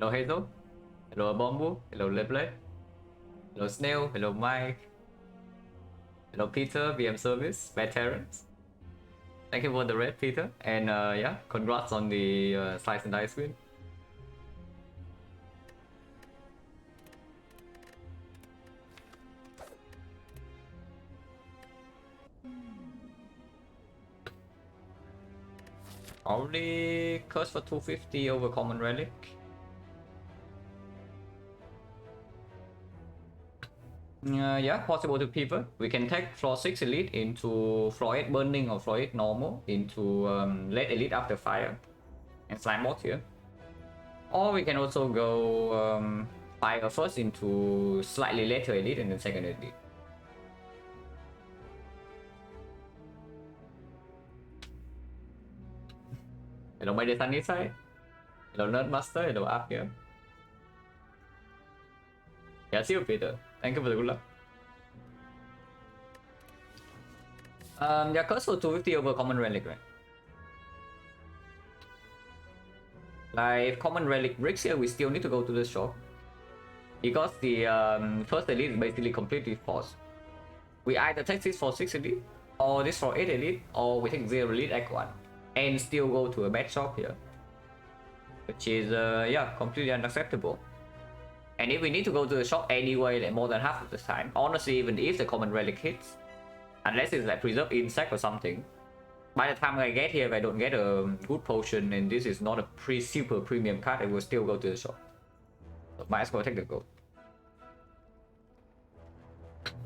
Hello Hazel. Hello Bombu. Hello Leblet. Hello Snail. Hello Mike. Hello Peter. VM Service. Veterans. Thank you for the red, Peter. And yeah, congrats on the slice and dice win. Only curse for 250 over common relic. Yeah, possible to pivot. We can take floor 6 elite into floor 8 burning or floor 8 normal into late elite after fire and slime bot here. Or we can also go fire first into slightly later elite and then second elite. Hello, my dear sunny side. Hello, Nerdmaster. Hello, up here. Yeah, see you, Peter. Thank you for the good luck. Yeah, curse for 250 over common relic, right? Like, common relic bricks here, we still need to go to the shop. Because the first elite is basically completely false. We either take this for 6 elite, or this for 8 elite, or we take 0 elite Act 1. And still go to a bad shop here. Which is, yeah, completely unacceptable. And if we need to go to the shop anyway, like more than half of the time, honestly, even if the common relic hits, unless it's like preserved insect or something, by the time I get here, if I don't get a good potion and this is not a super premium card, I will still go to the shop. So might as well take the gold.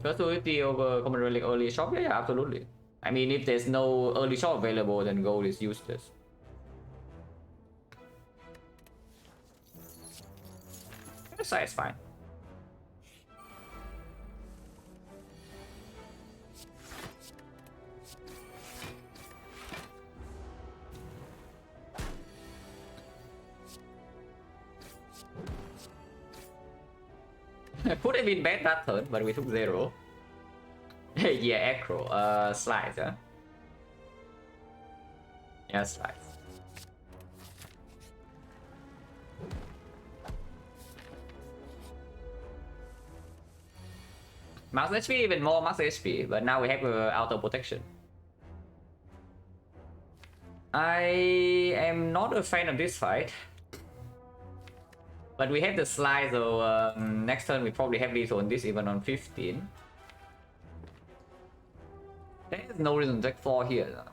First 250 over common relic early shop? Yeah, absolutely. I mean, if there's no early shop available, then gold is useless. The size is fine. Could have been bad that turn, but we took 0. Yeah, acro. Slice, huh? Yeah, slice. Max HP, even more max HP, but now we have auto protection. I am not a fan of this fight. But we have the slide, so next turn we probably have lethal on this even on 15. There's no reason to take 4 here.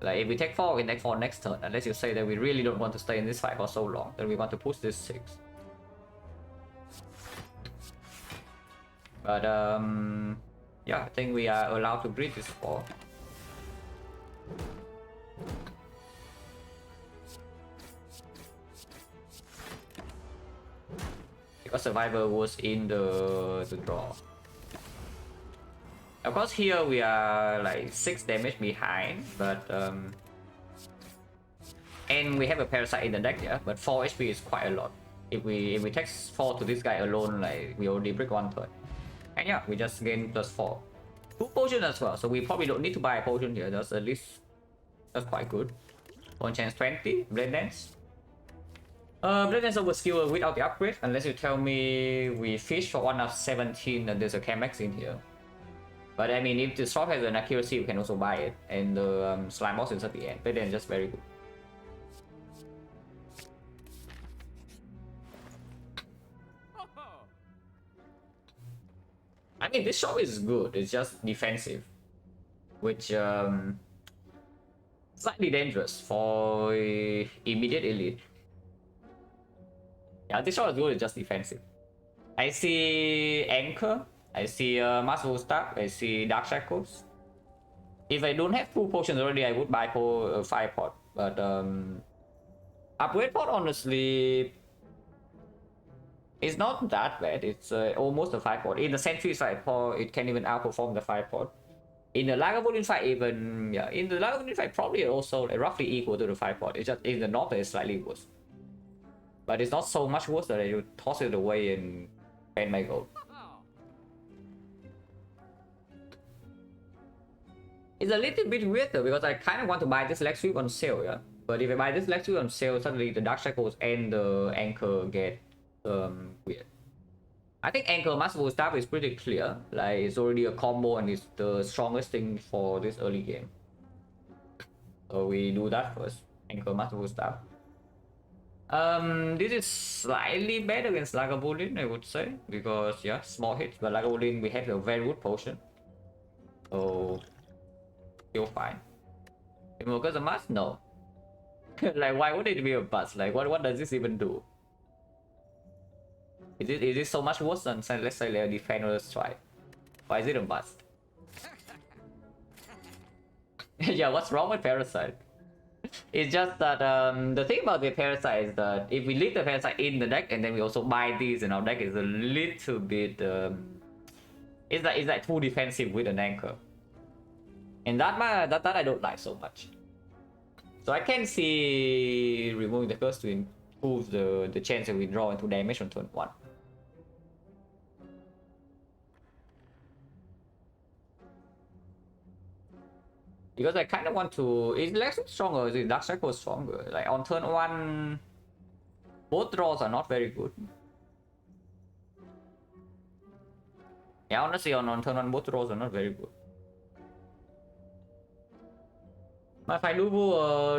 Like if we take 4, we can take 4 next turn. Unless you say that we really don't want to stay in this fight for so long, then we want to push this 6. But yeah, I think we are allowed to breed this 4. Because survivor was in the draw. Of course here we are like 6 damage behind, but and we have a parasite in the deck, yeah, but 4 HP is quite a lot. If we take 4 to this guy alone, like we already break 1 turn. And yeah, we just gain +4. 2 potion as well, so we probably don't need to buy a potion here. That's at least quite good. 1 chance 20, Blade Dance. Blade Dance over skill without the upgrade, unless you tell me we fish for 1 of 17 and there's a Chemex in here. But I mean, if the shop has an accuracy, we can also buy it. And the slime boss is at the end. Blade Dance is just very good. I mean, this shop is good, it's just defensive. Which, slightly dangerous for immediate elite. Yeah, this shop is good, it's just defensive. I see Anchor, I see Master Staff, I see Dark Shackles. If I don't have 2 potions already, I would buy 5 pot. But upgrade pot, honestly, it's not that bad. It's almost a 5 pot. In the Sentry side, it can even outperform the 5 pot. In the Lagavulin fight, even, yeah, in the Lagavulin fight, probably also roughly equal to the 5 pot. It's just in the north, it's slightly worse. But it's not so much worse that I would toss it away and spend my gold. It's a little bit weird though, because I kind of want to buy this leg sweep on sale, yeah. But if I buy this Lexus on sale, suddenly the Dark Shackles and the Anchor get weird. I think Anchor Masterful Staff is pretty clear. Like, it's already a combo and it's the strongest thing for this early game. So we do that first. Anchor Masterful Staff. This is slightly better against Lagavulin, I would say, because yeah, small hits. But Lagavulin, we have a very good potion, so still fine. Invoker's a must? No. Like, why would it be a bust? Like, what does this even do? Is it so much worse than, let's say, a defend or a strike? Why is it a bust? Yeah, what's wrong with Parasite? It's just that the thing about the Parasite is that if we leave the Parasite in the deck and then we also buy these in our deck, is a little bit it's like too defensive with an Anchor, and that I don't like so much. So I can see removing the curse to improve the chance that we draw into damage on turn 1. Because I kind of want to... Is Lexus stronger or is it Dark Shackle stronger? Like on turn 1, both draws are not very good. Yeah, honestly, on turn 1, both draws are not very good. If I do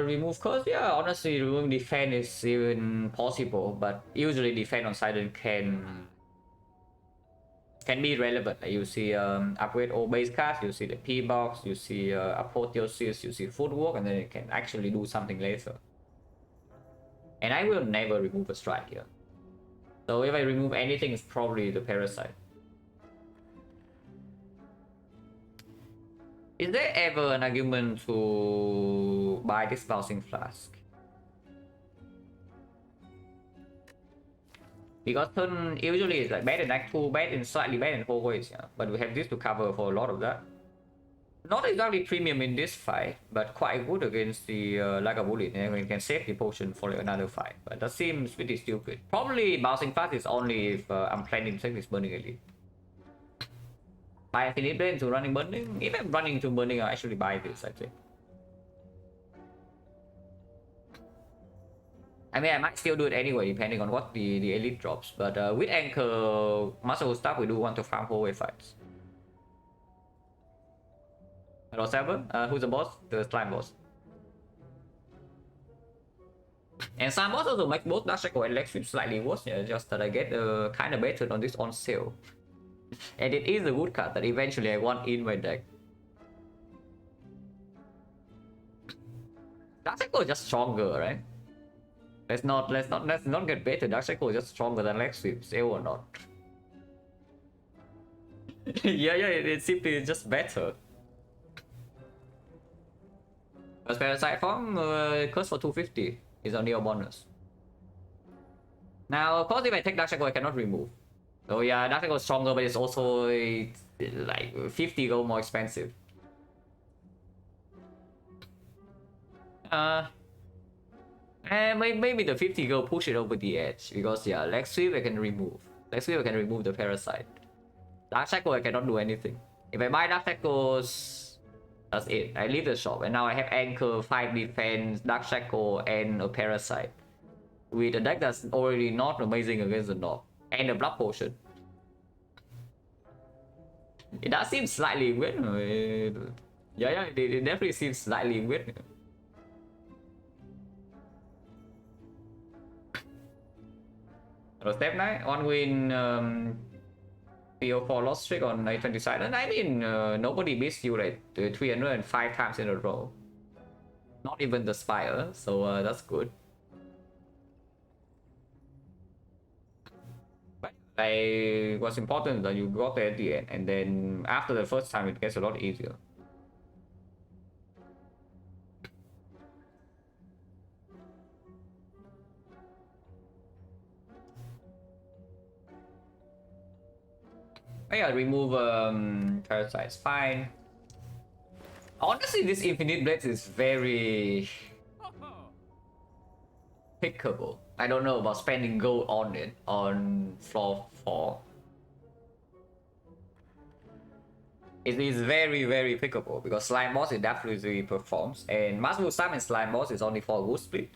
remove curse, yeah, honestly, removing defense is even possible, but usually defense on Silent can be relevant. Like you see upgrade all base cards, you see the P box, you see apotheosis, you see footwork, and then it can actually do something later. And I will never remove a strike here. So if I remove anything, it's probably the Parasite. Is there ever an argument to buy this Bouncing Flask? Because turn usually it's like bad in Act 2, bad in slightly bad in whole ways, yeah. But we have this to cover for a lot of that. Not exactly premium in this fight, but quite good against the Lagavulin, and we can save the potion for another fight. But that seems pretty stupid. Probably Bouncing Flask is only if I'm planning to take this Burning Elite. Buy Infinite Blade into running Burning? If I'm running into Burning, I'll actually buy this, I think. I mean, I might still do it anyway, depending on what the Elite drops. But with Anchor Muscle stuff, we do want to farm whole wave fights. Hello, 7. Who's the boss? The Slime boss. And Slime boss also makes both Dark Shackle and Leg Sweep slightly worse, yeah, just that I get kind of better on this on sale. And it is a good card that eventually I want in my deck. Dark Shackle is just stronger, right? Let's not get better. Dark Shackle is just stronger than Leg Sweep, sale or not. yeah, it's simply just better. But Parasite form, curse for 250 is only a bonus. Now, of course, if I take Dark Shackle, I cannot remove. So yeah, Dark Shackle is stronger, but it's also like 50 gold more expensive. Maybe the 50 gold push it over the edge, because yeah, Leg Sweep I can remove. Leg Sweep I can remove the Parasite. Dark Shackle I cannot do anything. If I buy Dark Shackles, that's it. I leave the shop, and now I have Anchor, 5 defense, Dark Shackle, and a Parasite. With a deck that's already not amazing against the Knob. And a Blood Potion. It does seem slightly weird. Yeah, it definitely seems slightly weird. So step 9, on win PO4 lost streak on A20H Silent. I mean, nobody beats you like 305 times in a row. Not even the Spire, so that's good. But what's important is that you got there at the end, and then after the first time it gets a lot easier. Yeah, remove Parasites, fine. Honestly, this Infinite Blades is very pickable. I don't know about spending gold on it on floor 4. It is very pickable because Slime Boss it definitely performs, and Master Staff and Slime Boss is only for a good split.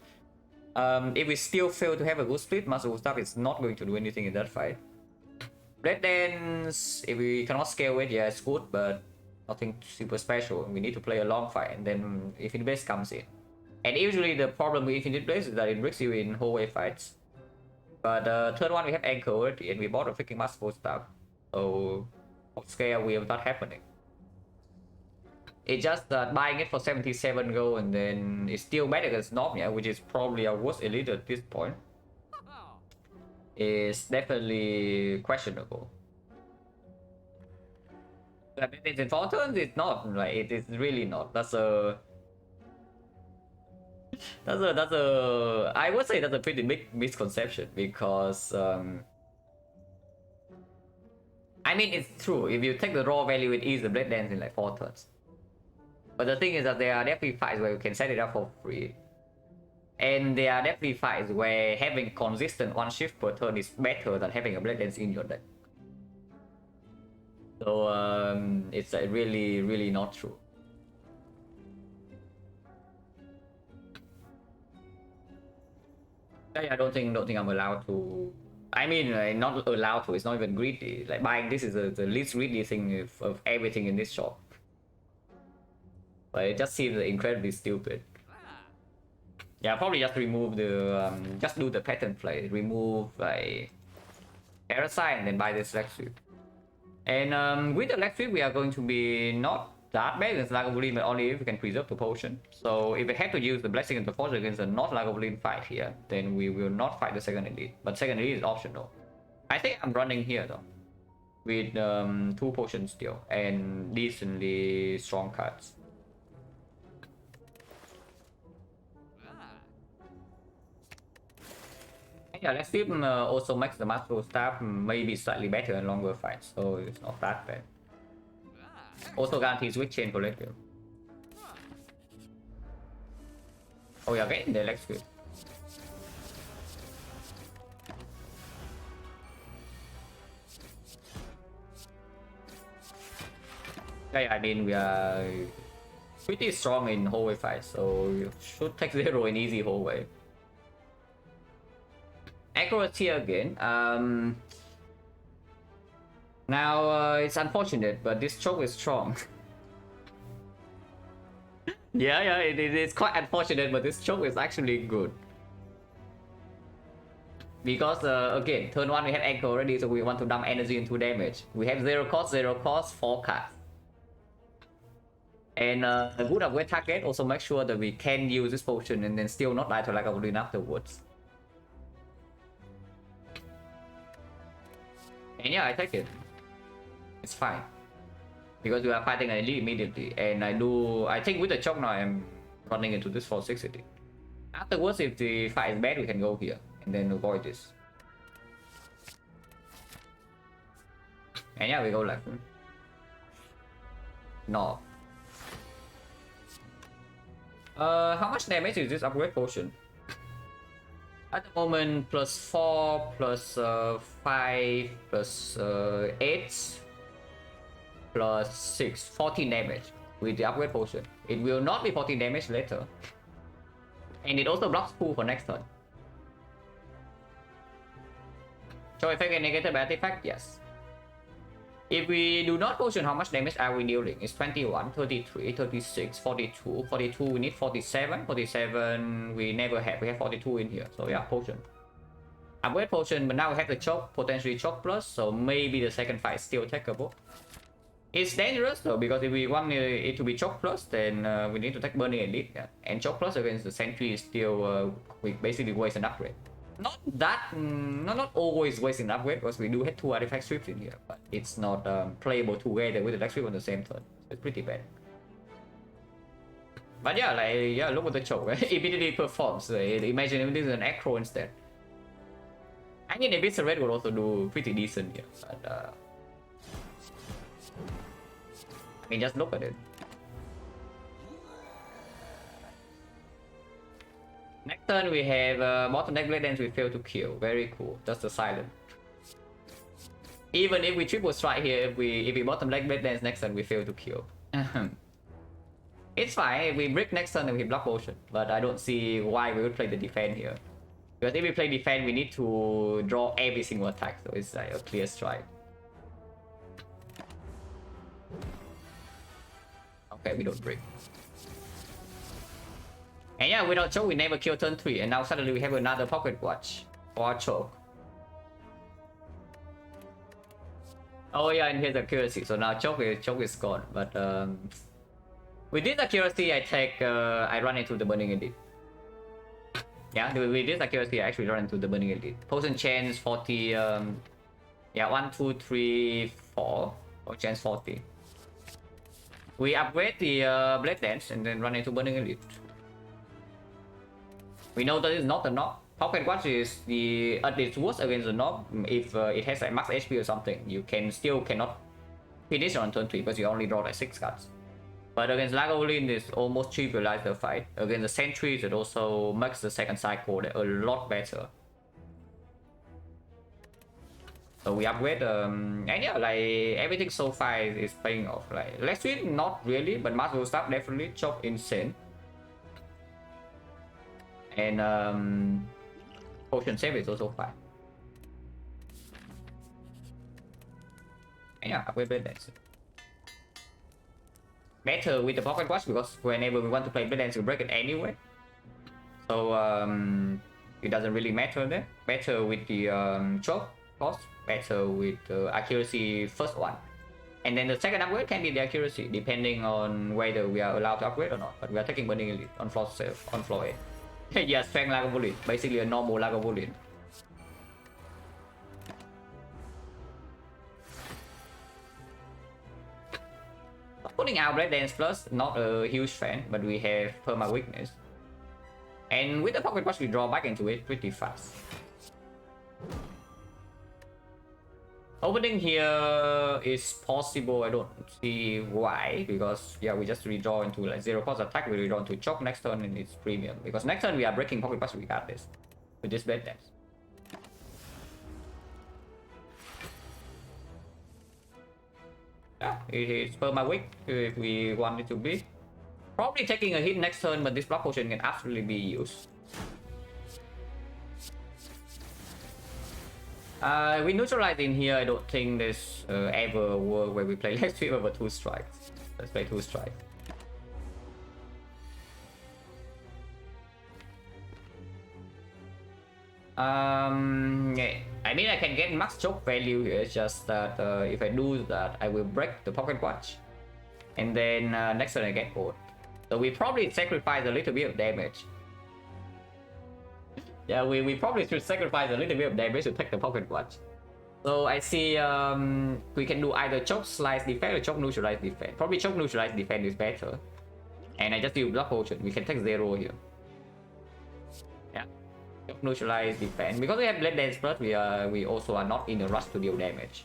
If we still fail to have a good split, Master Staff is not going to do anything in that fight. Red Dance, if we cannot scale it, yeah, it's good, but nothing super special. We need to play a long fight, and then Infinite Blaze comes in. And usually the problem with Infinite Blaze is that it breaks you in whole wave fights. But third one we have Anchor already, and we bought a freaking Master Staff. So scale will not happening. It's just that buying it for 77 gold and then it's still better against Nomia, which is probably our worst elite at this point, is definitely questionable. But it's in 4 turns, it's not, like, it is really not. That's a I would say that's a pretty big misconception because I mean, it's true. If you take the raw value, it is the Blade Dance in like 4 turns. But the thing is that there are definitely fights where you can set it up for free. And there are definitely fights where having consistent 1 shift per turn is better than having a Blade Dance in your deck. So it's really not true. I don't think I'm allowed to. I mean, like, not allowed to. It's not even greedy. Like, buying this is the least greedy thing of everything in this shop. But it just seems incredibly stupid. Yeah, probably just remove the just do the pattern play. Remove like Parasite and then buy this Leg Sweep. And with the Leg Sweep, we are going to be not that bad against Lagavulin, but only if we can preserve the potion. So if we have to use the Blessing and the Force against a not Lagavulin fight here, then we will not fight the second elite. But second elite is optional. I think I'm running here though, with 2 potions still and decently strong cards. Yeah, Leg Sweep also makes the Master Staff maybe slightly better in longer fights, so it's not that bad. Also guarantees Switch Chain Collective. Oh yeah, getting the Leg Sweep. Yeah, I mean we are pretty strong in hallway fights, so you should take 0 in easy hallway. Accuracy again. Now it's unfortunate, but this choke is strong. yeah, it is quite unfortunate, but this choke is actually good. Because again, turn 1 we have Anchor already, so we want to dump energy into damage. We have 0 cost, 4 cards. And a good upgrade target also make sure that we can use this potion and then still not die to Lagavulin afterwards. And yeah, I take it. It's fine. Because we are fighting an elite immediately. And I think with the choke now I'm running into this for 60. Afterwards, if the fight is bad, we can go here and then avoid this. And yeah, we go left. No. How much damage is this upgrade potion? At the moment, +4, +5, +8, +6, 14 damage with the upgrade potion. It will not be 14 damage later. And it also blocks pool for next turn. So if I get negated by artifact, yes. If we do not potion, how much damage are we dealing? It's 21, 33, 36, 42. 42, we need 47. 47, we never have. We have 42 in here. So yeah, potion. Upgrade potion, but now we have the choke, potentially choke plus. So maybe the second fight is still takeable. It's dangerous though, because if we want it to be choke plus, then we need to take Burning Elite. Yeah. And choke plus against the Sentry is still, we basically waste an upgrade. Not always wasting an upgrade, because we do have 2 artifact sweeps in here, but it's not playable together with the leg sweep on the same turn. It's pretty bad. But yeah, like, yeah, look at the choke. It immediately performs. Imagine if this is an acro instead. I mean, a Red would also do pretty decent here, but I mean, just look at it. Next turn we have bottom deck Blade Dance we fail to kill. Very cool. That's the silent. Even if we triple strike here, if we bottom leg blade dance next turn, we fail to kill. It's fine. If we break next turn and we block potion, but I don't see why we would play the defense here. Because if we play defense, we need to draw every single attack, so it's like a clear strike. Okay, we don't break. And yeah, without choke, we never kill turn 3, and now suddenly we have another pocket watch or choke. Oh yeah, and here's accuracy, so now choke is gone. But with this accuracy, I run into the burning elite. Yeah, with this accuracy, I actually run into the burning elite. Potion chance 40. Yeah, 1, 2, 3, 4. Potion chance 40. We upgrade the blade dance and then run into burning elite. We know that it's not a knob. Pocket watch is it's worse against the knob if it has like max HP or something. You cannot finish on turn 3 because you only draw like 6 cards. But against Lagavulin, it's almost trivialized the fight. Against the sentries, it also makes the second cycle a lot better. So we upgrade, and yeah, like everything so far is paying off. Like Let's Win, not really, but Master Staff definitely. Chop insane. And Potion save is also fine. And yeah, upgrade blade dance. Better with the pocket watch because whenever we want to play blade dance, we break it anyway. So it doesn't really matter there. Better with the choke cost. Better with the accuracy first one. And then the second upgrade can be the accuracy, depending on whether we are allowed to upgrade or not. But we are taking burning elite on floor 8. Yeah, strength Lagavulin, basically a normal Lagavulin. Putting out Blade Dance Plus, not a huge fan, but we have Perma Weakness. And with the Pocket Watch, we draw back into it pretty fast. Opening here is possible, I don't see why, because yeah, we just redraw into like 0 cost attack, we redraw into choke next turn and it's premium. Because next turn we are breaking Pocket Watch regardless with this Blade Dance. Yeah, it's Perma Weak if we want it to be. Probably taking a hit next turn, but this block potion can absolutely be used. We neutralize in here. I don't think there's ever a world where we play Let's Sweep over 2 strikes. Let's play 2 strikes. Yeah. I mean, I can get max choke value here. It's just that if I do that, I will break the Pocket Watch, and then next turn I get bored. So we probably sacrifice a little bit of damage. Yeah, we probably should sacrifice a little bit of damage to take the Pocket Watch. So I see we can do either choke slice defense or choke neutralize defense. Probably choke neutralize defense is better. And I just do block potion. We can take 0 here. Yeah. Choke neutralize defense. Because we have Blade Dance Plus, we also are not in a rush to deal damage.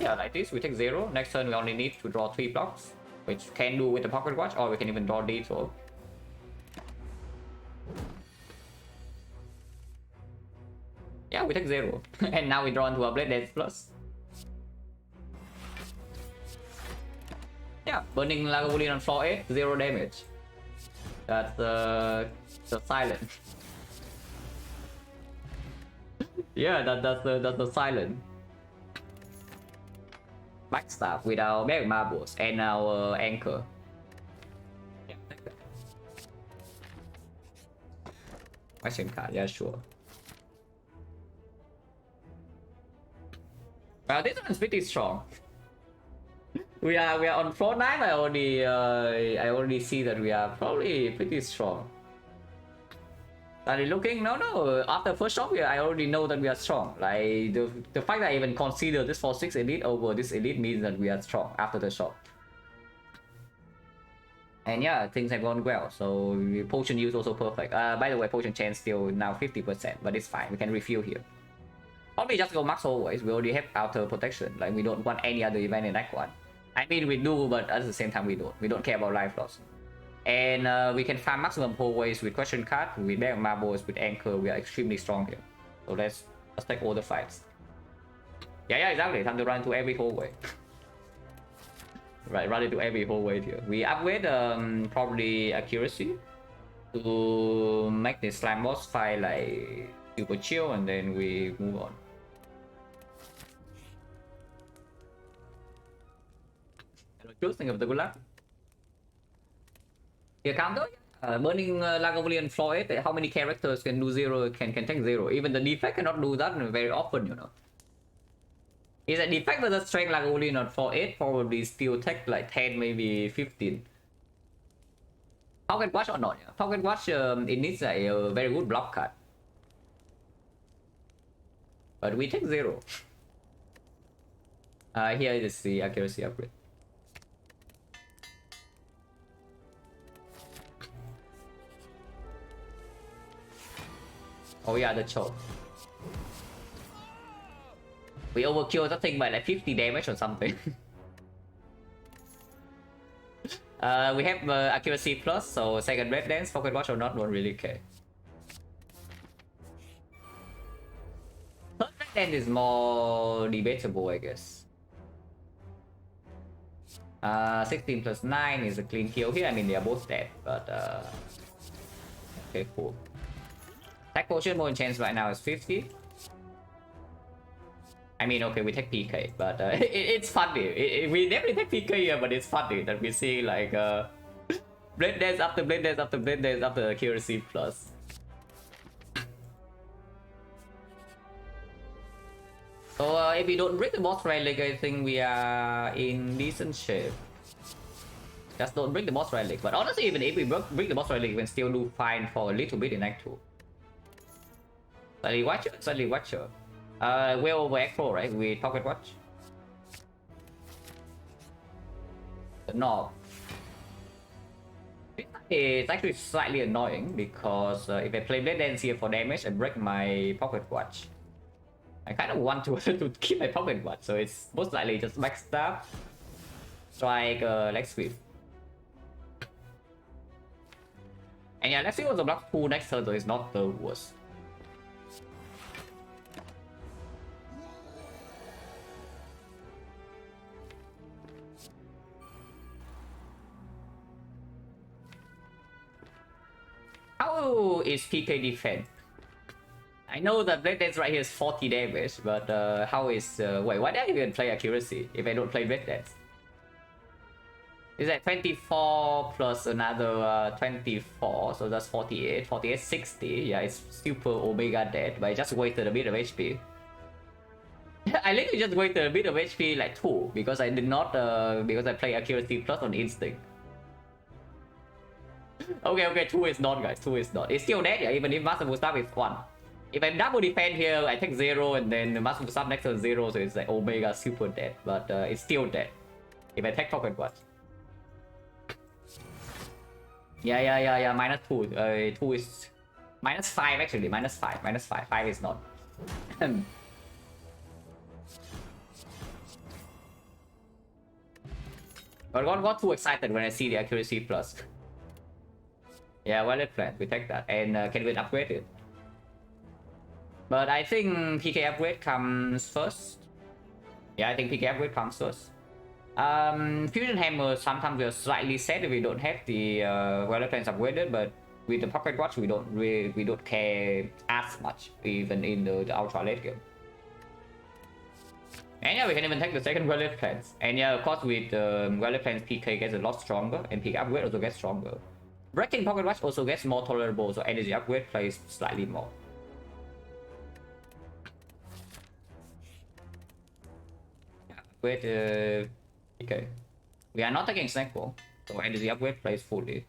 Yeah, like this, we take 0. Next turn we only need to draw 3 blocks, which can do with the Pocket Watch, or we can even draw D12. Yeah, we take 0. And now we draw into a Blade Dance Plus. Yeah, burning Lagavulin on floor 8, 0 damage. That's the silent. Yeah, that's the silent. Backstab with our Bag Marbles and our Anchor. Yeah, take that. Question card, yeah, sure. Well, this one's pretty strong. We are on floor 9. I already see that we are probably pretty strong. Are you looking? No. After first shop, I already know that we are strong. Like the fact that I even consider this 4-6 elite over this elite means that we are strong after the shop. And yeah, things have gone well. So potion use also perfect. By the way, potion chance still now 50%, but it's fine. We can refuel here. Probably just go max always. We already have outer protection. Like we don't want any other event in Act 1. I mean we do, but at the same time we don't. We don't care about life loss. And we can farm maximum always with question card, with Bag Marbles, with Anchor. We are extremely strong here. So let's Let's take all the fights. Yeah, exactly. Time to run to every hallway. Right, run into every hallway here. We upgrade probably accuracy to make the slime boss fight like super chill, and then we move on. Choosing of the good luck. Here counter. Burning Lagavulin floor 8, how many characters can do 0, can take 0? Even the Defect cannot do that very often, you know. Is a Defect versus strength Lagavulin on floor 8 probably still take like 10, maybe 15. Pocket Watch or not? Yeah? Pocket Watch, it needs a very good block card. But we take 0. Here is the accuracy upgrade. Oh yeah, the choke. We overkill that thing by like 50 damage or something. We have accuracy plus, so second red dance, pocket watch or not, don't really care. Third red dance is more debatable, I guess. 16 plus 9 is a clean kill here. I mean, they are both dead, but okay, cool. Attack potion more chance right now is 50. I mean, okay, we take PK, but it's funny. We definitely take PK here, but it's funny that we see like blade dance after blade dance after blade dance after accuracy plus. So if we don't break the boss relic, I think we are in decent shape. Just don't break the boss relic. But honestly, even if we break the boss relic, we can still do fine for a little bit in Act 2. Slightly watcher. We're over Act 4, right? We pocket watch. The knob. It's actually slightly annoying because if I play Blade Dance here for damage, I break my pocket watch. I kind of want to to keep my pocket watch, so it's most likely just backstab, strike, leg sweep. And yeah, let's see what the block 2 next turn, so it's not the worst. How is PK defend? I know that Blade Dance right here is 40 damage, but how is... wait, why did I even play accuracy if I don't play Blade Dance? Is that 24 plus another 24, so that's 48. 48, 60. Yeah, it's super Omega dead, but I just wasted a bit of HP. I literally just wasted a bit of HP, like 2, because I did not... because I play accuracy plus on instinct. Okay, 2 is not, guys. 2 is not. It's still dead, yeah, even if Master Booster is 1. If I double defend here, I take 0, and then the Master Booster next turn 0, so it's like Omega super dead. But it's still dead. If I take pocket watch. Yeah, minus 2. 2 is... minus 5 actually, minus 5. 5 is not. But I got too excited when I see the accuracy plus. Yeah, valid plan. We take that. And can we upgrade it? But I think PK upgrade comes first. Yeah, I think PK upgrade comes first. Fusion Hammer, sometimes we're slightly sad if we don't have the valid plans upgraded, but with the pocket watch we don't care as much, even in the ultra late game. And yeah, we can even take the second valid plans. And yeah, of course with valid plans PK gets a lot stronger, and PK upgrade also gets stronger. Breaking pocket watch also gets more tolerable, so energy upgrade plays slightly more. Yeah, upgrade okay. We are not taking snack ball, so energy upgrade plays fully.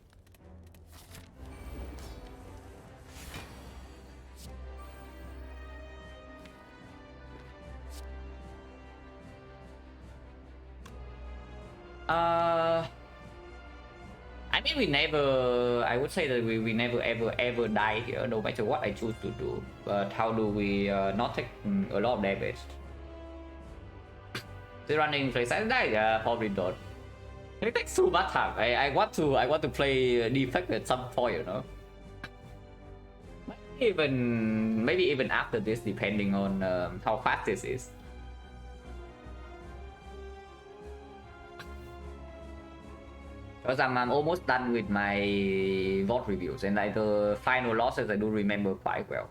I mean, we never... I would say that we never ever die here, no matter what I choose to do. But how do we not take a lot of damage? The running place, I die? Yeah, probably not. It takes too much time. I want to play Defect at some point, you know. Maybe even after this, depending on how fast this is. Because I'm almost done with my VOD reviews, and like the final losses I do remember quite well.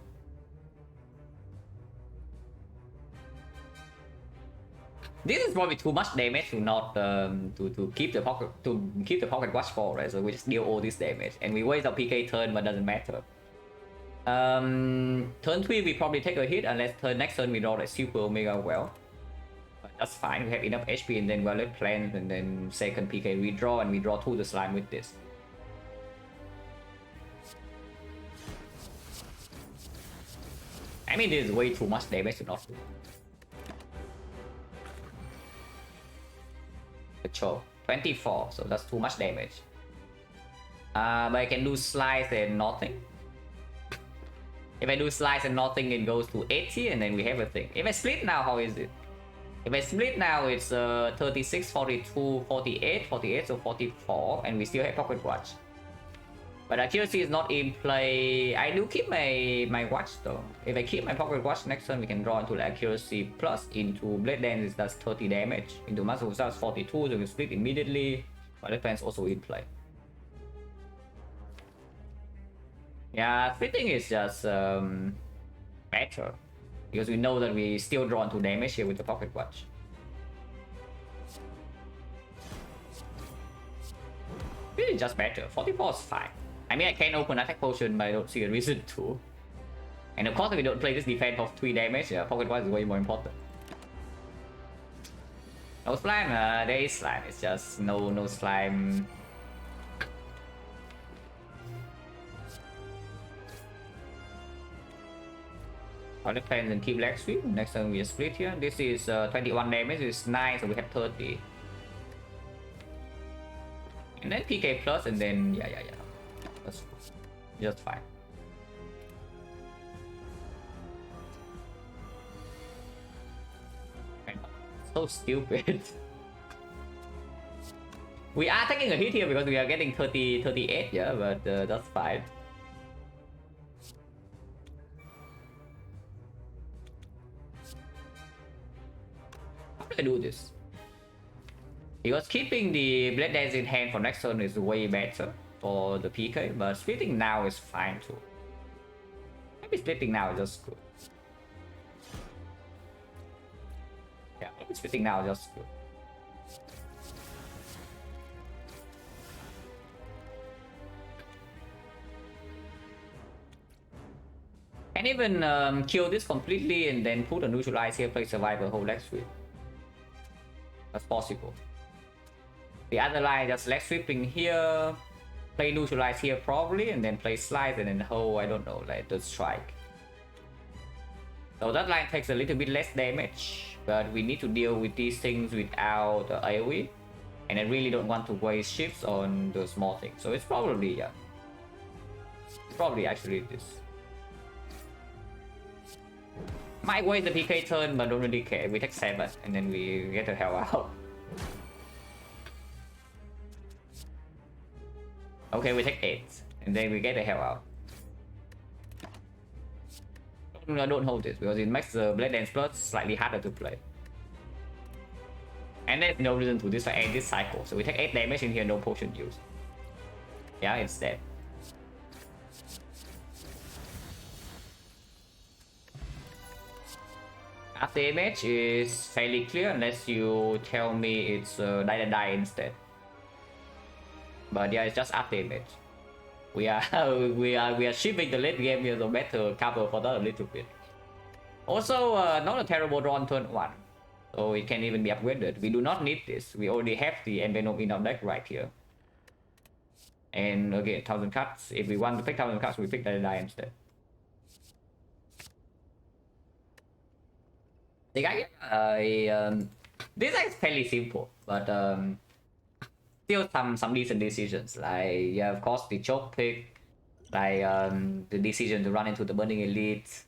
This is probably too much damage to not to keep the pocket watch for, right? So we just deal all this damage, and we waste our PK turn, but doesn't matter. Turn 3 we probably take a hit unless next turn we draw like super omega well. But that's fine, we have enough HP and then well planned, and then second PK redraw, and we draw 2 the slime with this. I mean, this is way too much damage to not do. Sure, 24, so that's too much damage. But I can do slice and nothing. If I do slice and nothing, it goes to 80, and then we have a thing. If I split now, how is it? If I split now, it's 36, 42, 48, 48, so 44, and we still have pocket watch. But accuracy is not in play. I do keep my watch though. If I keep my pocket watch, next turn we can draw into the accuracy plus into blade dance, it does 30 damage. Into muscle starts 42, so we split immediately. But the plan's also in play. Yeah, splitting is just better, because we know that we still draw into damage here with the pocket watch. This is just better. 44 is fine. I mean, I can open attack potion, but I don't see a reason to. And of course, if we don't play this defense of 3 damage, pocket watch is way more important. No slime, there is slime. It's just no slime. Other plans and keep leg sweep. Next time we split here. This is 21 damage. It's 9, so we have 30. And then PK plus, and then yeah. That's just fine. So stupid. We are taking a hit here because we are getting 38, yeah, but that's fine. How do I do this? Because keeping the Blade Dance in hand for next turn is way better for the PK, but splitting now is fine too. Maybe splitting now is just good. Yeah, maybe splitting now is just good. Can even kill this completely and then put a neutralize here, play survivor, whole leg sweep. That's possible. The other line just leg sweeping here, play neutralize here probably, and then play slide and then hold, I don't know, like the strike. So that line takes a little bit less damage, but we need to deal with these things without AoE, and I really don't want to waste shifts on the small things. So it's probably, yeah, it's probably actually this. Might waste the PK turn, but don't really care. We take 7 and then we get the hell out. Okay, we take 8 and then we get the hell out. Don't hold this because it makes the Blade Dance Plus slightly harder to play. And there's no reason to end this cycle. So we take 8 damage in here, no potion use. Yeah, it's dead. After damage is fairly clear unless you tell me it's die instead. But yeah, it's just after damage. We are we are shipping the late game here, so better cover for that a little bit. Also, not a terrible draw on turn 1, so it can even be upgraded. We do not need this. We already have the envenom in our deck right here. And again, 1000 cards. If we want to pick 1000 cards, we pick die instead. The guy, this is fairly simple, but still some decent decisions. Like, yeah, of course, the choke pick, like the decision to run into the Burning Elite.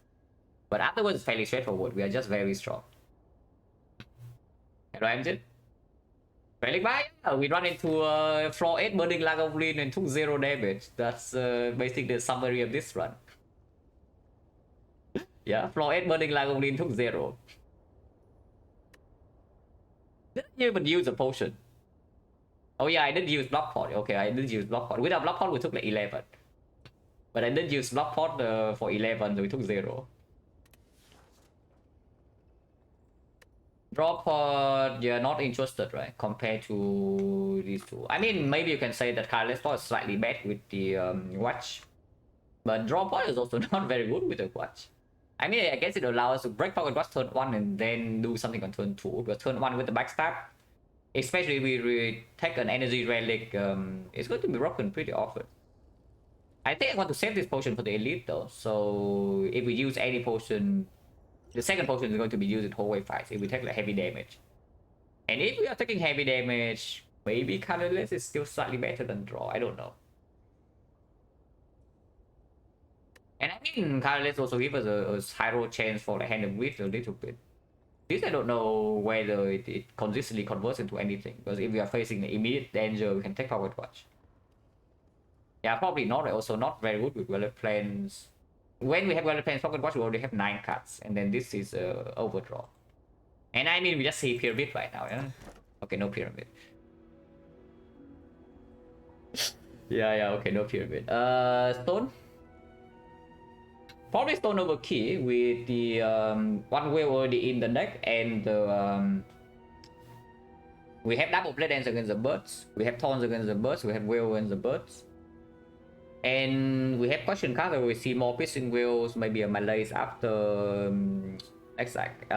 But afterwards, it's fairly straightforward. We are just very strong. Hello, Amjad. Relic by, we run into floor 8 Burning Lagavulin and took 0 damage. That's basically the summary of this run. Yeah, floor 8 burning Lagomlin took 0. Didn't even use a potion. Oh yeah, I did use block pot. Okay, I did use block pot. Without block pot, we took like 11. But I did use block pot for 11, so we took 0. Draw pod, you're not interested, right? Compared to these two. I mean, maybe you can say that Carlos is slightly bad with the watch. But draw pod is also not very good with the watch. I mean, I guess it allows us to break pocket watch turn 1 and then do something on turn 2. But turn 1 with the backstab, especially if we take an energy relic, it's going to be broken pretty often. I think I want to save this potion for the elite though. So if we use any potion, the second potion is going to be used in hallway fights if we take like heavy damage. And if we are taking heavy damage, maybe colorless is still slightly better than draw. I don't know. And I mean, colorless also gives us a high chance for like hand of width a little bit. This I don't know whether it consistently converts into anything. Because if we are facing the immediate danger, we can take pocket watch. Yeah, probably not. Also not very good with Valor Plans. When we have Valor Plans Pocket Watch, we already have 9 cards. And then this is overdraw. And I mean, we just see Pyramid right now, yeah? Okay, no Pyramid. yeah, okay, no Pyramid. Stone? Probably Stone over Key with the one wave already in the deck and the we have double Blade Dance against the birds. We have Thorns against the birds. We have Whale against the birds. And we have question cards where we see more Piercing Wheels, maybe a Malaise after exact.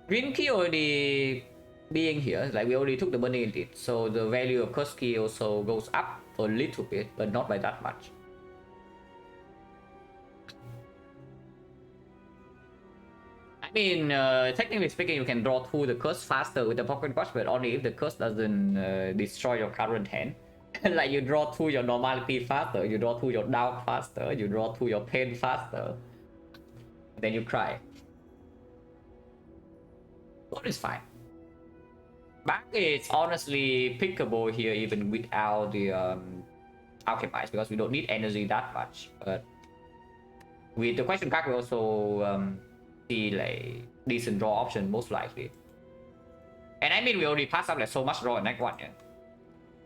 Green Key already being here, like we already took the Burning Elite, so the value of Curse Key also goes up a little bit, but not by that much. I mean, technically speaking, you can draw through the curse faster with the Pocket Watch, but only if the curse doesn't destroy your current hand. Like you draw through your normality faster, you draw through your doubt faster, you draw through your pain faster. Then you cry. What is fine. Back is honestly pickable here even without the Alchemize because we don't need energy that much. But with the question card we also see like decent draw option most likely. And I mean we already passed up like so much draw in Act 1, yeah.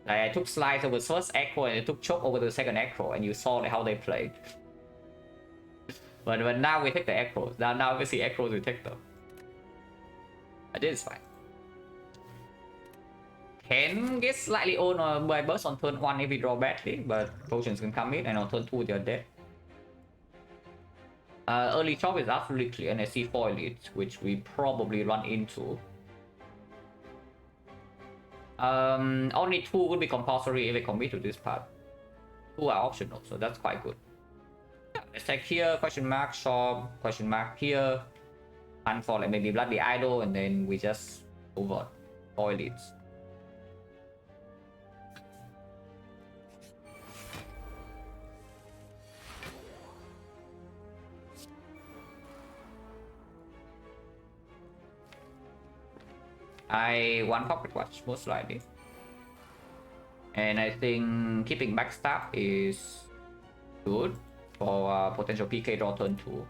Like I took slides over the first Echo and I took choke over the second Echo and you saw like how they played. but now we take the Echoes. Now we see Echoes we take them. But this is fine. Can get slightly owned by burst on turn 1 if we draw badly, but potions can come in and on turn 2 they're dead. Early chop is absolutely clear and I see 4 elites, which we probably run into. Only 2 would be compulsory if we commit to this part. 2 are optional, so that's quite good. Yeah, let's take here, question mark, shop, question mark here. Hunt for like maybe Bloody Idol and then we just move on. 4 elites. I want Pocket Watch most likely. And I think keeping backstab is good for potential PK draw turn 2.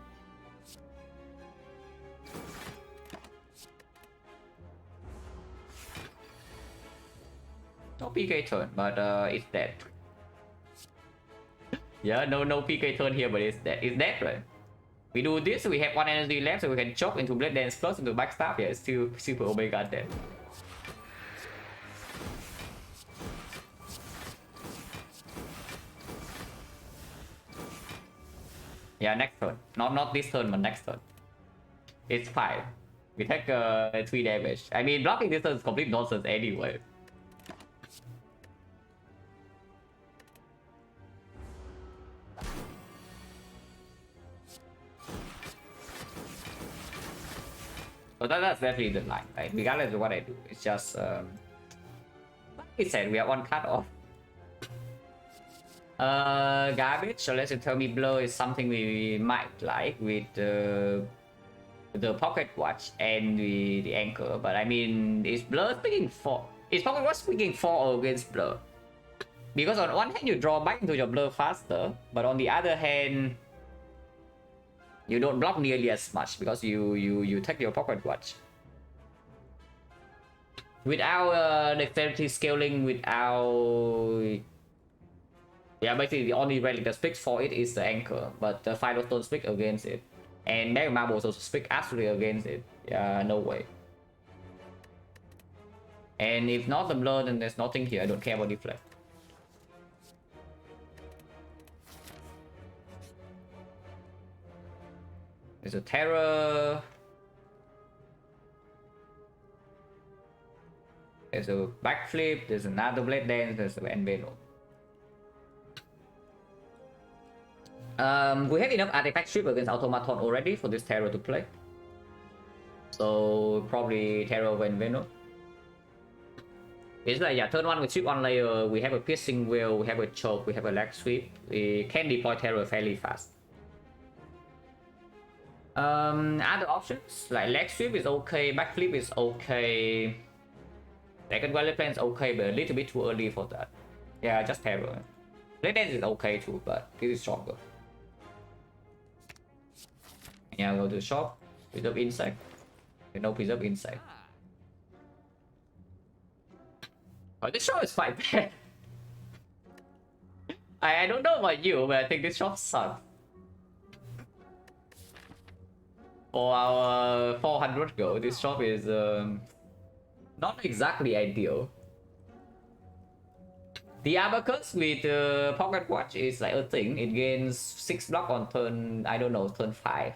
No PK turn, but it's dead. Yeah, no PK turn here, but it's dead. It's dead, right? We do this, we have 1 energy left, so we can choke into Blade Dance plus into backstab. Yeah, it's still super Omega dead. Yeah, next turn. Not this turn, but next turn. It's 5. We take 3 damage. I mean, blocking this turn is complete nonsense anyway. So that's definitely the line, right? Regardless of what I do, it's just like I said, we have 1 cut off. Garbage, unless you tell me Blur is something we might like with the Pocket Watch and the Anchor, but I mean, is Blur speaking for? Is Pocket Watch speaking for or against Blur? Because on one hand you draw back into your Blur faster, but on the other hand, You don't block nearly as much because you take your pocket watch. Without dexterity scaling, without... Yeah, basically the only relic that speaks for it is the anchor, but the Firestone speaks against it. And Mega Marbles also speak absolutely against it. Yeah, no way. And if not the blood, then there's nothing here. I don't care about Defect. There's a Terror. There's a Backflip. There's another Blade Dance. There's an Envelope. We have enough artifact strip against Automaton already for this Terror to play. So probably Terror and Venom. It's like, yeah, turn 1 with strip 1 layer, we have a piercing wheel, we have a choke, we have a leg sweep. We can deploy Terror fairly fast. Other options like leg sweep is okay, backflip is okay. Second Valley Plan is okay, but a little bit too early for that. Yeah, just Terror. Blade Dance is okay too, but this is stronger. Yeah, go to the shop. Preserve Insect. No Preserve Insect. Oh, this shop is quite bad. I don't know about you, but I think this shop sucks. For our 400 gold, this shop is not exactly ideal. The Abacus with Pocket Watch is like a thing. It gains 6 block on turn, I don't know, turn 5.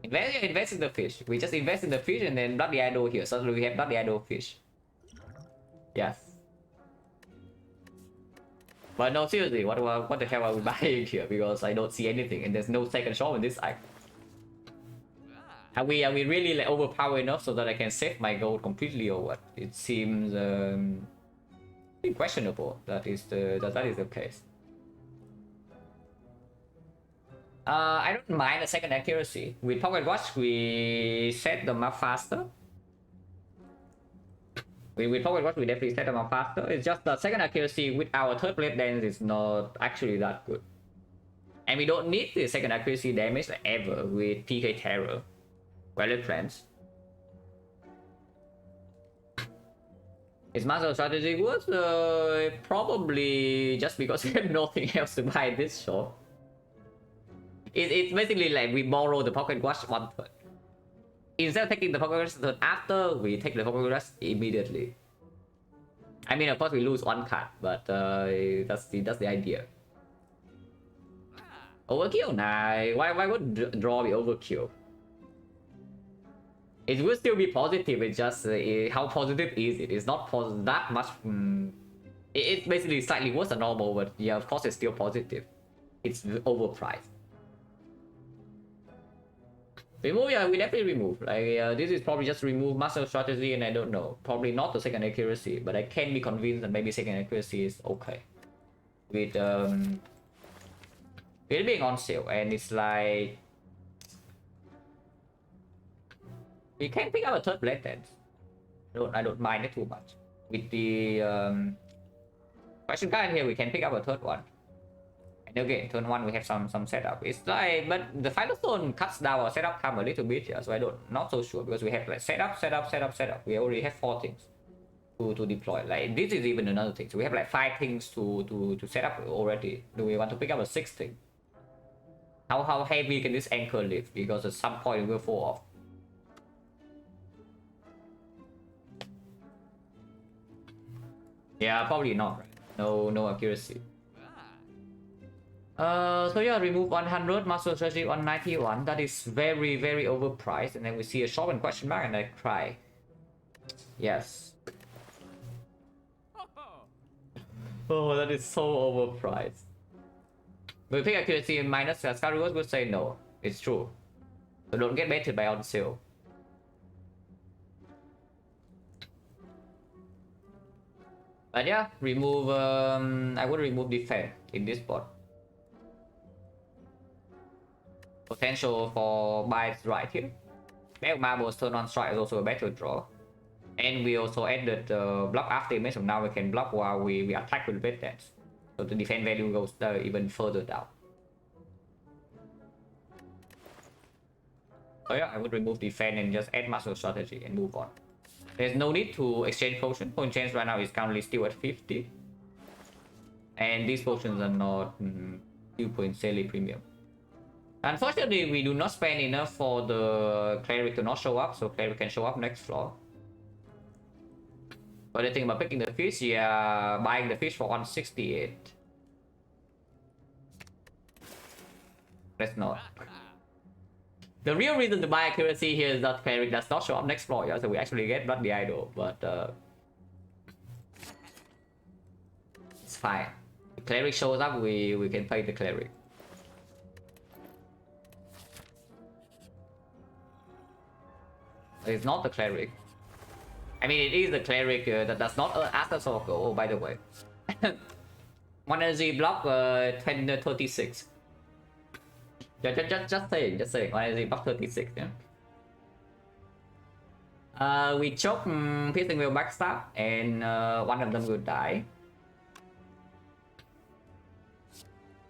Invest in the fish. We just invest in the fish and then Bloody Idol here. Suddenly we have Bloody Idol fish. Yes. But no, seriously, what the hell are we buying here? Because I don't see anything and there's no second shop in this act. Are we really like overpowered enough so that I can save my gold completely or what? It seems questionable that is the case. I don't mind the second accuracy. With Pocket Watch, we set them up faster. With Pocket Watch, we definitely set them up faster. It's just the second accuracy with our third Blade Dance is not actually that good. And we don't need the second accuracy damage ever with PK Terror. Valid plans. Is Master Strategy good? Probably just because we have nothing else to buy this shop. It's basically like we borrow the Pocket Watch one turn. Instead of taking the Pocket Watch turn after, we take the Pocket Watch immediately. I mean, of course, we lose one card, but that's the idea. Overkill? Nah, why would draw be overkill? It will still be positive. It's just how positive is it? It's not that much. It's basically slightly worse than normal, but yeah, of course, it's still positive. It's overpriced. Remove, yeah, we definitely remove. Like, this is probably just remove Master Strategy, and I don't know. Probably not the second accuracy, but I can be convinced that maybe second accuracy is okay. With it being on sale, and it's like we can pick up a third Blade Dance. I don't mind it too much. With the question card here, we can pick up a third one. And again, turn 1 we have some setup. It's like, but the Firestone cuts down our setup time a little bit here, so I not so sure because we have like setup. We already have 4 things to deploy. Like this is even another thing. So we have like 5 things to set up already. Do we want to pick up a 6th thing? How heavy can this anchor lift? Because at some point it will fall off. Yeah, probably not. Right? No accuracy. So yeah, remove 100, Master Strategy 191. That is very overpriced. And then we see a shop and question mark and I cry. Yes. Oh, that is so overpriced. We pick accuracy and minus, Scarus would say no. It's true. So don't get baited by on sale. But yeah, remove I would remove Defect in this spot. Potential for buys right here. Back Marbles turn on strike is also a better draw. And we also added block after image, so now we can block while we attack with Blade Dance. So the defense value goes even further down. So yeah, I would remove Defend and just add Muscle Strategy and move on. There's no need to exchange potion. Potion change right now is currently still at 50. And these potions are not viewpoint premium. Unfortunately, we do not spend enough for the cleric to not show up, so cleric can show up next floor. But the thing about picking the fish, yeah, buying the fish for 168. Let's not. The real reason to buy accuracy here is that cleric does not show up next floor, yeah, so we actually get Blood the Idol, but it's fine. If cleric shows up, we can play the cleric. It's not the cleric. I mean, it is the cleric that does not ask the circle. Oh, by the way. 1 energy block 36. Just saying. 1 energy block 36, yeah. We choke Piercing will backstab, and one of them will die.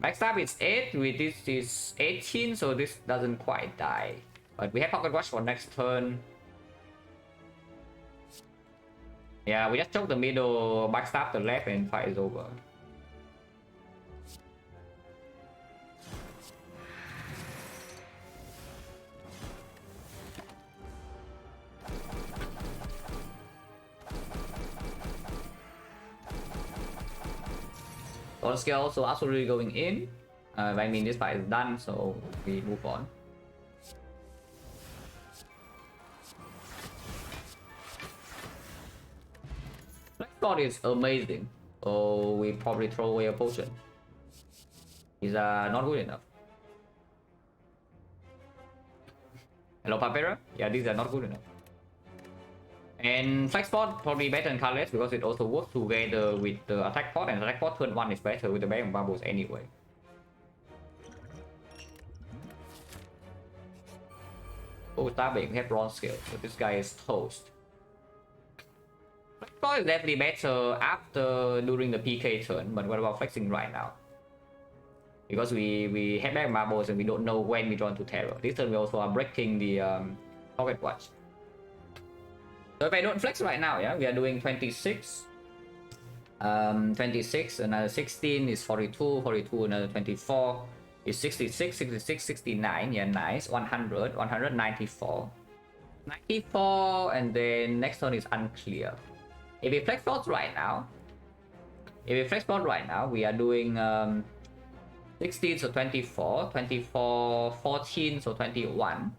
Backstab is 8, with this is 18, so this doesn't quite die. But we have Pocket Watch for next turn. Yeah, we just choke the middle, backstab the left, and fight is over. On scale also absolutely going in. I mean, this fight is done, so we move on. God is amazing, so we probably throw away a potion. Is not good enough. Hello, Papera? Yeah, these are not good enough. And Flex Pod probably better than Carless because it also works together with the Attack Pod, and Attack Pod turn 1 is better with the Bag of Bubbles anyway. Oh, Starbank, we have Bronze Scale, so this guy is toast. Flex Pod is definitely better after during the PK turn, but what about flexing right now? Because we have Bag of Bubbles and we don't know when we draw into Terror. This turn we also are breaking the Pocket Watch. So if I don't flex right now, yeah, we are doing 26. 26, another 16 is 42, 42, another 24 is 66, 66, 69, yeah, nice, 100, 194, 94, and then next one is unclear. If we flex bots right now, we are doing 16, so 24, 24, 14, so 21.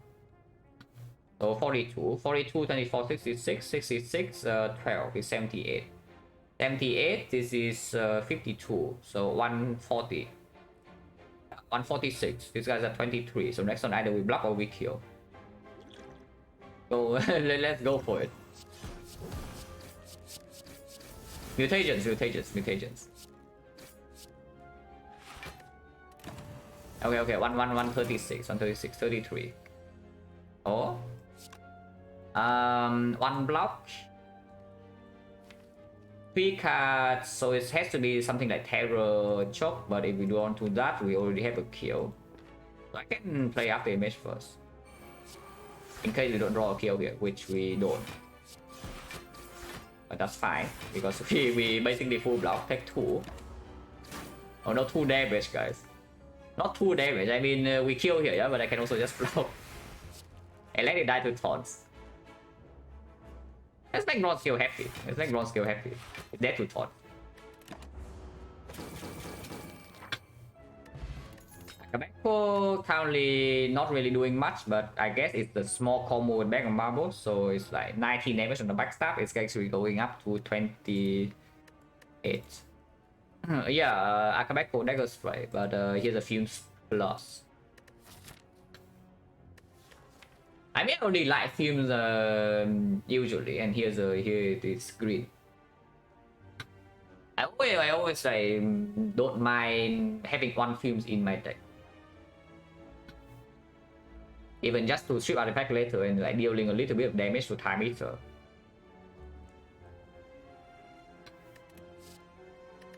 So 42, 42, 24, 66, 66, 12 is 78. 78, this is 52, so 140. 146, these guys are 23, so next one either we block or we kill. So let's go for it. Mutations. Okay, 136, 136, 33. Oh. One block. 3 cards, so it has to be something like Terror Choke, but if we don't want to do that, we already have a kill. So I can play after image first. In case we don't draw a kill here, which we don't. But that's fine, because we basically full block, take 2. Oh, not 2 damage, guys. Not 2 damage, I mean, we kill here, yeah, but I can also just block. And let it die to taunts. Let's make Bronze Scale happy. It's dead to taunt. Akabeko currently not really doing much, but I guess it's the small combo with Bag of Marbles, so it's like 19 damage on the backstab. It's actually going up to 28. Yeah, Akabeko Dagger Strike, but here's a Fumes Plus. I mean, I only like Fumes usually, and here it is green. I always like don't mind having 1 Fumes in my deck, even just to strip artifact later and like dealing a little bit of damage to Time Eater.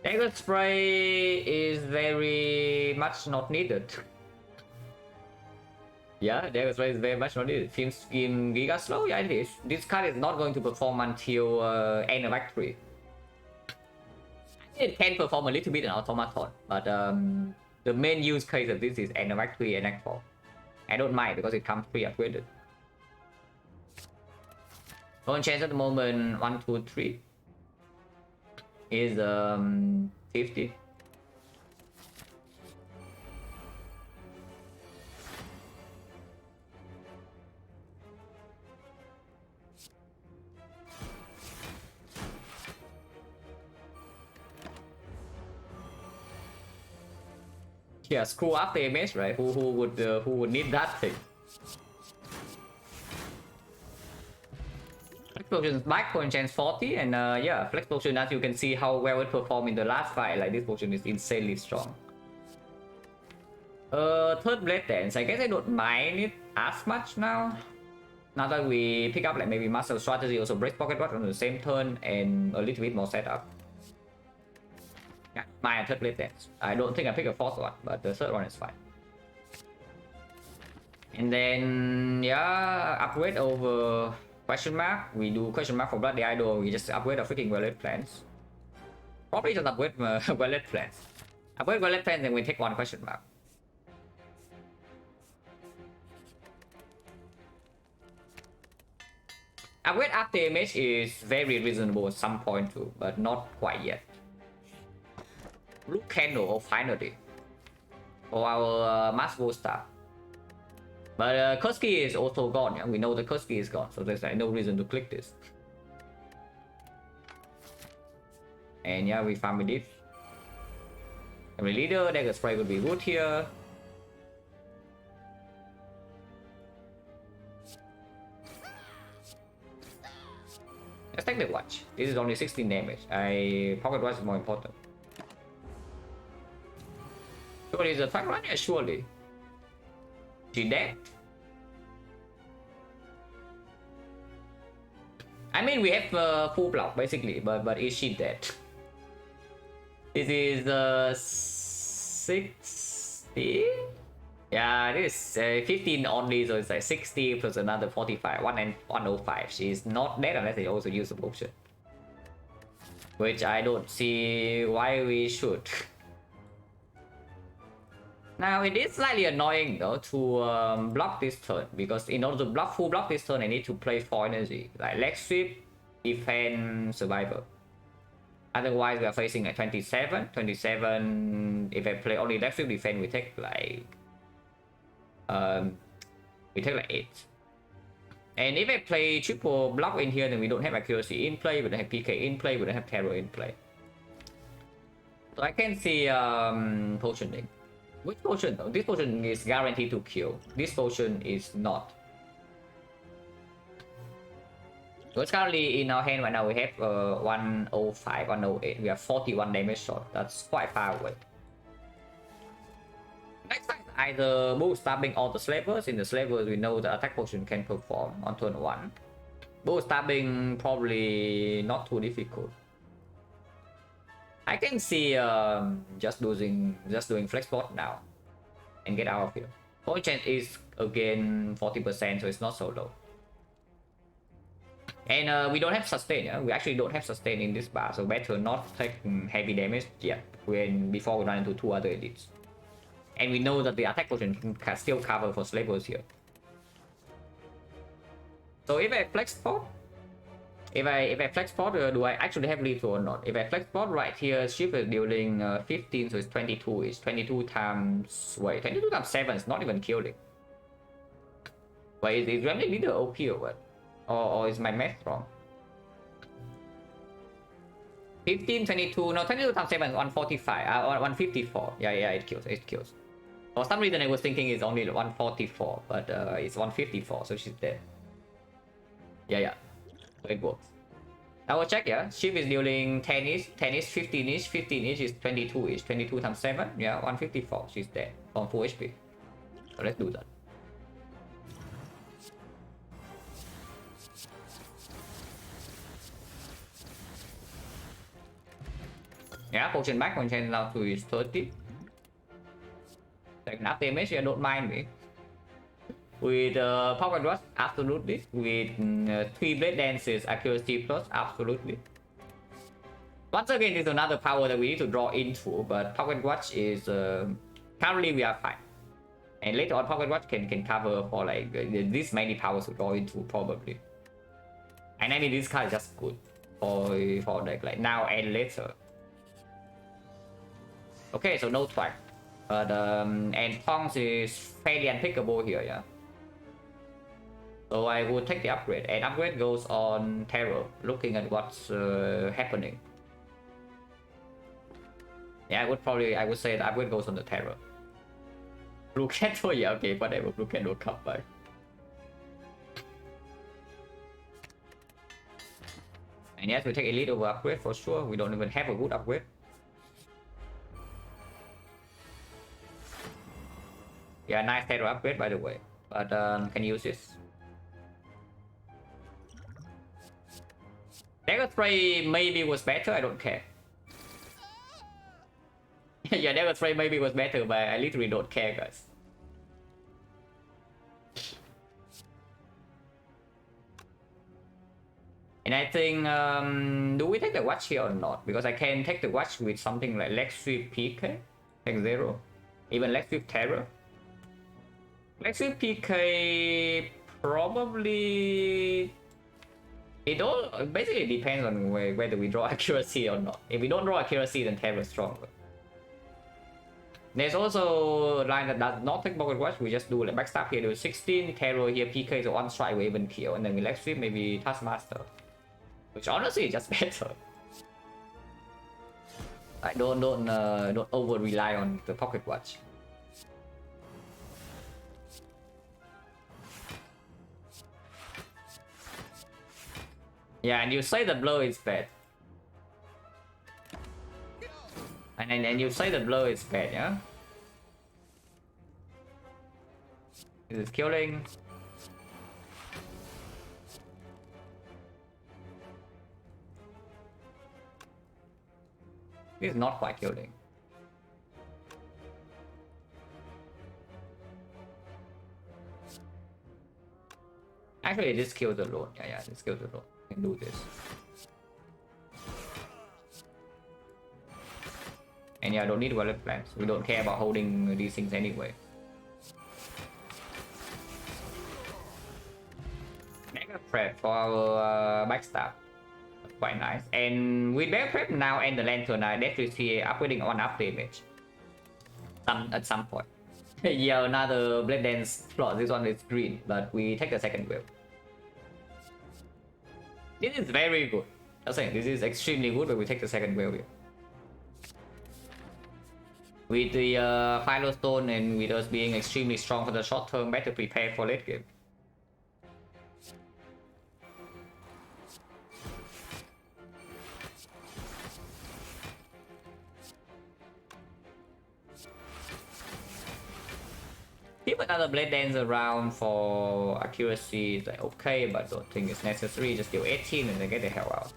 Dagger Spray is very much not needed. Yeah, Dagger Strike is very much not needed. Film Scheme Giga Slow, yeah it is. This card is not going to perform until end of Act 3. It can perform a little bit in Automaton, but the main use case of this is end of Act 3 and Act 4. I don't mind because it comes pre-upgraded. Phone chance at the moment 1, 2, 3 is 50. Yeah, screw up the image, right? Who would need that thing? Flex Potion back for chance 40, and yeah, Flex Potion, as you can see how well it performed in the last fight, like this potion is insanely strong. Third Blade Dance, I guess I don't mind it as much now. Now that we pick up like maybe Master Strategy, also Break Pocket Watch on the same turn, and a little bit more setup. Yeah, my third Blade Dance. I don't think I pick a fourth one, but the third one is fine. And then yeah, upgrade over question mark. We do question mark for Bloody Idol. We just upgrade our freaking Violet Plans. Probably just upgrade Violet Plans. Upgrade Violet Plans, and we take one question mark. Upgrade after image is very reasonable at some point too, but not quite yet. Blue Candle finally for our Master Star. But Kursky is also gone. Yeah? We know the Kursky is gone, so there's like no reason to click this. And yeah, we farm it. Every leader, Dagger Spray would be good here. Let's take the watch. This is only 16 damage. Pocket watch is more important. Surely is a fight run? Yeah, surely. She dead? I mean, we have full block basically, but is she dead? This is 60? Yeah, this is 15 only, so it's like 60 plus another 45, 105. She's not dead unless they also use the potion. Which I don't see why we should. Now it is slightly annoying though to block this turn, because in order to full block this turn I need to play 4 energy, like leg sweep, defend, survivor. Otherwise we are facing like 27. If I play only leg sweep defend, we take like 8. And if I play triple block in here, then we don't have accuracy in play, we don't have PK in play, we don't have terror in play. So I can see potioning. Which potion though? This potion is guaranteed to kill. This potion is not. So it's currently in our hand right now. We have 105, 108. We have 41 damage shot. That's quite far away. Next time, either Bull Stabbing or the Slavers. In the Slavers, we know the attack potion can perform on turn 1. Bull Stabbing probably not too difficult. I can see just doing flex bot now and get out of here. Point chance is again 40%, so it's not so low. And we don't have sustain. Yeah? We actually don't have sustain in this bar, so better not take heavy damage yet before we run into 2 other elites. And we know that the attack potion can still cover for slavers here. So if I flex bot. If I flex spot, do I actually have lethal or not? If I flex spot right here, shift is dealing 15, so it's 22. It's 22 times... Wait, 22 times 7 is not even killing. Wait, is Remnant Leader OP or what? Or is my math wrong? 15, 22... No, 22 times 7 is 145. 154. Yeah, it kills. It kills. For some reason, I was thinking it's only 144, but it's 154, so she's dead. Yeah. It works. I will check, yeah. Shift is dealing 10-ish, 10-ish, 15-ish, 15-ish is 22-ish. 22 times 7, yeah, 154. She's dead on full HP. So let's do that. Yeah, potion back, potion now to is 30. Like enough damage, yeah, don't mind me. With Pocket Rush, absolutely. With 3 Blade Dances, Accuracy Plus, absolutely. Once again, this is another power that we need to draw into, but Pocket Watch is currently we are fine. And later on, Pocket Watch can cover for like this many powers to draw into probably. And I mean, this card is just good for like now and later. Okay, so no track, but and Tongs is fairly unpickable here, yeah. So I would take the upgrade, and upgrade goes on Terror, looking at what's happening. Yeah, I would say the upgrade goes on the Terror. Blue Candle, yeah, okay, whatever, Blue Candle come back. And yes, we take Elite over upgrade for sure. We don't even have a good upgrade. Yeah, nice Terror upgrade by the way. But can use this. Dagger Spray maybe was better, I don't care. Yeah, Dagger Spray maybe was better, but I literally don't care, guys. And I think, do we take the watch here or not? Because I can take the watch with something like Leg Sweep PK, like 0. Even Leg Sweep Terror. Leg Sweep PK probably... It all basically depends on whether we draw accuracy or not. If we don't draw accuracy, then Terror is stronger. There's also a line that does not take Pocket Watch. We just do like backstab here, do 16, Terror here, PK is one strike, we even kill, and then we Leg Sweep, maybe Taskmaster. Which honestly is just better. I don't over rely on the Pocket Watch. Yeah, and you say the blow is bad. And you say the blow is bad, yeah? This is killing. This is not quite killing. Actually, this kills alone. Yeah, this kills alone. Can do this. And yeah, I don't need wallet plans. We don't care about holding these things anyway. Mega prep for our backstab. Quite nice. And with Mega prep now and the lantern, I definitely see upgrading on up damage. At some point. Yeah, another Blade Dance plot. This one is green, but we take the second wave. This is very good. I'm saying this is extremely good, but we take the second wave here. With the Philo Stone and with us being extremely strong for the short term, better prepare for late game. Keep another Blade Dance around for accuracy is like okay, but don't think it's necessary. Just deal 18 and then get the hell out.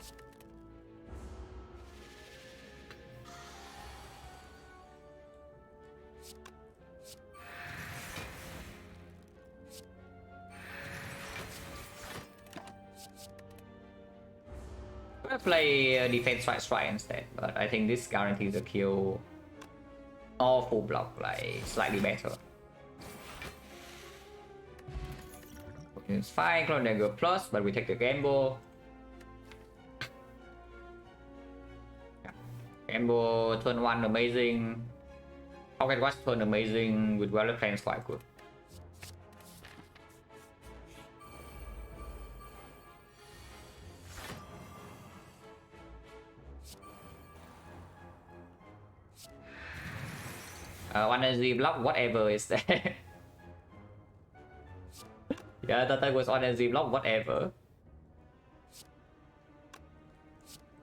I'm gonna play defense strike instead, but I think this guarantees a kill or full block, like slightly better. It's fine, Clone Dagger plus, but we take the gamble. Yeah. Gamble turn 1 amazing. Pocket Watch turn amazing with Valor Plans quite good. One energy block, whatever is there. Yeah, I thought that was on energy block, whatever.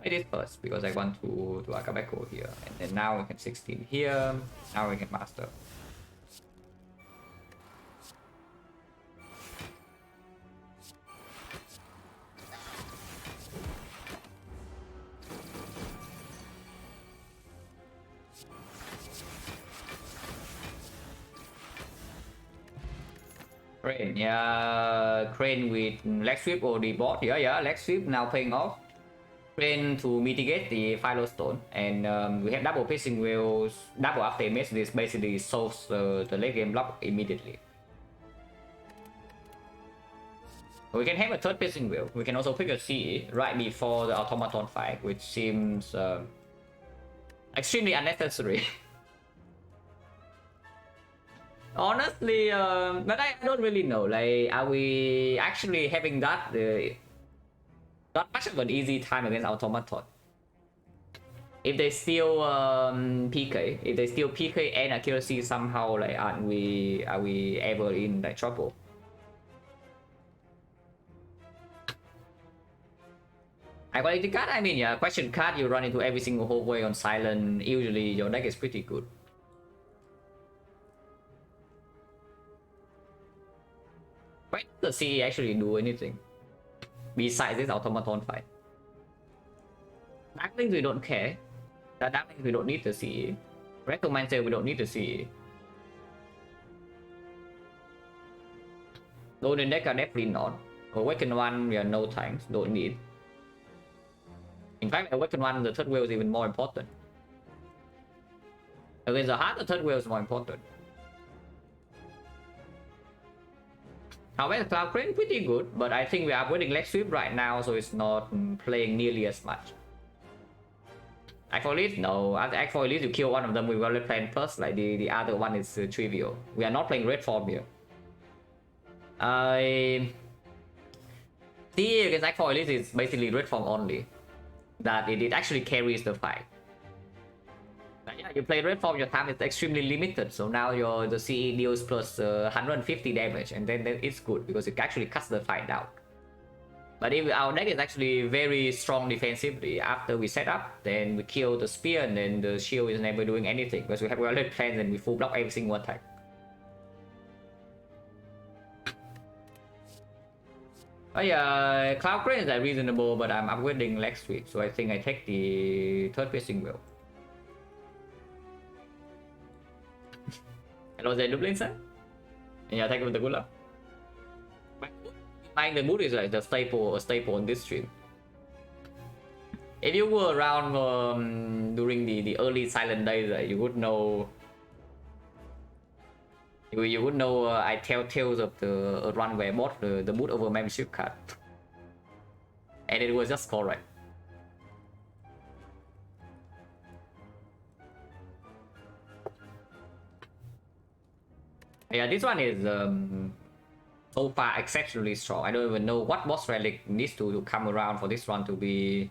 I did first because I want to do Akabeko here. And then now we can 16 here. Now we can master. Crane, yeah, Crane with leg sweep or the bot, yeah, leg sweep now paying off. Crane to mitigate the Philo Stone, and we have double piercing wheels, double after image. This basically solves the late game block immediately. We can have a third piercing wheel. We can also pick a CE right before the automaton fight, which seems extremely unnecessary. Honestly, but I don't really know. Like, are we actually having that not much of an easy time against automaton? If they steal PK, if they steal PK and accuracy somehow, like, are we ever in like trouble? High quality card, I mean, yeah, question card you run into every single hallway on silent. Usually your deck is pretty good. Why does the CE actually do anything besides this automaton fight? Darklings we don't care. The Darklings we don't need the CE. Rectomancer we don't need the CE. Golden deck are definitely not. Awaken one we are no times, don't need. In fact, Awaken one the third wheel is even more important. Against the heart, the third wheel is more important. However, Cloud Crane pretty good, but I think we are upgrading leg sweep right now, so it's not playing nearly as much. Act for Elite? No. After Act for Elite, you kill one of them with Violet Plan Plus, like the other one is trivial. We are not playing red form here. CE against Act for Elite is basically red form only. That it actually carries the fight. But yeah, you play red form, your time is extremely limited, so now the CE deals plus 150 damage, and then it's good because it actually cuts the fight down. But if our deck is actually very strong defensively, after we set up, then we kill the spear, and then the shield is never doing anything because we have well-laid plans and we full block every single attack. Oh yeah, Cloud Crane is reasonable, but I'm upgrading leg sweep, so I think I take the third piercing wheel. Hello there, Dublin sir. Yeah, thank you for the good luck. Buying the boot is like the staple on this stream. If you were around during the early silent days, you would know. You would know I tell tales of the run where bought the boot over membership card, and it was just correct. Yeah, this one is so far exceptionally strong. I don't even know what boss relic needs to come around for this run to be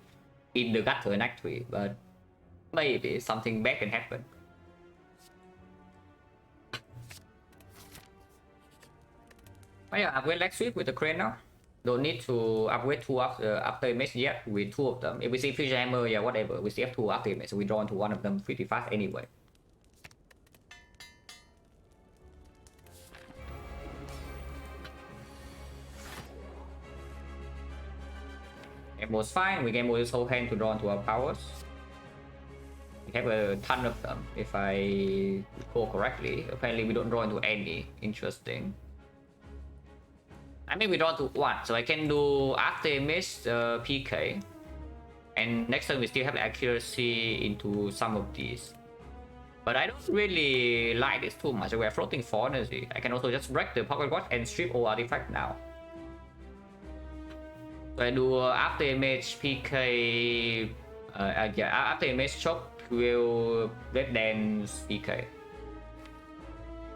in the gutter in Act 3, but maybe something bad can happen. Oh yeah, upgrade leg sweep with the crane now. Don't need to upgrade 2 after image yet with 2 of them. If we see Fusion Hammer, yeah, whatever. We see F2 after image, so we draw into one of them pretty fast anyway. Game was fine. We game this whole hand to draw into our powers. We have a ton of them, if I recall correctly. Apparently, we don't draw into any. Interesting. I mean, we draw to 1, so I can do after image PK, and next turn we still have accuracy into some of these. But I don't really like this too much. We're floating 4 energy. I can also just break the pocket watch and strip all artifact now. So I do after image PK. Yeah, after image choke will red dance PK.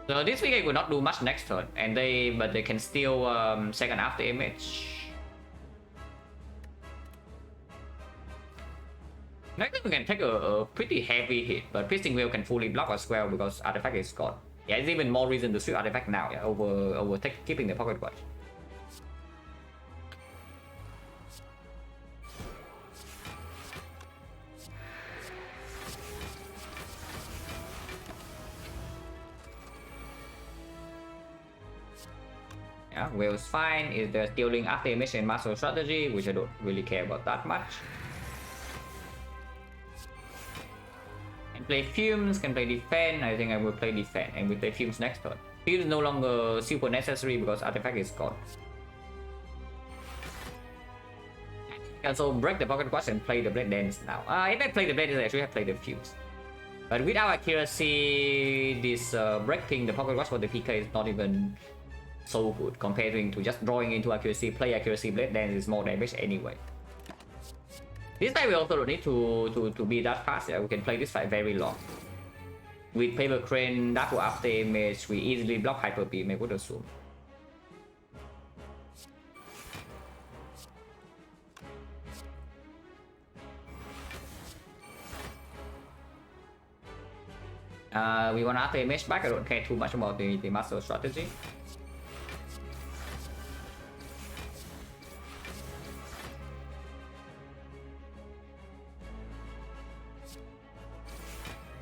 So this PK will not do much next turn, and but they can steal second after image. Next turn we can take a pretty heavy hit, but piercing wheel can fully block as well because artifact is gone. Yeah, it's even more reason to strip artifact now. Yeah, over keeping the pocket watch. Yeah, whale's fine. Is the stealing after image and master strategy, which I don't really care about that much. Can play fumes, can play defend. I think I will play defend, and we play fumes next turn. Heal is no longer super necessary because artifact is gone. And so break the pocket watch and play the blade dance now. If I play the blade dance, I should have played the fuse. But without accuracy, this breaking the pocket watch for the PK is not even so good comparing to just drawing into accuracy. Play accuracy, blade dance is more damage anyway. This fight we also don't need to be that fast. Yeah, we can play this fight very long. With paper crane, that will after image, we easily block hyper beam, I would assume. We want after image back. I don't care too much about the master strategy.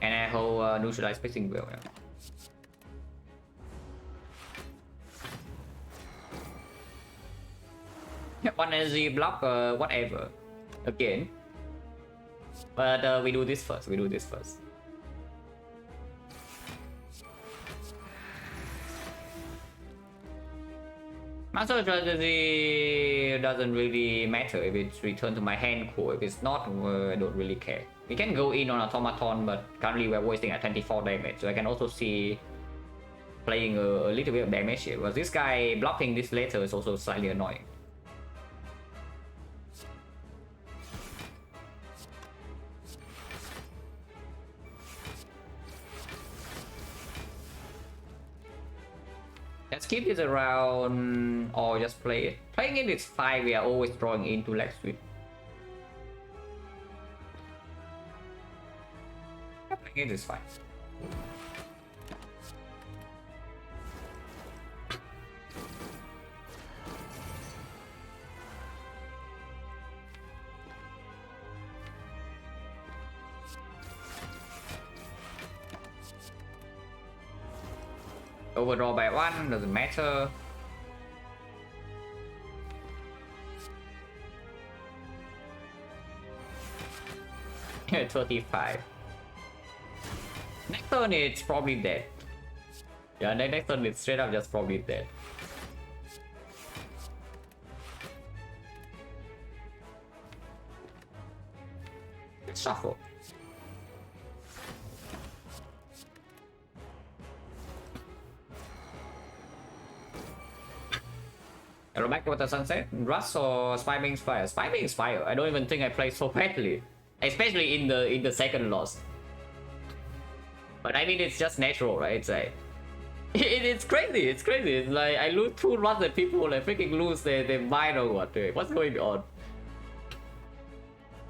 And I hold neutralize spacing well. Yeah. One energy block, whatever. Again. But we do this first. Master strategy doesn't really matter if it's returned to my hand core. If it's not, I don't really care. We can go in on automaton, but currently we're wasting at 24 damage, so I can also see playing a little bit of damage here. But this guy blocking this later is also slightly annoying. Let's keep this around or just play it. Playing it is fine, we are always drawing into leg sweep. Playing it is fine. Overdraw by 1, doesn't matter. Yeah, 35. Next turn it's probably dead. Yeah, next turn it's straight up just probably dead. Let's shuffle. Go back to the sunset. Rust or Spywing's Fire? Spywing's Fire. I don't even think I played so badly, especially in the second loss. But I mean, it's just natural, right? It's like it's crazy. It's crazy. It's like I lose 2 runs and people like freaking lose their mind or what? What's going on?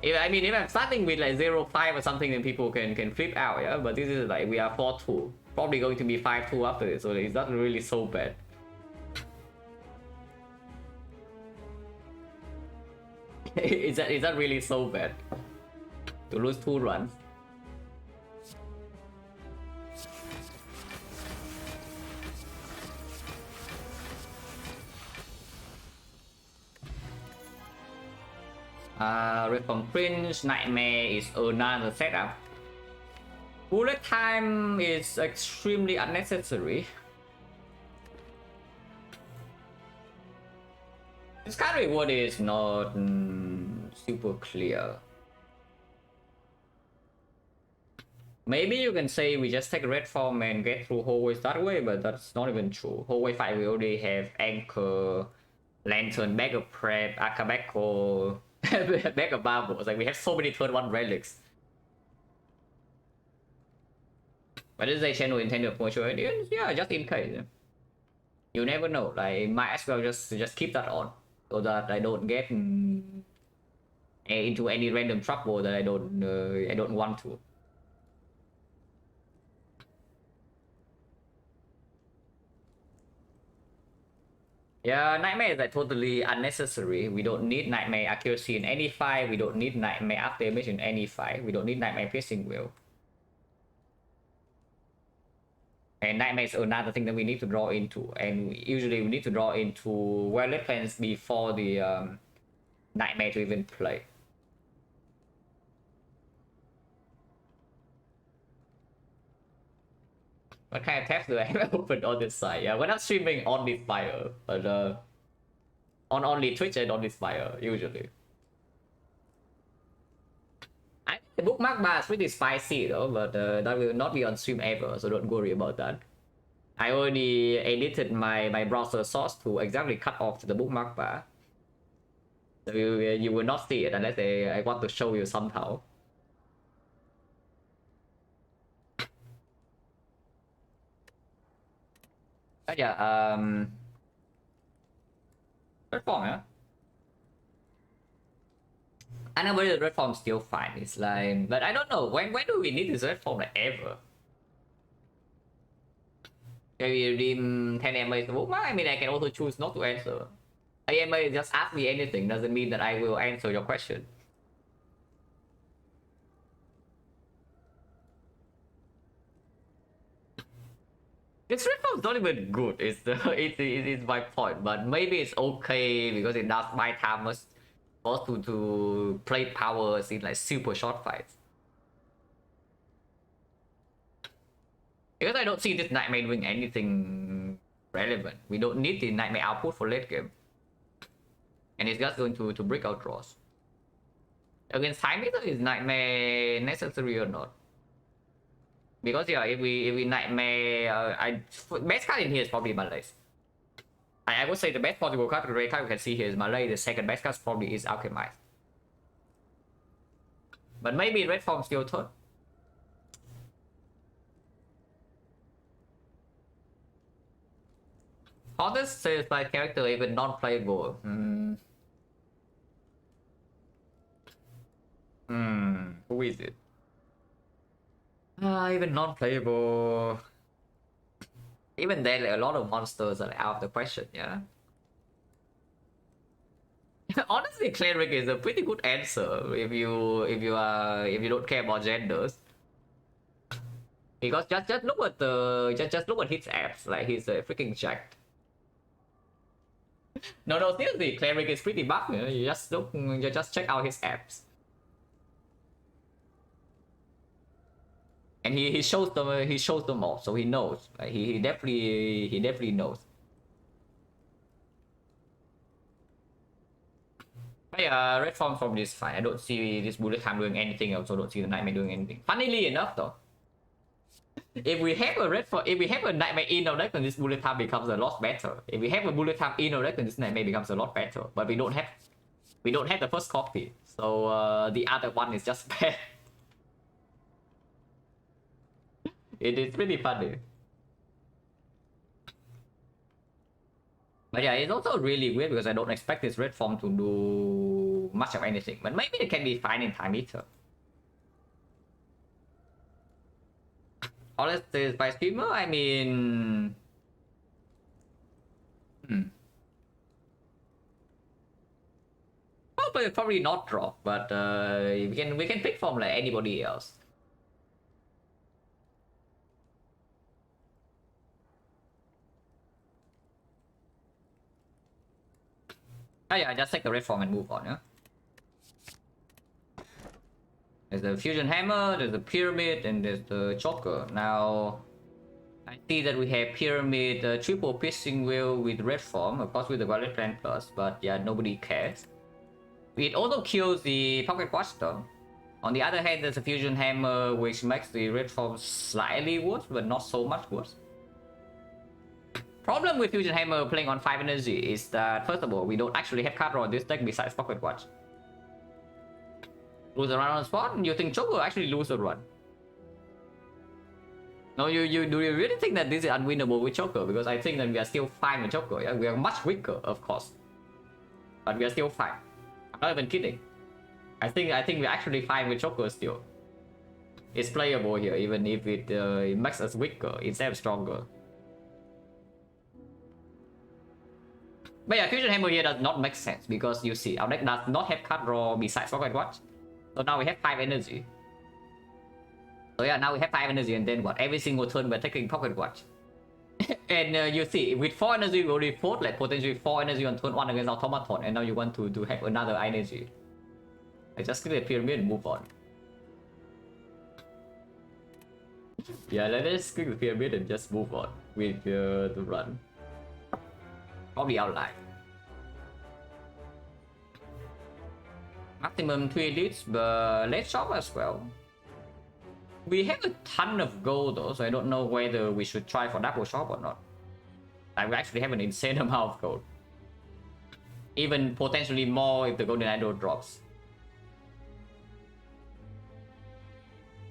If I'm starting with like 0-5 or something, then people can flip out. Yeah, but this is like we are 4-2. Probably going to be 5-2 after this, so it's not really so bad. Is that really so bad to lose 2 runs? Red from Prince, Nightmare is another setup. Bullet time is extremely unnecessary. This card reward is not super clear. Maybe you can say we just take red form and get through hallways that way, but that's not even true. Hallway fight we already have Anchor, Lantern, Bag of Prep, Akabeko, Bag of Barbos. Like we have so many turn 1 relics. But this is a channel intended for sure. Yeah, just in case. You never know. Like might as well just keep that on, so that I don't get into any random trouble that I don't want to. Yeah, Nightmare is like totally unnecessary. We don't need Nightmare accuracy in any fight. We don't need Nightmare after image in any fight. We don't need Nightmare piercing will. And Nightmare is another thing that we need to draw into. And usually we need to draw into well-lit plans before the Nightmare to even play. What kind of tabs do I have open on this side? Yeah, we're not streaming on this fire, but on only Twitch and on this fire usually. I think the bookmark bar is pretty spicy though, but that will not be on stream ever, so don't worry about that. I already edited my browser source to exactly cut off the bookmark bar. So you will not see it unless I want to show you somehow. But yeah, red form, yeah. I know whether the red form still fine. It's like, but I don't know when do we need this red form like ever? Can we redeem 10 MA to bookmark? I mean, I can also choose not to answer. AMA just ask me anything doesn't mean that I will answer your question. This reform is not even good. It's my point, but maybe it's okay because it does buy time us to play powers in like super short fights. Because I don't see this Nightmare doing anything relevant. We don't need the Nightmare output for late game. And it's just going to break out draws. Against time meter, is Nightmare necessary or not? Because yeah, if we Nightmare, best card in here is probably Malay. I would say the best possible card you can see here is Malay. The second best card probably is Alchemist. But maybe red form still third. Hottest says by character even non-playable. Who is it? Even non-playable. Even then, like, a lot of monsters are out of the question, yeah. Honestly, cleric is a pretty good answer if you don't care about genders. Because just look at just look at his apps, like he's freaking jacked. No, seriously, cleric is pretty buff. You just check out his apps. And he shows them all, so he knows. Like he definitely knows. But yeah, red form probably is fine. I don't see this bullet time doing anything. I also don't see the nightmare doing anything. Funnily enough, though, if we have a red form, if we have a nightmare in our deck, then this bullet time becomes a lot better. If we have a bullet time in our deck, then this nightmare becomes a lot better. But we don't have the first copy, so the other one is just bad. It is pretty funny. But yeah, it's also really weird because I don't expect this red form to do much of anything. But maybe it can be fine in time eater. Honestly, by streamer, I mean... Probably not drop, but we can pick from like anybody else. Oh yeah, just take the red form and move on, yeah? There's the fusion hammer, there's the pyramid, and there's the choker. Now, I see that we have pyramid, triple piercing wheel with red form, of course with the violet plan plus, but yeah, nobody cares. It also kills the pocket watch though. On the other hand, there's a fusion hammer which makes the red form slightly worse, but not so much worse. Problem with fusion hammer playing on 5 energy is that first of all, we don't actually have card draw on this deck besides pocket watch. Lose a run on spot, and you think choker actually lose a run. No, do you really think that this is unwinnable with choker? Because I think that we are still fine with choker. Yeah, we are much weaker, of course, but we are still fine. I'm not even kidding. I think we're actually fine with choker still. It's playable here, even if it makes us weaker instead of stronger. But yeah, fusion hammer here does not make sense because you see, our deck does not have card draw besides pocket watch. So now we have 5 energy. So yeah, now we have 5 energy, and then what? Every single turn we're taking pocket watch. And you see, with 4 energy we already fought like potentially 4 energy on turn 1 against automaton, and now you want to have another energy. I just kill the pyramid and move on. Yeah, let's click the pyramid and just move on with the run. Probably outline. Maximum 3 elites, but let's shop as well. We have a ton of gold though, so I don't know whether we should try for double shop or not. Like we actually have an insane amount of gold. Even potentially more if the golden idol drops.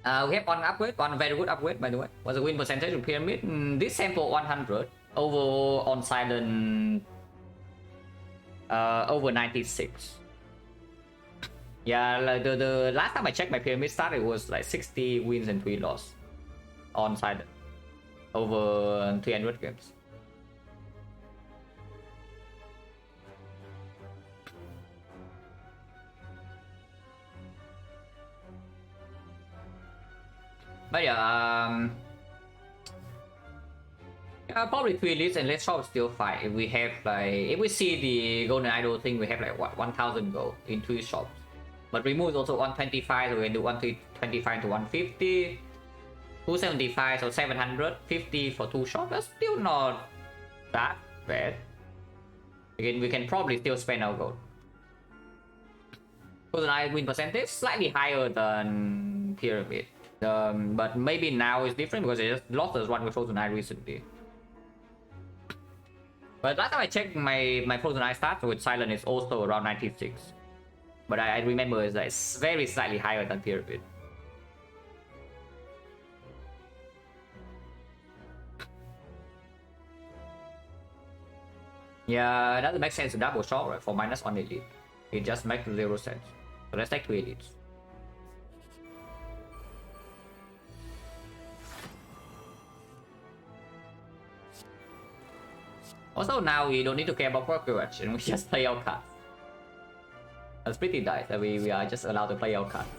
We have one upgrade, one very good upgrade by the way. What's the win percentage of pyramid? This sample 100, over on silent over 96. Yeah, like the last time I checked my pyramid start, it was like 60 wins and 3 losses on silent over 300 games. But yeah, probably 3 leads and let's shop still fine. If we have like, if we see the golden idol thing, we have like what 1000 gold in 3 shops. But remove also 125, so we can do 125 to 150, 275, so 750 for 2 shops. That's still not that bad. Again, we can probably still spend our gold. Golden idol win percentage slightly higher than pyramid. But maybe now it's different because I just lost this one with Frozen Eye recently. But last time I checked, my Frozen Eye stats with Silent is also around 96. But I remember it's like very slightly higher than pyramid. Yeah, it doesn't make sense to double shot, right? For -1 elite. It just makes 0 sense. So let's take 2 elites. Also now we don't need to care about progress and we just play our cards. That's pretty nice that we are just allowed to play our cards.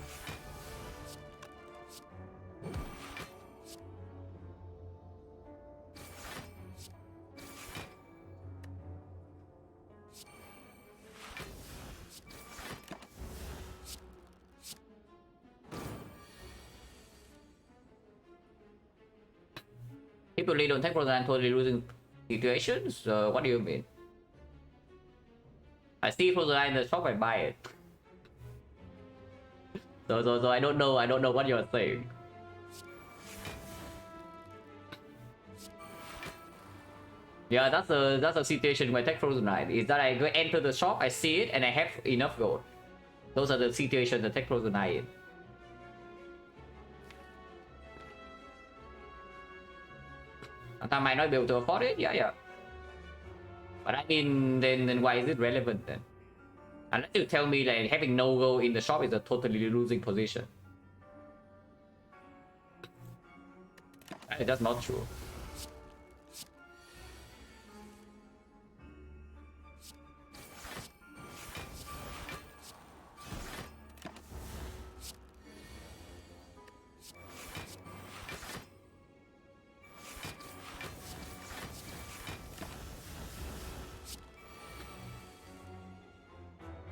People really don't take Frozen and totally losing situations? What do you mean? I see Frozen in the shop, I buy it. So I don't know what you're saying. Yeah, that's a situation where I take Frozen Eye. Is that I go enter the shop, I see it, and I have enough gold. Those are the situations that take Frozen Eye in. I might not be able to afford it, yeah. But I mean, then why is it relevant then? Unless you tell me like having no gold in the shop is a totally losing position. That's not true.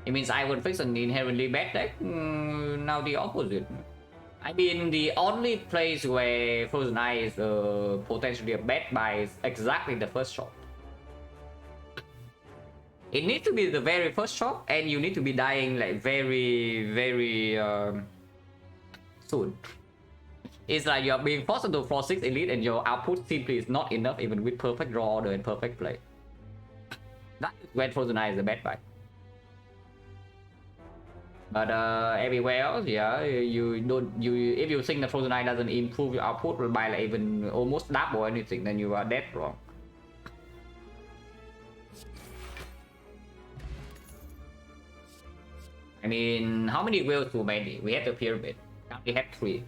It means I would fix an inherently bad deck? Now the opposite. I mean, the only place where Frozen Eye is potentially a bad buy is exactly the first shop. It needs to be the very first shop, and you need to be dying like very soon. It's like you're being forced into 4-6 elite and your output simply is not enough even with perfect draw order and perfect play. That is when Frozen Eye is a bad buy. But everywhere else, yeah, if you think the Frozen Eye doesn't improve your output by like even almost double or anything, then you are dead wrong. I mean, how many whales too many? We have the pyramid. Now we have 3.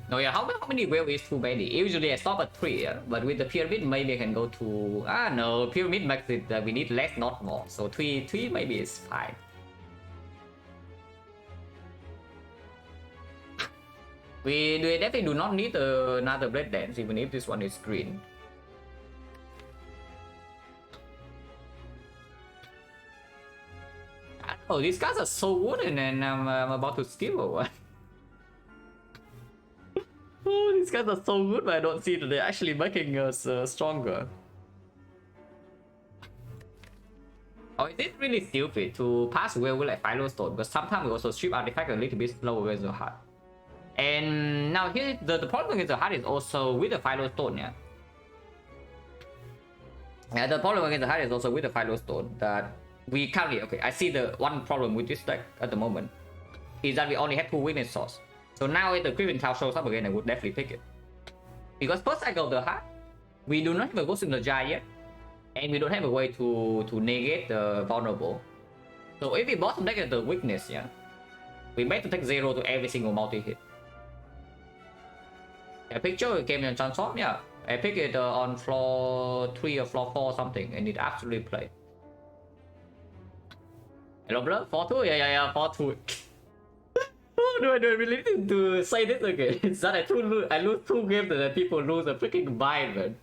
No, yeah, how many whales is too many? Usually I stop at 3, yeah? But with the pyramid, maybe I can go to... no, pyramid makes it we need less, not more. So 3 maybe is fine. We definitely do not need another Blade Dance, even if this one is green. Oh, these guys are so good, and then I'm about to skip or what? Oh, these guys are so good, but I don't see that they're actually making us stronger. Oh, is it really stupid to pass well with like Firestone? But sometimes we also strip artifact a little bit slower with the heart. And now here, the problem with the heart is also with the Firestone, yeah. Yeah, the problem with the heart is also with the Firestone that we currently, okay, I see the one problem with this deck at the moment is that we only have 2 witness source. So now if the Griffin Tower shows up again, I would definitely pick it. Because first cycle of the heart, we do not have a Ghost in the Jar yet. And we don't have a way to negate the vulnerable. So if we bottom deck at the weakness, yeah, we better take 0 to every single multi-hit. I picture it came in transform, yeah. I pick it on floor 3 or floor 4 or something, and it absolutely played. Hello, bro? 4-2? Yeah, 4-2. Oh, do I really need to say this again? It's that I lose 2 games and then people lose a freaking bind, man.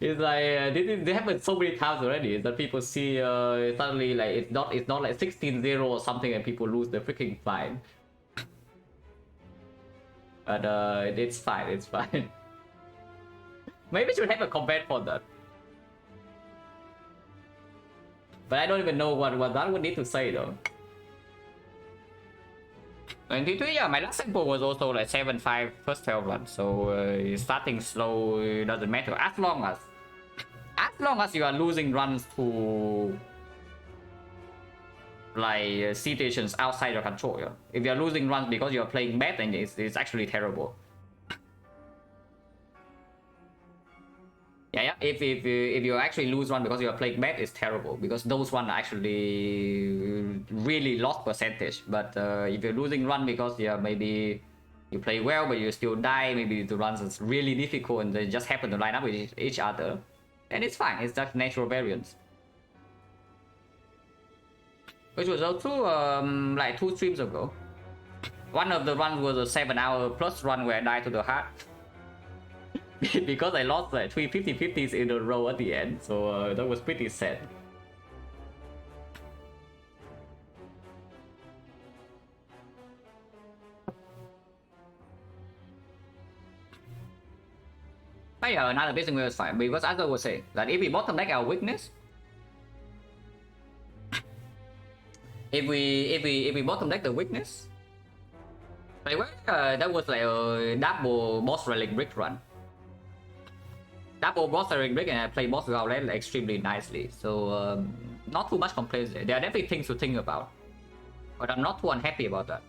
It's like this happened so many times already. Is that people see suddenly like it's not like 16-0 or something and people lose the freaking fight. But it's fine, it's fine. Maybe we should have a comment for that. But I don't even know what that would need to say though. 23, yeah, my last sample was also like 7-5 first 12 run, so starting slow doesn't matter as long as you are losing runs to like situations outside your control. Yeah? If you are losing runs because you are playing bad, then it's actually terrible. Yeah. If you actually lose one because you are playing bad, it's terrible because those ones are actually really lost percentage. But if you're losing run because maybe you play well but you still die, maybe the runs is really difficult and they just happen to line up with each other, and it's fine. It's just natural variance. Which was also like 2 streams ago. One of the runs was a 7-hour plus run where I died to the heart. Because I lost like 3 50-50s in a row at the end, so that was pretty sad. But yeah, another basic way is fine because as I was saying, that if we bottom deck our weakness, if we bottom deck the weakness, like that was like a double boss relic brick run. Double boss relic brick, and I play boss outlet extremely nicely. So not too much complaints there. There are definitely things to think about, but I'm not too unhappy about that.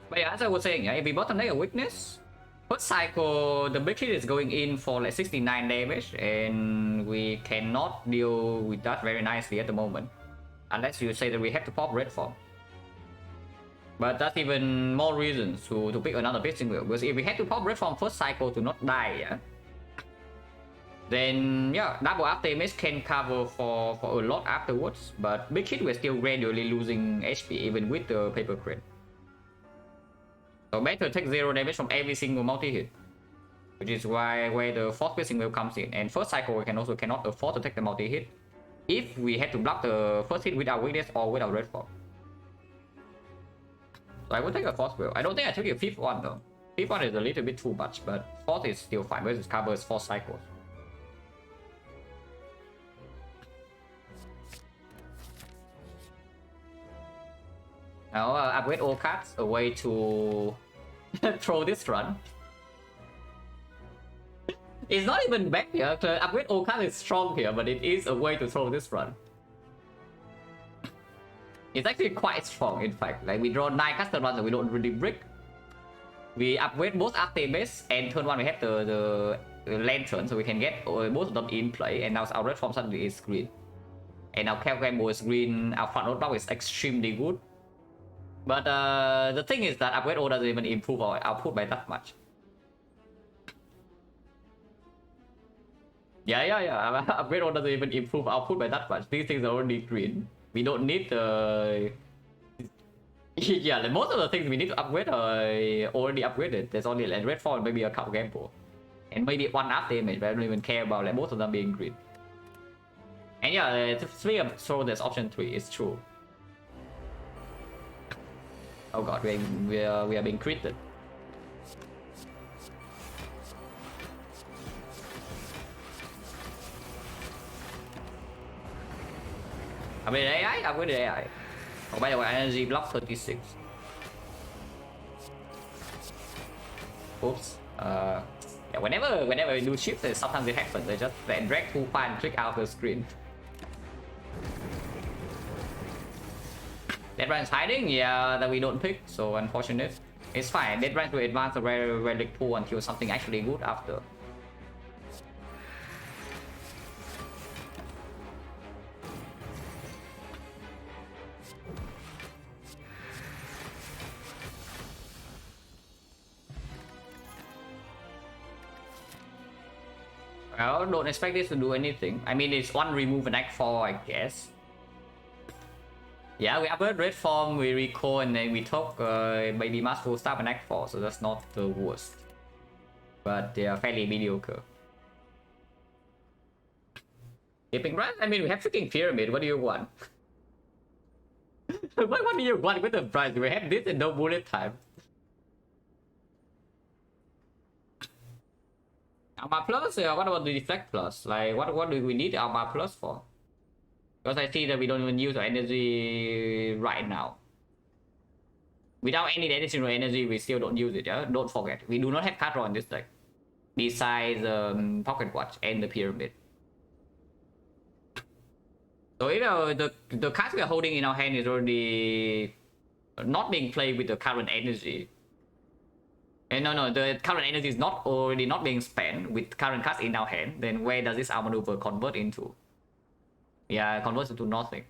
But yeah, as I was saying, yeah, if we bottom deck a weakness, first cycle the big hit is going in for like 69 damage, and we cannot deal with that very nicely at the moment, unless you say that we have to pop red form. But that's even more reasons to pick another piston wheel, because if we had to pop red form first cycle to not die, yeah, then yeah, double up damage can cover for a lot afterwards. But big hit we're still gradually losing HP even with the paper crate. So better take 0 damage from every single multi-hit, which is where the fourth piercing wave comes in. And first cycle we cannot afford to take the multi-hit if we had to block the first hit with our weakness or with our red form. So I would take a fourth wheel. I don't think I took a fifth one though. Fifth one is a little bit too much, but fourth is still fine because it covers 4 cycles. Now upgrade all cards, a way to throw this run. It's not even bad here. Upgrade all cards is strong here, but it is a way to throw this run. It's actually quite strong, in fact. Like we draw 9 custom runs and we don't really brick. We upgrade both Artemis, and turn 1 we have the lantern, so we can get both of them in play. And now our red form suddenly is green, and our Calgambo is green. Our front roadblock is extremely good. But the thing is that upgrade O doesn't even improve our output by that much. Yeah. Upgrade O doesn't even improve output by that much. These things are already green. We don't need the... yeah, like most of the things we need to upgrade are already upgraded. There's only like red form and maybe a Calgambo. and maybe one up damage, but I don't even care about like both of them being green. And yeah, 3 of throw that's option 3 is true. Oh god, we are being critted. Upgrade AI, upgrade AI. Oh, by the way, energy block 36. Oops. Yeah, whenever we do shifts, sometimes it happens. They just drag too far and click out the screen. Dead Rand's hiding, yeah, that we don't pick, so unfortunate. It's fine. Dead Rand will advance the relic pool until something actually good after. Well, don't expect this to do anything. I mean, it's one remove an Act 4, I guess. Yeah, we upgrade Red Form, we recall, and then we took maybe Master Staff and Act 4, so that's not the worst. But they are fairly mediocre. Keeping Run? I mean, we have freaking Pyramid, what do you want? What do you want with the price? We have this and no bullet time. Armor Plus? What about the Defect Plus? Like, what do we need Armor Plus for? Because I see that we don't even use our energy right now. Without any additional energy, we still don't use it, yeah? Don't forget. We do not have card draw in this deck. Besides Pocket Watch and the Pyramid. So, you know, the cards we are holding in our hand is already not being played with the current energy. And no, the current energy is not being spent with current cards in our hand. Then where does this armor maneuver convert into? Yeah, it converts into nothing.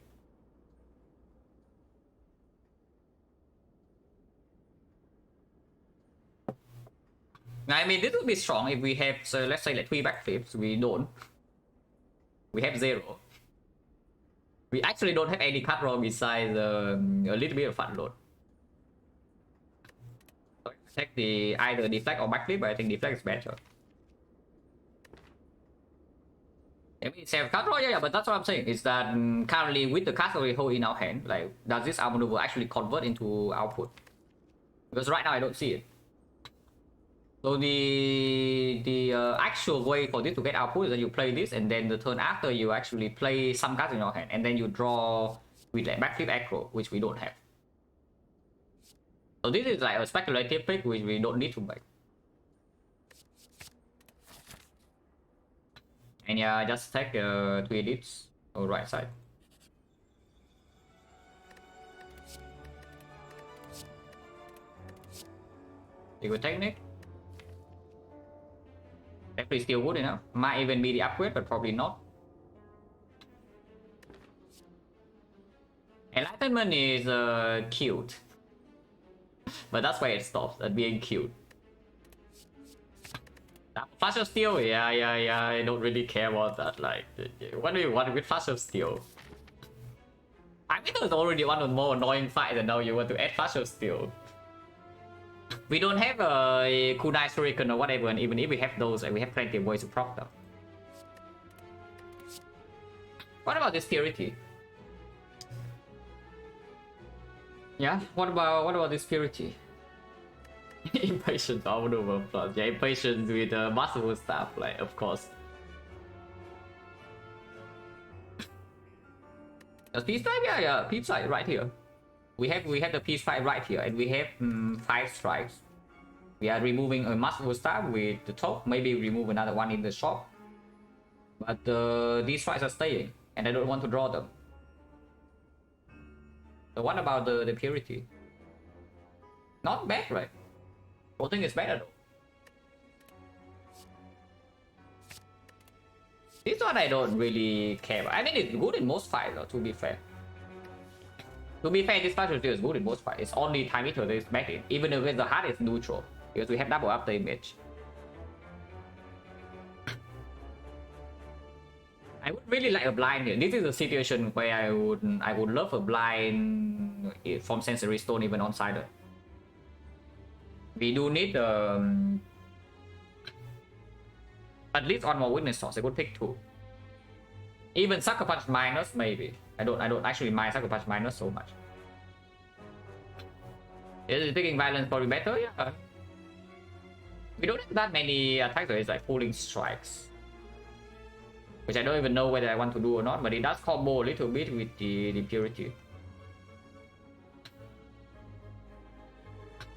I mean, this would be strong if we have, so let's say, like 3 backflips. We don't. We have 0. We actually don't have any card draw besides a little bit of fun load. So take the either Deflect or backflip, but I think Deflect is better. I mean, save card draw, yeah, but that's what I'm saying. Is that currently with the cards that we hold in our hand, like, does this armor maneuver actually convert into output? Because right now I don't see it. So the actual way for this to get output is that you play this, and then the turn after you actually play some cards in your hand, and then you draw with like backflip aggro, which we don't have. So this is like a speculative pick which we don't need to make. And yeah, just take 2 edits on right side. You could technique. Definitely still good enough. Might even be the upgrade, but probably not. Enlightenment is cute. But that's where it stops, at being cute. Flash of Steel? Yeah, I don't really care about that. Like, what do you want with Flash of Steel? I think it was already one of the more annoying fights, and now you want to add Flash of Steel. We don't have a Kunai Shuriken or whatever, and even if we have those, we have plenty of ways to proc them. What about this Purity? Yeah, what about this Purity? Impatient Omnivore Plus. Yeah, impatient with Masterful Staff, like, of course. The Peace Strike? Yeah, Peace Strike right here. We have the Peace Strike right here, and we have 5 strikes. We are removing a Masterful Staff with the top, maybe remove another one in the shop. But these strikes are staying, and I don't want to draw them. So what about the Purity? Not bad, right? I think it's better though. This one I don't really care about. I mean, it's good in most fights though, to be fair. To be fair, this fight is good in most fights. It's only time eater that is bad in. Even if the heart is neutral. Because we have double after image. I would really like a blind here. This is a situation where I would love a blind from Sensory Stone even on Cider. We do need At least one more witness source. I could pick 2. Even Sucker Punch minus maybe. I don't actually mind Sucker Punch minus so much. Is picking violence probably better? Yeah. We don't have that many attacks, so it's like pulling strikes. Which I don't even know whether I want to do or not, but it does combo a little bit with the purity.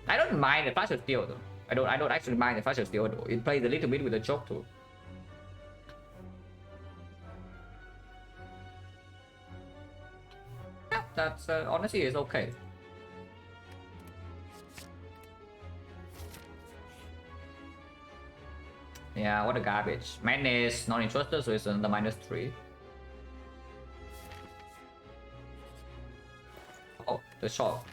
I don't mind the Flash of Steel though. I don't actually mind the Flash of Steel though. It plays a little bit with the choke too. Yeah, that's honestly is okay. Yeah, what a garbage. Madness not interested, so it's on the -3. Oh, the shop.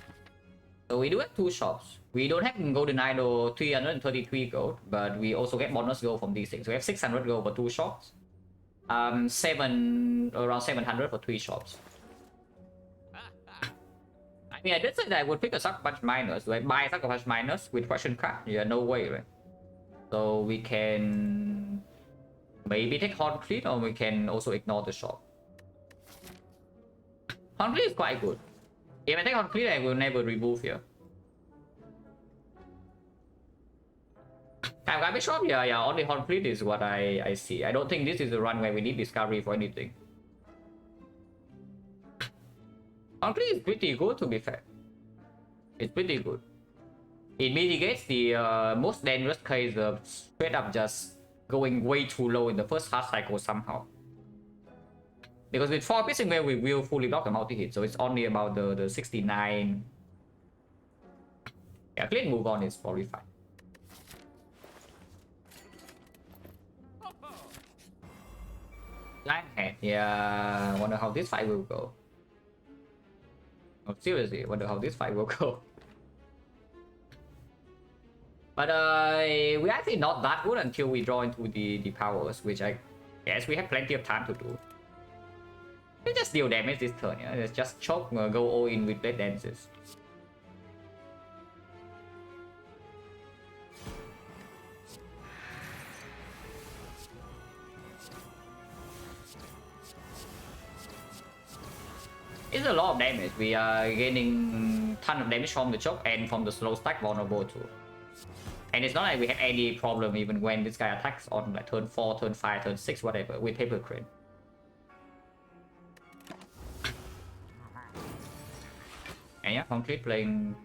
So we do have 2 shops. We don't have Golden Idol 333 gold, but we also get bonus gold from these things. We have 600 gold for 2 shops. Around 700 for 3 shops. I mean, I did say that I would pick a Sucker Punch minus. Do I buy Sucker Punch minus with question card? Yeah, no way, right? So we can maybe take Concrete, or we can also ignore the shop. Concrete is quite good. If I take Concrete, I will never remove here. Garbage shop? Yeah, only Concrete is what I see. I don't think this is the run where we need Discovery for anything. Concrete is pretty good, to be fair. It's pretty good. It mitigates the most dangerous case of straight up just going way too low in the first half cycle somehow. Because with 4 piercing where we will fully block the multi-hit, so it's only about the 69. Yeah, clean move on is probably fine. Giant head, yeah, wonder how this fight will go. Oh, seriously, wonder how this fight will go. But we're actually not that good until we draw into the powers, which I guess we have plenty of time to do. We just deal damage this turn, yeah. Let's just choke, go all in with Blade Dances. It's a lot of damage. We are gaining ton of damage from the choke and from the slow stack vulnerable too. And it's not like we have any problem even when this guy attacks on like turn 4, turn 5, turn 6, whatever, with Paper Crane. And yeah, Concrete playing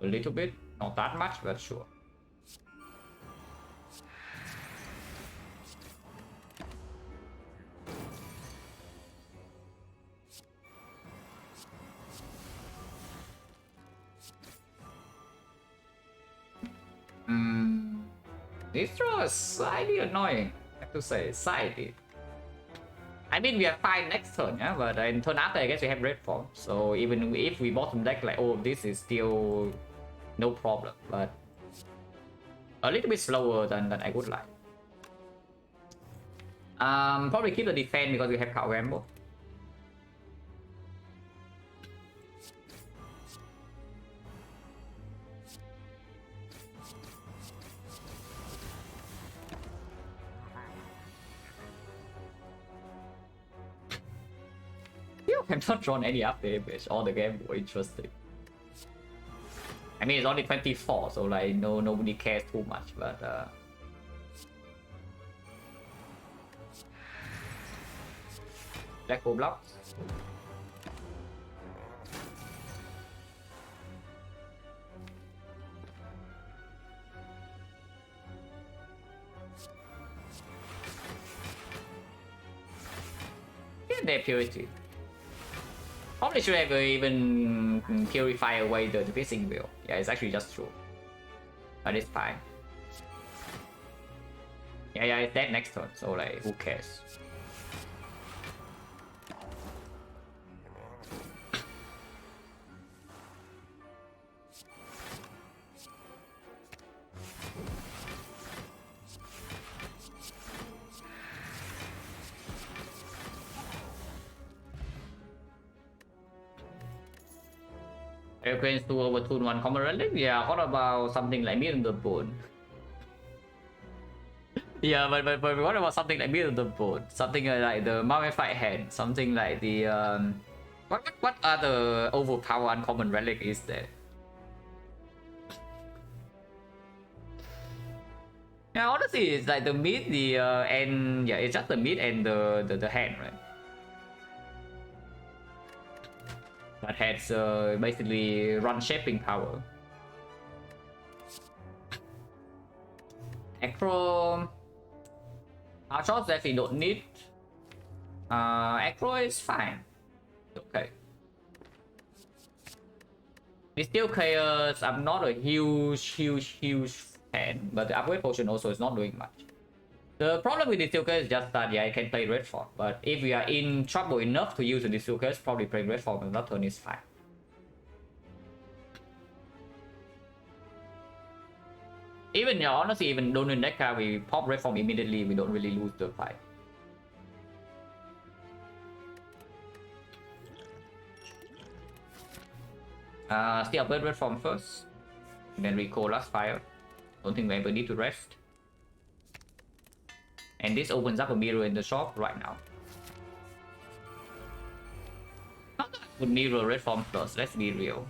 a little bit, not that much, but sure. This draw is slightly annoying, I have to say, slightly. I mean, we are fine next turn, yeah, but in turn after, I guess we have red form. So even if we bottom deck, like, oh, this is still no problem, but a little bit slower than I would like. Probably keep the defense because we have Card Ramble. I'm not drawn any up damage. All the game more interesting. I mean, it's only 24, so like nobody cares too much. But Black Hole blocks. Yeah, their purity. Probably should have even purify away the piercing wheel. Yeah, it's actually just true. But it's fine. Yeah, it's dead next turn, so like, who cares? Airplanes to overturn 1 common relic? Yeah, what about something like Mirror the Bone? Yeah, but what about something like middle of the board? Something like the mummified head, something like the what other overpowered uncommon relic is there? Yeah, honestly, it's like the meat, the and yeah, it's just the meat and the hand, right? That has basically run shaping power. Acro, our shots actually don't need. Acro is fine. Okay. The Steel Chaos, I'm not a huge fan, but the upgrade potion also is not doing much. The problem with the Steel Chaos is just that, yeah, I can play Red Form, but if we are in trouble enough to use the Steel Chaos, probably playing Red Form and that turn is fine. Even, yeah, honestly, even don't in deck card, we pop Red Form immediately, we don't really lose the fight. Still upgrade Red Form first, then we call last fire. Don't think we ever need to rest. And this opens up a mirror in the shop right now. Would mirror Red Form first, let's be real.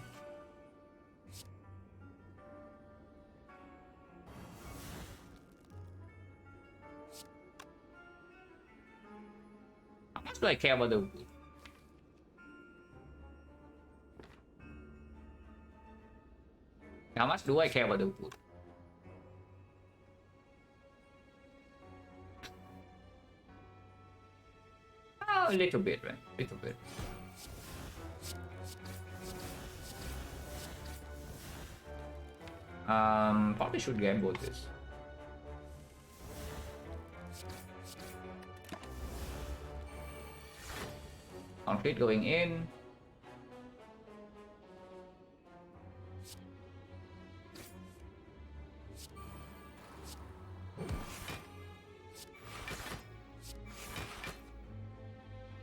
How much do I care about the wood? How much do I care about the wood? Oh, a little bit, right? Little bit. Probably should gamble this. Conflict going in.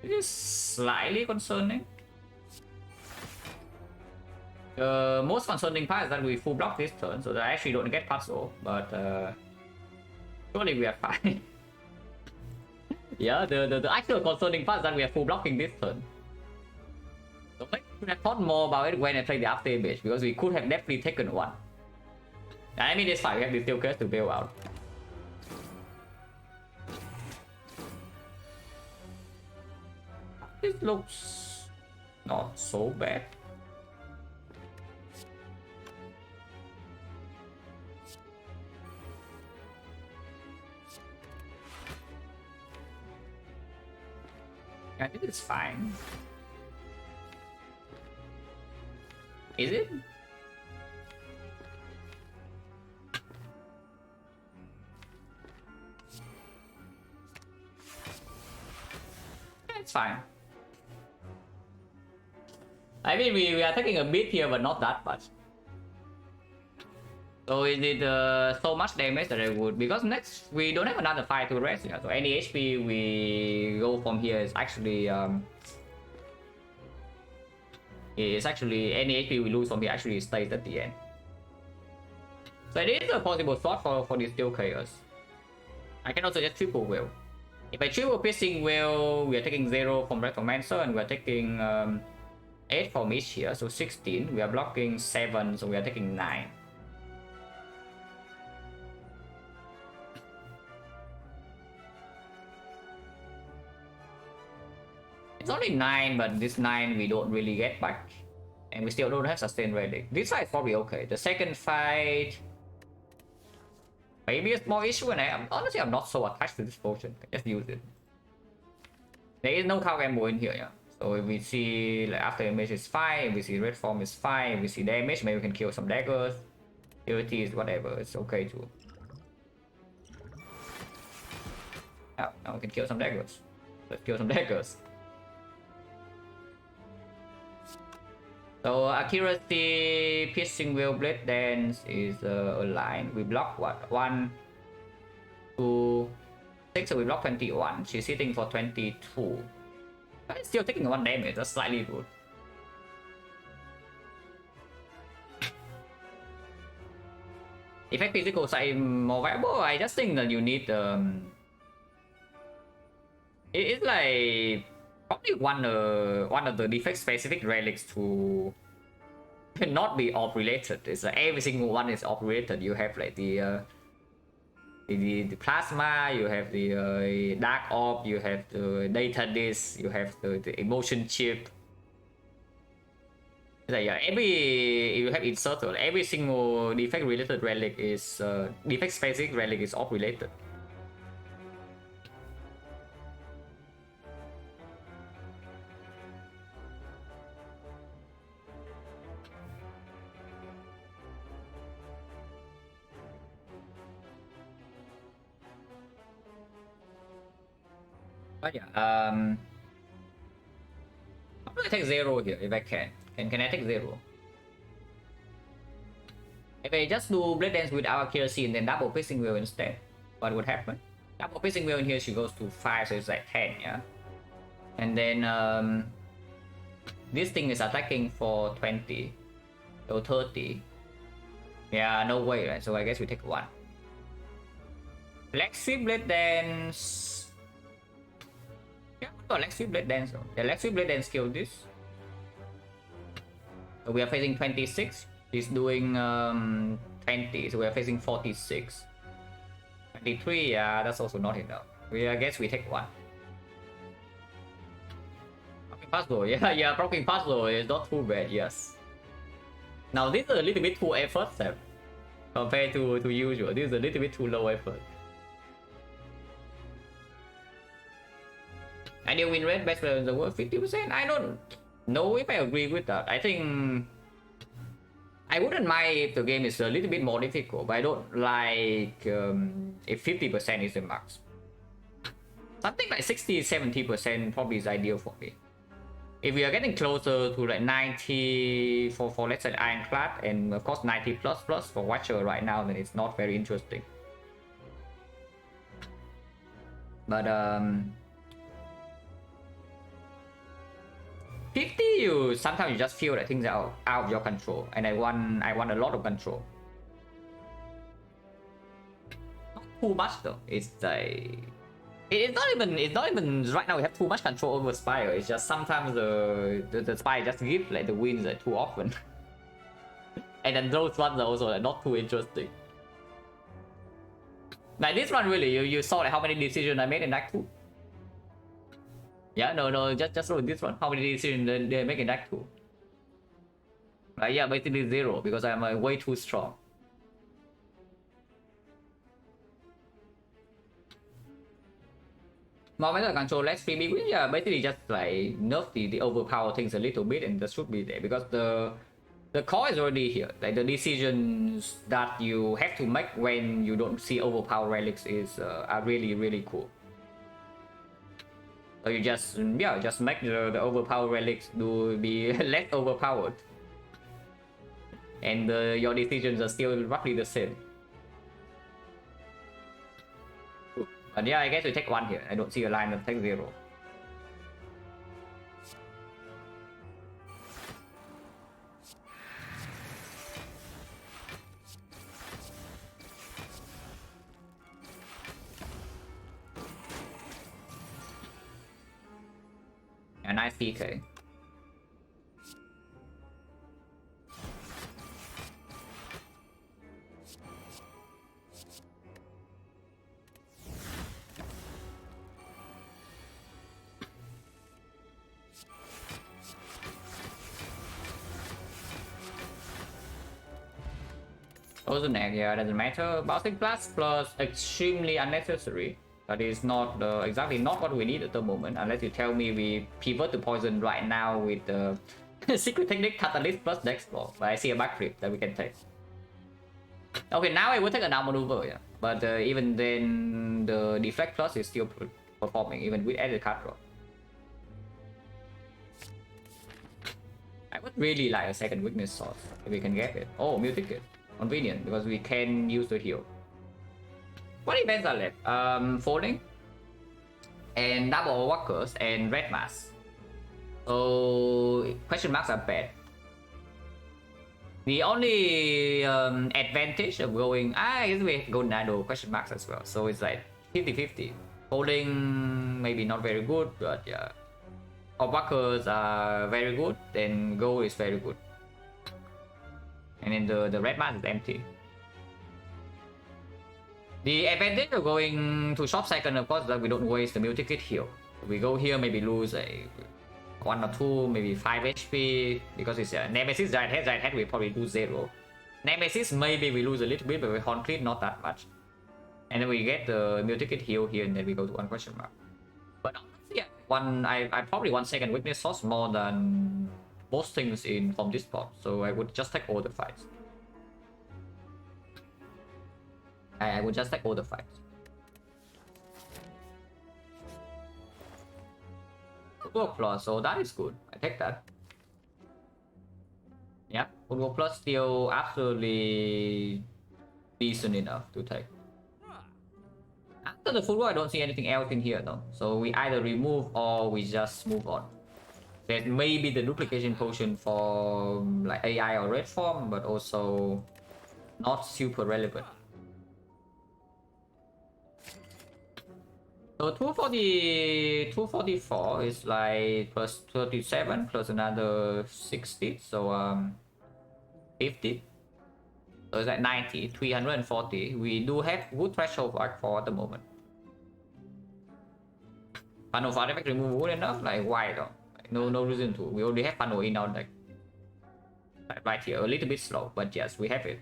It is slightly concerning. The most concerning part is that we full block this turn, so that I actually don't get puzzle, but surely we are fine. Yeah, the actual concerning part is that we are full blocking this turn. So maybe we should have thought more about it when I played the after image, because we could have definitely taken one. I mean, it's fine, we have the Steel Curse to bail out. This looks not so bad. I think it's fine. Is it? Yeah, it's fine. I mean, we are taking a bit here, but not that much. So is it so much damage that I would, because next we don't have another fight to rest, yeah. So any HP we go from here is actually it's actually any HP we lose from here actually stays at the end. So it is a possible slot for the Steel Chaos. I can also just triple will. If I triple piercing will, we are taking 0 from Rectomancer and we are taking 8 from each here, so 16. We are blocking 7, so we are taking 9. It's only 9, but this 9 we don't really get back. And we still don't have sustained relic. This fight is probably okay. The second fight maybe a small issue, and honestly I'm not so attached to this potion. Just use it. There is no cow ammo in here, yeah. So if we see like after image is fine, if we see red form is fine, if we see damage, maybe we can kill some daggers. Abilities, whatever, it's okay too. Yeah, now we can kill some daggers. Let's kill some daggers. So accuracy, piercing will, blade dance is aligned. We block what? 1, 2, 6. So we block 21. She's hitting for 22. But still taking 1 damage. That's slightly good. Effect physical side more viable. I just think that you need it's like probably one of the defect specific relics to not be orb related. It's like every single one is orb related. You have like the plasma, you have the dark orb, you have the data disk, you have the emotion chip. Like, yeah, you have inserted every single defect related relic is defect specific relic is orb related. But yeah, I'm gonna take 0 here if I can. Can I take 0? If I just do Blade Dance with our KLC and then double Pissing Wheel instead, what would happen? Double Pissing Wheel in here, she goes to 5, so it's like 10, yeah? And then this thing is attacking for 20 or 30. Yeah, no way, right? So I guess we take 1. Let's see Blade Dance. Yeah, let's see Blade Dance. Yeah, let's see Blade Dance kill this. So we are facing 26. He's doing 20, so we are facing 46. 23, yeah, that's also not enough. I guess we take 1. Broken puzzle, yeah, broken puzzle is not too bad, yes. Now this is a little bit too effort step compared to usual. This is a little bit too low effort. Ideal win rate best player in the world 50%. I don't know if I agree with that. I think I wouldn't mind if the game is a little bit more difficult, but I don't like if 50% is the max. Something like 60-70% probably is ideal for me. If we are getting closer to like 90 for let's say Ironclad, and of course 90 plus for Watcher right now, then it's not very interesting. But 50, you sometimes you just feel that things are out of your control, and I want a lot of control. Not too much though. It's like it's not even right now we have too much control over Spire. It's just sometimes the Spire just give like the wins like too often. And then those ones are also like not too interesting. Like this one really, you saw like how many decisions I made in Act 2. Yeah, no, just look at this one. How many decisions they make in Act 2? Yeah, basically 0 because I'm way too strong. More better control, less free big win. Yeah, basically just like nerf the overpower things a little bit, and that should be there because the core is already here. Like the decisions that you have to make when you don't see overpower relics are really cool. So you just make the overpowered relics to be less overpowered, and your decisions are still roughly the same. But yeah, I guess we take 1 here. I don't see a line of take 0. A nice PK. Frozen egg, yeah, doesn't matter. Bouncing blast plus extremely unnecessary. That is not exactly not what we need at the moment, unless you tell me we pivot to poison right now with the secret technique catalyst plus dex block. But I see a backflip that we can take. Okay, now I will take a down maneuver, yeah. But even then, the deflect plus is still performing even with added card draw. I would really like a second weakness source if we can get it. Oh, Mew ticket. Convenient because we can use the heal. What events are left? Folding and double walkers and red mask. So question marks are bad. The only advantage of going, I guess we go nano question marks as well. So it's like 50-50. Holding maybe not very good, but yeah. Or walkers are very good, then go is very good. And then the red mask is empty. The advantage of going to shop second, of course, is that we don't waste the multi-kit heal. We go here, maybe lose a 1 or 2, maybe 5 HP, because it's a Nemesis giant head, we probably lose 0. Nemesis, maybe we lose a little bit, but with Horncleave, not that much. And then we get the multi-kit heal here, and then we go to 1 question mark. But honestly, I probably 1 second weakness source more than most things in from this pot, so I would just take all the fights. I would just take all the fights. Footwork plus, so that is good. I take that. Yeah, Footwork plus still absolutely decent enough to take. After the Footwork, I don't see anything else in here though. So we either remove or we just move on. There's maybe the duplication potion for like AI or red form, but also not super relevant. So 244 is like plus 37 plus another 60, so 50. So it's like 90, 340. We do have good threshold for Arc 4 at the moment. Funnel for artifact remove good enough? Like why though? Like, no reason to. We already have funnel in our deck. Like right here, a little bit slow, but yes, we have it.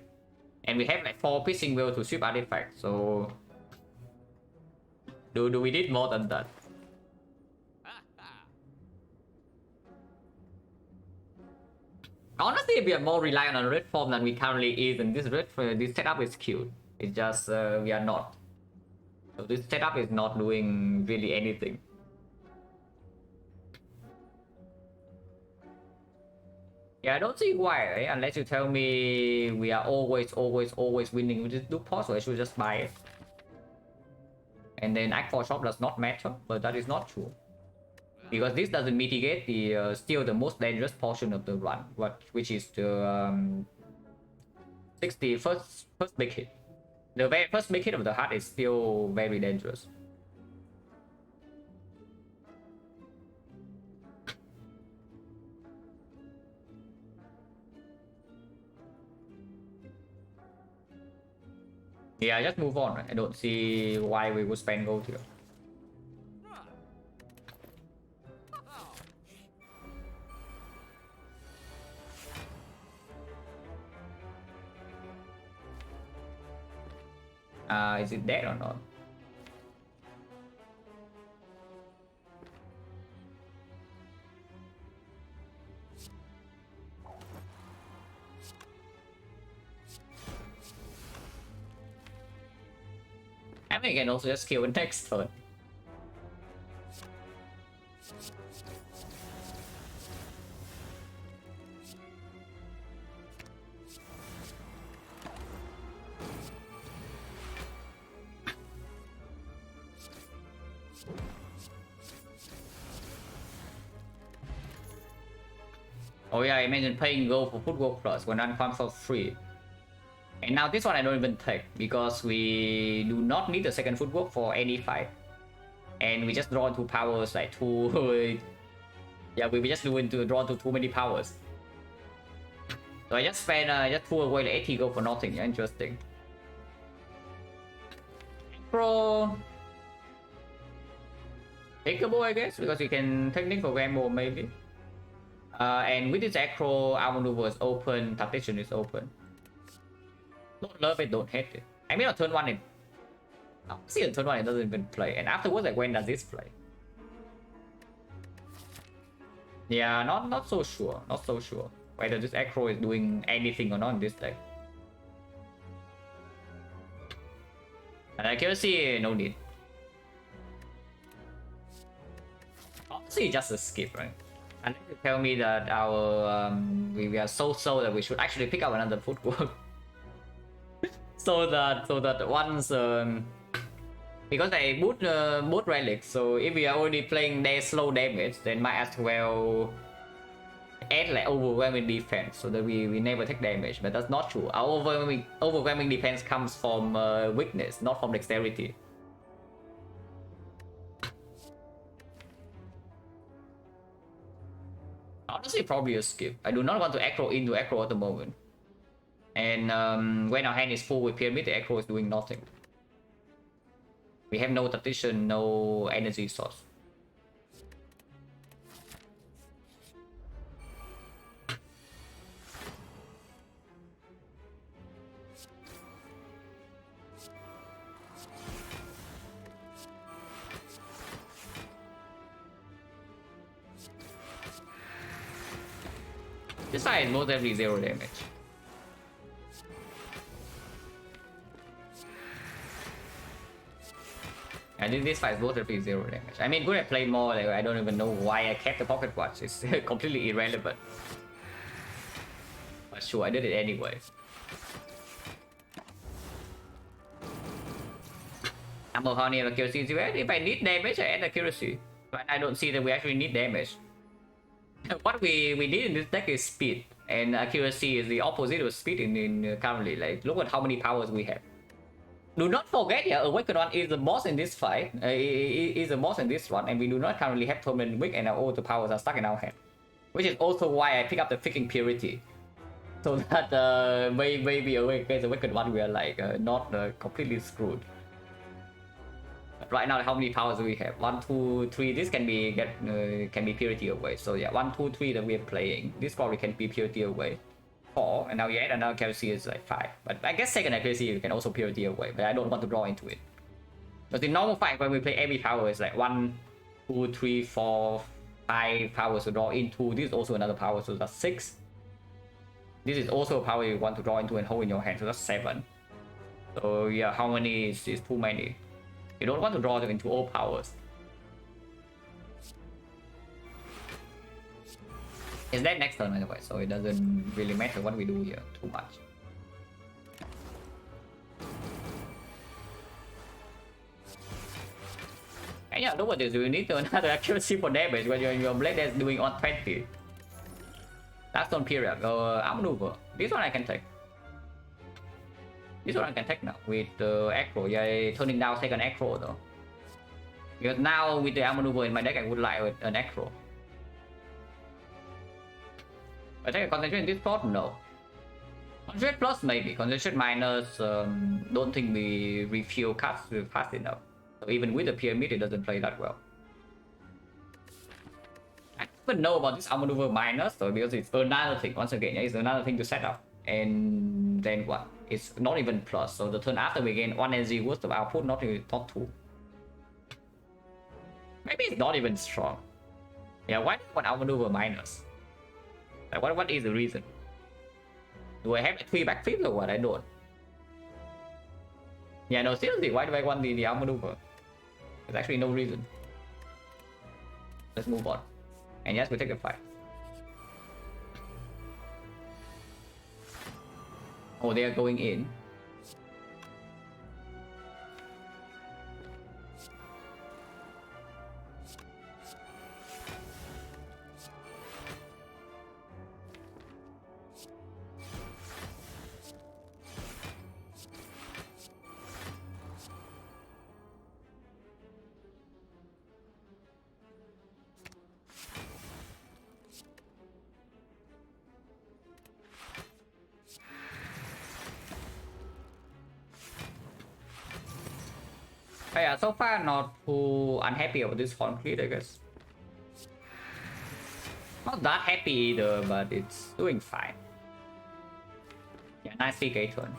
And we have like 4 piercing will to sweep artifact, so do we need more than that? Honestly, we are more reliant on red form than we currently is, and this setup is cute. It's just we are not. So this setup is not doing really anything. Yeah, I don't see why, right? Unless you tell me we are always winning. We just do pause, so I should just buy it. And then Act 4 shop does not matter, but that is not true. Because this doesn't mitigate the still the most dangerous portion of the run, which is the 60 first big hit. The very first big hit of the heart is still very dangerous. Yeah, just move on. I don't see why we would spend gold here. Is it dead or not? I mean, I can also just kill it next turn. Oh yeah, I imagine paying gold for Footwork Plus when that comes for free. And now this one I don't even take, because we do not need the second Footwork for any fight. And we just draw into powers like too... yeah, we just draw into too many powers. So I just spend, just threw away the 80 gold for nothing. Yeah, interesting. Pro... takeable, I guess, because you can technique for Gamble maybe. And with this acro, our maneuver is open, tactician is open. Don't love it, don't hate it. I mean on turn 1 it... see on turn 1 it doesn't even play. And afterwards, like when does this play? Yeah, not so sure. Not so sure whether this acro is doing anything or not in this deck. And accuracy, no need. Honestly, just a skip, right? And you tell me that our we are so that we should actually pick up another Footwork. so that once because I boot relics, so if we are already playing their slow damage, then might as well add like overwhelming defense so that we never take damage, but that's not true. Our overwhelming defense comes from weakness, not from dexterity. Honestly, probably a skip. I do not want to aggro into aggro at the moment. And when our hand is full with pyramid, the aggro is doing nothing. We have no tactician, no energy source. This side is most definitely 0 damage. And this fight is both definitely 0 damage. I mean, could I play more? Like, I don't even know why I kept the pocket watch. It's completely irrelevant. But sure, I did it anyway. I'm a honey accuracy. If I need damage, I add accuracy. But I don't see that we actually need damage. What we need in this deck is speed, and accuracy is the opposite of speed in currently. Like, look at how many powers we have. Do not forget, yeah, Awakened One is the boss in this fight. Is the boss in this one, and we do not currently have Permanent Weak, and all the powers are stuck in our hand. Which is also why I pick up the freaking Purity. So that maybe against Awakened One we are like not completely screwed. Right now, how many powers do we have? 1, 2, 3. This can be Purity away. So yeah, 1, 2, 3 that we're playing. This probably can be Purity away. 4, and now you add another accuracy is like 5. But I guess second accuracy you can also Purity away. But I don't want to draw into it. But in normal fight, when we play every power, it's like 1, 2, 3, 4, 5 powers to draw into. This is also another power, so that's 6. This is also a power you want to draw into and hold in your hand, so that's 7. So yeah, how many is too many? You don't want to draw them into all powers. It's that next turn anyway, so it doesn't really matter what we do here too much. And yeah, look at this. You need another accuracy for damage when your blade is doing on 20. Last on period. Outmaneuver. This one I can take. This one I can take now with the aggro. Yeah, turning down second aggro though. Because now with the outmaneuver in my deck, I would like an aggro. I take a concentration in this spot? No. Concentration plus maybe. Concentration minus, don't think we refuel cards fast enough. So even with the pyramid, it doesn't play that well. I don't even know about this outmaneuver minus though, because it's another thing. Once again, it's another thing to set up. And then what? It's not even plus. So the turn after we gain 1 energy worth of output, not 2. Maybe it's not even strong. Yeah, why do you want outmaneuver minus? Like, what is the reason? Do I have a 3 backflip or what? I don't. Yeah, no, seriously, why do I want the outmaneuver? There's actually no reason. Let's move on. And yes, we take a fight. Oh, they are going in. Yeah, so far not too unhappy about this concrete, I guess. Not that happy either, but it's doing fine. Yeah, nice PK turn.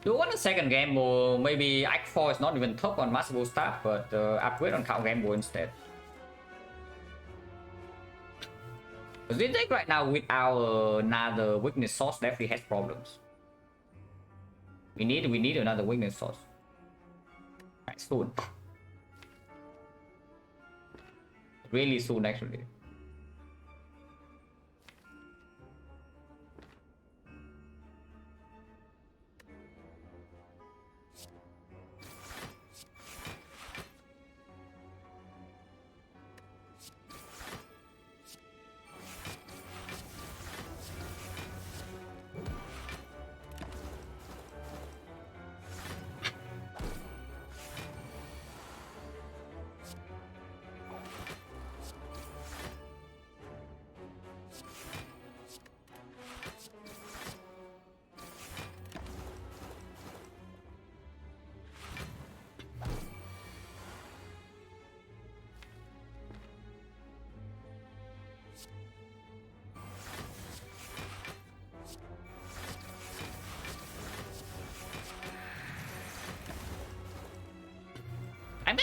Do you want a second gamble? Maybe Act 4 is not even top on Masterful Staff, but upgrade on Count Gamble instead. This deck right now with our another weakness source definitely has problems. We need another weakness source. Right, soon. Really soon actually.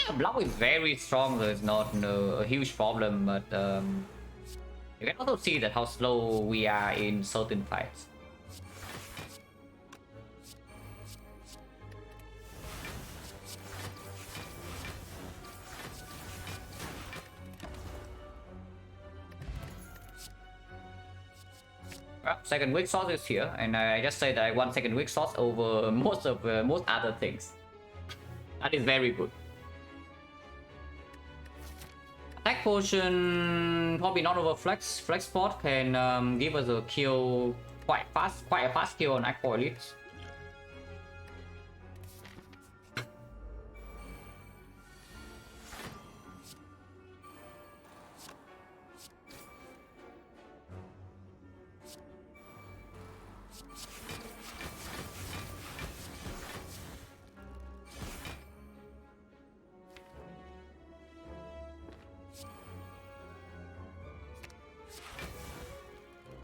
Yeah, block is very strong, so it's not a huge problem, but you can also see that how slow we are in certain fights. Well, second weak sauce is here, and I just say that I want second weak sauce over most other things. That is very good. Attack potion probably not over flex. Flex spot can give us a kill quite a fast kill on Aqua Elites.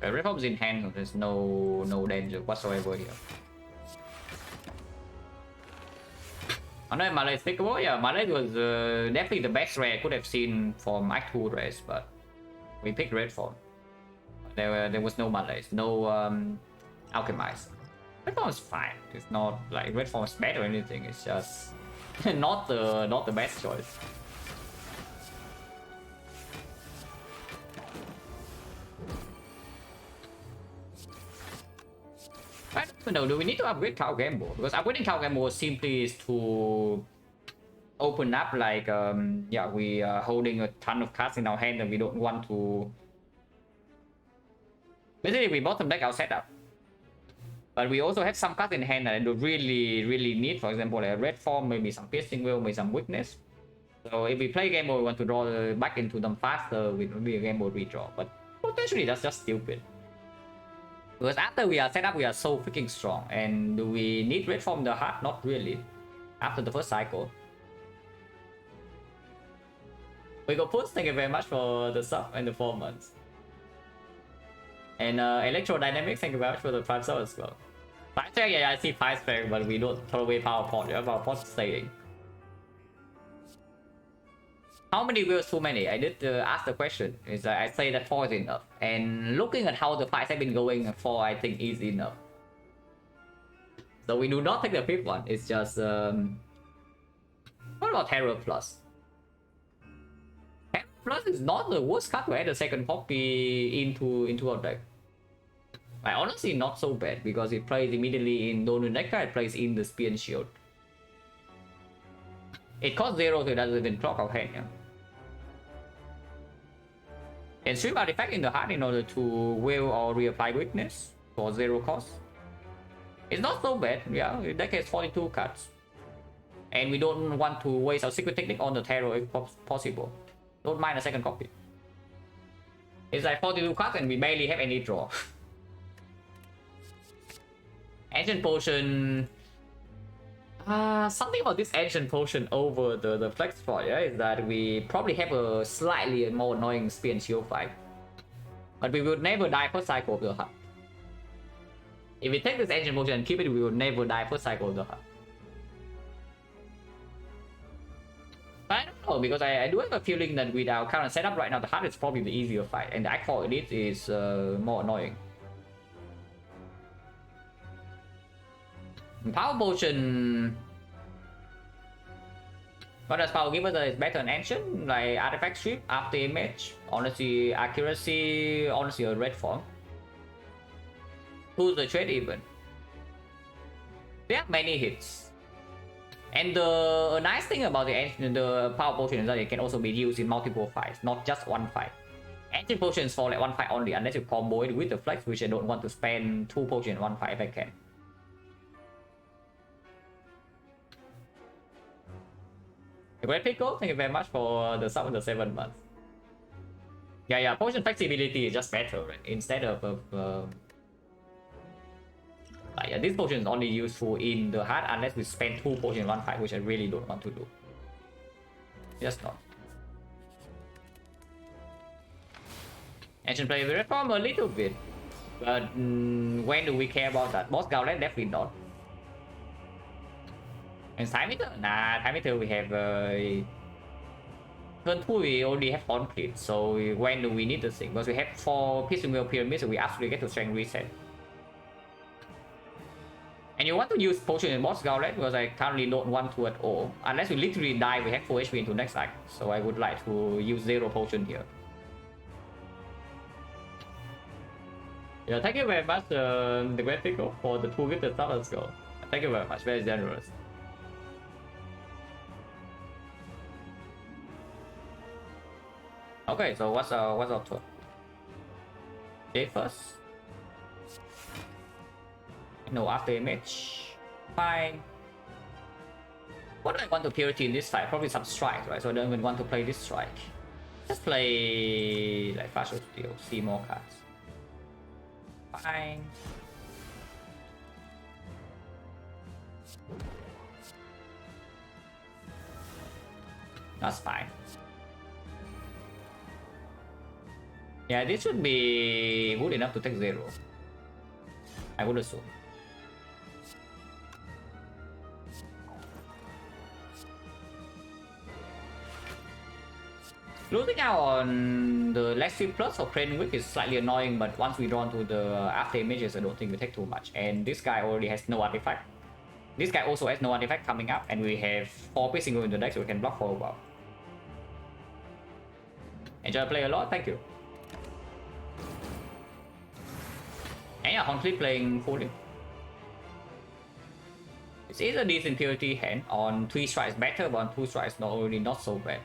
Reform's in hand, so there's no danger whatsoever here. I know Malay is pickable. Yeah, Malay was definitely the best rare I could have seen from Act 2 race, but we picked Red Form. There was no Malays, no Alchemize. Red Form is fine. It's not like Red Form is bad or anything. It's just not the best choice. I don't know, do we need to upgrade Cow Gamble? Because upgrading Cow Gamble simply is to open up like, yeah, we are holding a ton of cards in our hand and we don't want to... Basically, we bottom deck our setup. But we also have some cards in hand that I don't really need. For example, a red form, maybe some piercing will, maybe some weakness. So if we play Gamble, we want to draw back into them faster, it will be a Gamble redraw. But potentially that's just stupid. Because after we are set up, we are so freaking strong. And do we need red from the heart? Not really. After the first cycle. We go Puts, thank you very much for the sub and the 4 months. And Electrodynamics, thank you very much for the Prime sub as well. Fire Spec, yeah, I see Fire Spec, but we don't throw away Power Pot. Yeah, Power Pot's staying. How many wheels too many? I did ask the question. Is I say that 4 is enough. And looking at how the fights have been going, 4 I think is enough. So we do not take the 5th one. It's just what about Terror Plus? Terror Plus is not the worst card to add a second copy into our deck. Like, honestly, not so bad because it plays immediately in Donut deck. It plays in the Spear and Shield. It costs 0, so it doesn't even clock our hand. Yeah. And strip our Defect in the heart in order to will or reapply weakness for 0 cost. It's not so bad, yeah. The deck has 42 cards. And we don't want to waste our secret technique on the Terror if possible. Don't mind a second copy. It's like 42 cards and we barely have any draw. Ancient Potion. Something about this Ancient Potion over the Flex Spot, yeah, is that we probably have a slightly more annoying Spear and Shield fight. But we would never die first cycle of the hut. If we take this Ancient Potion and keep it, we would never die first cycle of the hut. But I don't know, because I do have a feeling that with our current setup right now, the hut is probably the easier fight, and the Aqua Elite is more annoying. Power Potion. What does Power give us that is better than Ancient? Like Artifact Strip, After Image, honestly, Accuracy, honestly a red form. Who's the trade even? They have many hits. And the nice thing about the Power Potion is that it can also be used in multiple fights, not just one fight. Ancient Potions for like one fight only, unless you combo it with the Flex, which I don't want to spend 2 potions in one fight if I can. Great Pickle, thank you very much for the sub in the 7 months. Yeah, potion flexibility is just better, right? Instead of yeah, this potion is only useful in the heart unless we spend 2 potions in one fight, which I really don't want to do. Just not. Ancient plays the reform a little bit, but when do we care about that? Boss Gauntlet, definitely not. And time meter? Nah, time meter we have turn 2 we only have complete, so when do we need the thing? Because we have 4 piercing wheel pyramids, so we actually get to strength reset. And you want to use potion in boss gauntlet because I currently don't want to at all. Unless we literally die, we have 4 HP into next cycle. So I would like to use 0 potion here. Yeah, thank you very much, the Great Pickle, for the 2 gifted stars. Go. Thank you very much, very generous. Okay, so what's our turn? Day first. No after image. Fine. What do I want to purity in this fight? Probably some strike, right? So I don't even want to play this strike. Just play like partial steel, see more cards. Fine. That's fine. Yeah, this should be good enough to take 0. I would assume. Losing out on the Lexi Plus or Crane Wick is slightly annoying, but once we draw into the after images, I don't think we take too much. And this guy already has no artifact. This guy also has no artifact coming up, and we have 4 piercing in the deck, so we can block for a while. Enjoy play a lot, thank you. And yeah, Honfleet playing fully. It's either decent purity hand on 3 strikes better, but on 2 strikes not so bad.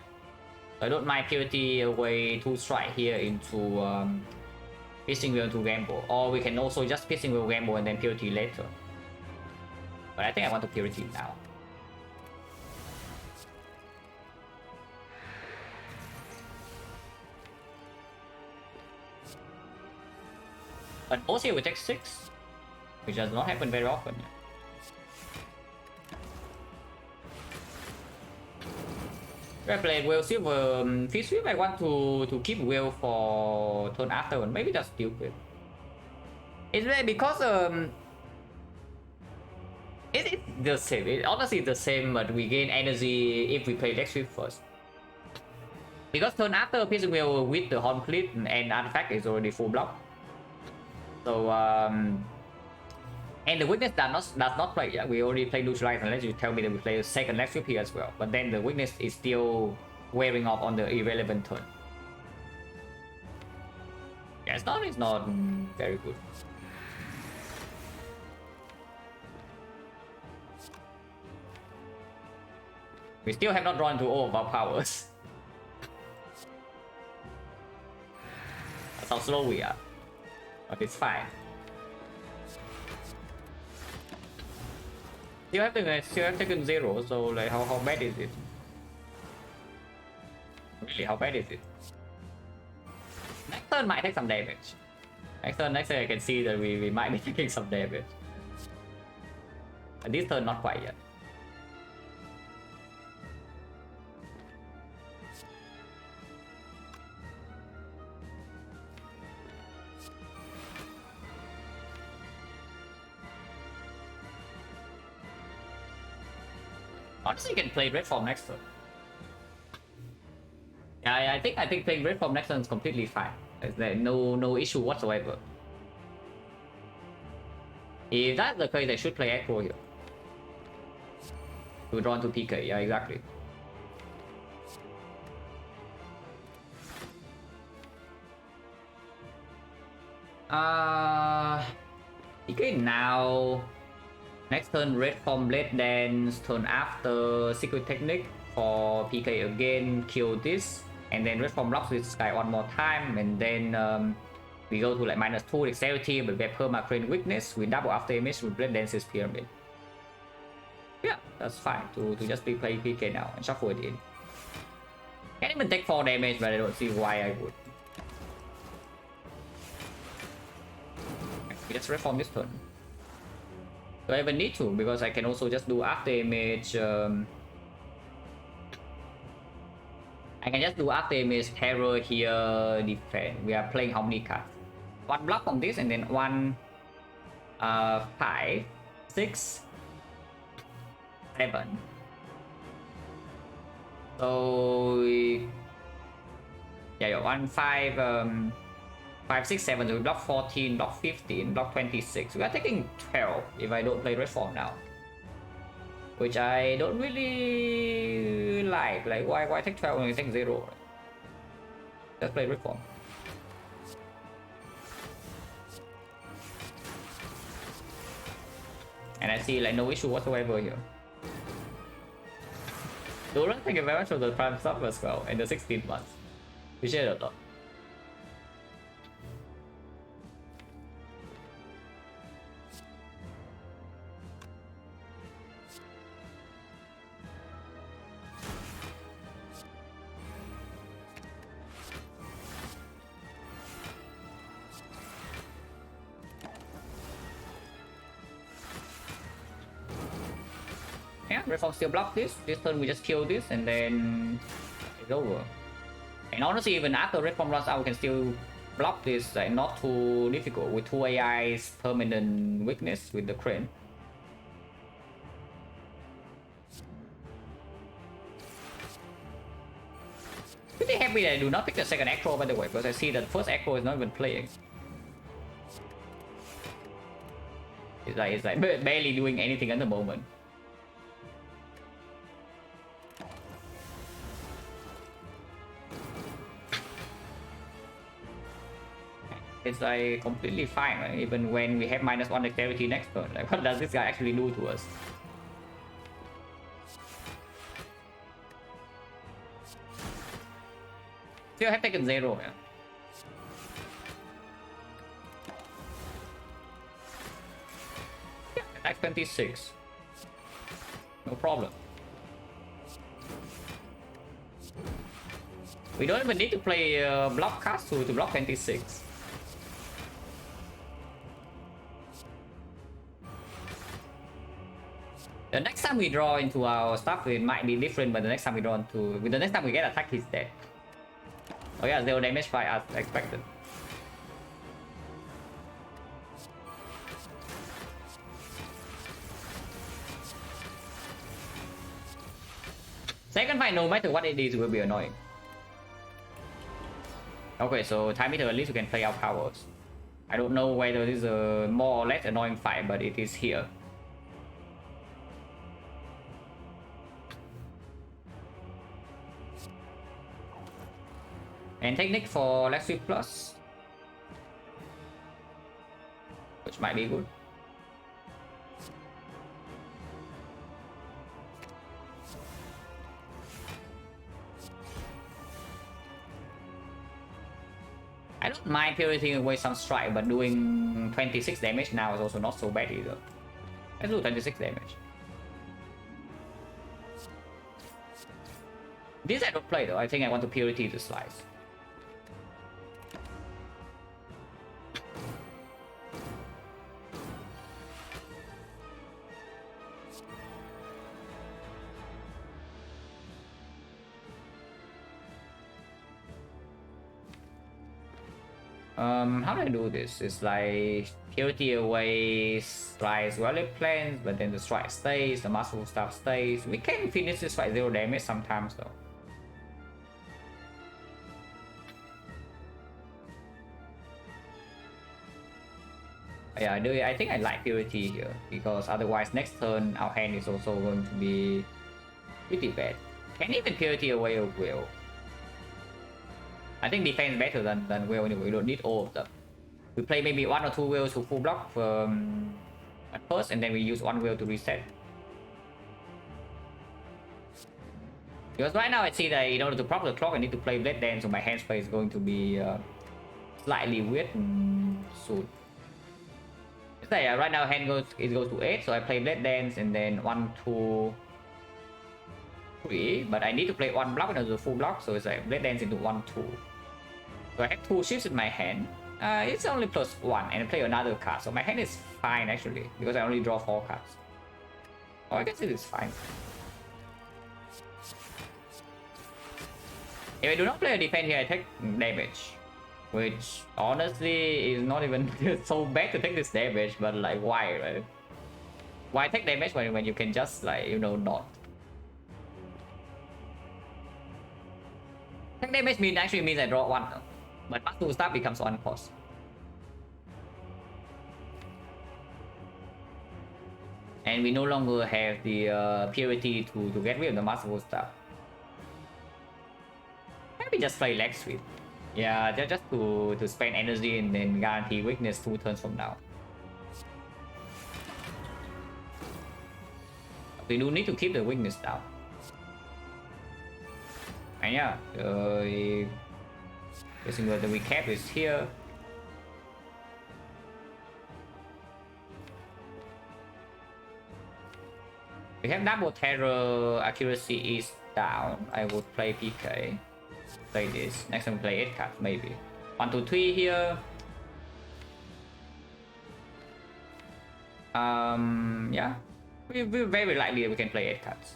I don't mind purity away 2 strike here into piercing wheel to gamble, or we can also just piercing wheel gamble and then purity later. But I think I want to purity now. But also we take 6, which does not happen very often. I played Whale Silver Fish Sweep. I want to keep Whale for turn after, but maybe that's stupid. It's because it's the same. It honestly the same, but we gain energy if we play Deck Sweep first. Because turn after Piercing Whale with the Hornfleet and artifact is already full block. So and the weakness does not play. Yeah, we already play Neutralize unless you tell me that we play a second Deck Sweep here as well. But then the weakness is still wearing off on the irrelevant turn. Yeah, it's not very good. We still have not drawn into all of our powers. That's how slow we are. But it's fine. Still have taken 0, so like how bad is it? Really, how bad is it? Next turn might take some damage. Next turn I can see that we might be taking some damage. But this turn not quite yet. Honestly, you can play Red Form next turn. Yeah, I think playing Red Form next turn is completely fine. There's no issue whatsoever. If that's the case, I should play Echo here. To draw into PK, yeah, exactly. PK now. Next turn Red Form Blade Dance, turn after Secret Technique for PK again, kill this, and then Red Form blocks this guy one more time, and then we go to like -2 Dexterity, but we have Perma Crane Weakness, we double after image with Blade Dance's Pyramid. Yeah, that's fine to just be play PK now and shuffle it in. Can't even take 4 damage, but I don't see why I would. We just Red Form this turn. Do I even need to? Because I can also just do after image. I can just do after image, terror here, defend. We are playing how many cards? 1 block on this, and then 1, 5, 6, 7. So yeah, 1, 5, 5, 6, 7. So we block 14, block 15, block 26. We are taking 12 if I don't play Reform now, which I don't really like. Like why take 12 when you take 0? Let's play Reform. And I see like no issue whatsoever here. Doran, thank you very much for the prime sub as well and the 16 months. Appreciate it a lot. Yeah, Reform still block this. This turn we just kill this and then it's over. And honestly, even after Reform runs out, we can still block this, like not too difficult with 2 AI's permanent weakness with the crane. Pretty happy that I do not pick the second Acro, by the way, because I see that first Acro is not even playing. It's like barely doing anything at the moment. It's like completely fine, right? Even when we have -1 dexterity next turn. Like, what does this guy actually do to us? Still have taken 0, yeah. Yeah, attack 26. No problem. We don't even need to play block cast to block 26. The next time we draw into our stuff, it might be different, but the next time we draw into... the next time we get attacked, he's dead. Oh yeah, 0 damage by as expected. Second fight, no matter what it is, will be annoying. Okay, so time meter, at least we can play our powers. I don't know whether this is a more or less annoying fight, but it is here. And technique for Let's Sweep Plus, which might be good. I don't mind purifying away some strike, but doing 26 damage now is also not so bad either. Let's do 26 damage. This I don't play though. I think I want to purity to slice. How do I do this? It's like purity away, slice rally plans, but then the strike stays, the muscle stuff stays. We can finish this fight 0 damage sometimes though. Yeah, I think I like purity here because otherwise next turn our hand is also going to be pretty bad. Can even purity away a will. I think defense better than will anyway. We don't need all of them. We play maybe 1 or 2 wills to full block at first, and then we use 1 will to reset. Because right now I see that in order to proc the clock I need to play Blade Dance, so my hand space is going to be slightly weird soon. It's like right now hand goes to 8, so I play Blade Dance and then 1, 2, 3, but I need to play 1 block in order to full block, so it's like Blade Dance into 1, 2. So I have 2 shifts in my hand. It's only +1 and I play another card, so my hand is fine actually because I only draw 4 cards. Oh, I guess it is fine. If I do not play a defense here, I take damage, which honestly is not even so bad to take this damage, but like why, right? Why take damage when you can just like, you know, not? Take damage actually means I draw 1, but plus 2 stuff becomes 1 cost. And we no longer have the purity to get rid of the masterful stuff. Maybe just play leg sweep. Yeah, just to spend energy and then guarantee weakness 2 turns from now. We do need to keep the weakness down. And yeah, the single that we kept is here. We have double terror, accuracy is down. I would play PK. Play this. Next time play 8 cards maybe. 1, 2, 3 here. Yeah. We very likely we can play 8 cards.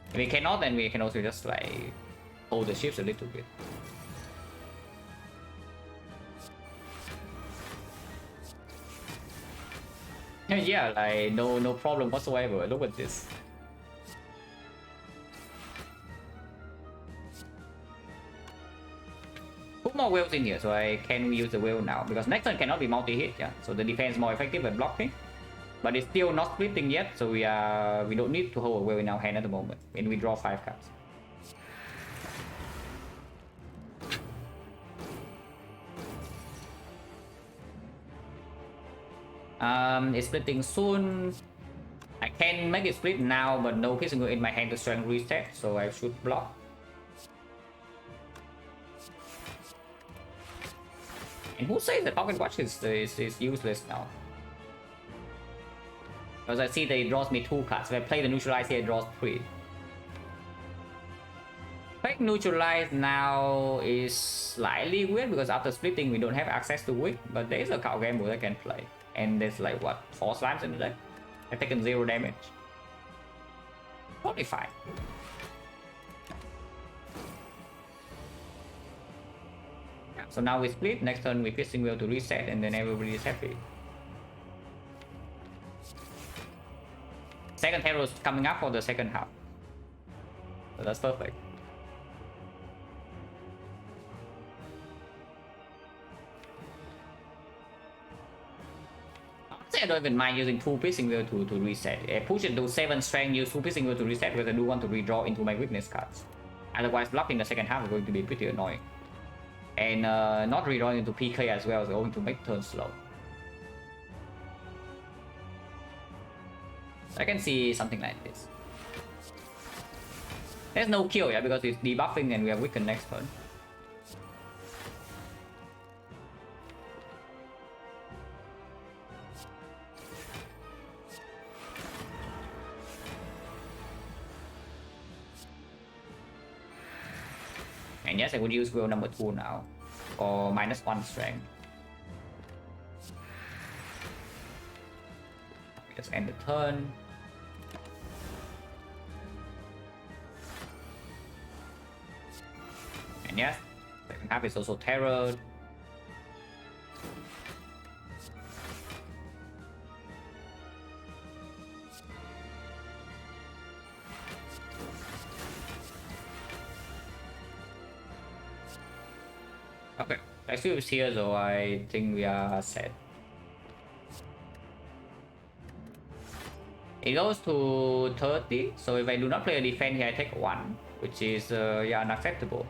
If we cannot, then we can also just like hold the ships a little bit. Yeah, like no problem whatsoever. Look at this. Put more whales in here, so I can use the whale now because next turn cannot be multi-hit. Yeah, so the defense more effective when blocking, but it's still not splitting yet, so we don't need to hold a whale in our hand at the moment, and we draw 5 cards. It's splitting soon. I can make it split now, but no pissing in my hand to strength reset, so I should block. And who says that Pocket Watch is useless now? Because I see that it draws me 2 cards. If I play the Neutralize here, it draws 3. Fake Neutralize now is slightly weird because after splitting we don't have access to Wick, but there is a card game where I can play. And there's like what, 4 slimes in the deck? I've taken 0 damage. Totally fine. Yeah, so now we split, next turn we Piercing Wheel to reset, and then everybody is happy. Second hero is coming up for the second half. So that's perfect. I don't even mind using 2 Piercing Wheel to reset. I push it to 7 strength, use 2 Piercing Wheel to reset because I do want to redraw into my weakness cards. Otherwise, blocking the second half is going to be pretty annoying. And not redrawing into PK as well is going to make turns slow. So I can see something like this. There's no kill, yeah, because it's debuffing and we are weakened next turn. And yes, I would use wheel number 2 now, or -1 strength. Just end the turn. And yes, second half is also terrored. Okay, Lexi is here, so I think we are set. It goes to 30, so if I do not play a defense here, I take 1, which is yeah, unacceptable.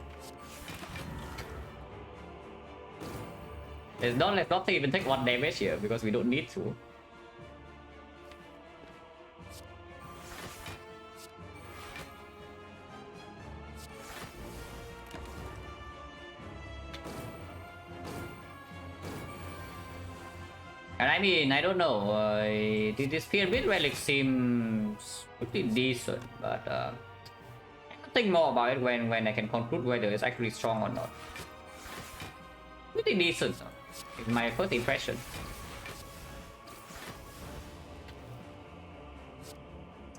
Let's not even take 1 damage here because we don't need to. And I mean, I don't know, this Pyramid Relic seems pretty decent, but I can think more about it when I can conclude whether it's actually strong or not. Pretty decent, is my first impression.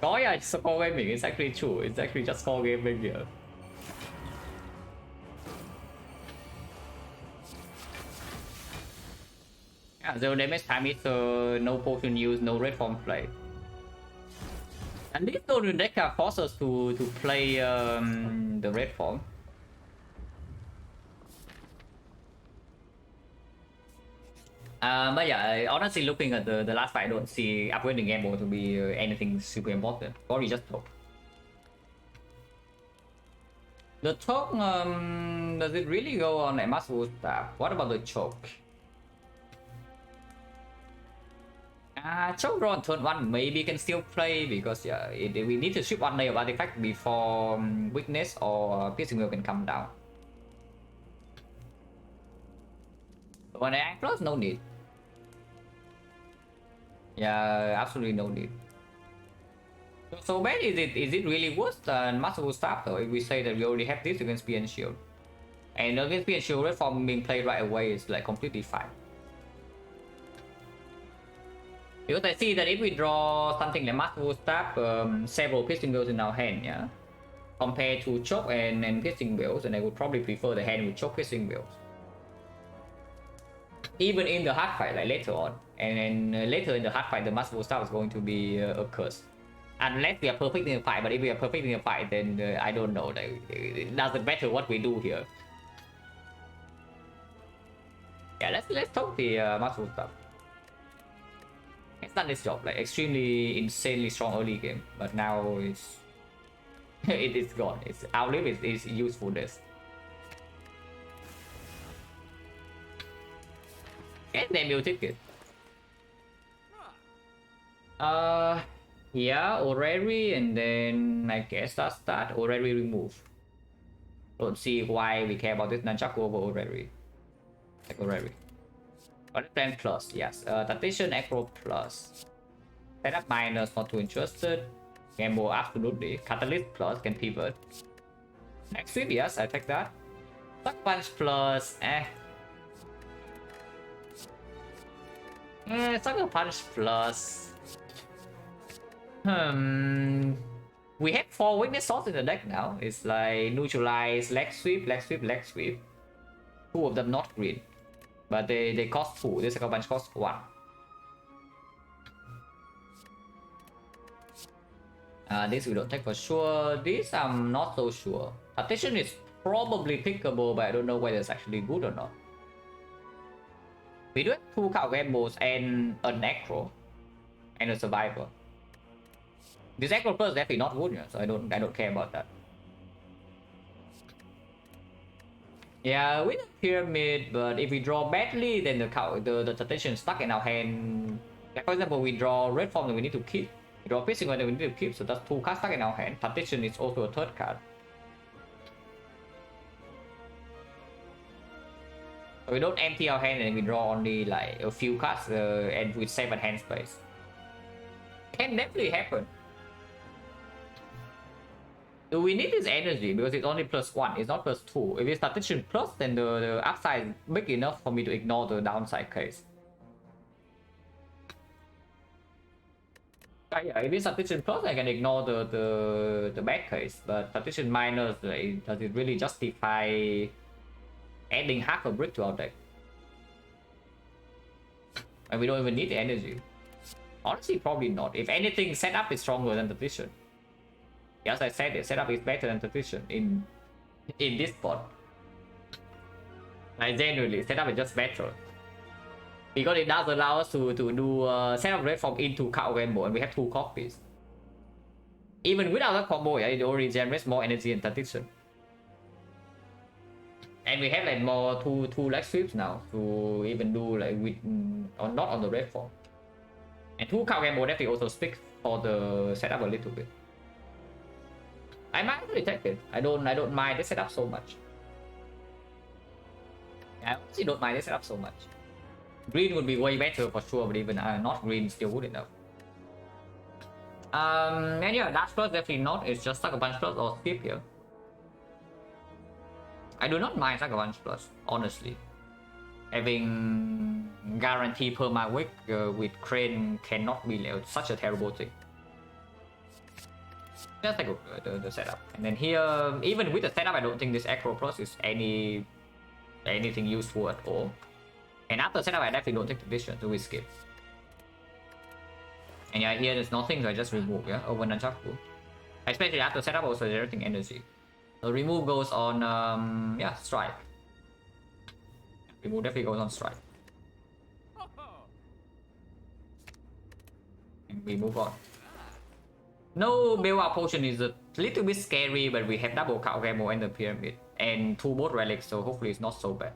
Oh yeah, it's score gaming, it's actually true, it's actually just score gaming here. Yeah, 0 damage time is no potion use, no red form play. And this golden deck forces us to play the red form. But yeah, honestly, looking at the last fight, I don't see upgrading gamble to be anything super important. Probably just talk. The talk, does it really go on a muscle staff? What about the choke? Choke draw on turn 1 maybe can still play because yeah, we need to ship one layer of artifact before weakness or piercing will can come down. But when I close, no need. Yeah, absolutely no need. So bad is it really worse than Masterful Staff though if we say that we already have this against Spear and Shield? And against Spear and Shield, red form being played right away is like completely fine. Because I see that if we draw something like Masterful Staff, several Piercing Bills in our hand, yeah? Compared to Choke and Piercing Bills, and I would probably prefer the hand with Choke Piercing Bills. Even in the hard fight, like later on. And later in the hard fight, the Masterful Staff is going to be a curse. Unless we are perfect in the fight, but if we are perfect in the fight, then I don't know. Like, it doesn't matter what we do here. Yeah, let's talk the Masterful Staff. It's done this job, like extremely insanely strong early game, but now it's it is gone. It's outlived its usefulness. Get the meal ticket. Yeah, Orrery, and then I guess that's that. Orrery remove. Don't see why we care about this Nunchaku over Orrery. Like Orrery. Plan plus, yes. Tactician Acro plus. Setup minus, not too interested. Gamble, absolutely. Catalyst plus, can pivot. Next sweep, yes, I take that. Suck Punch plus, Sucker Punch plus. We have 4 weakness swords in the deck now. It's like neutralize, leg sweep, leg sweep, leg sweep. 2 of them not green. But they cost 2. This Sucker Punch costs 1. This we don't take for sure. This I'm not so sure. Tactician is probably pickable, but I don't know whether it's actually good or not. We do have 2 Cow Gambles and an Acro. And a Survivor. This Acro plus is definitely not good, so I don't care about that. Yeah, with a pyramid, but if we draw badly, then the Tactician is stuck in our hand. Like for example, we draw red form that we need to keep. We draw piercing one that we need to keep, so that's 2 cards stuck in our hand. Tactician is also a 3rd card. So we don't empty our hand and we draw only like a few cards and we save at hand space. Can definitely happen. Do we need this energy because it's only +1, it's not +2. If it's Tactician plus, then the upside is big enough for me to ignore the downside case. Yeah, if it's Tactician plus, I can ignore the bad case, but Tactician minus, does it really justify adding half a brick to our deck? And we don't even need the energy. Honestly, probably not. If anything, setup is stronger than Tactician. Yes, I said it. Setup is better than Tactician in this spot. Like genuinely, setup is just better. Because it does allow us to do setup red form into Cow Gamble, and we have 2 copies. Even without that combo, yeah, it already generates more energy than Tactician. And we have like more two leg sweeps now to even do like with or not on the red form. And 2 Cow Gamble definitely also speaks for the setup a little bit. I might actually take it. I don't mind this setup so much. I honestly don't mind this setup so much. Green would be way better for sure, but even not green still good enough. And yeah, Dash Plus definitely not. It's just Sucker Punch Plus or skip here. I do not mind Sucker Punch Plus, honestly. Having guarantee perma wick with Crane cannot be such a terrible thing. Just like the setup. And then here, even with the setup, I don't think this Acro Plus is anything useful at all. And after setup, I definitely don't take the vision, so we skip. And yeah, here there's nothing, so I just remove, yeah, over and shuffle. Especially after setup, also generating energy. So remove goes on, yeah, strike. Remove definitely goes on strike. And we move on. No build up potion is a little bit scary, but we have double Calgamo and the pyramid. And 2 both relics, so hopefully it's not so bad.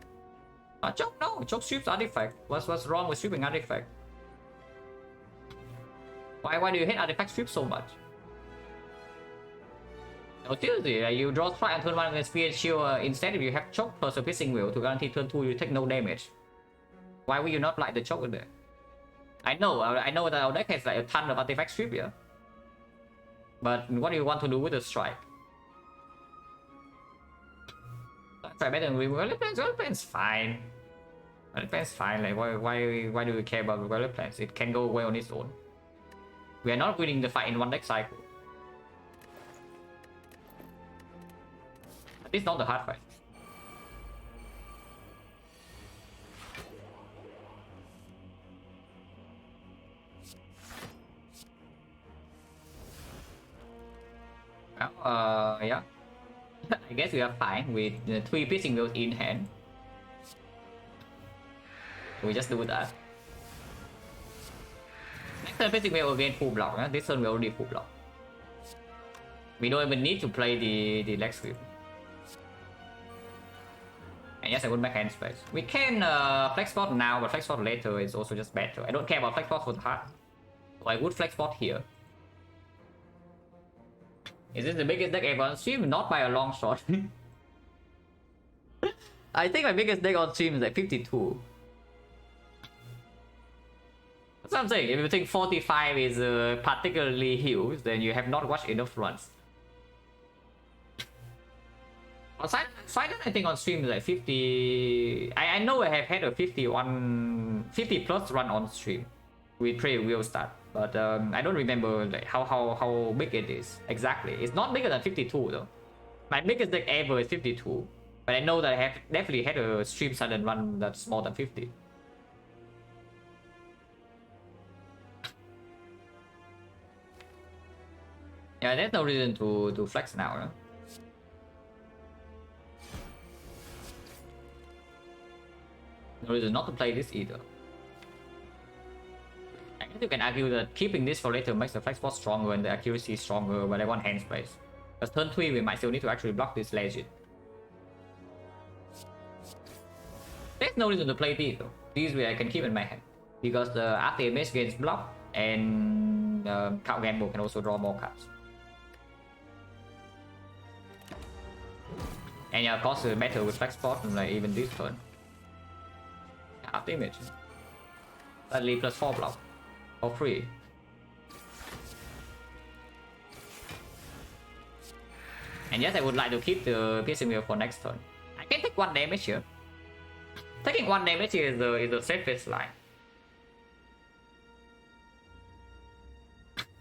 Choke, no, choke sweeps artifact. What's wrong with sweeping artifact? Why do you hate artifact sweep so much? No, seriously, you draw strike on turn 1 against Spear Shield. Instead, if you have choke plus a piercing will to guarantee turn 2 you take no damage. Why would you not like the choke in there? I know that our deck has like a ton of artifact sweep here. But what do you want to do with the strike? Try better than Violet Plans. Violet Plans fine. Violet Plans fine. Like why do we care about Violet Plans? It can go away on its own. We are not winning the fight in one deck cycle. It's not the hard fight. Well, yeah. I guess we are fine with the 3 piercing wills in hand. We just do that. Next turn piercing will again full block. This turn we already full block. We don't even need to play the leg sweep. And yes, I would make hand space. We can flex spot now, but flex spot later is also just better. I don't care about flex spot for the heart. So I would flex spot here. Is this the biggest deck ever on stream? Not by a long shot. I think my biggest deck on stream is like 52. That's what I'm saying. If you think 45 is particularly huge, then you have not watched enough runs. Silent, I think on stream is like 50. I know I have had a 50 plus run on stream with Trey Wheel start, but I don't remember like how big it is exactly. It's not bigger than 52 though. My biggest deck ever is 52, but I know that I have definitely had a stream Silent run that's more than 50. Yeah, there's no reason to flex now. No? No reason not to play this either. I guess you can argue that keeping this for later makes the flex spot stronger and the accuracy stronger, but I want hand space. Because turn 3 we might still need to actually block this legend. There's no reason to play these though. These way I can keep in my hand. Because the after image gains block and Count Gamble can also draw more cards. And yeah, of course better with flex spot and like even this turn. After image. Slightly plus 4 block. For free. And yes, I would like to keep the piercing wheel for next turn. I can take 1 damage here. Taking 1 damage here is the safest line.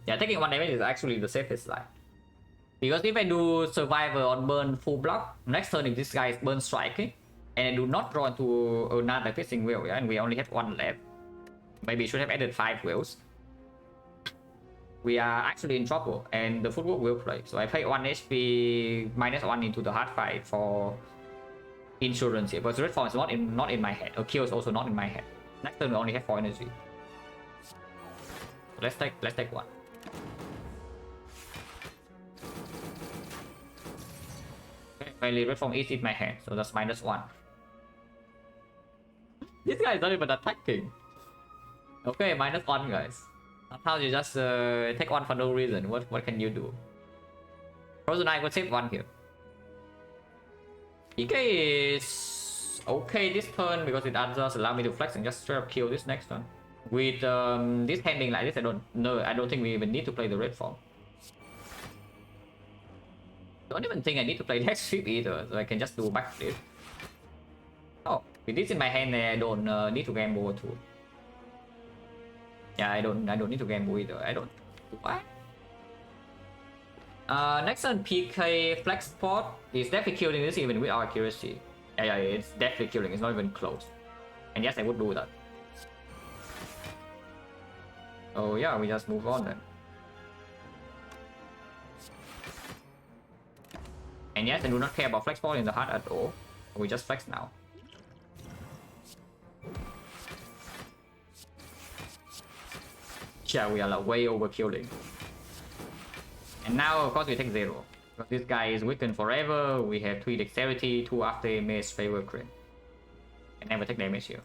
Yeah, taking 1 damage is actually the safest line. Because if I do Survivor on burn full block, next turn if this guy is burn strike, and I do not draw into another piercing wheel, yeah, and we only have 1 left. Maybe should have added 5 wheels. We are actually in trouble, and the footwork will play. So I pay 1 HP -1 into the hard fight for insurance here. But the red form is not in my head. A kill is also not in my head. Next turn we only have 4 energy. So let's take 1. Okay, finally red form is in my hand, so that's -1. This guy is not even attacking. Okay, -1 guys. Sometimes you just take 1 for no reason. What can you do? Frozen Eye would save 1 here. EK is okay this turn because it does allow me to flex and just straight up kill this next turn. With this handling like this, I don't think we even need to play the red form. Don't even think I need to play next sweep either, so I can just do backflip. Oh, with this in my hand, I don't need to gamble too. Yeah, I don't need to gamble either. I don't. What? Next on PK flex spot is definitely killing this even with our accuracy. Yeah, it's definitely killing. It's not even close. And yes, I would do that. Oh yeah, we just move on then. And yes, I do not care about flex ball in the heart at all. We just flex now. Yeah, we are like way overkilling. And now, of course, we take 0. Because this guy is weakened forever. We have 3 dexterity, 2 after image, favor crit. And never take damage here.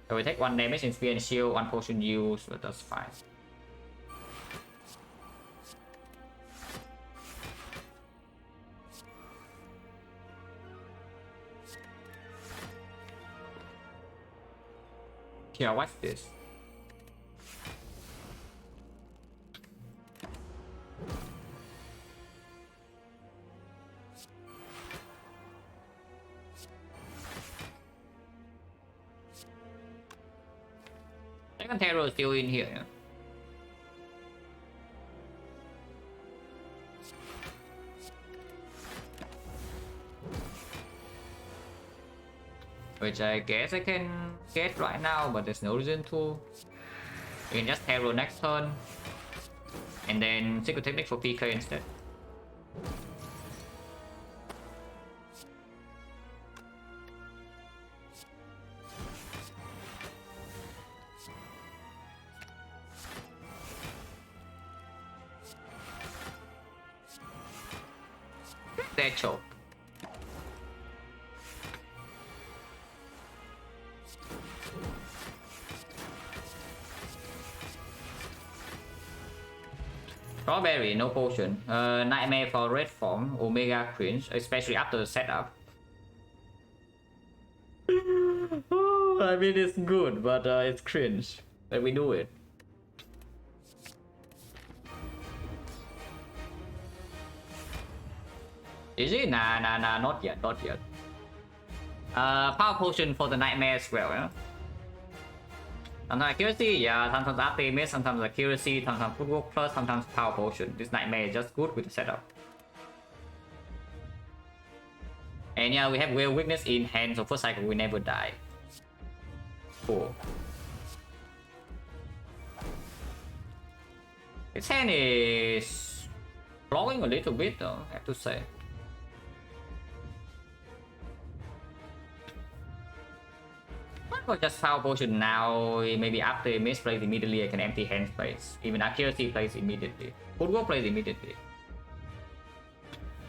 So we take 1 damage in spear and shield, 1 potion use, but that's fine. Yeah, what's this? Second terror is still in here, yeah? Which I guess I can get right now, but there's no reason to. We can just terror next turn. And then secret technique for PK instead. That choke. Strawberry, no potion. Nightmare for red form, Omega cringe, especially after the setup. I mean, it's good, but it's cringe. But we do it. Is it? Nah, not yet, not yet. Power potion for the nightmare as well, yeah? Sometimes accuracy, yeah, sometimes after image, sometimes accuracy, sometimes footwork plus, sometimes power potion. This nightmare is just good with the setup. And yeah, we have well weakness in hand, so first cycle we never die. Cool. His hand is blowing a little bit though, I have to say. Or just power potion now, maybe after image plays immediately I can empty hand space. Even accuracy plays immediately. Footwork plays immediately.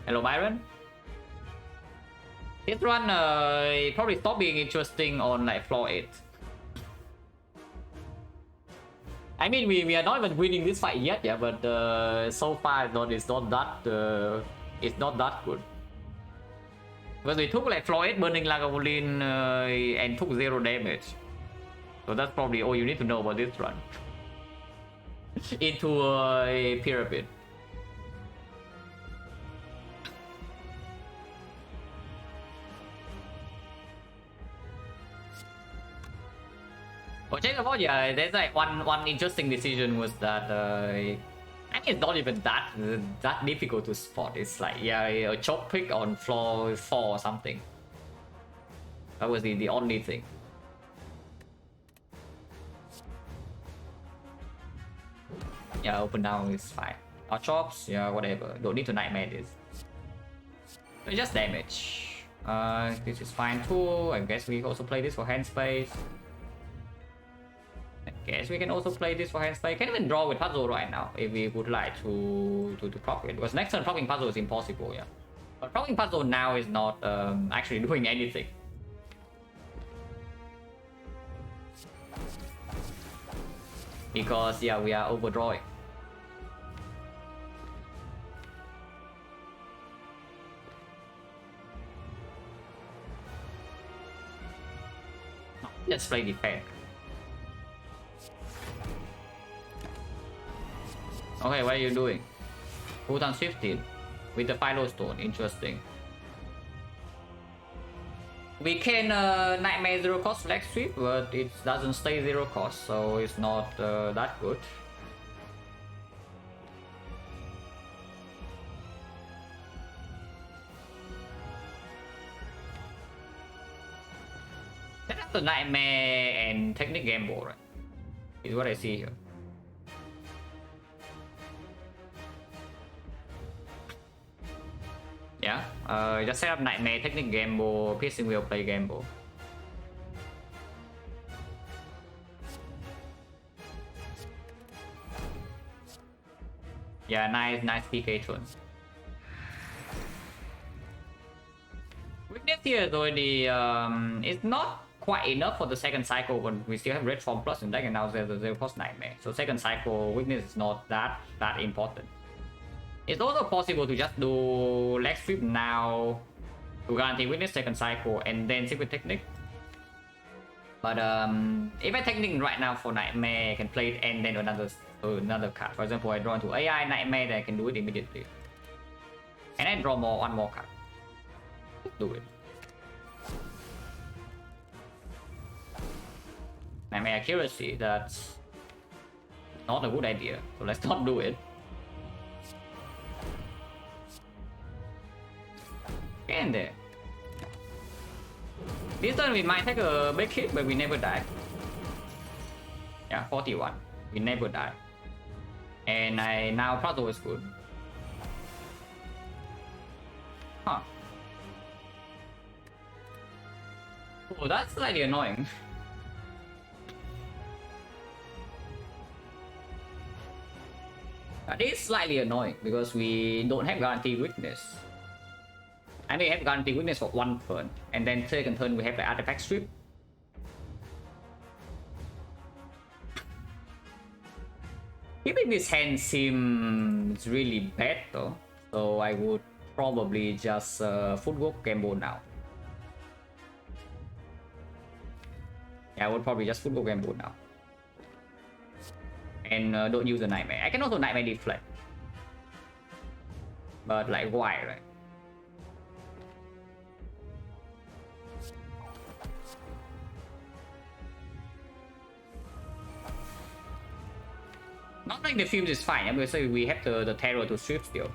Hello Byron? This run probably stop being interesting on like floor 8. I mean we are not even winning this fight yet, yeah, but so far it's not that good. Because we took like floor 8 burning Lagavulin and took 0 damage. So that's probably all you need to know about this run. Into a pyramid. Oh, check about, yeah, there's like one interesting decision was that I think it's not even that difficult to spot. It's like, yeah, a choke pick on floor 4 or something. That was the only thing. Yeah, open down is fine. Our chops, yeah, whatever. Don't need to nightmare this. It's just damage. This is fine too. I guess we also play this for hand space. I guess we can also play this for hand space. Can even draw with puzzle right now if we would like to proc it. Because next turn proccing puzzle is impossible, yeah. But proccing puzzle now is not actually doing anything. Because yeah, we are overdrawing. Let's play Defect. Okay, what are you doing? Who done 15 with the Philo Stone? Interesting. We can Nightmare 0 cost flex sweep, but it doesn't stay 0 cost, so it's not that good. That's the Nightmare and Technique Gamble, right? is what I see here. Yeah, just set up Nightmare, Technic Gamble, Piercing Will play Gamble. Yeah, nice PK turn. Weakness here is already, it's not quite enough for the second cycle, but we still have Red Form Plus in deck, and now there's a 0 cost Nightmare. So second cycle, weakness is not that important. It's also possible to just do leg sweep now to guarantee weakness second cycle and then Secret Technique. But if I technique right now for Nightmare, I can play it and then another card. For example, I draw into AI Nightmare, then I can do it immediately. And I draw one more card. Let's do it. Nightmare Accuracy, that's not a good idea. So let's not do it. And there. This turn we might take a big hit, but we never die. Yeah, 41. We never die. And now Prato is good. Huh. Oh, that's slightly annoying. That is slightly annoying because we don't have guaranteed weakness. I may have guaranteed weakness for one turn, and then second turn we have the artifact strip. Keeping this hand seems really bad though, so I would probably just footwork gamble now. Yeah, I would probably just footwork gamble now. And don't use the Nightmare. I can also Nightmare Deflect. But like why, right? Not like the film is fine, I'm gonna say we have the terror to strip still.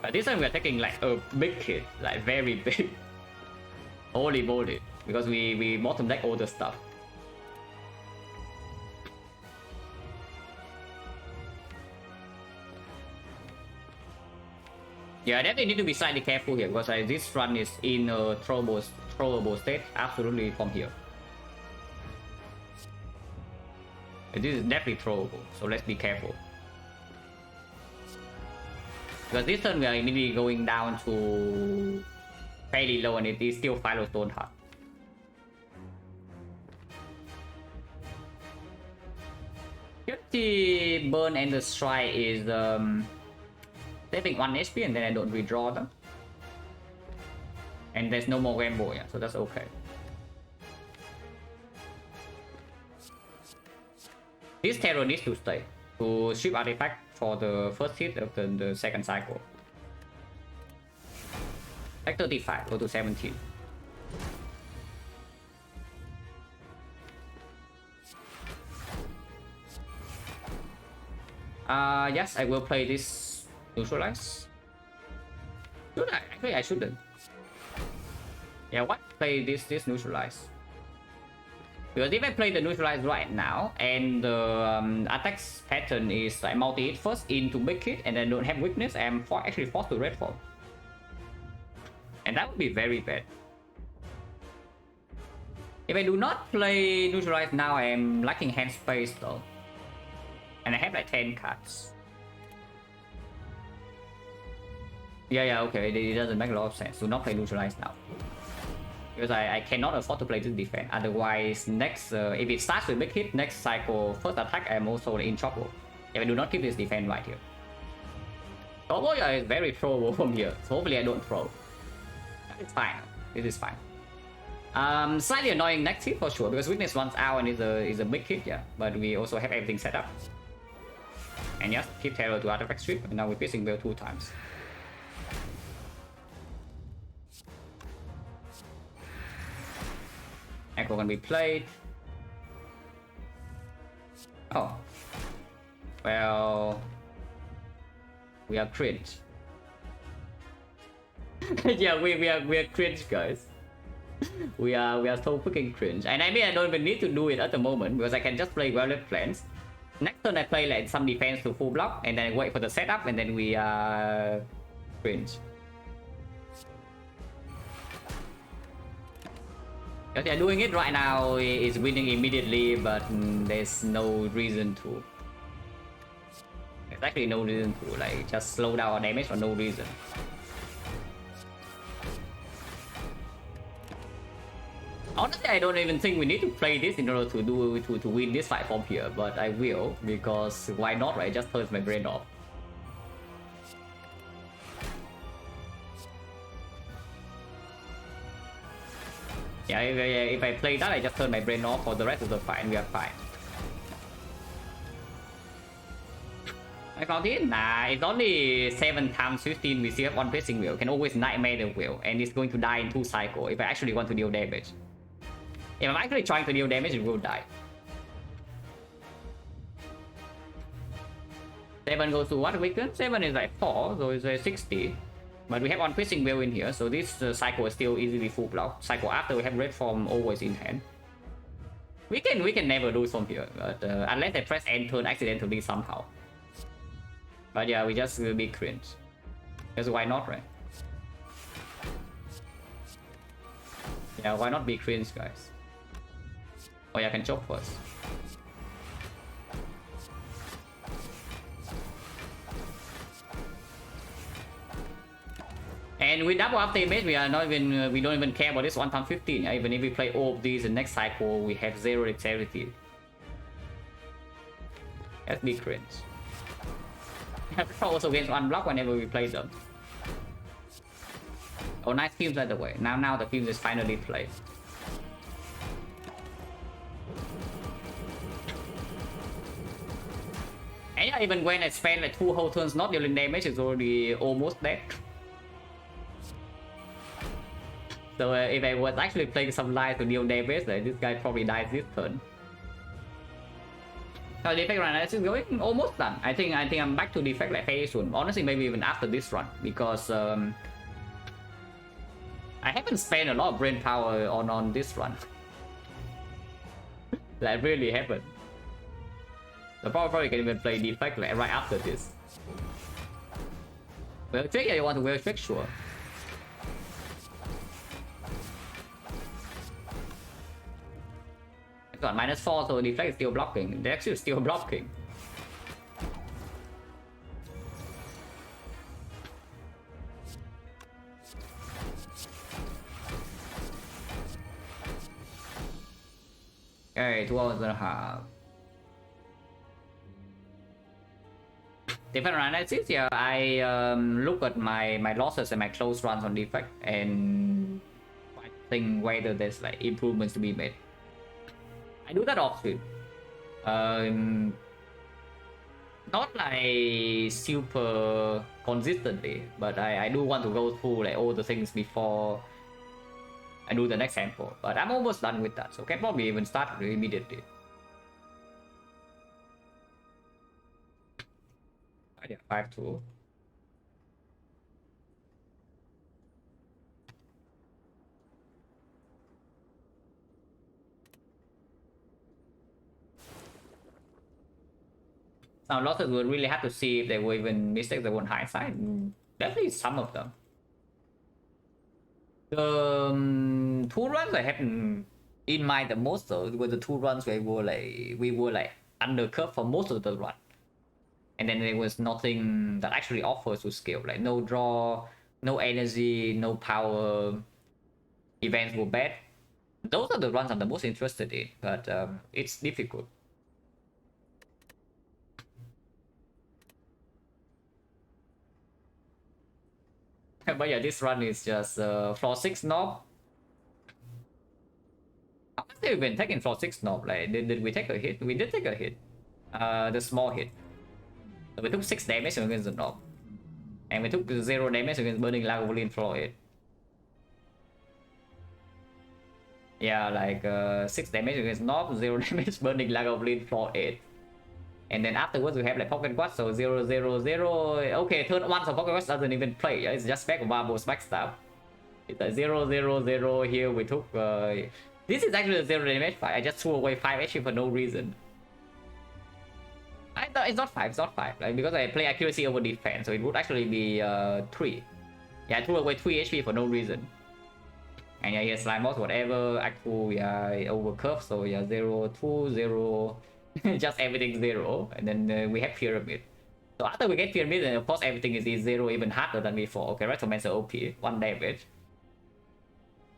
But this time we're taking like a big hit, like very big. Holy moly, because we bottom deck all the stuff. Yeah, I definitely need to be slightly careful here because this run is in a throwable state, absolutely from here. This is definitely throwable, so let's be careful. Because this turn we are immediately going down to fairly low and it is still Firestone hard. The burn and the strike is saving 1 HP and then I don't redraw them. And there's no more Rambo, yeah, so that's okay. This terror needs to stay to strip artifact for the first hit of the second cycle. Like 35, go to 17. Yes, I will play this neutralize. Should I? Actually, I shouldn't. Yeah, what? Play this neutralize. Because if I play the neutralize right now and the attack pattern is like multi-hit first into big hit and then don't have weakness, I'm actually forced to red form. And that would be very bad. If I do not play neutralize now, I am lacking hand space though. And I have like 10 cards. Yeah, okay, it doesn't make a lot of sense. Do not play neutralize now. Because I cannot afford to play this defense. Otherwise, next if it starts with big hit, next cycle, first attack, I'm also in trouble. If I do not keep this defense right here. Although is very throwable from here, so hopefully I don't throw. It's fine. This is fine. Slightly annoying next hit for sure, because weakness runs out and is a big hit, yeah. But we also have everything set up. And just keep terror to artifact strip, and now we're piercing well 2 times. Echo can be played. Oh. Well, we are cringe. Yeah, we are cringe, guys. we are so freaking cringe. And I mean I don't even need to do it at the moment because I can just play well-lit plans. Next turn I play like some defense to full block and then I wait for the setup and then we cringe. Because they're doing it right now is winning immediately, but there's no reason to. There's actually no reason to, like, just slow down our damage for no reason. Honestly, I don't even think we need to play this in order to win this fight from here, but I will, because why not, right? It just turns my brain off. Yeah, if I play that, I just turn my brain off for the rest of the fight and we are fine. I found it? Nah, it's only 7 times 15. We still have one piercing wheel. Can always nightmare the wheel, and it's going to die in 2 cycles if I actually want to deal damage. If I'm actually trying to deal damage, it will die. 7 goes to what weaken? 7 is like 4, so it's 60. But we have one piercing wheel in here, so this cycle is still easily full block. Cycle after we have red form always in hand. We can never lose from here, but unless I press end turn accidentally somehow. But yeah, we just will be cringe. Because why not, right? Yeah, why not be cringe, guys? Oh yeah, I can choke first. And with double up damage, we don't even care about this 1 time 15. Yeah? Even if we play all of these in next cycle, we have 0 dexterity. Let's be cringe. Also gains 1 block whenever we play them. Oh, nice films by the way. Now the film is finally played. And yeah, even when I spend like 2 whole turns not dealing damage, it's already almost dead. So if I was actually playing some light to deal damage, like, this guy probably dies this turn. So defect run is going almost done. I think I'm back to defect like very soon. Honestly, maybe even after this run, because I haven't spent a lot of brain power on this run. Like really haven't. So probably can even play defect like right after this. Well, trick, yeah, you want to wear trick, sure. I got -4, so defect is still blocking. The X is still blocking. Okay, 2 hours and a half. Defect analysis, yeah, I look at my losses and my close runs on defect and I think whether there's like improvements to be made. I do that often. Not like super consistently, but I do want to go through like all the things before I do the next sample. But I'm almost done with that, so can probably even start immediately. Yeah, 5-2. Some losses would really have to see if they were even mistakes that were hindsight. Definitely some of them. The 2 runs I had in mind the most though were the 2 runs where we were like undercut for most of the run. And then there was nothing that actually offers to scale, like no draw, no energy, no power. Events were bad. Those are the runs I'm the most interested in, but it's difficult. But yeah, this run is just floor 6 knob. How much have we been taking floor 6 knob? Like, did we take a hit? We did take a hit. The small hit. So we took 6 damage against the knob. And we took 0 damage against Burning Lagavulin floor 8. Yeah, like 6 damage against knob, 0 damage Burning Lagavulin floor 8. And then afterwards we have like Pocket Watch, so 0-0-0. Okay, turn 1 so Pocket Watch doesn't even play. It's just back Warbo's backstab. It's a 0-0-0 here. We took this is actually a 0 damage fight. I just threw away 5 HP for no reason. It's not 5, it's not 5. Like, because I play accuracy over defense, so it would actually be 3. Yeah, I threw away 3 HP for no reason. And yeah, here slime boss, whatever. Actual, yeah, over curve, so yeah, 0, 2, 0. Just everything 0. And then we have pyramid. So after we get pyramid, then of course everything is 0, even harder than before. Okay, Retromancer OP, 1 damage.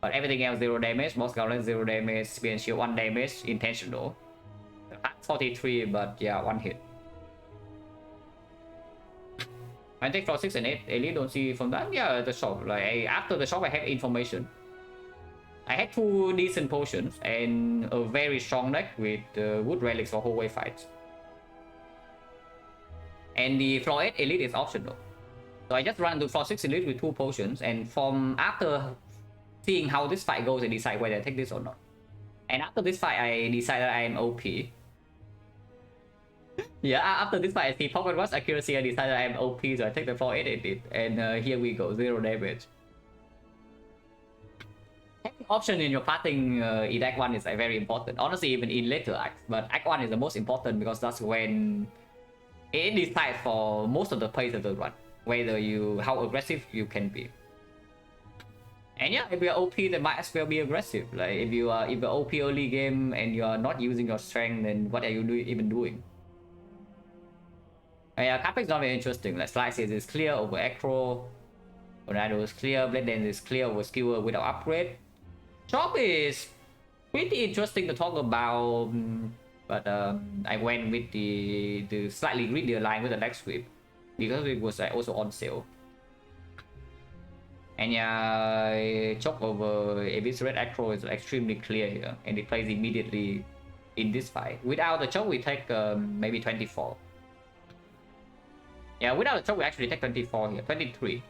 But everything else 0 damage, boss gauntlet 0 damage, spear and shield 1 damage, intentional. 43, but yeah, 1 hit. I take floor 6 and 8, Elite don't see from that. Yeah, the shop. Like after the shop I have information. I had 2 decent potions and a very strong deck with wood relics for hallway fights. And the floor 8 Elite is optional. So I just run to floor 6 Elite with 2 potions, and from after seeing how this fight goes, I decide whether I take this or not. And after this fight, I decided I am OP. Yeah, after this fight, I see Pocket Rush accuracy, I decided I am OP, so I take the floor 8 Elite. And here we go, 0 damage. Having option in your parting in Act 1 is like, very important. Honestly, even in later acts. But Act 1 is the most important because that's when it decides for most of the plays of the run whether how aggressive you can be. And yeah, if you're OP, then might as well be aggressive. Like if you're OP early game and you're not using your strength, then what are you even doing? And yeah, Capex is not very interesting. Like Slice is clear over Acro. Tornado is clear. Blade Dance is clear over Skewer without upgrade. Shop is pretty interesting to talk about, but I went with the slightly greedier line with the leg sweep because it was also on sale. And yeah, Chop over Eviscerate Acro is extremely clear here, and it plays immediately in this fight. Without the Chop, we take maybe 24. Yeah, without the Chop, we actually take 24 here, 23.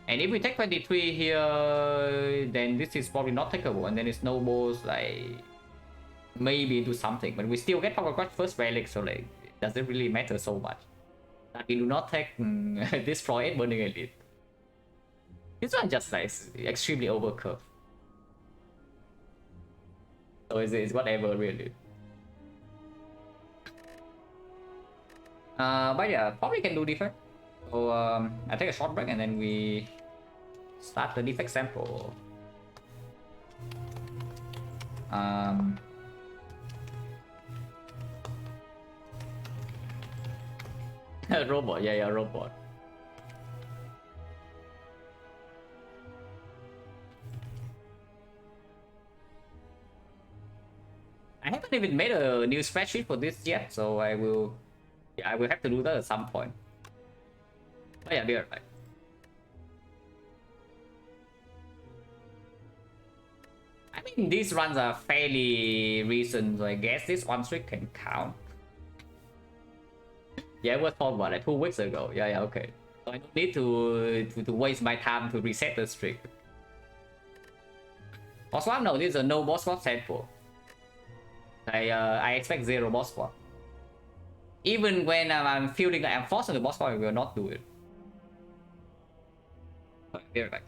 And if we take 23 here, then this is probably not takeable, and then it snowballs like maybe do something. But we still get Power Crush first relic, so like it doesn't really matter so much. That we do not take Destroy 8 Burning Elite. This one just like extremely overcurved. So it's whatever really. But yeah, probably can do Defect. So I take a short break and then we start the Defect sample. Robot, yeah, robot. I haven't even made a new spreadsheet for this yet, so I will have to do that at some point. But yeah, be right back. I mean, these runs are fairly recent, so I guess this one streak can count. Yeah, it was talked about like 2 weeks ago. Yeah, okay. So I don't need to waste my time to reset the streak. Boss swap? No, this is a no boss swap sample. I expect 0 boss swap. Even when I'm feeling like I'm forced on the boss swap, I will not do it. Be right back.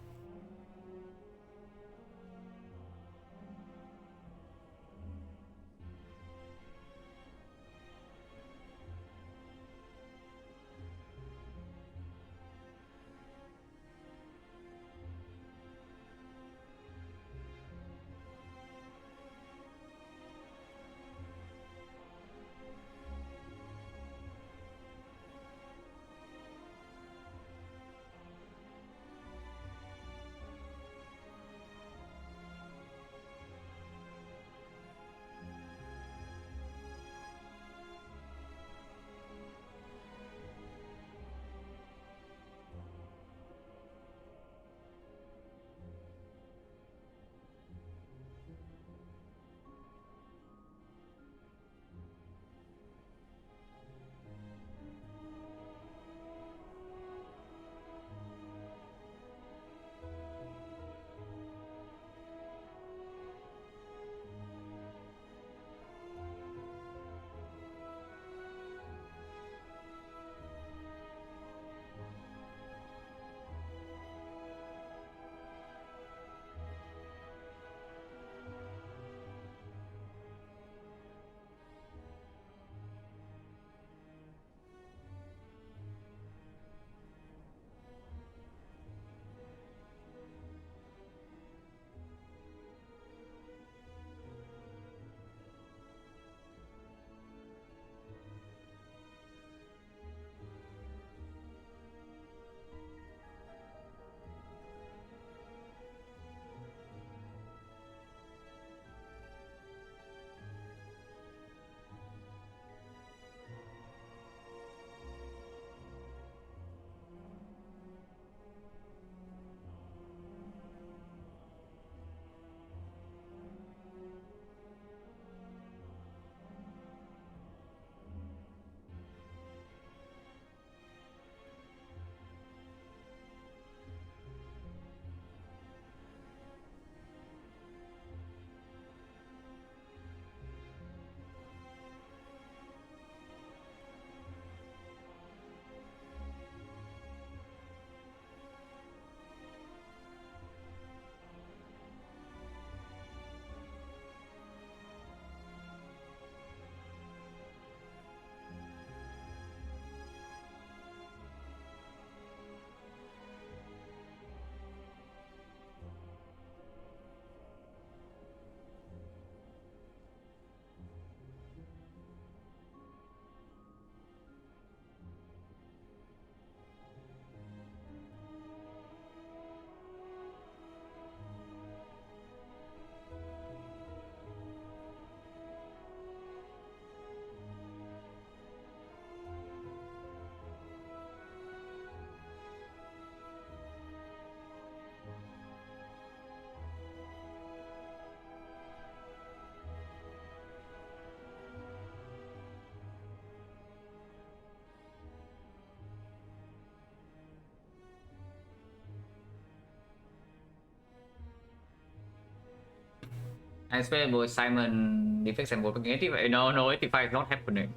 I especially with Simon Defect and working 85. No, 85 is not happening.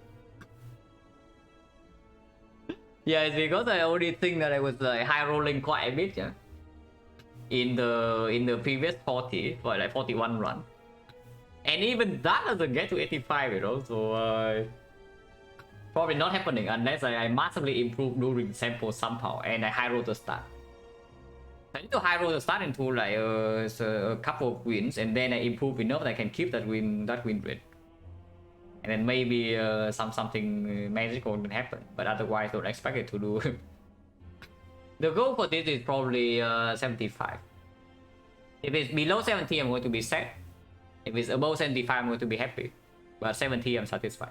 Yeah, it's because I already think that I was high rolling quite a bit, yeah. In the previous 40 for like 41 run. And even that doesn't get to 85, so probably not happening unless I massively improve during sample somehow and I high roll the start. I need to high roll the start into like a couple of wins and then I improve enough that I can keep that win rate. And then maybe something magical can happen, but otherwise don't expect it to do. The goal for this is probably 75. If it's below 70, I'm going to be sad. If it's above 75, I'm going to be happy. But 70, I'm satisfied.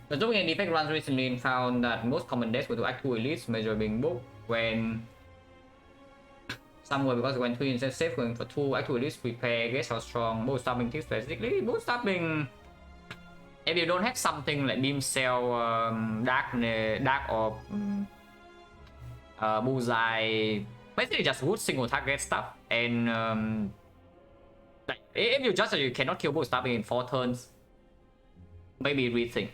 The looking at Defect runs recently and found that most common decks were to Act 2 Elites measure being booked when somewhere because when 2 instead safe going for 2 Act 2 Elites prepare guess how strong bootstrapping tips basically. Bootstrapping, if you don't have something like beam cell, dark or bullseye, basically just good single target stuff. And like if you just you cannot kill bootstrapping in 4 turns, maybe rethink.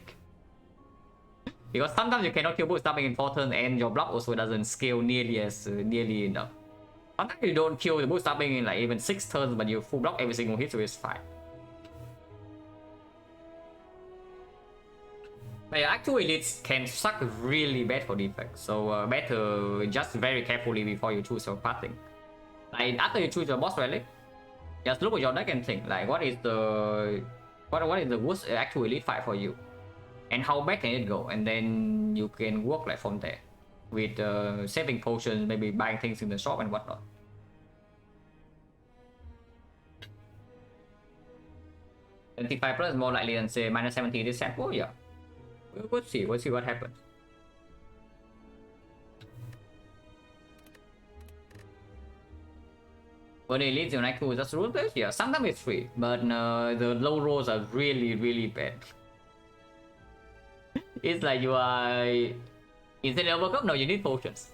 Because sometimes you cannot kill bootstrapping in 4 turns and your block also doesn't scale nearly enough. Sometimes you don't kill the bootstrapping in like even 6 turns, but you full block every single hit, so it's fine. But yeah, Act 2 Elites can suck really bad for Defect, so better just very carefully before you choose your pathing. Like after you choose your boss relic, just look at your deck and think like what is the worst Act 2 Elite fight for you, and how bad can it go, and then you can work like from there with saving potions, maybe buying things in the shop and whatnot. $25 is more likely than say minus 70 this sample. Yeah, we'll see what happens. For the elites in Act 2 just rule based, yeah, sometimes it's free, but the low rolls are really bad. It's like you are instead of overcup, no, you need potions.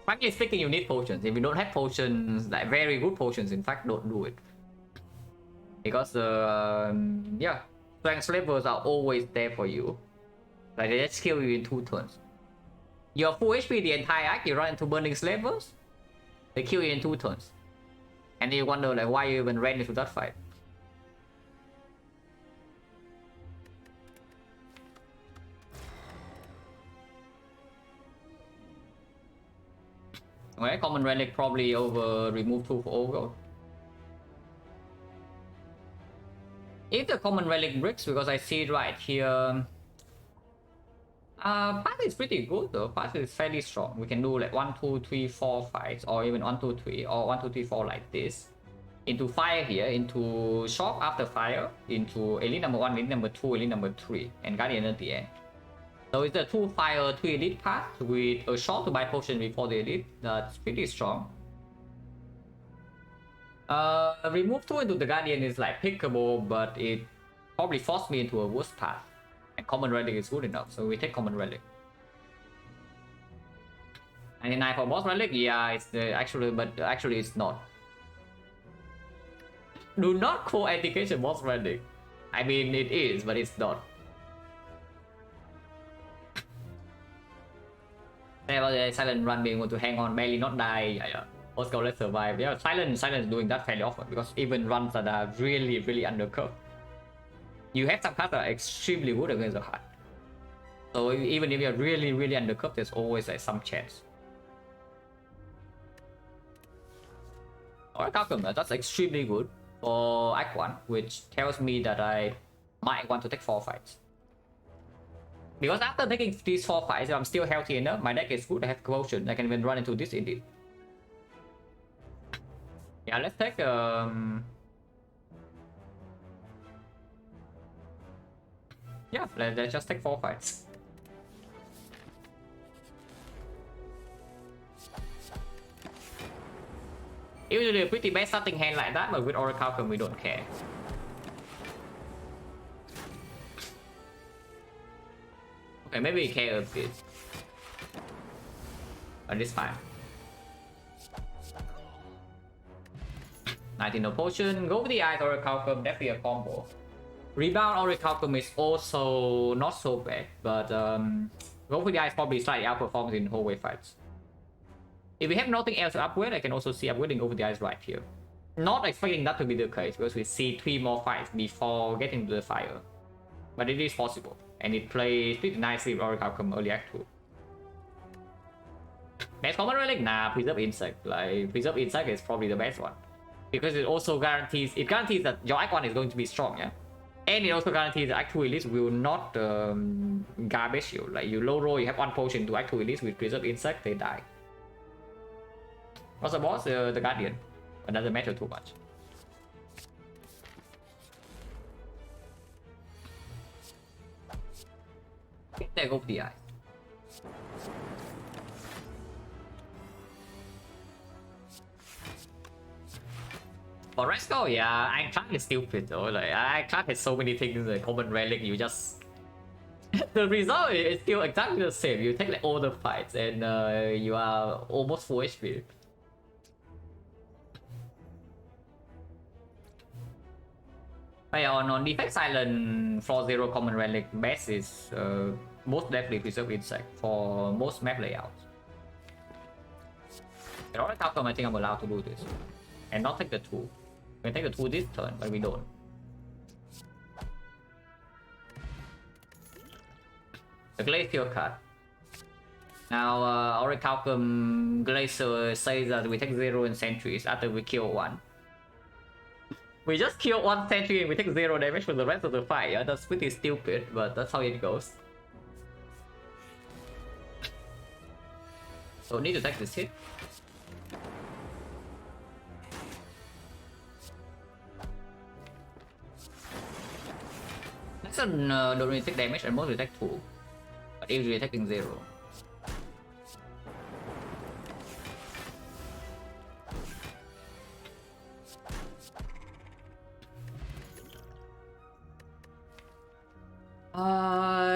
Frankly speaking, you need potions. If you don't have potions, like very good potions, in fact, don't do it. Because yeah, strength levels are always there for you. Like they just kill you in 2 turns. You're full HP the entire act, you run into burning slavers, they kill you in 2 turns. And you wonder like why you even ran into that fight. Okay, common relic probably over remove 2 for overgold. If the common relic bricks, because I see it right here. Path is pretty good though. Path is fairly strong. We can do like 1, 2, 3, 4 fights, or even 1, 2, 3, or 1, 2, 3, 4 like this. Into fire here, into shop after fire, into elite number 1, elite number 2, elite number 3, and guardian at the end. So it's a 2 fire, 3 elite path with a shot to buy potion before the elite. That's pretty strong. Remove 2 into the guardian is like pickable, but it probably forced me into a worse path. And common relic is good enough, so we take common relic. 99 for boss relic, yeah, it's actually it's not. Do not call education boss relic. I mean it is, but it's not. Silent run being able to hang on, barely not die. Yeah. Let's go, let's survive. Yeah, silent is doing that fairly often because even runs that are really undercut. You have some cards that are extremely good against the heart. So even if you're really undercut, there's always like some chance. Alright, Calcum, that's extremely good for Act 1, which tells me that I might want to take 4 fights. Because after taking these 4 fights, if I'm still healthy enough, my deck is good, I have corrosion, I can even run into this indeed. Yeah, let's take yeah, let's just take 4 fights. Usually a pretty bad starting hand like that, but with Oracle we don't care. Okay, maybe we care a bit. But it's fine. 19 no potion. Go with the eyes or a Calcum, definitely a combo. Rebound or a Calcum is also not so bad, but go with the eyes probably slightly outperforms in hallway fights. If we have nothing else to upgrade, I can also see upgrading over the eyes right here. Not expecting that to be the case because we see 3 more fights before getting to the fire. But it is possible. And it plays pretty nicely with Oracle Calcum early act 2. Best common relic? Nah, Preserve Insect. Like, Preserve Insect is probably the best one. Because it also guarantees that your Act 1 is going to be strong, yeah? And it also guarantees that Act 2 Elite will not garbage you. Like, you low roll, you have 1 potion to Act 2 Elite with Preserve Insect, they die. What's the boss? The Guardian. But doesn't matter too much. There goes the eye. For Resco, yeah, Ironclad is stupid though. Like, Ironclad has so many things in the common relic, you just... the result is still exactly the same. You take like all the fights and you are almost full HP. But yeah, on Defect Silent, floor 0 common relic, best is most definitely Preserve Insect for most map layouts. In order to I think I'm allowed to do this. And not take the 2. We can take the 2 this turn, but we don't. The Glacier card. Now, Orichalcum Glacier says that we take 0 in sentries after we kill 1. We just kill 1 sentry and we take 0 damage for the rest of the fight. Yeah, that's pretty stupid, but that's how it goes. So need to take this hit. Next one don't really take damage and mostly take 2. But usually taking 0.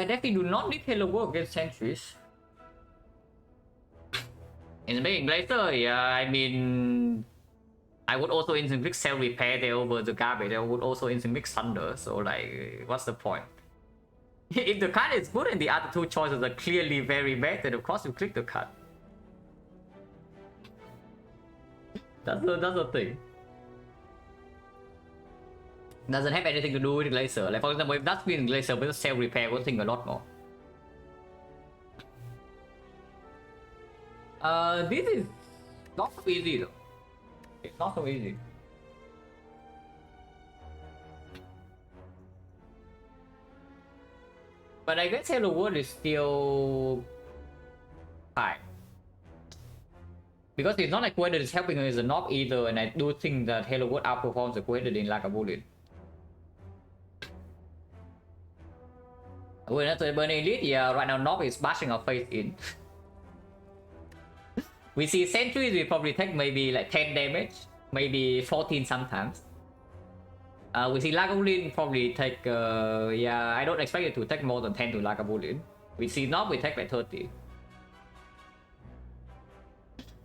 Definitely do not need Halo Work against sentries. In the main Glacier, yeah, I mean... I would also instant click Cell Repair there over the garbage. I would also instant click Thunder, so like, what's the point? If the card is good and the other 2 choices are clearly very bad, then of course you click the card. That's the thing. Doesn't have anything to do with Glacier. Like for example, if that's been Glacier with Cell Repair, we'll think a lot more. This is not so easy though. It's not so easy. But I guess Hello World is still high. Because it's not like Quadrant is helping us a knob either, and I do think that Hello World outperforms the Quadrant in Lagavulin. When after Burning Elite, yeah, right now Knob is bashing our face in. We see sentries, we probably take maybe like 10 damage, maybe 14 sometimes. We see Lagavulin probably take, yeah, I don't expect it to take more than 10 to Lagavulin. We see Knob, we take like 30.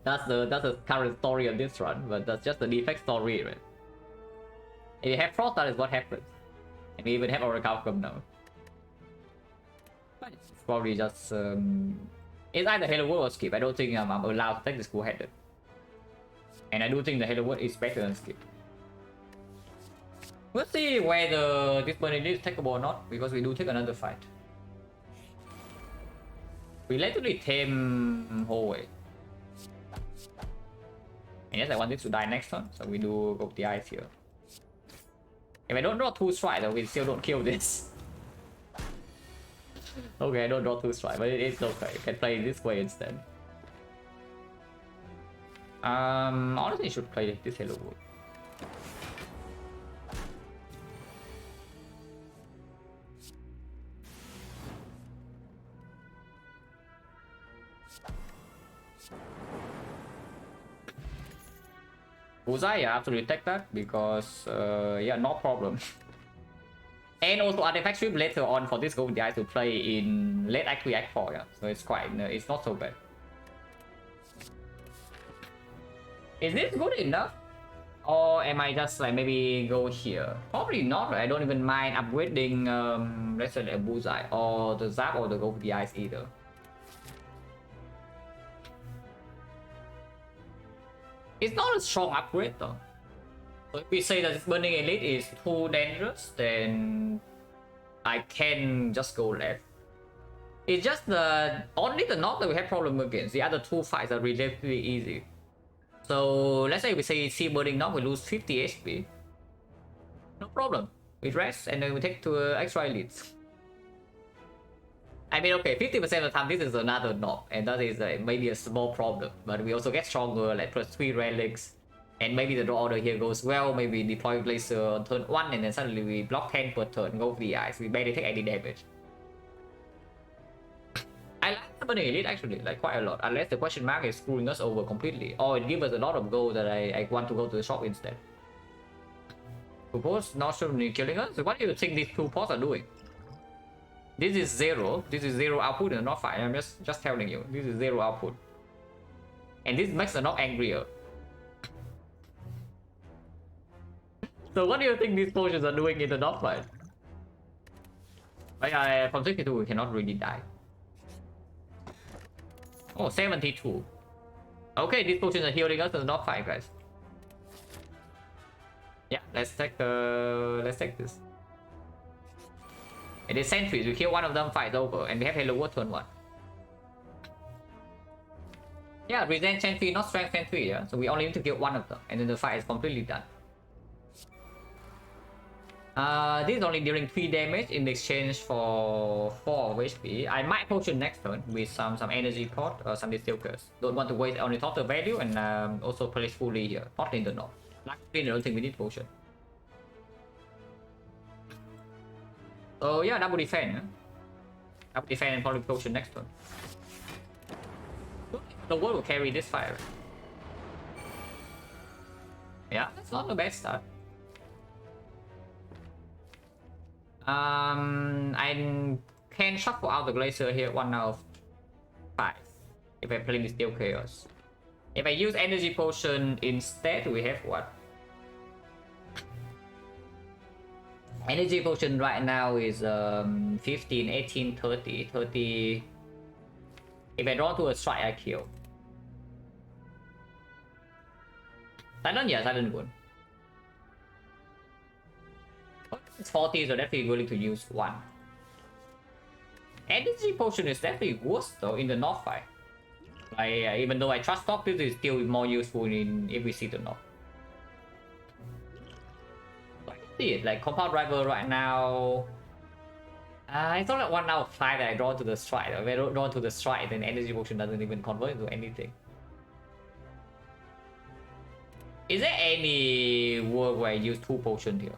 That's the current story of this run, but that's just the Defect story, right? If you have Frost, that is what happens. And we even have Oracle now. But it's probably just, it's either Halo World or Skip. I don't think I'm allowed to take this cool-headed. And I do think the Halo World is better than Skip. We'll see whether this burning is takeable or not, because we do take another fight. We literally tame hallway. And yes, I want this to die next turn, so we do go the eyes here. If I don't draw 2 strikes, then we still don't kill this. Okay, I don't draw 2 strikes, but it's okay. You can play this way instead. Honestly, you should play this Halo World. Bullseye, yeah, absolutely take that because, yeah, no problem. And also Artifact Strip later on for this Golden Eye to play in late Act 3, Act 4, yeah. So it's quite, it's not so bad. Is this good enough? Or am I just like maybe go here? Probably not, right? I don't even mind upgrading, let's say a bullseye or the zap or the go for the eyes either. It's not a strong upgrade though. So if we say that this burning elite is too dangerous, then I can just go left. It's just the only the knock that we have problem against. The other two fights are relatively easy. So let's say we say see burning knock, we lose 50 HP. No problem. We rest and then we take to extra elites. I mean, okay, 50% of the time this is another knock, and that is maybe a small problem. But we also get stronger, like plus 3 relics, and maybe the draw order here goes well. Maybe deploy Blazer on turn 1, and then suddenly we block 10 per turn, go for the eyes. We barely take any damage. I like the burning elite actually, like quite a lot. Unless the question mark is screwing us over completely, or it gives us a lot of gold that I want to go to the shop instead. Suppose not suddenly killing us. So what do you think these two pods are doing? This is zero. This is zero output in the knock fight. I'm just telling you, this is zero output, and this makes the knock angrier. So what do you think these potions are doing in the knock fight? But from 62 we cannot really die. Oh, 72. Okay, these potions are healing us in the knock fight, guys. Yeah, let's take this. It is sentries. We kill one of them, fight over, and we have Hello World turn 1. Yeah, resent sentry, not strength sentry. Yeah, so we only need to kill one of them, and then the fight is completely done. This is only dealing 3 damage in exchange for 4 of HP. I might potion next turn with some energy pot or some Distilkers. Don't want to waste only total value, and also place fully here, not in the north. Luckily, I don't think we need potion. So yeah, double defend. Huh? Double defend and probably potion next turn. The world will carry this fire. Yeah, that's not a bad start. I can shuffle out the Glacier here 1 out of 5 if I play with Steel Chaos. If I use Energy Potion instead, we have what? Energy Potion right now is 15, 18, 30, 30. If I draw to a strike, I kill. Silent, yeah, Silent good. It's 40, so definitely willing to use 1. Energy Potion is definitely worse though in the North fight. Like, even though I trust Talk, this is still more useful in if we see the North. So I can see it, like Compound Driver right now. It's only like 1 out of 5 that I draw to the strike. If I don't draw to the strike, then Energy Potion doesn't even convert into anything. Is there any world where I use 2 potions here?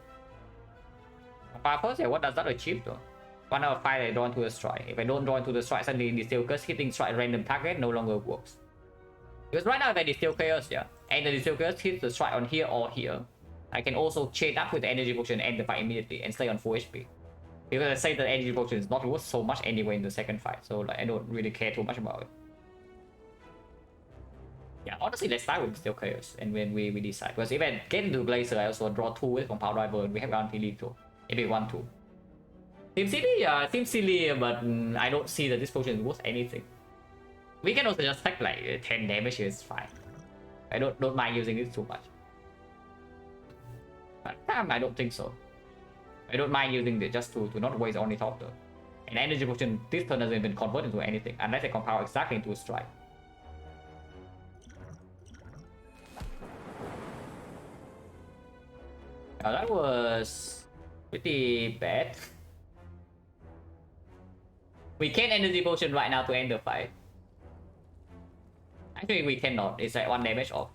First, yeah, what does that achieve though? 1 out of 5 I draw into the strike. If I don't draw into the strike, suddenly Distill Chaos hitting strike random target no longer works. Because right now if I Distill Chaos, yeah, and the Distill Chaos hits the strike on here or here, I can also chain up with the Energy Potion and end the fight immediately and stay on full HP. Because I say that Energy Potion is not worth so much anyway in the second fight, so like I don't really care too much about it. Yeah, honestly, let's start with Distill Chaos and when we decide. Because if I get into Glacier, I also draw 2 with Compound Driver and we have Guarantee Lethal. If we want to. Seems silly, yeah, seems silly, but I don't see that this potion is worth anything. We can also just take like 10 damage here, it's fine. I don't mind using it too much. But I don't think so. I don't mind using it just to not waste only top turn. And Energy Potion this turn doesn't even convert into anything unless I compound exactly into a strike. Now that was pretty bad. We can Energy Potion right now to end the fight. Actually, we cannot. It's like 1 damage off.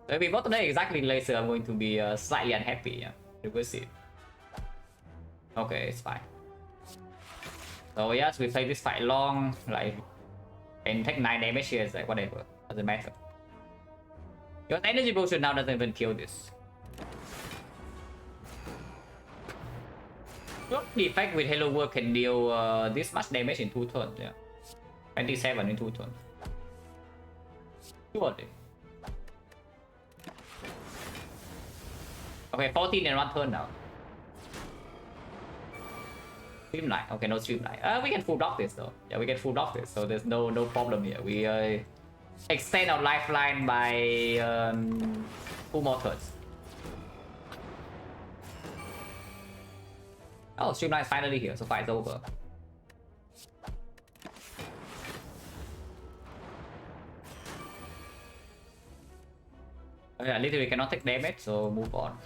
So if we vote today exactly later, I'm going to be slightly unhappy. Yeah, you will see. Okay, it's fine. So yes, we play this fight long, like, and take 9 damage here. It's like whatever, doesn't matter. Your Energy Potion now doesn't even kill this. Defect with Hello World can deal this much damage in 2 turns, yeah. 27 in 2 turns. Surely. Okay, 14 in 1 turn now. Streamline. Okay, no streamline. We can full block this though. Yeah, we can full block this, so there's no problem here. We extend our lifeline by 2 more turns. Oh, streamline is finally here, so fight's over. Yeah, literally cannot take damage, so move on.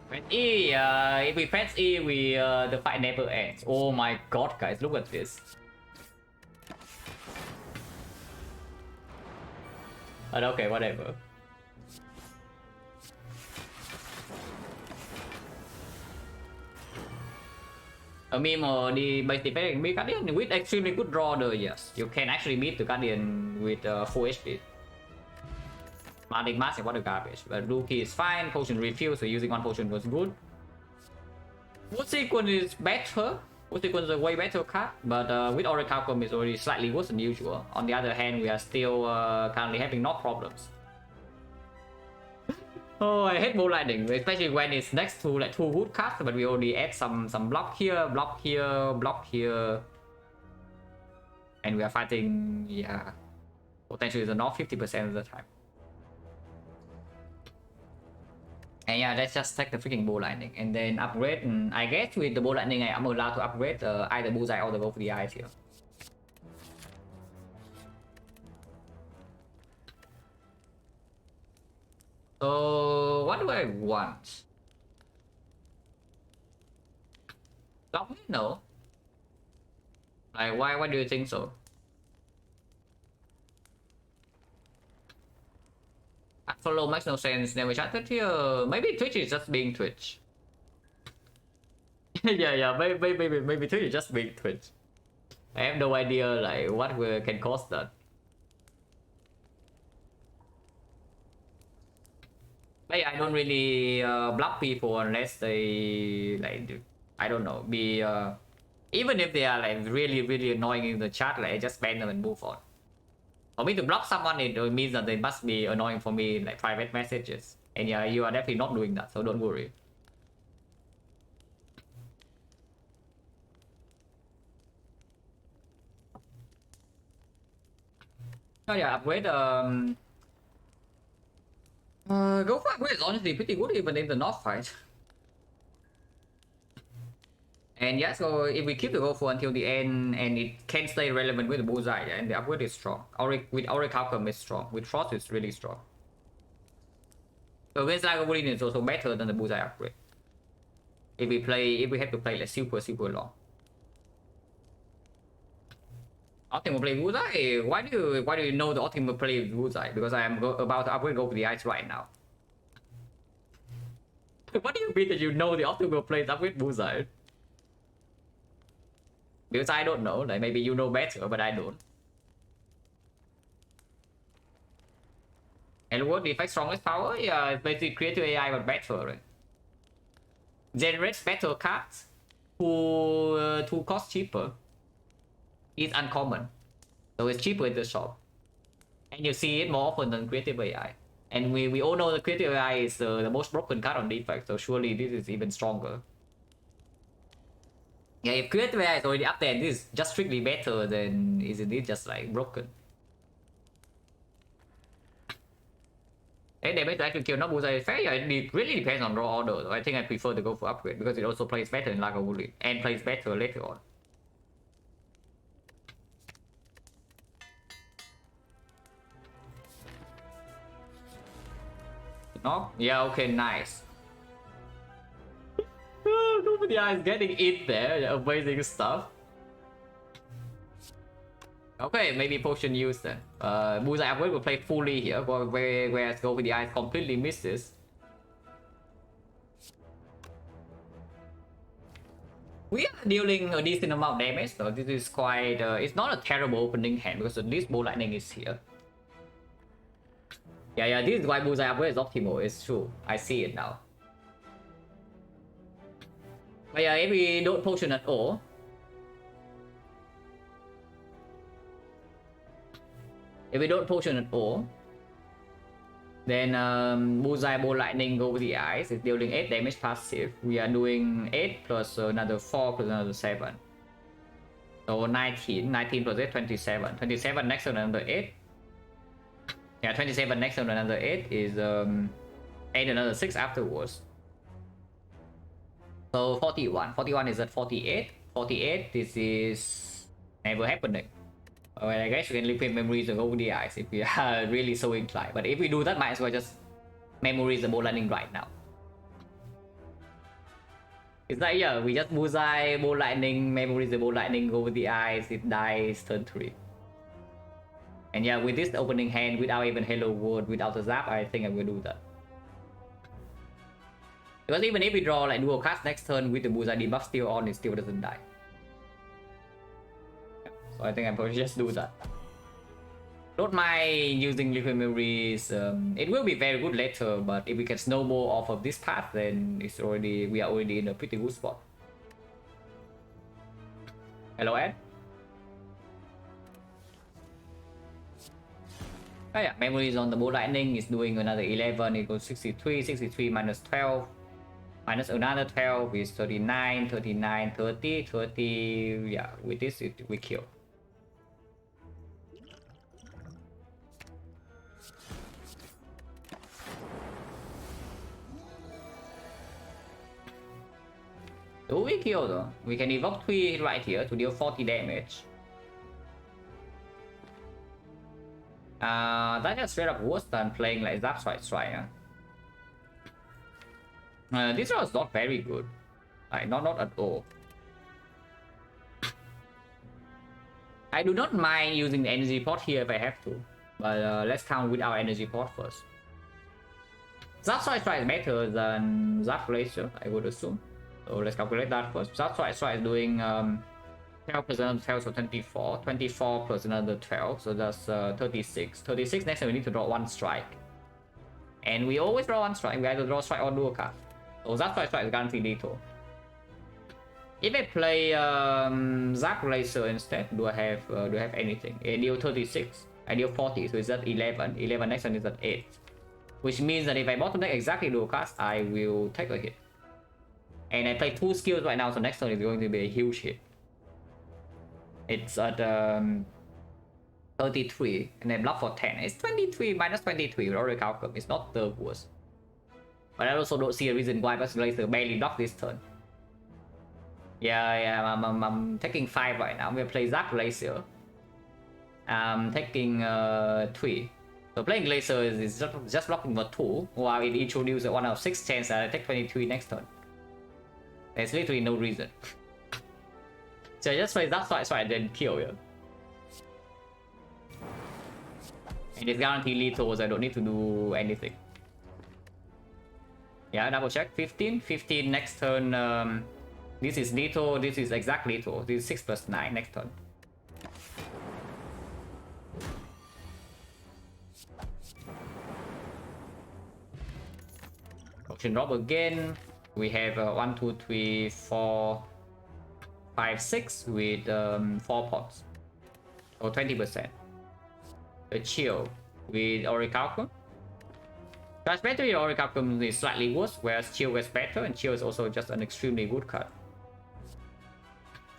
Press E, if we press E, the fight never ends. Oh my god, guys, look at this. But okay, whatever. A meme or the basic beat Guardian with extremely good draw though, yes. You can actually beat the Guardian with 4 HP. Magic Mask and Water Garbage. But Rookie is fine, Potion Refill, so using 1 potion was good. Wood Sequence is better. Wood Sequence is a way better card, but with Oracle Outcome is already slightly worse than usual. On the other hand, we are still currently having knock problems. Oh, I hate Bow Lightning, especially when it's next to like 2 good cards, but we already add some block here, block here, block here. And we are fighting, yeah, potentially the knock 50% of the time. And yeah, let's just take the freaking Bow Lightning and then upgrade. And I guess with the Bow Lightning, I'm allowed to upgrade either Bullseye or the Go for the Eyes here. So what do I want? Block me? No. Like why do you think so? Follow makes no sense. Never chatted here. Maybe Twitch is just being Twitch. yeah, maybe Twitch is just being Twitch. I have no idea like what can cause that. But yeah, I don't really block people unless they like, I don't know, be even if they are like really annoying in the chat, like I just ban them and move on. For me to block someone, it means that they must be annoying for me, like private messages. And yeah, you are definitely not doing that, so don't worry. Oh yeah, upgrade Go for upgrade is honestly pretty good even in the North fight. And yeah, so if we keep the Go for until the end and it can stay relevant with the Bullseye, and the upgrade is strong. With Auric Outcome is strong. With Frost it's really strong. So against Lago Wolverine is also better than the Bullseye upgrade. If we have to play like super long. Optimal play Bullseye? Why do you know the optimal play Bullseye? Because I am about to upgrade Go for the Eyes right now. What do you mean that you know the optimal play upgrade Bullseye? Because I don't know, like maybe you know better, but I don't. And what Defect strongest power? Yeah, it's basically creative AI but better, right? Generates better cards to cost cheaper. It's uncommon, so it's cheaper in the shop, and you see it more often than creative AI. And we all know the creative AI is the most broken card on Defect, so surely this is even stronger. Yeah, if creative AI is already up there, this is just strictly better, then isn't it just like broken? And damage to actually kill not Bullseye is fair. Yeah, it really depends on raw order. I think I prefer to go for upgrade because it also plays better in Lagavulin and plays better later on. No? Yeah, okay, nice. Nobody is getting it there. Amazing stuff. Okay, maybe potion use then. Bullseye upgrade will play fully here, whereas Go with the Eyes completely misses. We are dealing a decent amount of damage, so this is quite. It's not a terrible opening hand because at least Bow Lightning is here. Yeah, this is why Bullseye upgrade is optimal. It's true. I see it now. But yeah, if we don't potion at all, If we don't potion at all, then Bullseye Ball Lightning go with the eyes. It's dealing 8 damage passive. We are doing 8 plus another 4 plus another 7. So 19 plus 8, 27. 27 next on another 8. Yeah, 27 next on another 8 is 8 another 6 afterwards. So 41. 41 is at 48. 48, this is never happening. Well, I guess we can liquid memories and go with the eyes if we are really so inclined. But if we do that, might as well just memorize the Ball Lightning right now. It's like, yeah, we just Bullseye, Ball Lightning, memorize the Ball Lightning, go with the eyes, it dies, turn 3. And yeah, with this opening hand, without even Hello World, without the Zap, I think I will do that. Because even if we draw like dual cards next turn with the Bullseye debuff still on, it still doesn't die. So I think I'm probably just do that. Don't mind using liquid memories. It will be very good later, but if we can snowball off of this path, then it's already we are already in a pretty good spot. Hello, Ed. Oh yeah, memories on the Ball Lightning is doing another 11 equals 63. 63 minus 12 minus another 12 is 39. 39, 30, 30. Yeah, with this we kill. Do we kill though? We can evoke 3 right here to deal 40 damage. That's just straight up worse than playing like Zap Strike. This draw is not very good. Like, not at all. I do not mind using the energy pot here if I have to. But let's count with our energy pot first. Zap Strike is better than Zap Glacier, I would assume. So let's calculate that first. Zap Strike is doing 12 plus another 12, so 24. 24 plus another 12, so that's 36. 36 next time we need to draw 1 strike. And we always draw 1 strike. We either draw strike or dual card. So Zap Strike is guaranteed lethal. If I play Zap Laser instead, do I have anything? I deal 36. I deal 40, so it's at 11. 11 next one is at 8. Which means that if I bottom deck exactly dual cards, I will take a hit. And I play 2 skills right now, so next turn is going to be a huge hit. It's at 33, and then block for 10. It's 23 minus 23 with Oracle outcome. It's not the worst. But I also don't see a reason why Master Glacier barely block this turn. Yeah, I'm taking 5 right now. I'm gonna play Zap Glacier. I'm taking 3. So playing Glacier is just blocking for 2, while it introduces a 1 out of 6 chance that I take 23 next turn. There's literally no reason. So I just play Zap Strike and then kill you. And it's guaranteed lethal, so I don't need to do anything. Yeah, double check. 15. 15 next turn. This is lethal, this is exact lethal. This is 6 plus 9 next turn. Option drop again. We have 1, 2, 3, 4, 5, 6 with 4 pots. Or 20%. A chill with Orichalcum. Transparently, Orichalcum is slightly worse, whereas chill is better, and chill is also just an extremely good card.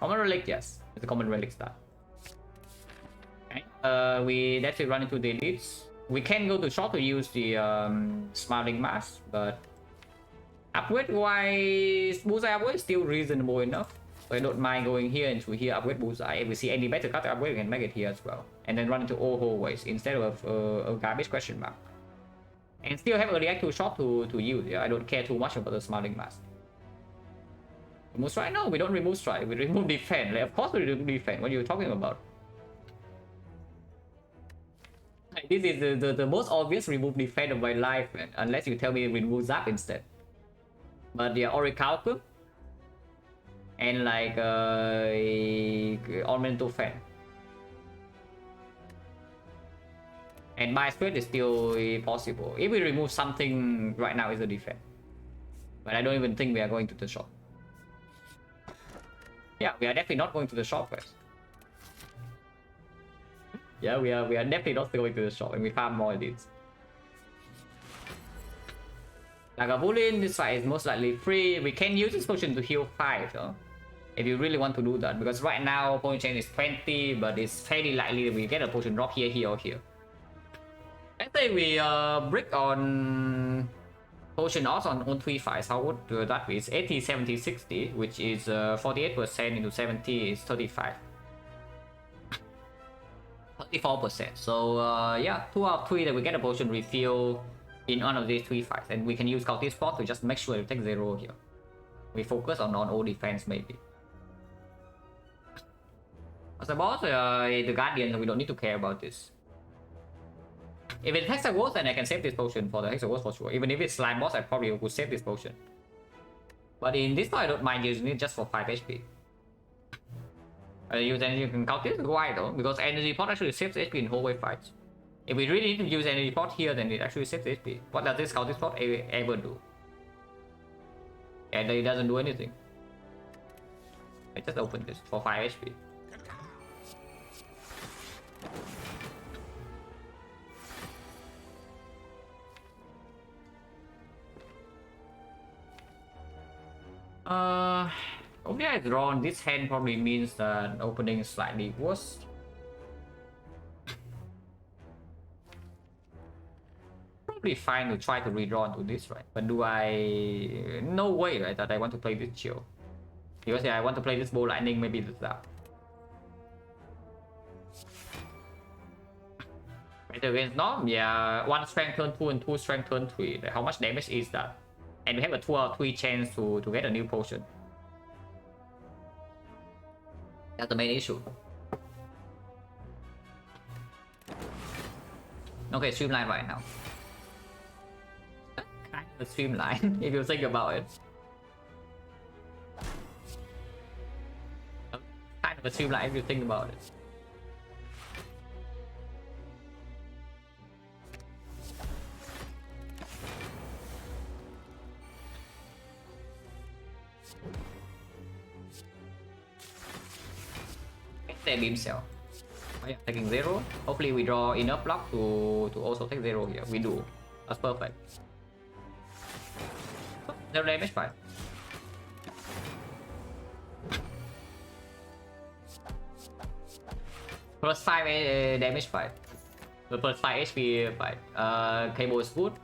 Common relic, yes. It's a common relic start. Okay. That's it, run into the elites. We can go to short to use the Smiling Mask, but upgrade wise, Bullseye upgrade is still reasonable enough. So I don't mind going here into here, upgrade Bullseye. If we see any better card to upgrade, we can make it here as well. And then run into all hallways instead of a garbage question mark. And still have a reactive shot to use. Yeah, I don't care too much about the Smiling Mask. Remove strike? No, we don't remove strike. We remove defend. Like, of course we remove defend. What are you talking about? Like, this is the most obvious remove defend of my life, man. Unless you tell me remove Zap instead. But yeah, Orichalcum and like Ornamental Fan. And by spread is still possible. If we remove something right now, is a defense. But I don't even think we are going to the shop. Yeah, we are definitely not going to the shop first. Yeah, we are definitely not going to the shop, and we farm more elites. Lagavulin, this fight is most likely free. We can use this potion to heal 5, though, if you really want to do that, because right now potion chain is 20, but it's fairly likely that we get a potion drop here, here, or here. Let's say we brick on potion odds on 3 fights. How would that be? It's 80, 70, 60, which is 48% into 70 is 35. 34%. So yeah, 2 out of 3 that we get a potion refill in one of these 3 fights, and we can use Cultist Spot to just make sure to take 0 here. We focus on all defense maybe. As a boss, the Guardian, we don't need to care about this. If it's Hexa Ghost, then I can save this potion for the Hexa Ghost for sure. Even if it's Slime Boss, I probably would save this potion. But in this fight, I don't mind using it just for 5 HP. Use energy can count this why though, because energy pot actually saves HP in whole wave fights. If we really need to use energy pot here, then it actually saves HP. What does this Cultist Pot ever do? And it doesn't do anything. I just open this for 5 HP. Okay, I drawn this hand probably means that opening is slightly worse. Probably fine to try to redraw into this, right? But do I... No way, right, that I want to play this chill. Because yeah, I want to play this Bow Lightning, maybe this that. Right against Norm, yeah, 1 strength turn 2 and 2 strength turn 3. Like, how much damage is that? And we have a 2 out of 3 chance to get a new potion. That's the main issue. Okay, streamline right now. Kind of a streamline, if you think about it. Kind of a streamline if you think about it. Beam cell. Oh, yeah, taking 0. Hopefully we draw enough block to also take 0 here. We do. That's perfect. 0 damage, fine. Plus 5 damage, fine. Plus 5 HP, fine. Cable is good.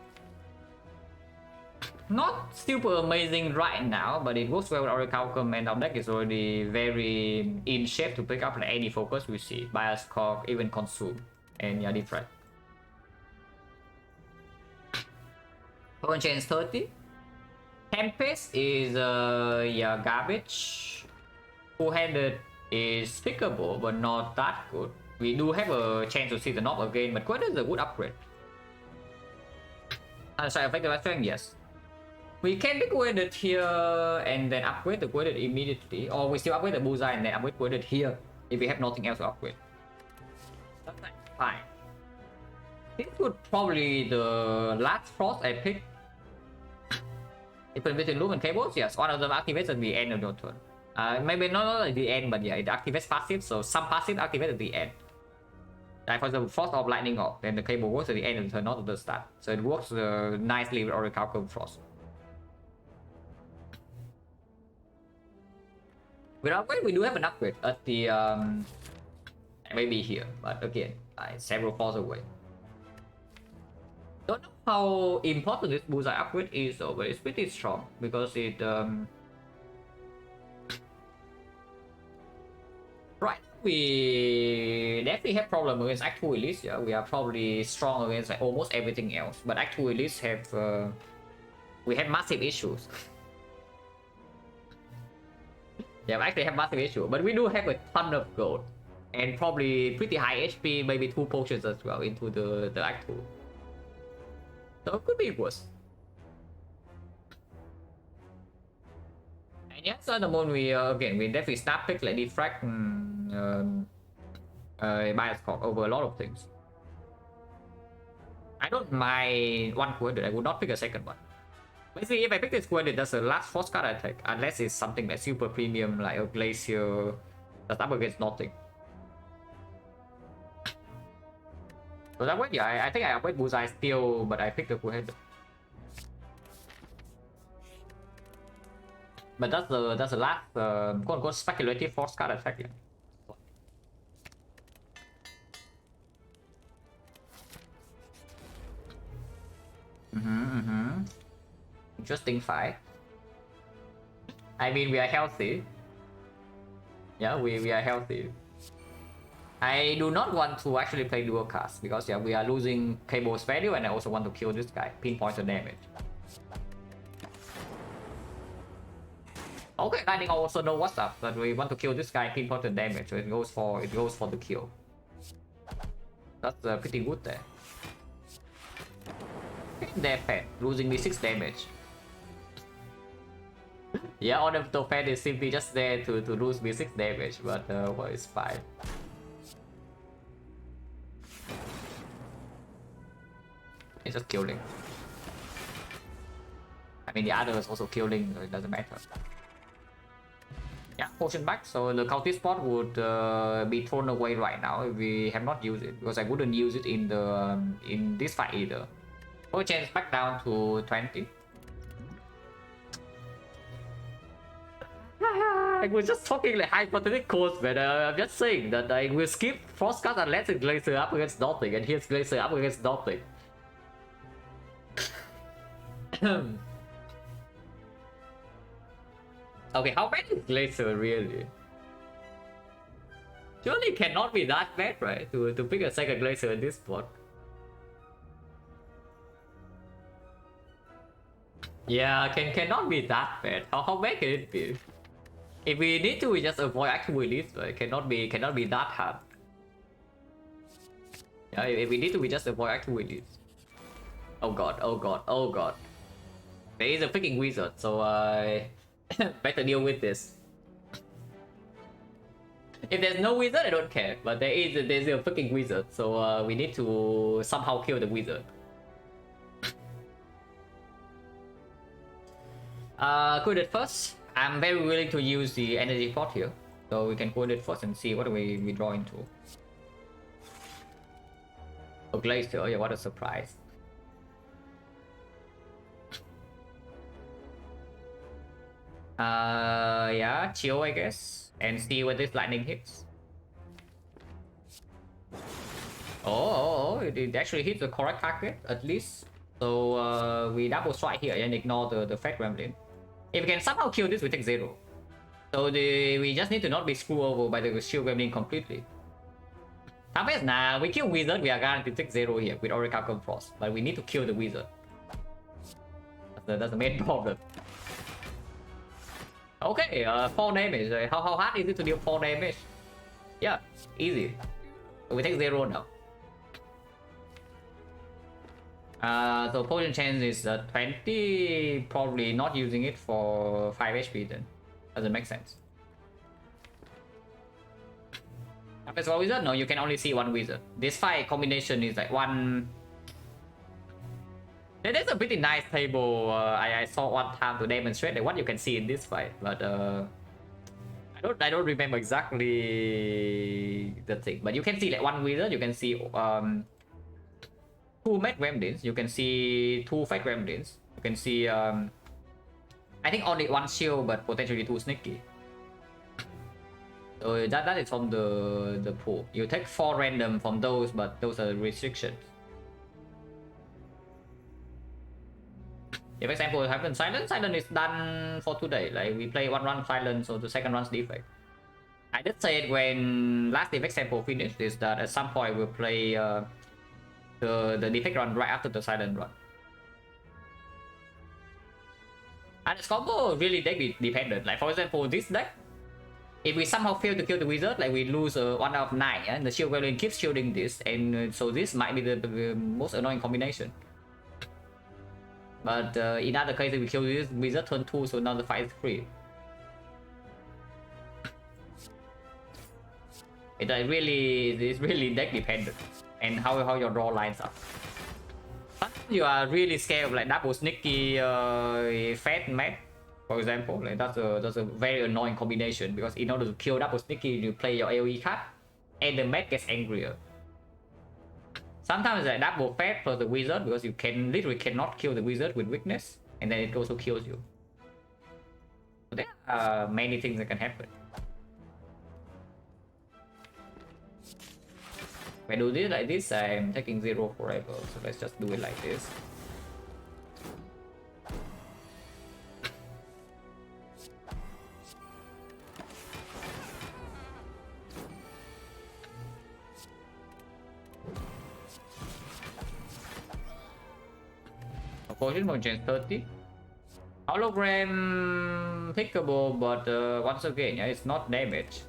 Not super amazing right now, but it works well with Orichalcum, and our deck is already very in shape to pick up like any focus we see. Bias, Cork, even Consume, and yeah, Defect. Potion Chain is 30. Tempest is yeah, garbage. Two-handed is pickable, but not that good. We do have a chance to see the knob again, but Quadrant is a good upgrade. Side effective strength, yes. We can be Quadrant here and then upgrade the Quadrant immediately, or we still upgrade the Bullseye and then upgrade Quadrant here if we have nothing else to upgrade. That's fine. This would probably the last frost I picked. If between Loop and Cables, yes, one of them activates at the end of your turn. Maybe not at the end, but yeah, it activates passive, so some passive activate at the end. Like for example, Frost or Lightning off, then the Cable works at the end of the turn, not at the start. So it works nicely with Orichalcum Frost. With upgrade, we do have an upgrade at the maybe here, but again, several falls away. Don't know how important this Bullseye upgrade is though, but it's pretty strong because it right, we definitely have problem against Act 2 Elise. Yeah, we are probably strong against like almost everything else, but Act 2 Elise have we have massive issues. Yeah, we actually have massive issue, but we do have a ton of gold and probably pretty high HP, maybe 2 potions as well into the Act 2. So it could be worse. And yes, at the moment we again we definitely start pick like Defect and Bias Cork over a lot of things. I don't mind one Quadrant, I would not pick a second one. Basically, if I pick this Quadrant, that's the last force card I take, unless it's something that's super premium like a Glacier that's up against nothing. So that way, yeah, I think I wait Bullseye still, but I picked the full head. But that's the last quote unquote speculative force card effect. Yeah. Interesting fight. I mean, we are healthy. Yeah, we are healthy. I do not want to actually play dual cast because yeah, we are losing Cable's value, and I also want to kill this guy, pinpoint the damage. Okay, Lightning also know what's up, but we want to kill this guy, pinpoint the damage, so it goes for the kill. That's pretty good there. Defect, losing me 6 damage. Yeah, on the Defect is simply just there to lose me 6 damage, but well, it's fine. It's just killing. I mean, the other is also killing, so it doesn't matter. Yeah, potion back, so the cultist spot would be thrown away right now if we have not used it, because I wouldn't use it in the in this fight either. We'll change back down to 20. I was just talking like hypotheticals, but I'm just saying that I will skip Frostcast unless it's Glacier up against nothing, and here's Glacier up against nothing. Okay, how bad is Glacier really? Surely it cannot be that bad, right? To pick a second Glacier in this spot. Yeah, cannot be that bad. How bad can it be? If we need to, we just avoid active release, right? Cannot be that hard. Yeah, if we need to, we just avoid active release. Oh god, oh god, oh god. There is a freaking wizard, so better deal with this. If there's no wizard, I don't care. But there's a freaking wizard, so we need to somehow kill the wizard. Could it first? I'm very willing to use the energy pot here, so we can code it first and see what we draw into. Oh, Glacier, yeah, what a surprise. Yeah, chill, I guess, and see where this lightning hits. Oh, it actually hits the correct target, at least. So we double strike here and ignore the Fat Gremlin. If we can somehow kill this, we take 0. So we just need to not be screwed over by the Shield Gremlin completely. Harvest, nah, we kill Wizard, we are guaranteed to take 0 here with Oracle Frost. But we need to kill the Wizard. That's the main problem. Okay, 4 damage. How hard is it to deal 4 damage? Yeah, easy. So we take 0 now. So potion chance is 20, probably not using it for 5 HP then. Doesn't make sense. After for wizard, no, you can only see 1 wizard. This fight combination is like 1. There's a pretty nice table I saw one time to demonstrate like what you can see in this fight, but I don't remember exactly the thing. But you can see like 1 wizard, you can see 2 Mad Gremlins, you can see 2 Fat Gremlins, you can see I think only 1 shield but potentially 2 sneaky. So that is from the pool. You take 4 random from those, but those are restrictions. If example happen silent is done for today. Like we play 1 run silent, so the second run's defect. I did say it when last defect sample finished is that at some point we'll play the defect run right after the silent run. And this combo really deck dependent. Like for example, this deck, if we somehow fail to kill the wizard, like we lose 1 out of 9, and the shield gremlin keeps shielding this, and so this might be the most annoying combination. But in other cases, we kill this wizard turn 2, so now the fight is free. It's really deck dependent, and how your draw lines up. Sometimes you are really scared of like double sneaky fat Mad, for example. Like that's a very annoying combination, because in order to kill double sneaky, you play your AoE card, and the Mad gets angrier. Sometimes I double fat for the wizard because you can literally cannot kill the wizard with weakness, and then it also kills you. So there are many things that can happen. If I do this like this, I'm taking 0 forever. So let's just do it like this. Potion for change 30. Hologram pickable, but once again, yeah, it's not damage.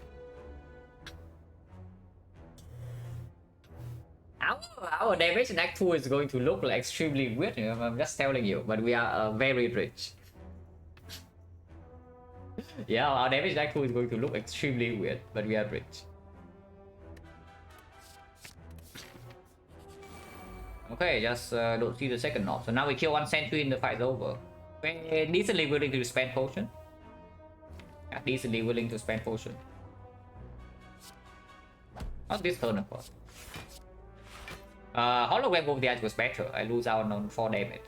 Our damage in Act 2 is going to look like extremely weird, you know, I'm just telling you, but we are very rich. Yeah, our damage in Act 2 is going to look extremely weird, but we are rich. Okay, just don't see the second knob. So now we kill one sentry and the fight's over. We're decently willing to spend potion. Yeah, decently willing to spend potion. Not this turn, of course. Hologram over the edge was better. I lose out on 4 damage.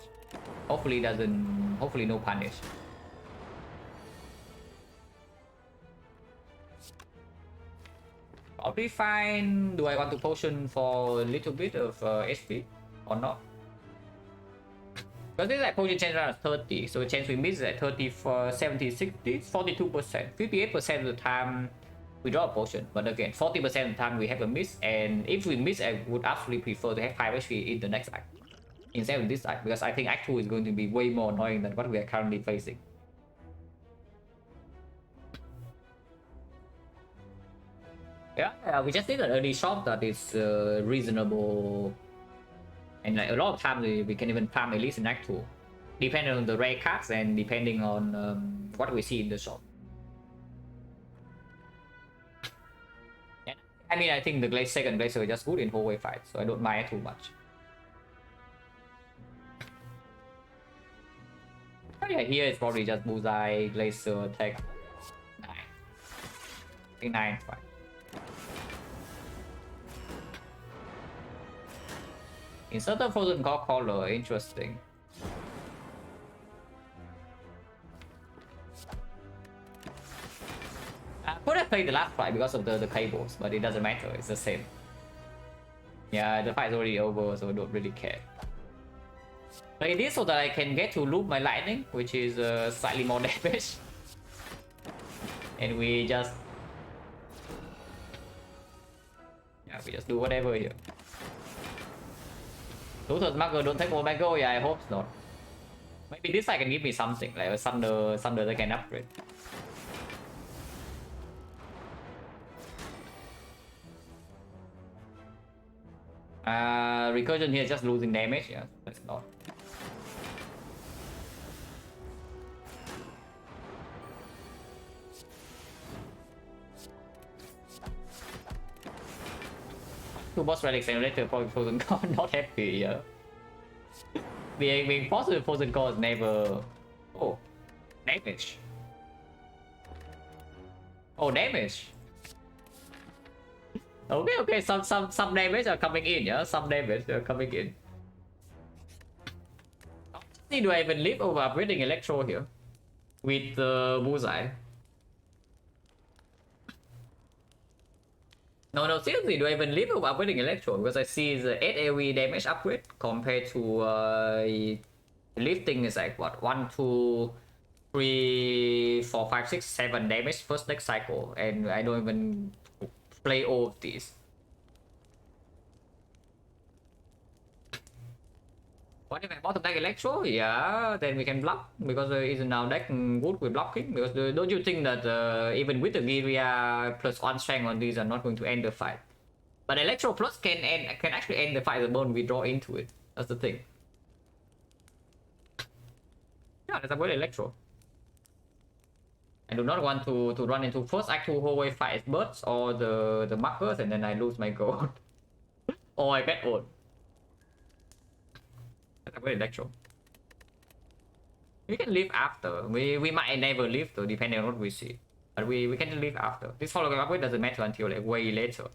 Hopefully doesn't. Hopefully no punish. I'll be fine. Do I want to potion for a little bit of HP or not? Because this is like potion chance around 30, so chance we miss at 30 for 70, 60, 42%. 58% of the time we draw a potion, but again, 40% of the time we have a miss, and if we miss, I would actually prefer to have 5 HP in the next act instead of this act, because I think Act 2 is going to be way more annoying than what we are currently facing. Yeah, we just need an early shot that is reasonable, and like a lot of times we can even farm at least in Act 2, depending on the rare cards and depending on what we see in the shop. I mean, I think the second Glacier is just good in hallway fight, so I don't mind it too much. Oh yeah, here it's probably just Bullseye, Glacier, attack 9. I think 9 is fine. Insert a frozen god collar, interesting. I could have played the last fight because of the cables, but it doesn't matter, it's the same. Yeah, the fight's already over, so I don't really care. Play this so that I can get to loop my lightning, which is slightly more damage. And we just... yeah, we just do whatever here. Luther's Marker don't take Omega, yeah, I hope not. Maybe this side can give me something, like a Thunder that can upgrade. Recursion here is just losing damage, yeah, that's not. Two boss relics and later probably frozen core, not happy, yeah. Being forced with frozen core is never... oh, damage. Oh, damage. Okay, some damage are coming in, yeah. Some damage are coming in. Do I even live over upgrading Electro here with Bullseye? No, seriously, do I even live over upgrading Electro? Because I see the 8 AoE damage upgrade compared to lifting is like what, 1, 2, 3, 4, 5, 6, 7 damage first next cycle, and I don't even play all of these. What if I bottom deck Electro? Yeah, then we can block, because it's now deck good with blocking. Because don't you think that even with the Giria plus 1 strength on these are not going to end the fight? But Electro plus can actually end the fight the moment we draw into it. That's the thing. Yeah, let's avoid Electro. I do not want to run into first act 2 hallway fight birds or the markers, and then I lose my gold. Or I bet old. Let's avoid Electro. We can leave after. We might never leave though, depending on what we see. But we can leave after. This hologram upgrade doesn't matter until like way later.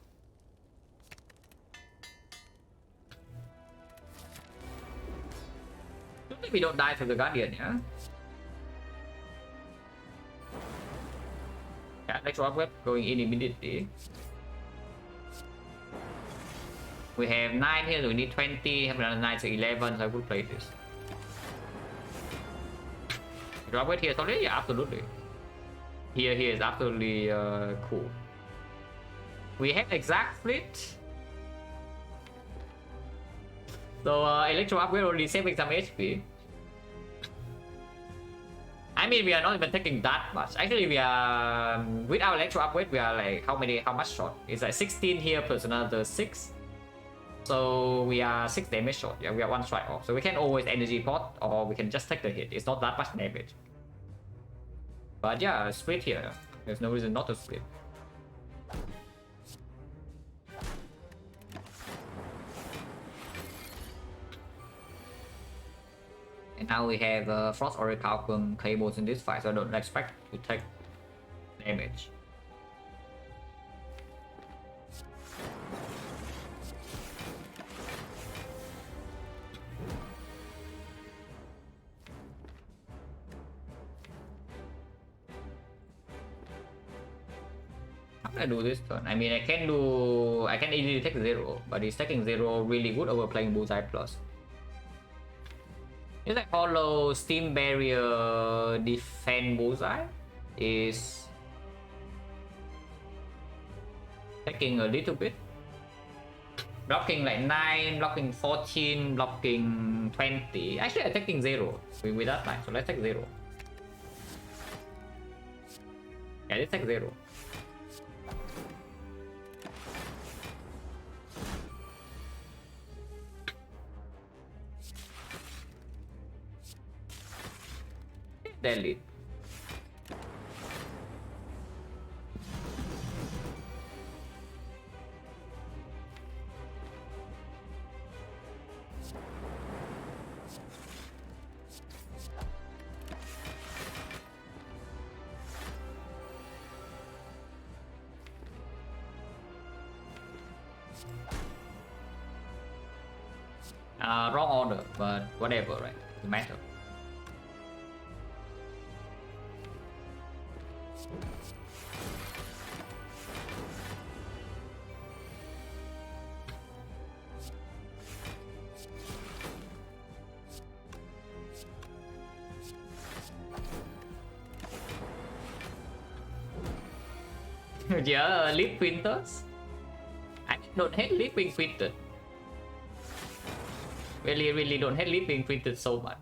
Hopefully we don't die to the Guardian, yeah? Yeah, let's upgrade going in immediately. We have 9 here, so we need 20, have another 9, so 11, so I would play this. Upgrade here, sorry? Yeah, absolutely. Here is absolutely cool. We have exact fleet. So electro upgrade already saving some HP. I mean, we are not even taking that much. Actually, we are with our electro upgrade, we are like how much short? It's like 16 here plus another 6. So we are 6 damage short. Yeah, we are 1 strike off. So we can always energy pot, or we can just take the hit. It's not that much damage. But yeah, split here. There's no reason not to split. And now we have Frost Orichalcum cables in this fight, so I don't expect to take damage. How can I do this turn? I mean, I can easily take 0, but he's taking 0 really good over playing Bullseye Plus. It's like Hollow Steam Barrier defend Bullseye is taking a little bit. Blocking like 9, blocking 14, blocking 20. Actually, I'm taking 0 with that line, so let's take 0. Yeah, let's take 0. Delete. Wrong order, but whatever, right? Doesn't matter. Yeah, Leap Printers. I don't hate Leaping Printed. Really don't hate Leaping Printed so much.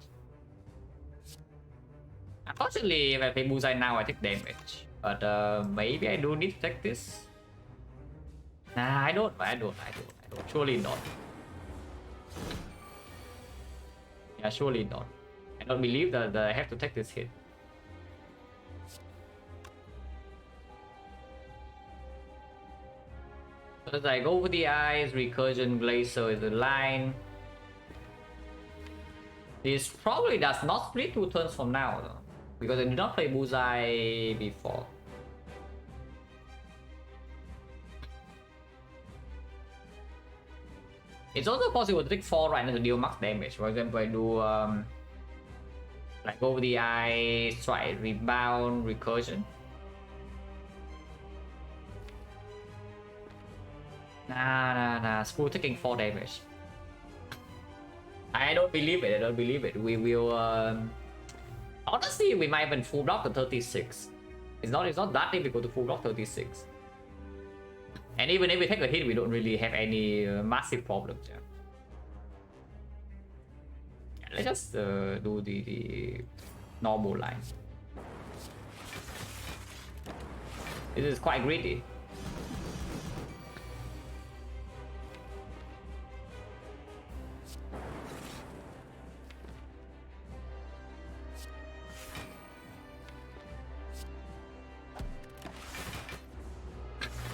Unfortunately, if I play Bullseye now, I take damage. But maybe I do need to take this. Nah, I don't. Surely not. Yeah, surely not. I don't believe that I have to take this hit. So as I go over the eyes, Recursion Glacier is the line. This probably does not split 2 turns from now though, because I did not play Bullseye before. It's also possible to take 4 right now to deal max damage. For example, I do like over the eye, strike, rebound, recursion. Nah. Screw taking 4 damage. I don't believe it. We will. Honestly, we might even full block the 36. It's not that difficult to full block 36. And even if we take a hit, we don't really have any massive problems. Yeah. Let's just do the normal line. This is quite greedy.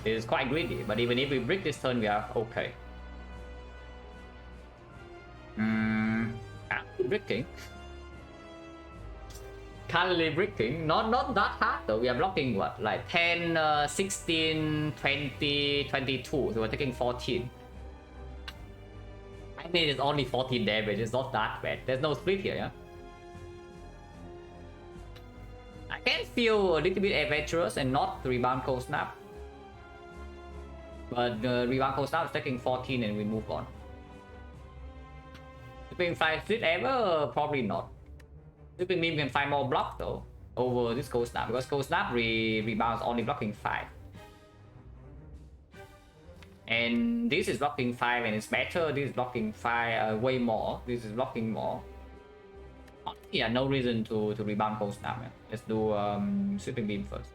It is quite greedy, but even if we break this turn, we are okay. Bricking. Currently bricking. Not that hard though. We are blocking what? Like 10, 16, 20, 22. So we're taking 14. I mean, it's only 14 damage, it's not that bad. There's no split here, yeah? I can feel a little bit adventurous and not rebound cold snap. But the rebound cold snap is taking 14 and we move on. Sleeping Fly split ever? Probably not. Sleeping Beam can find more block though over this cold snap because cold snap rebounds only blocking 5. And this is blocking 5 and it's better. This is blocking 5 way more. This is blocking more. Yeah, no reason to rebound cold snap. Yeah. Let's do sweeping beam first.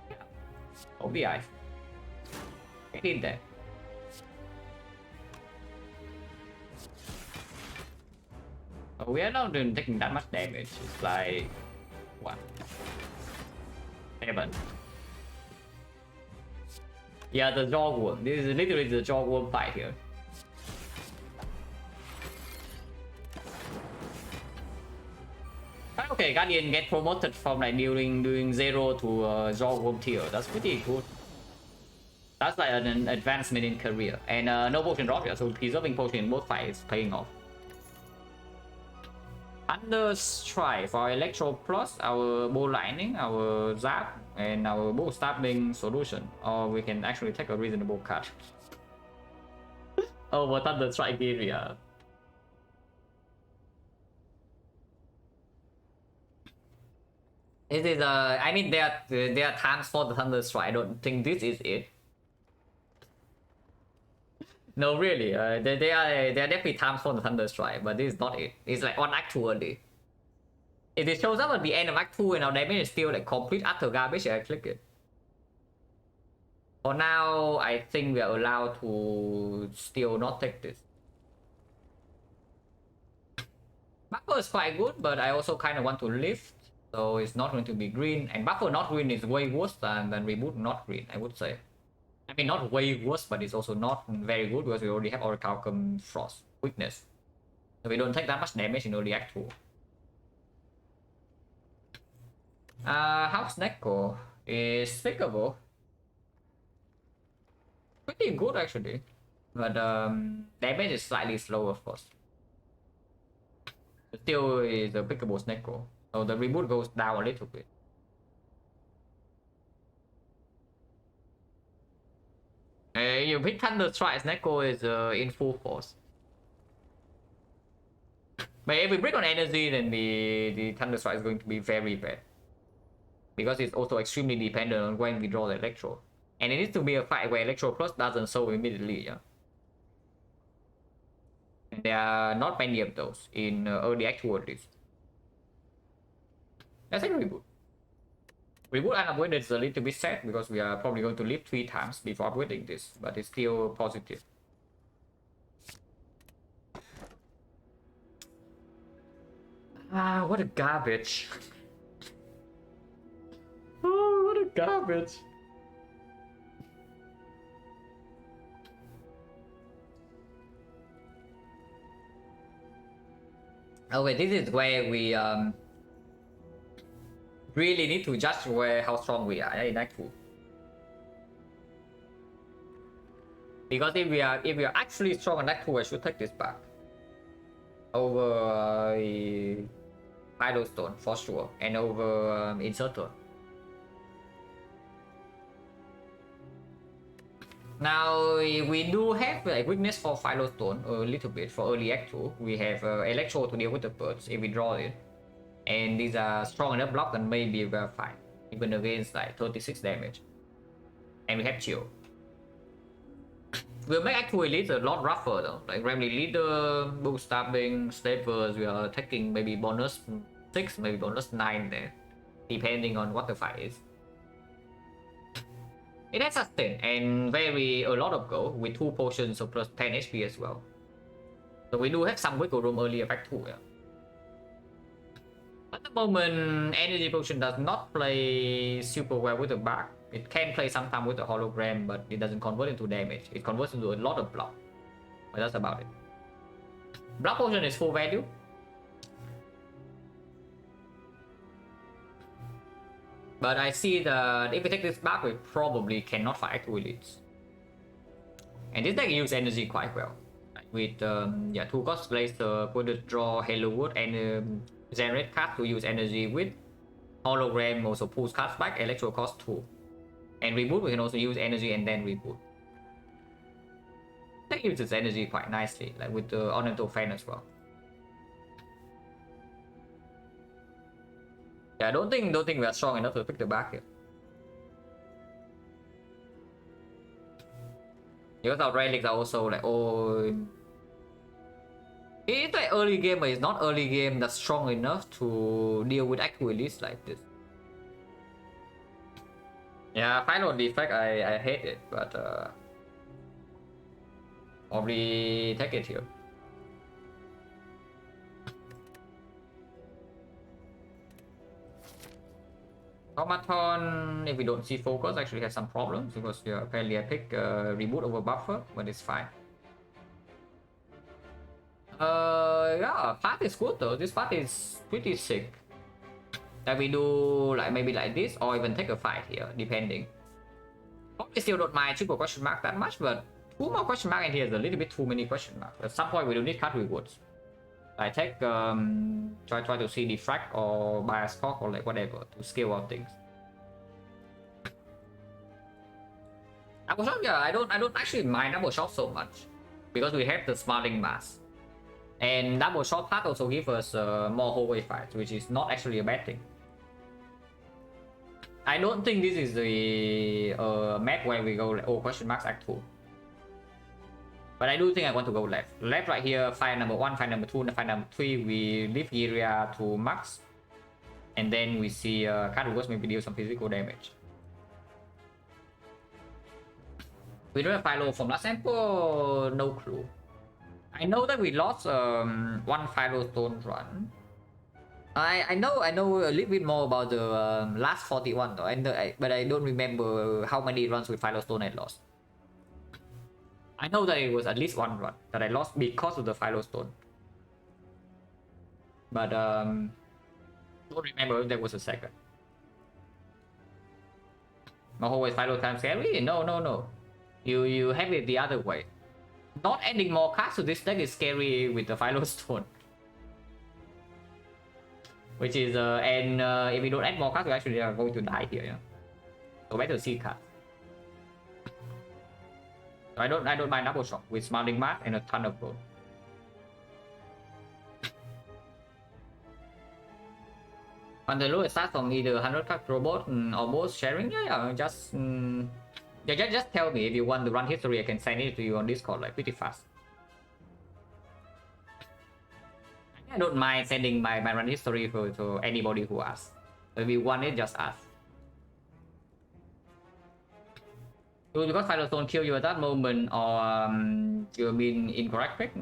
Yeah. OBI. Get in there. We are not doing taking that much damage. It's like what? 7. Yeah, the jawworm. This is literally the jawworm fight here. Okay, Guardian get promoted from like doing 0 to jawworm tier. That's pretty good. That's like an advancement in career. And no potion drop here, so preserving potion in both fights is paying off. Under Strike for our Electro Plus, our Bow Lightning, our Zap, and our Bow Stabbing solution. Or we can actually take a reasonable cut. Over Thunder Strike area. It is I mean there are times for the Thunder Strike. I don't think this is it. No, really, there are definitely times for the Thunder Strike, but this is not it. It's like on Act 2 only. If it shows up at the end of Act 2 and our damage is still like complete utter garbage, I click it. For now, I think we are allowed to still not take this. Buffer is quite good, but I also kind of want to lift, so it's not going to be green. And Buffer not green is way worse than Reboot not green, I would say. I mean, not way worse, but it's also not very good because we already have Orichalcum Frost weakness. So we don't take that much damage in early Act 2. How's Neko? Is speakable. Pretty good actually. But damage is slightly slow, of course. But still is a pickable Neko. So the reboot goes down a little bit. You pick Thunder Strike, Neko is in full force. But if we break on energy, then the Thunder Strike is going to be very bad. Because it's also extremely dependent on when we draw the Electro. And it needs to be a fight where Electro Plus doesn't show immediately, yeah. And there are not many of those in early Act 2 at least. That's a reboot. Reboot and upgrade is a little bit sad because we are probably going to live 3 times before upgrading this, but it's still positive. Ah, what a garbage. Oh, what a garbage. Okay, this is where we really need to judge how strong we are in Act 2. Because if we are actually strong in Act 2, I should take this back over Stone for sure, and over Insertor. Now we do have like weakness for Stone a little bit for early Act 2. We have Electro to deal with the birds if we draw it. And these are strong enough block and maybe we're fine. Even against like 36 damage. And we have Chill. We'll make Act 2 Elite a lot rougher though. Like Remedy Leader, Book Stabbing, Slavers, we are taking maybe bonus 6, maybe bonus 9 there. Depending on what the fight is. It has sustain and a lot of go with 2 potions of plus 10 HP as well. So we do have some wiggle room early of Act 2, yeah. At the moment, Energy Potion does not play super well with the back. It can play sometime with the hologram, but it doesn't convert into damage. It converts into a lot of block. But that's about it. Block Potion is full value. But I see that if we take this back, we probably cannot fight 2 elites. And this deck uses energy quite well. With 2 cost Blazer, put the draw Halo Wood and generate cards to use energy with hologram, also pulls cards back, electro cost 2. And reboot, we can also use energy and then reboot. That uses energy quite nicely, like with the Ornamental Fan as well. Yeah, I don't think we are strong enough to pick the back here. Because our relics are also like, oh, it's like early game, but it's not early game that's strong enough to deal with actual lists like this. Yeah, final defect, I hate it, but probably take it here. Automaton, if we don't see focus, actually has some problems because apparently I pick reboot over buffer, but it's fine. Yeah, path is good though. This path is pretty sick. That we do like maybe like this or even take a fight here, depending. Probably still don't mind triple question mark that much, but 2 more question mark in here is a little bit too many question marks. At some point we do need card rewards. I take try to see Defect or bias cock or like whatever to scale out things. Double shot, yeah, I don't actually mind double shot so much because we have the smiling mask. And double shot part also gives us more hallway fights, which is not actually a bad thing. I don't think this is the map where we go like, oh, question marks act 2. But I do think I want to go left. Left right here, fire number 1, fire number 2, and fire number 3. We leave area to max. And then we see card reverse maybe deal some physical damage. We don't have Philo from last sample, no clue. I know that we lost 1 Philo Stone run. I know a little bit more about the last 41 though, but I don't remember how many runs with Philo Stone I lost. I know that it was at least 1 run that I lost because of the Philo Stone. But don't remember if there was a second. My whole way Philo time scary? No. You have it the other way. Not adding more cards to this deck is scary with the Philo Stone. Which is if we don't add more cards, we actually are going to die here, yeah. So better see cards. So I don't mind double shot with Smiling Mask and a ton of gold. On the lowest start from either 100 card robot or both sharing, just tell me if you want the run history. I can send it to you on Discord like pretty fast. I don't mind sending my run history to anybody who asks. So if you want it, just ask. Because Philo Stone kill you at that moment, or you've been incorrect pick.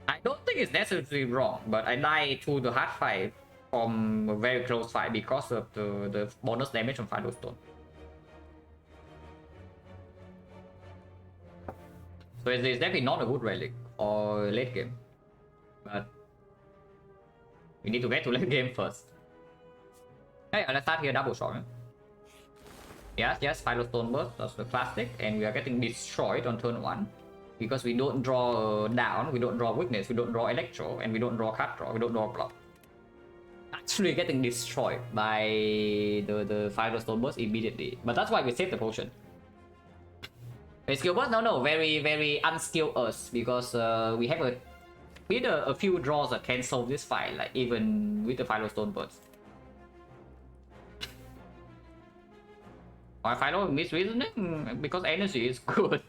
I don't think it's necessarily wrong, but I died to the hard fight from a very close fight because of the bonus damage from Philo Stone. So it's definitely not a good relic or late game. But we need to get to late game first. Hey, let's start here double shot. Yes, Philo Stone Burst, that's the classic, and we are getting destroyed on turn 1. Because we don't draw down, we don't draw weakness, we don't draw electro, and we don't draw card draw, we don't draw block. Actually getting destroyed by the Philo Stone Burst immediately. But that's why we save the potion. Skill burst? No, very unskilled us, because we have a few draws that can solve this fight, like even with the Philo Stone Burst. Why Philo misreasoning? Because energy is good.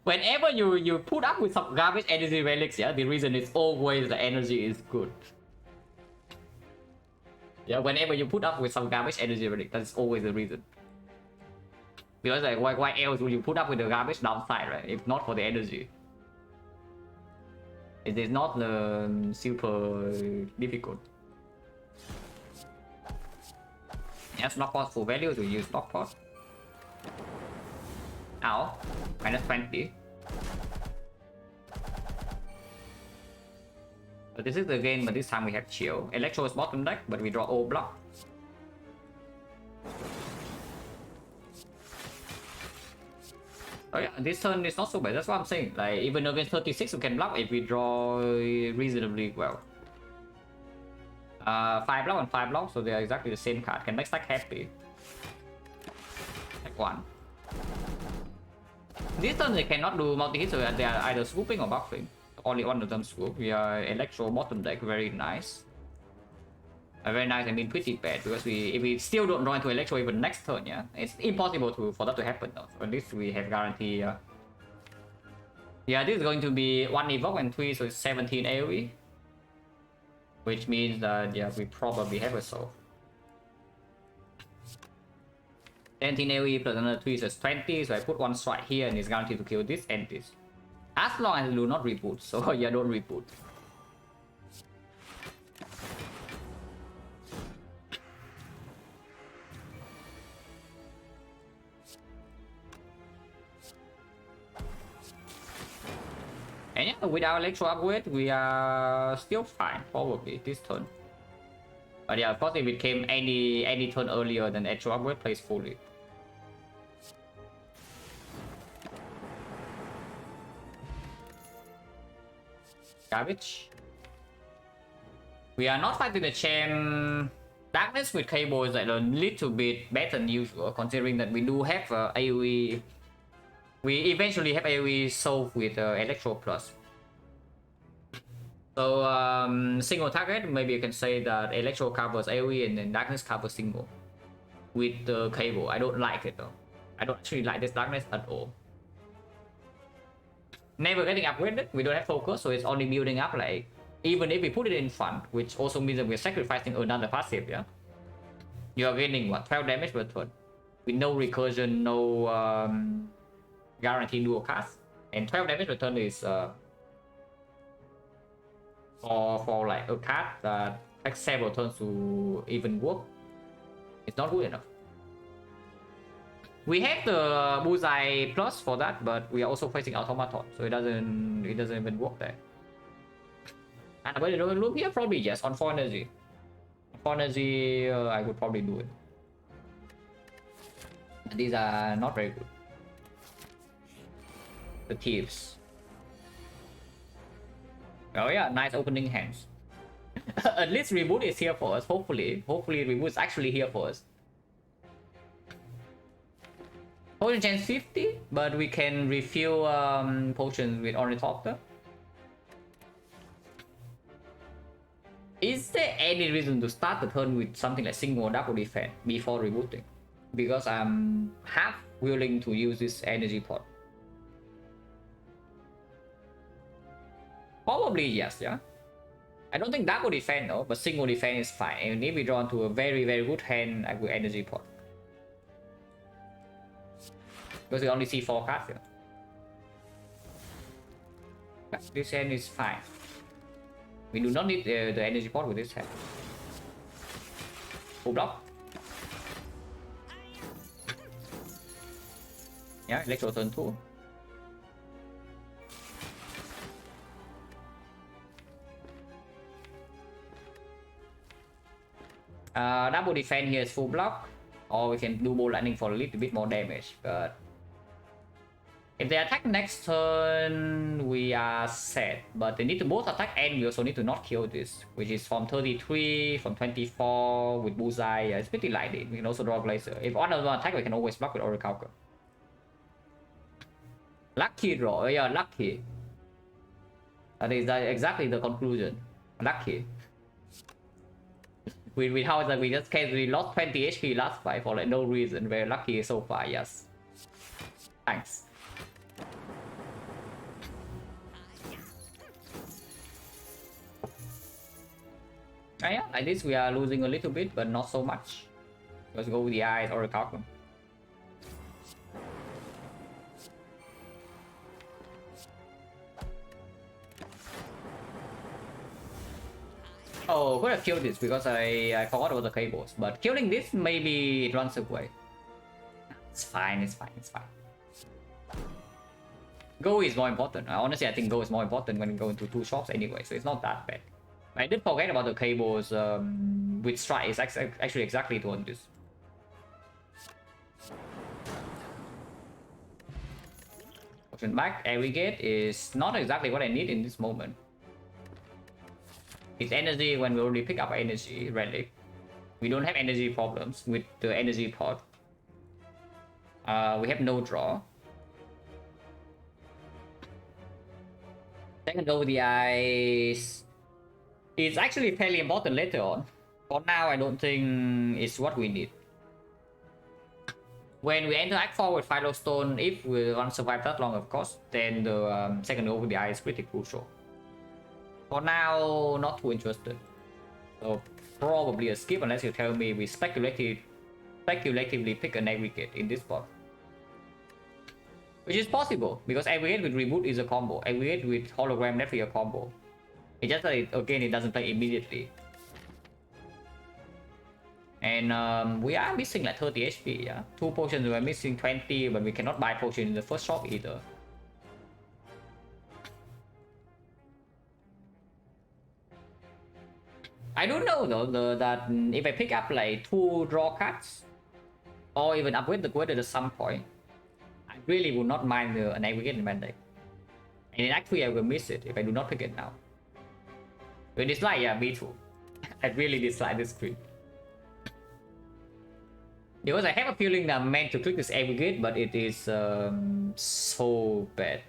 Whenever you put up with some garbage energy relics, yeah, the reason is always the energy is good. Yeah, whenever you put up with some garbage energy relic, that's always the reason. Because like why else would you put up with the garbage downside, right? If not for the energy. It is not super difficult. Yes, knockpot full value to use knockpot. Ow, minus 20. So this is the game, but this time we have chill. Electro is bottom deck, but we draw O block. Oh yeah, this turn is not so bad. That's what I'm saying. Like even against 36, you can block if we draw reasonably well. 5 block and 5 block, so they are exactly the same card. Can make stack happy. Like 1. This turn they cannot do multi-hit, so they are either swooping or buffing. Only one of them swoop. We are Electro bottom deck, very nice. Very nice, I mean pretty bad, because if we still don't draw into Electro even next turn, yeah? It's impossible for that to happen though. So at least we have guarantee. Yeah, this is going to be 1 evoke and 3, so it's 17 AoE. Which means that, yeah, we probably have a solve. 17 AoE plus another 3 is 20, so I put 1 strike here and it's guaranteed to kill this and this. As long as you do not reboot, so yeah, don't reboot. And yeah, with our Electro upgrade, we are still fine, probably, this turn. But yeah, of course, if it came any turn earlier than Electro upgrade, plays fully. Garbage. We are not fighting the champ. Darkness with Cable is like a little bit better than usual, considering that we do have AoE. We eventually have AoE solved with Electro Plus. So single target, maybe you can say that Electro covers AoE and then Darkness covers single. With the Cable, I don't like it though. I don't actually like this Darkness at all. Never getting upgraded, we don't have focus, so it's only building up. Like even if we put it in front, which also means that we're sacrificing another passive, yeah? You are gaining what, 12 damage per turn with no recursion, no guaranteed dual cast, and 12 damage per turn is for like a card that takes several turns to even work. It's not good enough. We have the Bullseye Plus for that, but we are also facing Automaton, so it doesn't even work there. And whether do a loop here, probably yes. On 4 energy, I would probably do it. These are not very good. The thieves. Oh yeah, nice opening hands. At least reboot is here for us. Hopefully reboot is actually here for us. Potion chance 50, but we can refill potions with Ornithopter. Is there any reason to start the turn with something like single double defense before rebooting? Because I'm half willing to use this energy pot. Probably yes, yeah. I don't think double defense though, but single defense is fine. And if we draw into a very good hand, I will energy pot. Because we only see 4 cards here. But this hand is fine. We do not need the energy pot with this hand. Full block. Yeah, Electro turn 2. Double defense here is full block. Or we can do ball lightning for a little bit more damage, but if they attack next turn, we are set. But they need to both attack and we also need to not kill this, which is from 33, from 24 with Bullseye. Yeah, it's pretty lightly. We can also draw Glacier. If one of them attack, we can always block with Orichalcum. Lucky draw. Yeah, lucky. That is exactly the conclusion. Lucky. With how that we just casually lost 20 HP last fight for like no reason. Very lucky so far, yes. Thanks. Yeah, like this we are losing a little bit, but not so much. Let's go with the eyes or the Orichalcum. Oh, could have killed this because I forgot about the cables. But killing this, maybe it runs away. It's fine, it's fine, it's fine. Go is more important. Honestly, I think go is more important when you go into 2 shops anyway, so it's not that bad. I did forget about the cables with strike. It's actually exactly to this. Potion back. Aggregate is not exactly what I need in this moment. It's energy when we already pick up energy relic. We don't have energy problems with the energy pot. We have no draw. Second over the ice. It's actually fairly important later on. For now, I don't think it's what we need. When we enter Act 4 with Philostone, if we want to survive that long, of course, then the second over the eye is pretty crucial. For now, not too interested. So probably a skip unless you tell me we speculatively pick an aggregate in this spot. Which is possible, because aggregate with reboot is a combo. Aggregate with hologram definitely a combo. It's just that again, it doesn't play immediately. And we are missing like 30 HP, yeah? 2 potions, we are missing 20, but we cannot buy potion in the first shop either. I don't know though, that if I pick up like 2 draw cards, or even upgrade the quest at some point, I really would not mind an aggregate in my deck. And in Act 3 I will miss it if I do not pick it now. You dislike? Yeah, me too. I really dislike this screen. Because I have a feeling that I'm meant to click this aggregate, but it is so bad.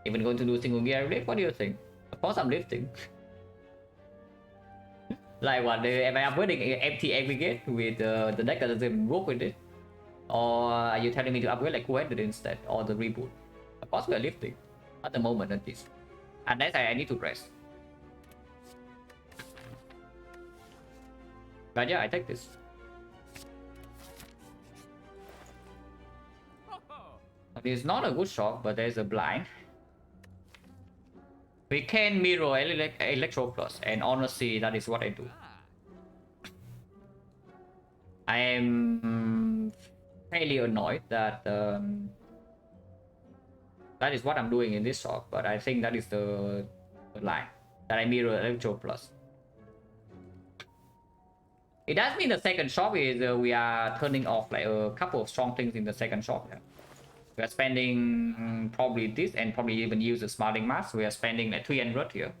Even going to do single gear lift, what do you think? Of course I'm lifting. Like what, am I upgrading an empty aggregate with the deck that doesn't work with it? Or are you telling me to upgrade like Quended instead, or the reboot? Of course we are lifting. At the moment at least. Unless I need to rest. But yeah, I take this. It's not a good shot, but there's a blind. We can mirror Electro Plus, and honestly, that is what I do. I am fairly annoyed that that is what I'm doing in this shot, but I think that is the line, that I mirror Electro Plus. It does mean the second shop is we are turning off like a couple of strong things in the second shop. Yeah. We are spending probably this, and probably even use the Smiling Mask. We are spending like 300 here.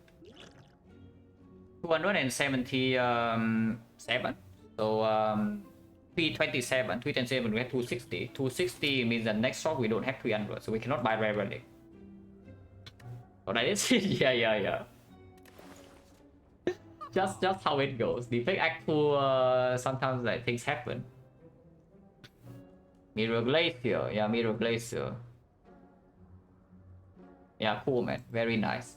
277. So 327. 327 we have 260. 260 means that next shop we don't have 300, so we cannot buy rare relic. Oh, that is it. Yeah. just how it goes. Defect Act 2, sometimes like things happen. Mirror Glacier, yeah, Mirror Glacier. Yeah, cool, man. Very nice.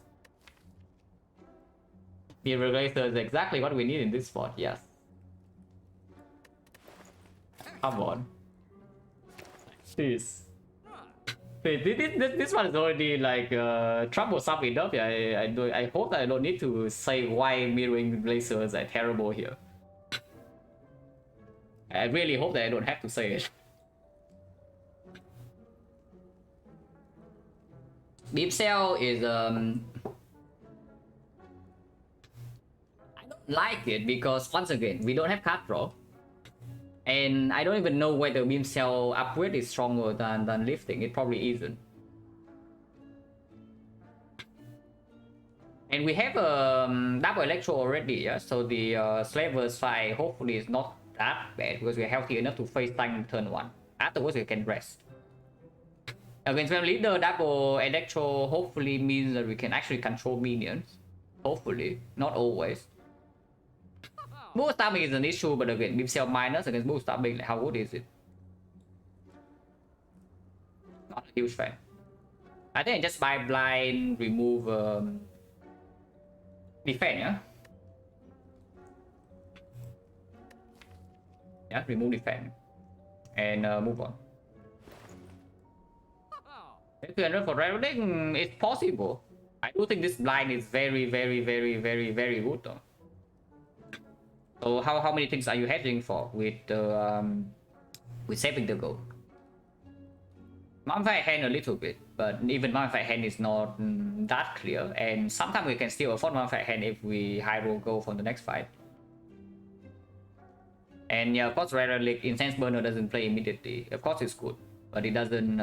Mirror Glacier is exactly what we need in this spot, yes. Come on. This one is already like troublesome enough. Yeah, I hope that I don't need to say why mirroring Glaciers are terrible here. I really hope that I don't have to say it. Beam Cell is I don't like it because once again we don't have card draw, and I don't even know whether Beam Cell upgrade is stronger than lifting. It probably isn't. And we have a double electro already, yeah. So the Slaver's fight hopefully is not that bad because we're healthy enough to face tank turn 1. Afterwards we can rest. Against Spam Leader, double Electro hopefully means that we can actually control minions. Hopefully, not always. Boost stabbing is an issue, but again, Beam Cell minus against boost stabbing, like how good is it? Not a huge fan. I think I just buy blind, remove defend, yeah? Yeah, remove defend. And move on. 300 for Reveling is possible. I do think this blind is very good though. So how many things are you hedging for with saving the gold? Mummified hand a little bit, but even Mummified hand is not that clear, and sometimes we can still afford Mummified hand if we high roll gold for the next fight. And yeah, of course, Rare Relic Incense Burner doesn't play immediately. Of course, it's good, but it doesn't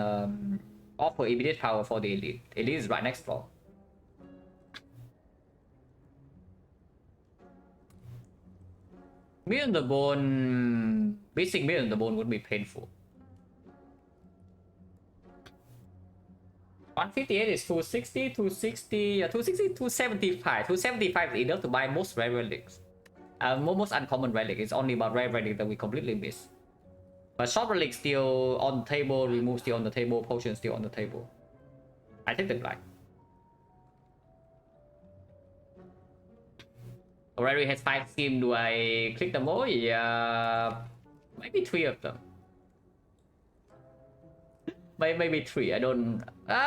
offer immediate power for the elite. Elite is right next floor. Million the bone, missing million the bone would be painful. 158 is 260, 260, 260, 275. 275 is enough to buy most rare relics. Most uncommon relic. It's only about rare relic that we completely miss. But short relic still on the table, remove still on the table, potion still on the table. I take the black. Already has 5 schemes. Do I click them all? Yeah, maybe 3 of them. Maybe 3. I don't.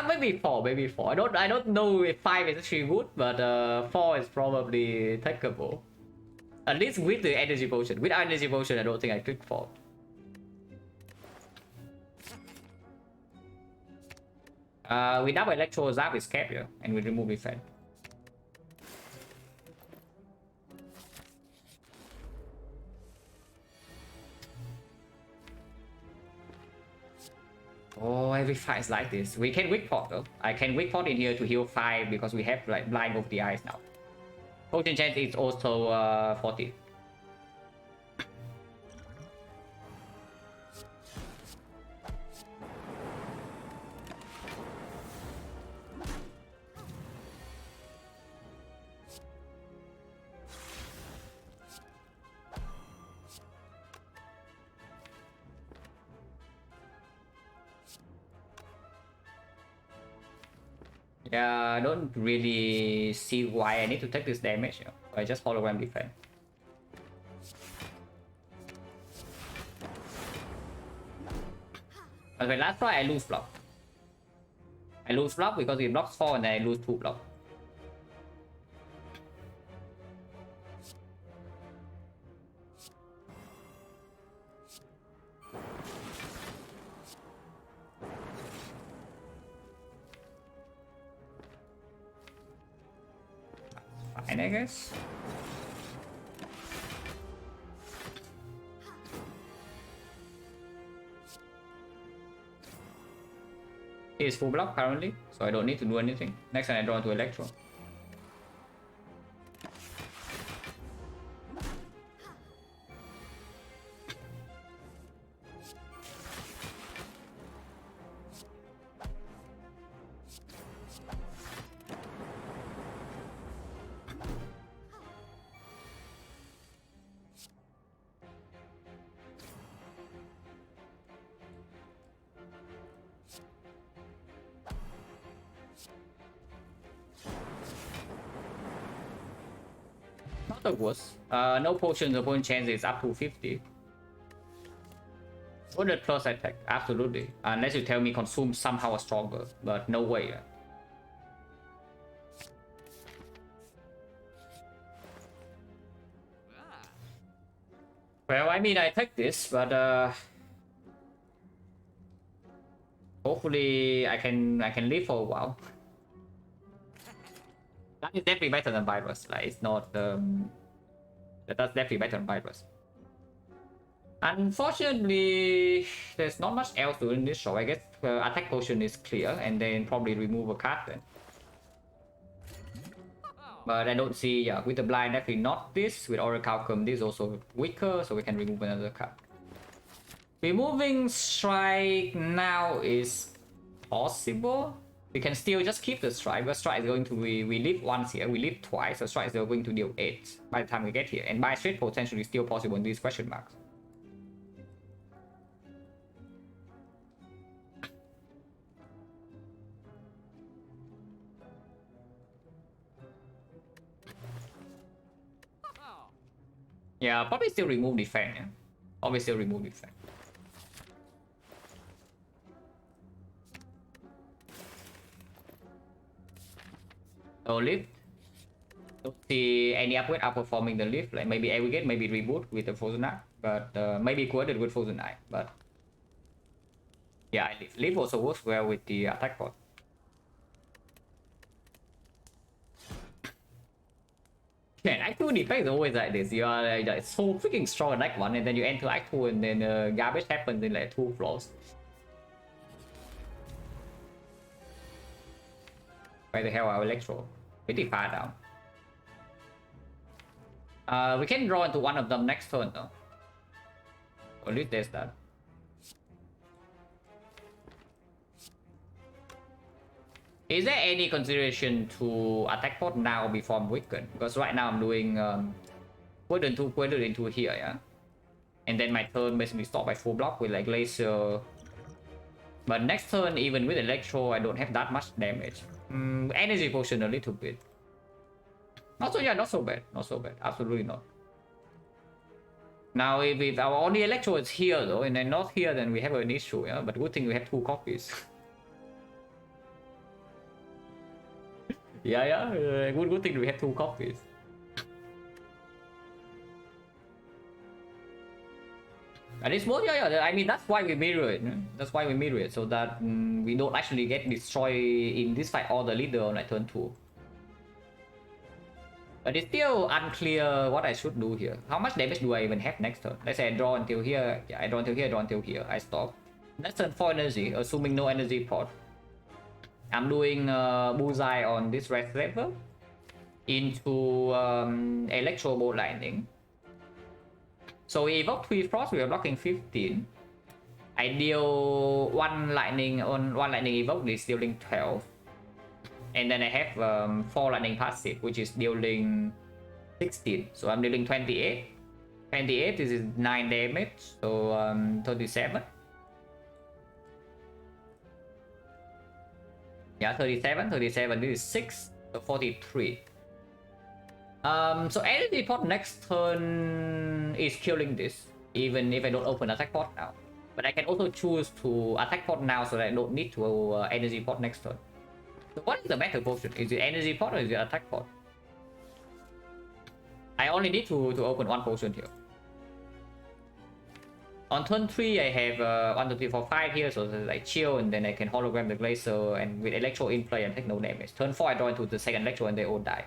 Maybe 4. Maybe 4. I don't know if 5 is actually good, but 4 is probably takeable. At least with the energy potion. With energy potion, I don't think I click 4. We double electro zap is cap here, and we remove defense. Oh, every fight is like this. We can weak pot though. I can weak pot in here to heal 5 because we have like blind of the eyes now. Potion chance is also 40. Yeah, I don't really see why I need to take this damage. You know? I just hologram defense. Okay, last try I lose block. I lose block because it blocks 4 and then I lose 2 block. Fine, I guess. He is full block currently, so I don't need to do anything. Next time I draw into Electro. Not the worst. No potion, the point chance is up to 50. 100 plus attack, absolutely. Unless you tell me consume somehow stronger, but no way. Well, I mean, I take this, but hopefully I can live for a while. That is definitely better than virus. Like it's not that's definitely better than virus. Unfortunately, there's not much else to do in this show. I guess attack potion is clear, and then probably remove a card then. But I don't see, yeah, with the blind definitely not this. With Orichalcum, this is also weaker, so we can remove another card. Removing strike now is possible. We can still just keep the strike, but strike is going to we live once here, we live twice, so strike is going to deal 8 by the time we get here. And buy straight potentially still possible in these question marks. Yeah, probably still remove defense. Yeah? Probably still remove defense. So lift. Don't see any upgrade outperforming the lift. Like maybe aggregate, maybe reboot with the frozen eye, but maybe quoted with frozen eye. But yeah, I lift. Lift also works well with the attack pod. Man, Act 2 defense is always like this. You are like so freaking strong in Act 1, and then you enter Act 2, and then garbage happens in like 2 floors. Where the hell are Electro? Pretty far down. We can draw into one of them next turn though. Or at least there's that. Is there any consideration to attack pod now before I'm weakened? Because right now I'm doing quarter into here, yeah? And then my turn basically stopped by full block with like laser. But next turn, even with Electro, I don't have that much damage. Energy potion a little bit. Also, yeah, not so bad. Not so bad. Absolutely not. Now, if our only Electro is here though, and then not here, then we have an issue, yeah? But good thing we have 2 copies. yeah, good thing we have 2 copies. And it's more, yeah, I mean, that's why we mirror it. That's why we mirror it, so that we don't actually get destroyed in this fight or the leader on like turn 2. But it's still unclear what I should do here. How much damage do I even have next turn? Let's say I draw until here. Yeah, I draw until here, draw until here. I stop. Next turn 4 energy, assuming no energy pot. I'm doing bullseye on this red level into Electro Bolt Lightning. So we evoke 3 frost, we are blocking 15. I deal 1 lightning on 1 lightning evoke, is dealing 12. And then I have 4 lightning passive, which is dealing 16. So I'm dealing 28. 28, this is 9 damage, so 37. Yeah, 37, this is 6, so 43. So energy pot next turn is killing this, even if I don't open attack pot now. But I can also choose to attack pot now so that I don't need to energy pot next turn. So what is the better potion? Is it energy pot or is it attack pot? I only need to open 1 potion here. On turn 3, I have 1, 2, 3, 4, 5 here, so like chill, and then I can hologram the Glacier, and with Electro in play and take no damage. Turn 4, I draw into the second Electro and they all die.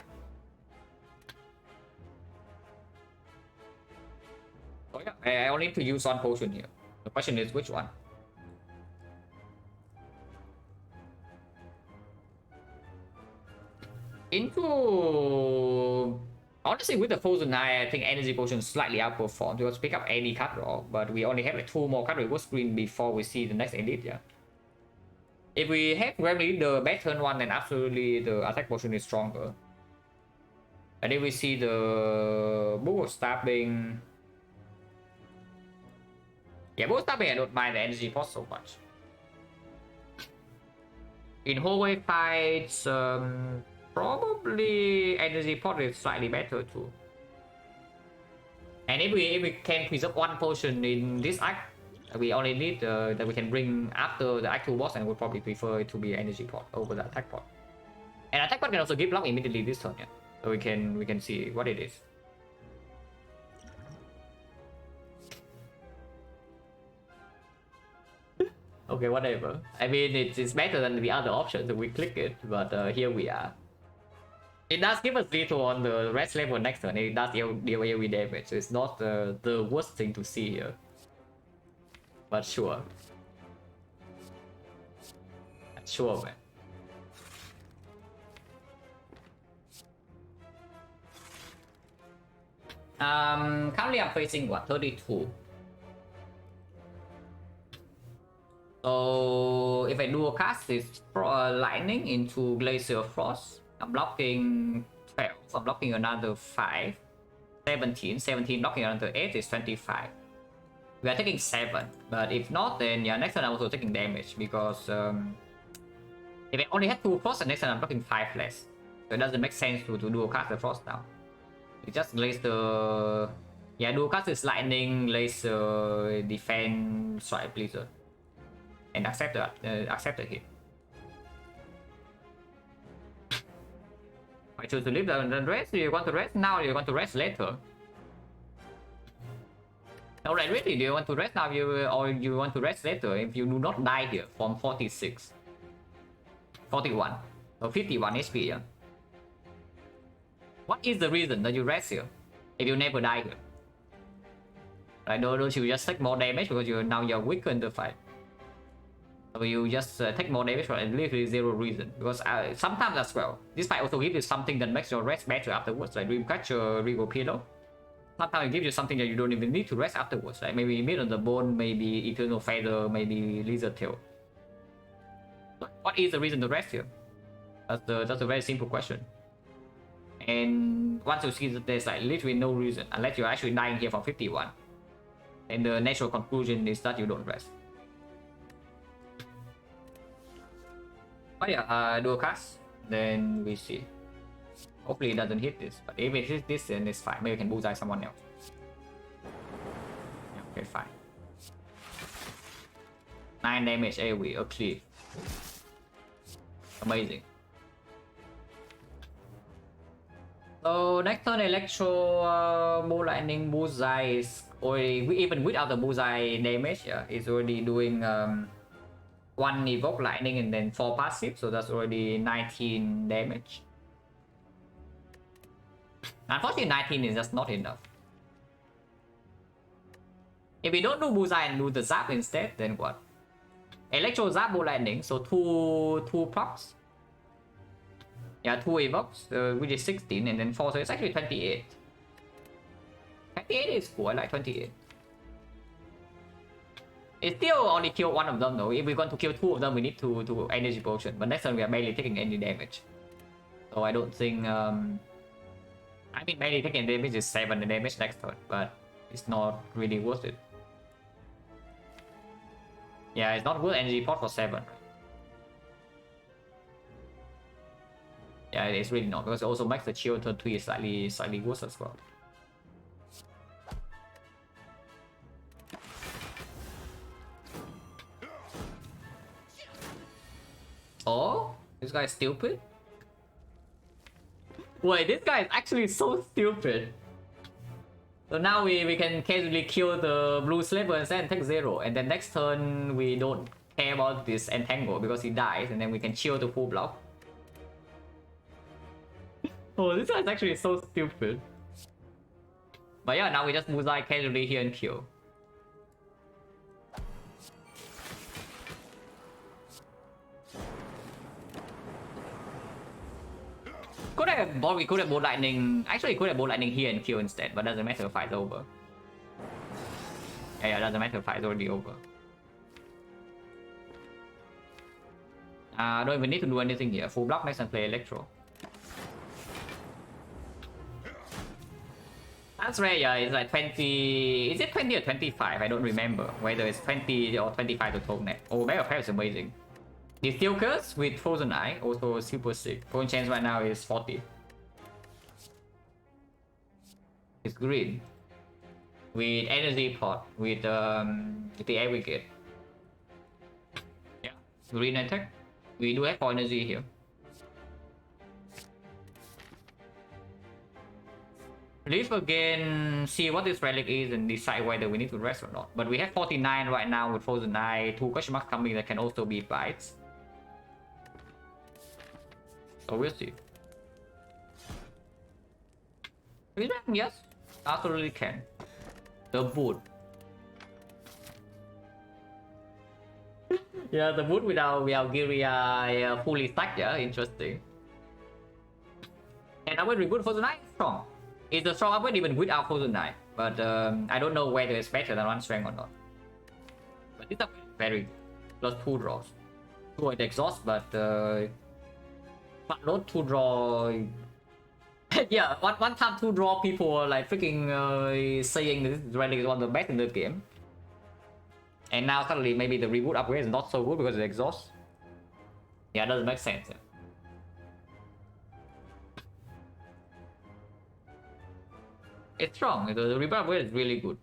So yeah, I only need to use 1 potion here. The question is which one? Into... Honestly, with the Frozen Eye, I think Energy Potion slightly outperformed because pick up any card draw, but we only have like 2 more card reverse screen before we see the next edit, yeah. If we have Grammy the bad turn 1, then absolutely the attack potion is stronger. And if we see the Book of Stabbing... Yeah, Book of Stabbing, I don't mind the energy pot so much. In hallway fights, probably energy pot is slightly better too. And if we can preserve 1 potion in this act, we only need that we can bring after the act 2 boss, and would probably prefer it to be energy pot over the attack pot. And attack pot can also give block immediately this turn, yeah. So we can see what it is. Okay, whatever. I mean, it's better than the other options, so we click it, but here we are. It does give us little on the rest level next turn, it does deal AoE damage, so it's not the worst thing to see here. But sure. Sure, man. Currently I'm facing what, 32. So if I do a cast this lightning into Glacier Frost, I'm blocking 12, I'm blocking another 5, 17 blocking another 8 is 25. We are taking 7, but if not, then yeah, next turn I'm also taking damage because if I only have 2 frost, and next turn I'm blocking 5 less. So it doesn't make sense to do a cast the frost now. It just Glacier, yeah, do a cast is lightning, Glacier, defend, strike, blizzard, and accept the hit. I choose to leave the rest. Do you want to rest now or do you want to rest later? Alright, really, do you want to rest now or you want to rest later if you do not die here from 46? 41 or 51 HP, yeah? What is the reason that you rest here if you never die here? Right, don't you just take more damage because you're weaker in the fight? So you just take more damage for literally zero reason. Because sometimes as well, this fight also gives you something that makes your rest better afterwards, like Dreamcatcher, Regal Pillow. Sometimes it gives you something that you don't even need to rest afterwards, like maybe Mid on the Bone, maybe Eternal Feather, maybe Lizard Tail. What is the reason to rest here? That's a very simple question. And once you see that there's like literally no reason, unless you're actually dying here from 51. And the natural conclusion is that you don't rest. But yeah, dual cast, then we see. Hopefully it doesn't hit this, but if it hits this, then it's fine. Maybe we can bullseye someone else. Okay, fine. 9 damage AoE, actually. Amazing. So next turn, Electro Bull Lightning Bullseye is already, even without the Bullseye damage, yeah, it's already doing 1 Evoke Lightning and then 4 passive, so that's already 19 damage. Unfortunately, 19 is just not enough. If we don't do Bullseye and do the Zap instead, then what? Electro Zap Bull Lightning, so 2 procs. Yeah, 2 evokes, which is 16, and then 4, so it's actually 28. 28 is cool, I like 28. It still only killed 1 of them though. If we're going to kill 2 of them, we need to do energy potion. But next turn we are barely taking any damage. So I don't think I mean barely taking damage is 7 damage next turn, but it's not really worth it. Yeah, it's not worth energy pot for 7. Yeah, it's really not, because it also makes the chill turn 3 slightly worse as well. Oh, this guy is stupid. Wait, this guy is actually so stupid. So now we can casually kill the blue slaver instead and take 0. And then next turn we don't care about this entangle because he dies, and then we can chill the full block. Oh, this guy is actually so stupid. But yeah, now we just bullseye casually here and kill. We could have Bolt Lightning. Actually, could have Bolt Lightning here and kill instead, but doesn't matter. Fight's over. Yeah, doesn't matter. Fight's already over. Don't even need to do anything here. Full block next and play Electro. That's rare, yeah. It's like 20. Is it 20 or 25? I don't remember whether it's 20 or 25 to total net. Oh, Bell of Hell is amazing. The Steel Curse with Frozen Eye, also super sick. Point chance right now is 40. It's green. With Energy Pot, with the Aggregate. Yeah, green attack. We do have 4 energy here. Leave again, see what this relic is and decide whether we need to rest or not. But we have 49 right now with Frozen Eye, 2 question marks coming that can also be bites. So we'll see. Yes, absolutely can. The boot. Yeah, the boot without Giria fully stacked, yeah, interesting. And upgrade reboot Frozen Eye is strong. It's a strong upgrade even without Frozen Eye, but I don't know whether it's better than 1 strength or not. But this upgrade is very good. Plus 2 draws. 2 at exhaust, but not 2 draw. Yeah, one time 2 draw people were like freaking saying that this relic is one of the best in the game. And now suddenly maybe the reboot upgrade is not so good because of the exhaust. Yeah, it doesn't make sense. Yeah. It's strong. The reboot upgrade is really good.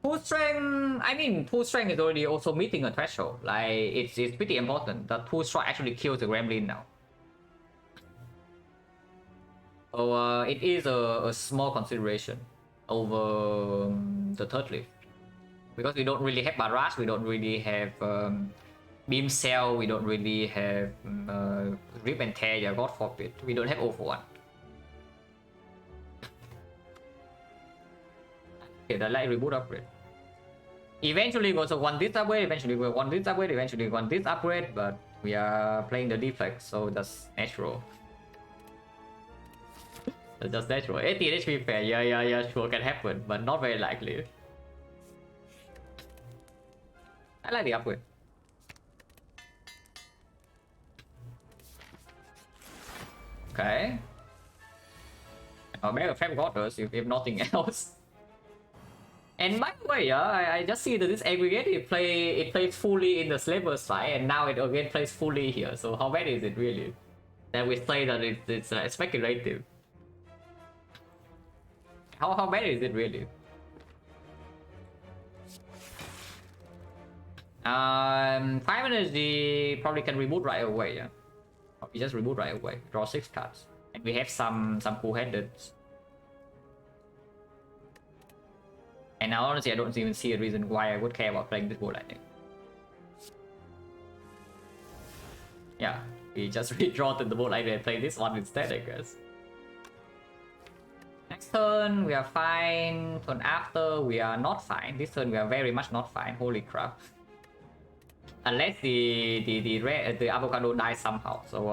Full strength, I mean, full strength is already also meeting a threshold. Like, it's pretty important that full strike actually kills the Gremlin now. So it is a small consideration over the third lift. Because we don't really have Barrage, we don't really have Beam Cell, we don't really have Rip and Tear, yeah, God forbid. We don't have 0 for 1. Okay, the light reboot upgrade. Eventually we also want this upgrade, eventually we want this upgrade, eventually we want this upgrade, but we are playing the defect, so that's natural. That's just natural. 18 HP fair, yeah, sure can happen, but not very likely. I like the upgrade. Okay. I'll make a Fab Goddess if nothing else. And by the way, I just see that this aggregate it plays fully in the Slaver side, and now it again plays fully here. So how bad is it really? That we say that it's speculative. How bad is it really? 5 energy probably can reboot right away. Yeah, we just reboot right away. Draw 6 cards, and we have some cool-headed. And now honestly, I don't even see a reason why I would care about playing this Ball Lightning. Yeah, we just redraw to the Ball Lightning and play this one instead, I guess. Next turn, we are fine. Turn after, we are not fine. This turn, we are very much not fine. Holy crap. Unless the avocado dies somehow. So,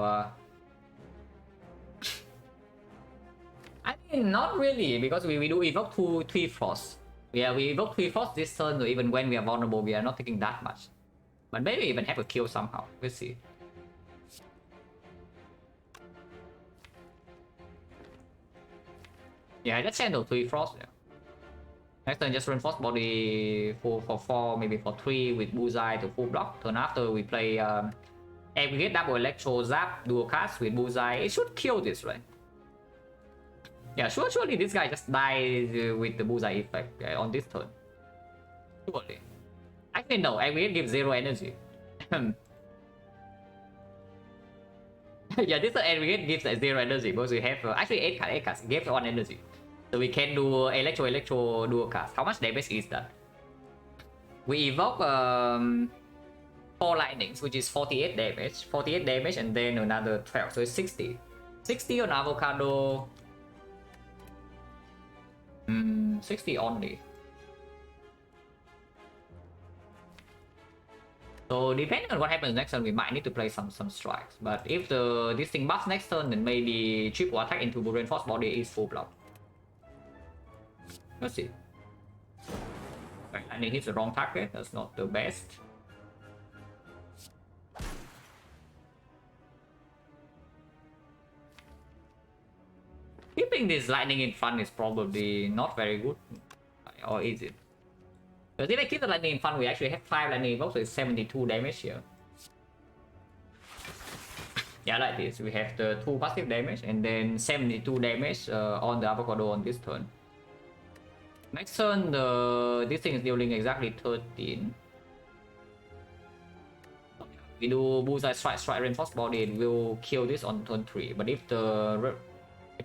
I mean, not really, because we do evoke 3 Frost. Yeah, we evoke 3 Frost this turn, so even when we are vulnerable, we are not taking that much. But maybe even have a kill somehow. We'll see. Yeah, just channel 3 Frost. Yeah. Next turn, just reinforce body for 4, maybe for 3 with Bullseye to full block. Turn after, we play aggregate double electro zap dual cast with Bullseye. It should kill this, right? Yeah, surely this guy just dies with the Bullseye effect on this turn. Surely. Actually, no, aggregate gives 0 energy. Yeah, this aggregate gives 0 energy because we have actually 8 cards, gives 1 energy. So we can do electro dual cast. How much damage is that? We evoke 4 lightnings, which is 48 damage. 48 damage and then another 12, so it's 60. 60 on avocado. 60 only. So depending on what happens next turn, we might need to play some strikes. But if this thing buffs next turn, then maybe triple attack into reinforced body is full block. Let's see. Okay, I think hits the wrong target. That's not the best. Keeping this lightning in front is probably not very good. Or is it? Because if I keep the lightning in front, we actually have 5 lightning evokes, so it's 72 damage here. Yeah, like this. We have the 2 passive damage and then 72 damage on the avocado on this turn. Next turn, this thing is dealing exactly 13. We do Bullseye strike reinforced body, it will kill this on turn 3. But if the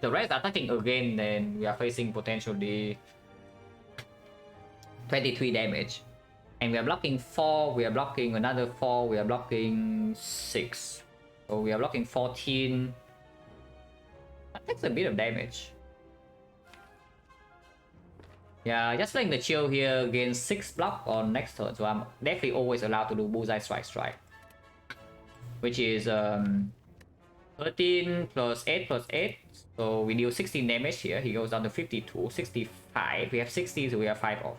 rest are attacking again, then we are facing potentially 23 damage. And we are blocking 4, we are blocking another 4, we are blocking 6. So we are blocking 14. That takes a bit of damage. Yeah, just playing the chill here against 6 block on next turn. So I'm definitely always allowed to do Bullseye strike. Which is 13 plus 8 plus 8. So we deal 16 damage here. He goes down to 52, 65. We have 60, so we have 5 off.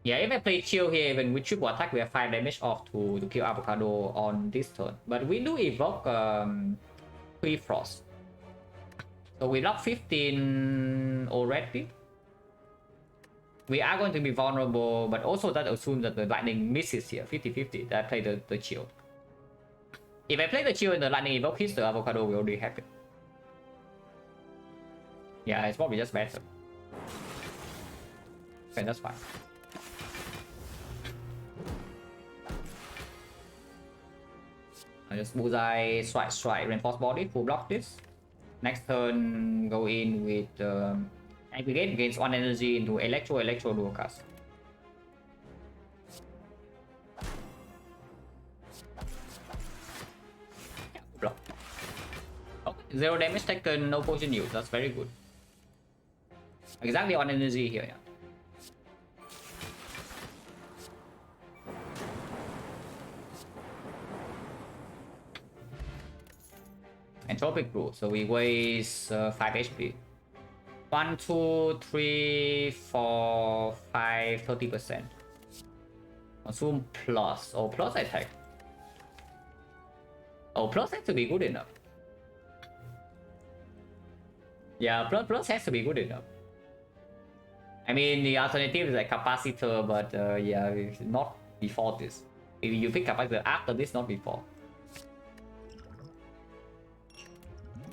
Yeah, if I play chill here, even with triple attack, we have 5 damage off to kill avocado on this turn. But we do evoke 3 Frost. So we lock 15 already. We are going to be vulnerable, but also that assumes that the lightning misses here, 50-50. That I play the chill. If I play the chill and the lightning evoke hits, the avocado will already happen. Yeah, it's probably just better. Okay, that's fine. I just Bullseye strike reinforced body, full block this. Next turn, go in with aggregate, gains 1 energy into electro dual cast. Yeah, block. Okay, 0 damage taken, no potion used. That's very good. Exactly 1 energy here. Yeah. Entropic Brew, so we waste 5 HP. 1, 2, 3, 4, 5, 30%. Consume plus. Oh, plus attack. Oh, plus has to be good enough. Yeah, plus has to be good enough. I mean, the alternative is like capacitor, but yeah, not before this. If you pick capacitor after this, not before.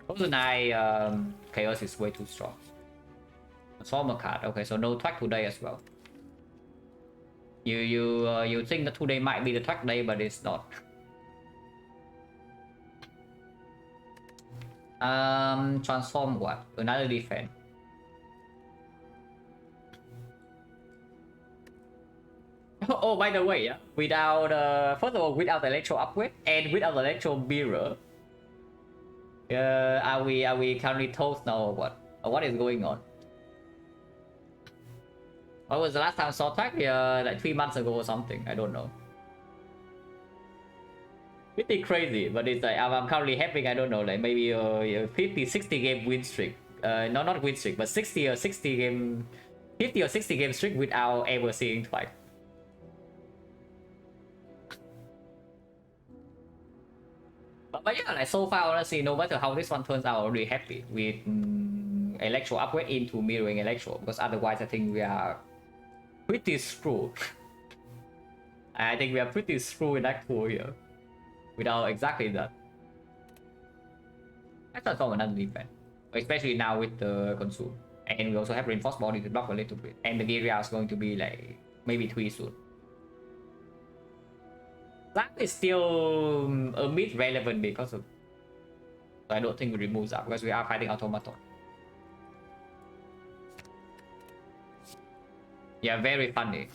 Frozen Eye Chaos is way too strong. Transformer card. Okay, so no track today as well. You think that today might be the track day, but it's not. Transform what? Another defense. Oh, by the way, yeah, without first of all, without the electro upgrade and without the electro mirror, are we currently toast now or what? Or what is going on? What was the last time I saw track? Like 3 months ago or something. I don't know. Pretty crazy, but it's like I'm currently having, I don't know, like maybe a 50, 60 game win streak. No, not win streak, but 60 or 60 game, 50 or 60 game streak without ever seeing twice. But yeah, like so far, honestly, no matter how this one turns out, I'm really happy with electro upgrade into mirroring electro, because otherwise I think we are pretty screwed. I think we are pretty screwed in that pool here. Without exactly that. Let's transform another defense. Especially now with the consume. And we also have reinforced body to block a little bit. And the Giria is going to be like maybe 3 soon. That is still a bit relevant because of, so I don't think we remove that because we are fighting automaton. Yeah, very funny.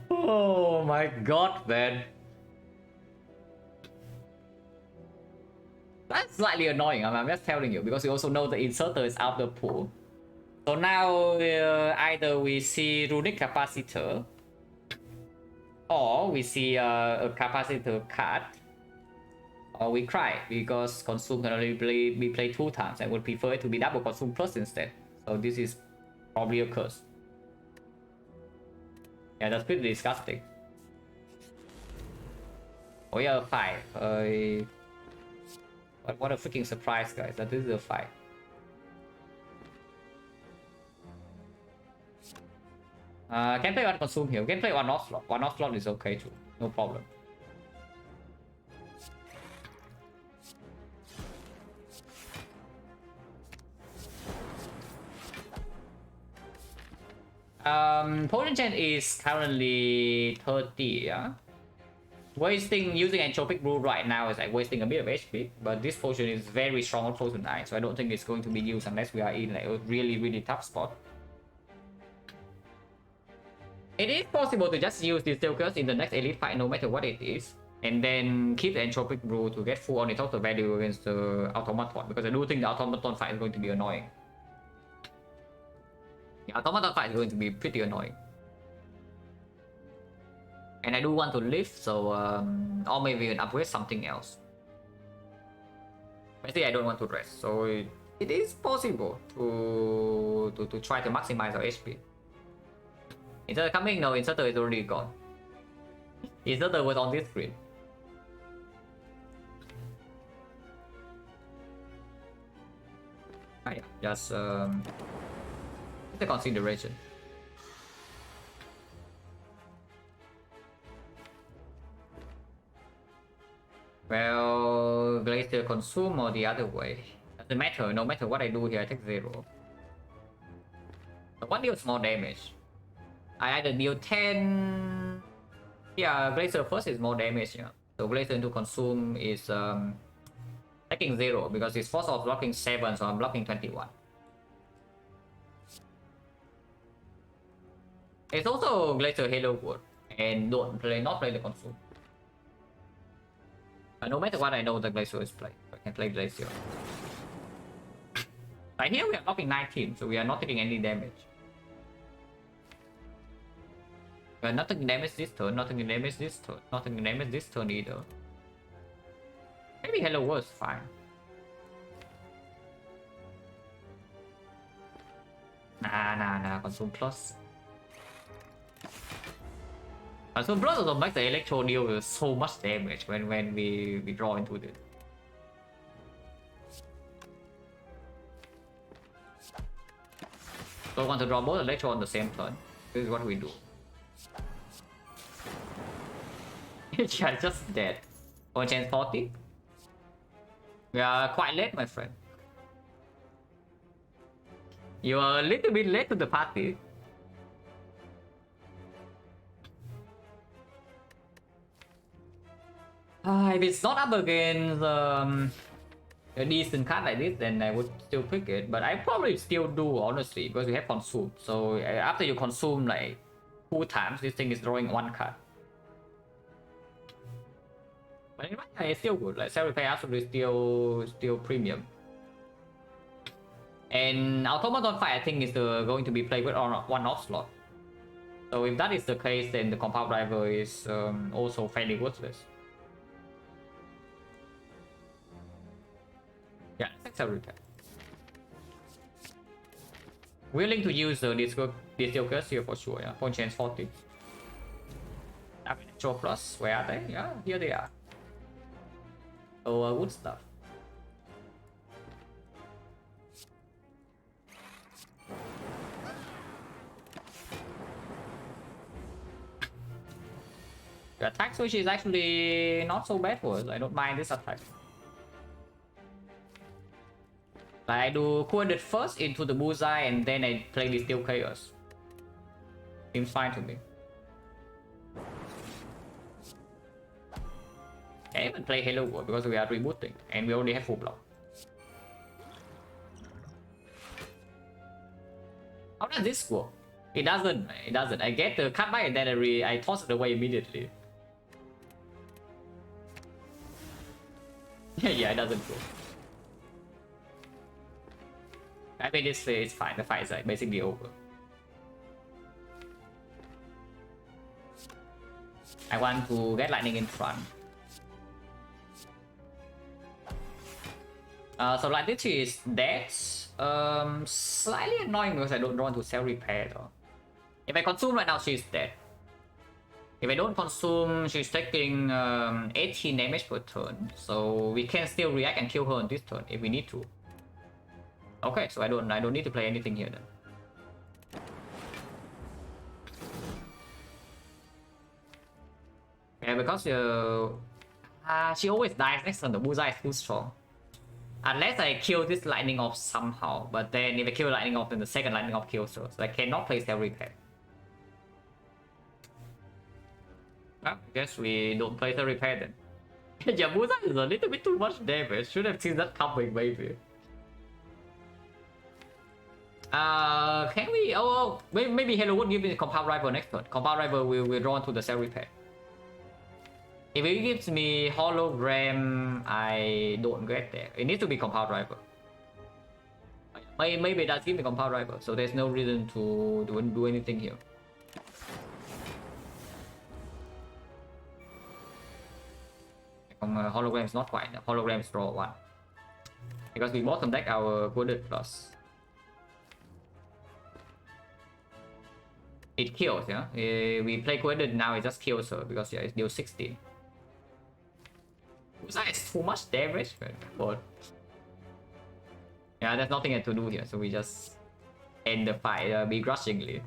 Oh my god, man. That's slightly annoying, I'm just telling you, because you also know the inserter is out of the pool. So now either we see runic capacitor, or we see a capacitor card, or we cry because consume can only be played 2 times. I would prefer it to be double consume plus instead. So this is probably a curse. Yeah, that's pretty disgusting. Oh yeah, a 5. What a freaking surprise, guys, that this is a 5. Can play one consume here. Can play one off slot. One off slot is okay too. No problem. Potion Gen is currently 30, yeah? Using Entropic Brew right now is like wasting a bit of HP, but this potion is very strong on Frozen Eye, so I don't think it's going to be used unless we are in like a really tough spot. It is possible to just use the Stalkers in the next elite fight no matter what it is, and then keep the Entropic Brew to get full on the total value against the Automaton, because I do think the Automaton fight is going to be annoying. The Automaton fight is going to be pretty annoying. And I do want to lift, so or maybe even upgrade something else. Basically, I don't want to rest, so it is possible to try to maximize our HP. Inserter coming? No, Inserter is already gone. Inserter was on this screen. Yeah, just the consideration. Well, Glacier consume or the other way. Doesn't matter, no matter what I do here, I take 0. But what deals more damage? I either deal 10... Yeah, Glacier first is more damage, yeah. So Glacier into consume is taking 0 because his force of blocking 7, so I'm blocking 21. It's also Glacier Halo Wood, and not play the consume. But no matter what, I know the Glacier is played. I can play Glacier. Right here we are blocking 19, so we are not taking any damage. Nothing damage this turn, nothing damage this turn, nothing damage this turn either. Maybe Hello World is fine. Nah, Consume Plus. Consume Plus also makes the Electro deal so much damage when we draw into this. So I want to draw both Electro on the same turn. This is what we do. Yeah, just dead. On chance 40. We are quite late, my friend. You are a little bit late to the party. If it's not up against a decent card like this, then I would still pick it. But I probably still do, honestly, because we have consume. So after you consume like 2 times, this thing is drawing 1 card. But in my hand, it's still good. Like self-repair absolutely still premium. And Automaton fight, I think, is going to be played with on 1-off slot. So if that is the case, then the compound driver is also fairly worthless. Yeah, let's self-repair. Willing to use the Disco Curse here for sure, yeah. Point chance 40. Electro Plus, where are they? Yeah, here they are. Oh, good stuff. The attack switch is actually not so bad for us. I don't mind this attack. I do Coordinate first into the bullseye and then I play this Steel Chaos. Seems fine to me. I even play Hello World because we are rebooting and we already have full block. How does this work? It doesn't. I get the cut by and then I toss it away immediately. Yeah, it doesn't go. I mean, it's fine. The fight is like basically over. I want to get lightning in front. So like this is dead. Slightly annoying because I don't want to self-repair though. If I consume right now, she's dead. If I don't consume, she's taking 18 damage per turn. So we can still react and kill her on this turn if we need to. Okay, so I don't need to play anything here then. Yeah, because she always dies next turn. The bullseye is too strong. Unless I kill this lightning off somehow, but then if I kill lightning off, then the second lightning off kills her. So I cannot play self-repair. Well, I guess we don't play self-repair then. Yeah, bullseye is a little bit too much damage. Should have seen that coming, maybe. Can we? Oh, maybe Hello would give me the compound rival next turn. Compound rival will draw into the self-repair. If it gives me hologram, I don't get there. It needs to be compound rival. Maybe it does give me compound rival, so there's no reason to do anything here. Hologram is not quite. Hologram is draw 1. Because we bottom deck our Coded Plus. It kills, yeah? We play Coded now, it just kills her because yeah, it deals 16. It's too much damage, but yeah, there's nothing to do here, so we just end the fight begrudgingly.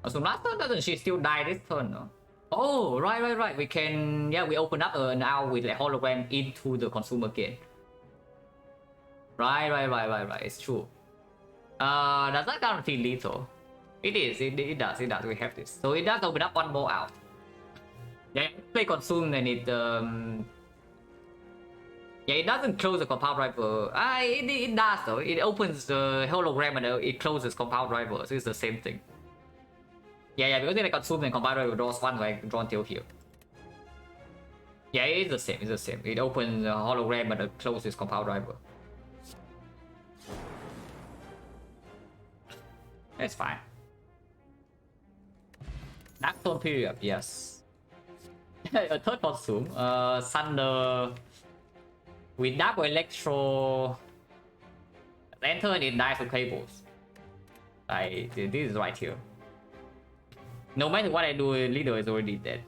So last turn doesn't she still die this turn? No? Oh, right. We can, yeah, we open up now with a hologram into the consumer again. Right. It's true. Does that guarantee lethal? It is. It does. We have this. So it does open up one more out. Yeah, play consume and it yeah, it doesn't close the compound rival. It does though. It opens the hologram and it closes compound rival. So it's the same thing. Yeah, because if I consume then compound rival draws 1, so I draw until here. Yeah, it's the same. It opens the hologram and it closes compound rival. It's fine. Dark Tone period, yes. A third consume. Thunder with double electro. Then turn it dies with cables. This is right here. No matter what I do, leader is already dead.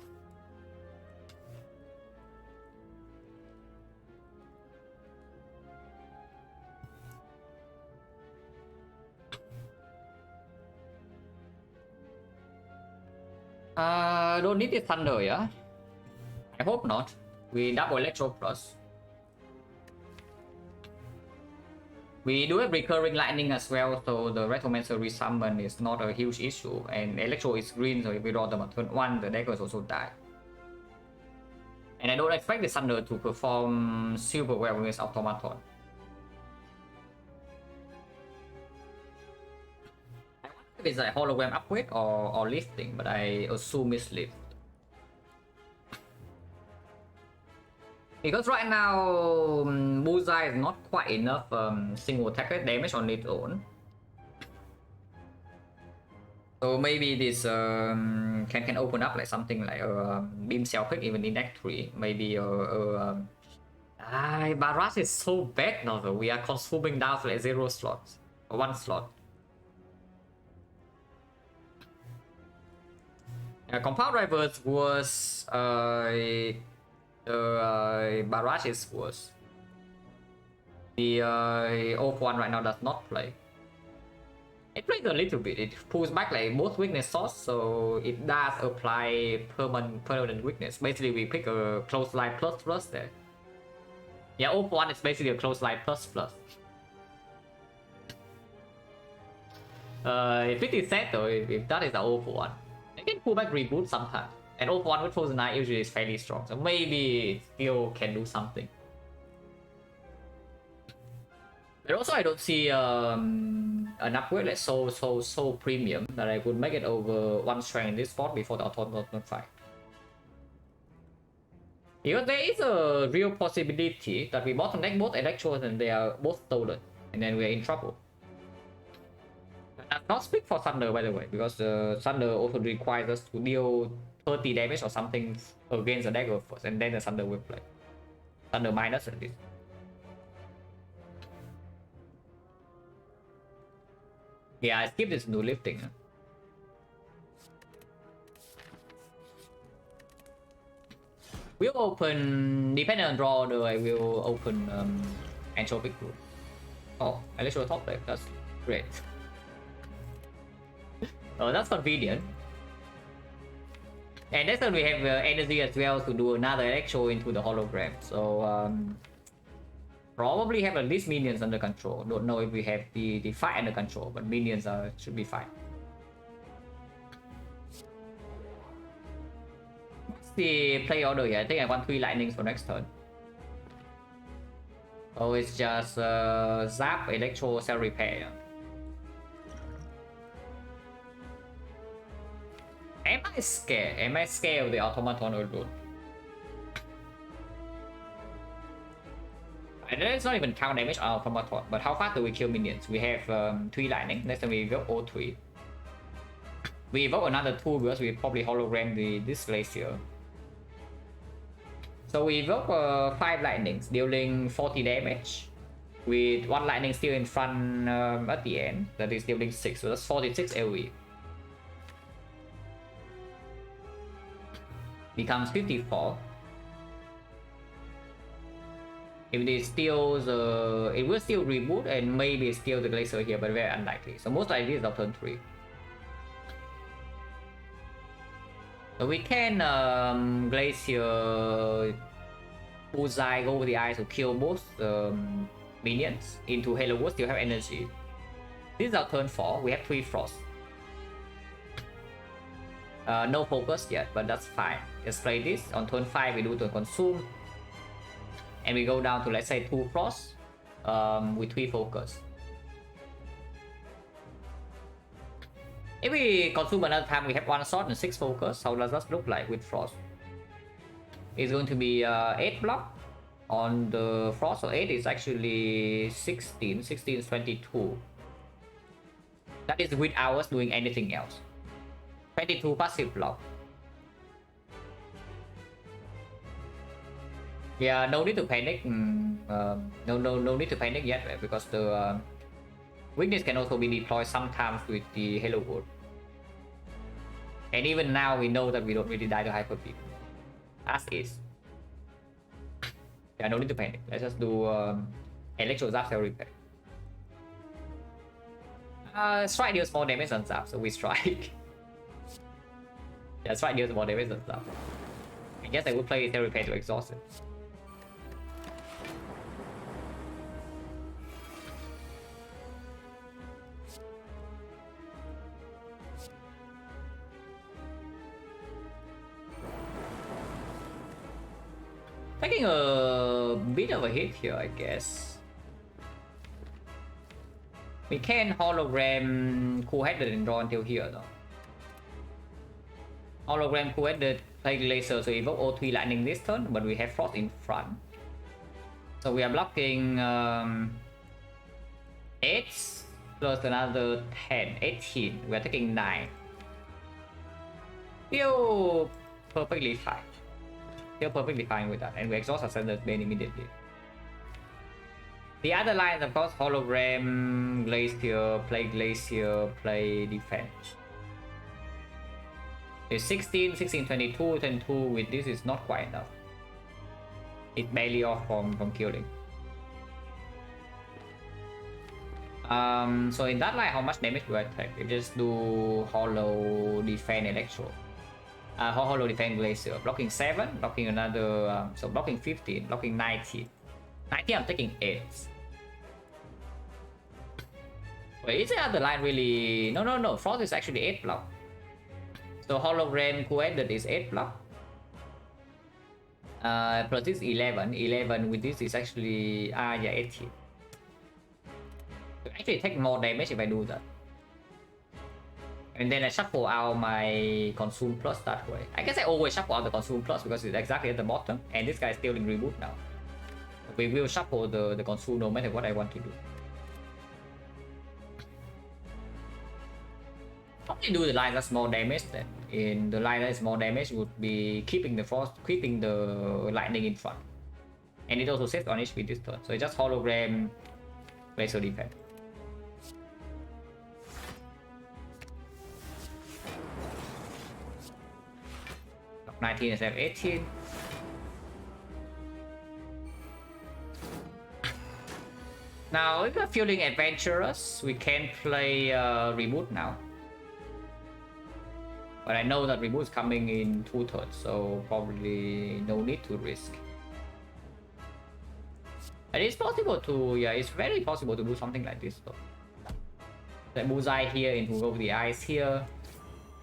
Don't need the thunder, yeah? I hope not. We double electro plus. We do have recurring lightning as well, so the Retromancer resummon is not a huge issue. And electro is green, so if we draw them on turn 1, the deck will also die. And I don't expect the thunder to perform super well against automaton. I wonder if it's a hologram upgrade or lifting, but I assume it's lift. Because right now, Bullseye is not quite enough single attack damage on its own. So maybe this can open up like something like a Beam Cell Pick even in Act 3. Maybe Barrage is so bad now though. We are consuming down to like 0 slots. 1 slot. Compound Drivers was Barrage is worse. The O1 right now does not play. It plays a little bit. It pulls back like both weakness source, so it does apply permanent weakness. Basically, we pick a close line plus there. Yeah, O1 is basically a close line plus. If it is set though, if that is the O1, it can pull back reboot sometimes. And O1 with Frozen Eye usually is fairly strong, so maybe it still can do something. But also I don't see an upgrade like so premium that I could make it over 1 strength in this spot before the automaton fight. Because there is a real possibility that we bottom deck both electros and they are both stolen, and then we are in trouble. Does not speak for Thunder by the way, because Thunder also requires us to deal 30 damage or something against the dagger first, and then the Thunder will play. Thunder minus at least. Yeah, I skip this new lifting. We'll open, depending on draw order, I will open Anthropic Group. Oh, Electro top deck, that's great. Oh, that's convenient. And next turn we have energy as well to do another Electro into the hologram. So probably have at least minions under control. Don't know if we have the fight under control, but minions should be fine. What's the play order here? I think I want 3 lightnings for next turn. Oh, it's just Zap, Electro, Cell Repair. Am I scared? Am I scared of the automaton alone? And let's not even count damage on automaton, but how fast do we kill minions? We have 3 lightning. Next time we evoke O3. We evoke another 2 because we probably hologram this glacier. So we evoke 5 lightnings, dealing 40 damage. With 1 lightning still in front at the end, that is dealing 6, so that's 46 AoE. Becomes 54. If it steals, it will still reboot and maybe steal the glacier here, but very unlikely. So most likely it's on turn 3. So we can glacier Bullseye, go over the eyes to kill both minions into Halo Wood, still have energy. This is our turn 4. We have 3 frost. No focus yet, but that's fine. Just play this. On turn 5 we do to consume. And we go down to let's say 2 frost with 3 focus. If we consume another time, we have 1 sword and 6 focus. How does that look like with frost? It's going to be 8 block on the frost. So 8 is actually 16. 16 is 22. That is without us doing anything else. 22 passive block. Yeah, no need to panic. No need to panic yet, right? Because the weakness can also be deployed sometimes with the Hello World. And even now, we know that we don't really die to Hyper Beam. As is. Yeah, no need to panic. Let's just do Electro Zap Cell Repair. Strike deals more damage than Zap, so we strike. Yeah, Strike deals more damage than Zap. I guess I would play Cell Repair to exhaust it. Taking a bit of a hit here, I guess. We can hologram cool-headed and draw until here though. Hologram cool-headed, play laser, so evoke O3 lightning this turn, but we have frost in front. So we are blocking 8 plus another 10, 18. We are taking 9. Feel perfectly fine. Feel perfectly fine with that, and we exhaust our Standard Bane immediately. The other lines, of course, hologram, glacier, play defense. It's 16, 16, 22, 22 with this is not quite enough. It's barely off from killing. So in that line, how much damage do I take? We just do hollow defense electro. Hollow defense glacier. Blocking 7, blocking another, so blocking 15, blocking 19. 19 I'm taking 8. Wait, is the other line really... No, Frost is actually 8 block. So hologram cool-headed is 8 block. Plus this 11. 11 with this is actually... yeah, 18. So actually take more damage if I do that. And then I shuffle out my Consume Plus that way. I guess I always shuffle out the Consume Plus because it's exactly at the bottom. And this guy is still in reboot now. We will shuffle the Consume no matter what I want to do. Probably do the line that's more damage then. In the line that is more damage would be keeping the frost, keeping the lightning in front. And it also saves on HP this turn. So it's just hologram laser defense. 19 instead of 18. Now, if we're feeling adventurous, we can play Reboot now. But I know that Reboot is coming in 2 turns, so probably no need to risk. And it's possible to, yeah, it's very possible to do something like this though. Like Bullseye here into Go the Eyes here,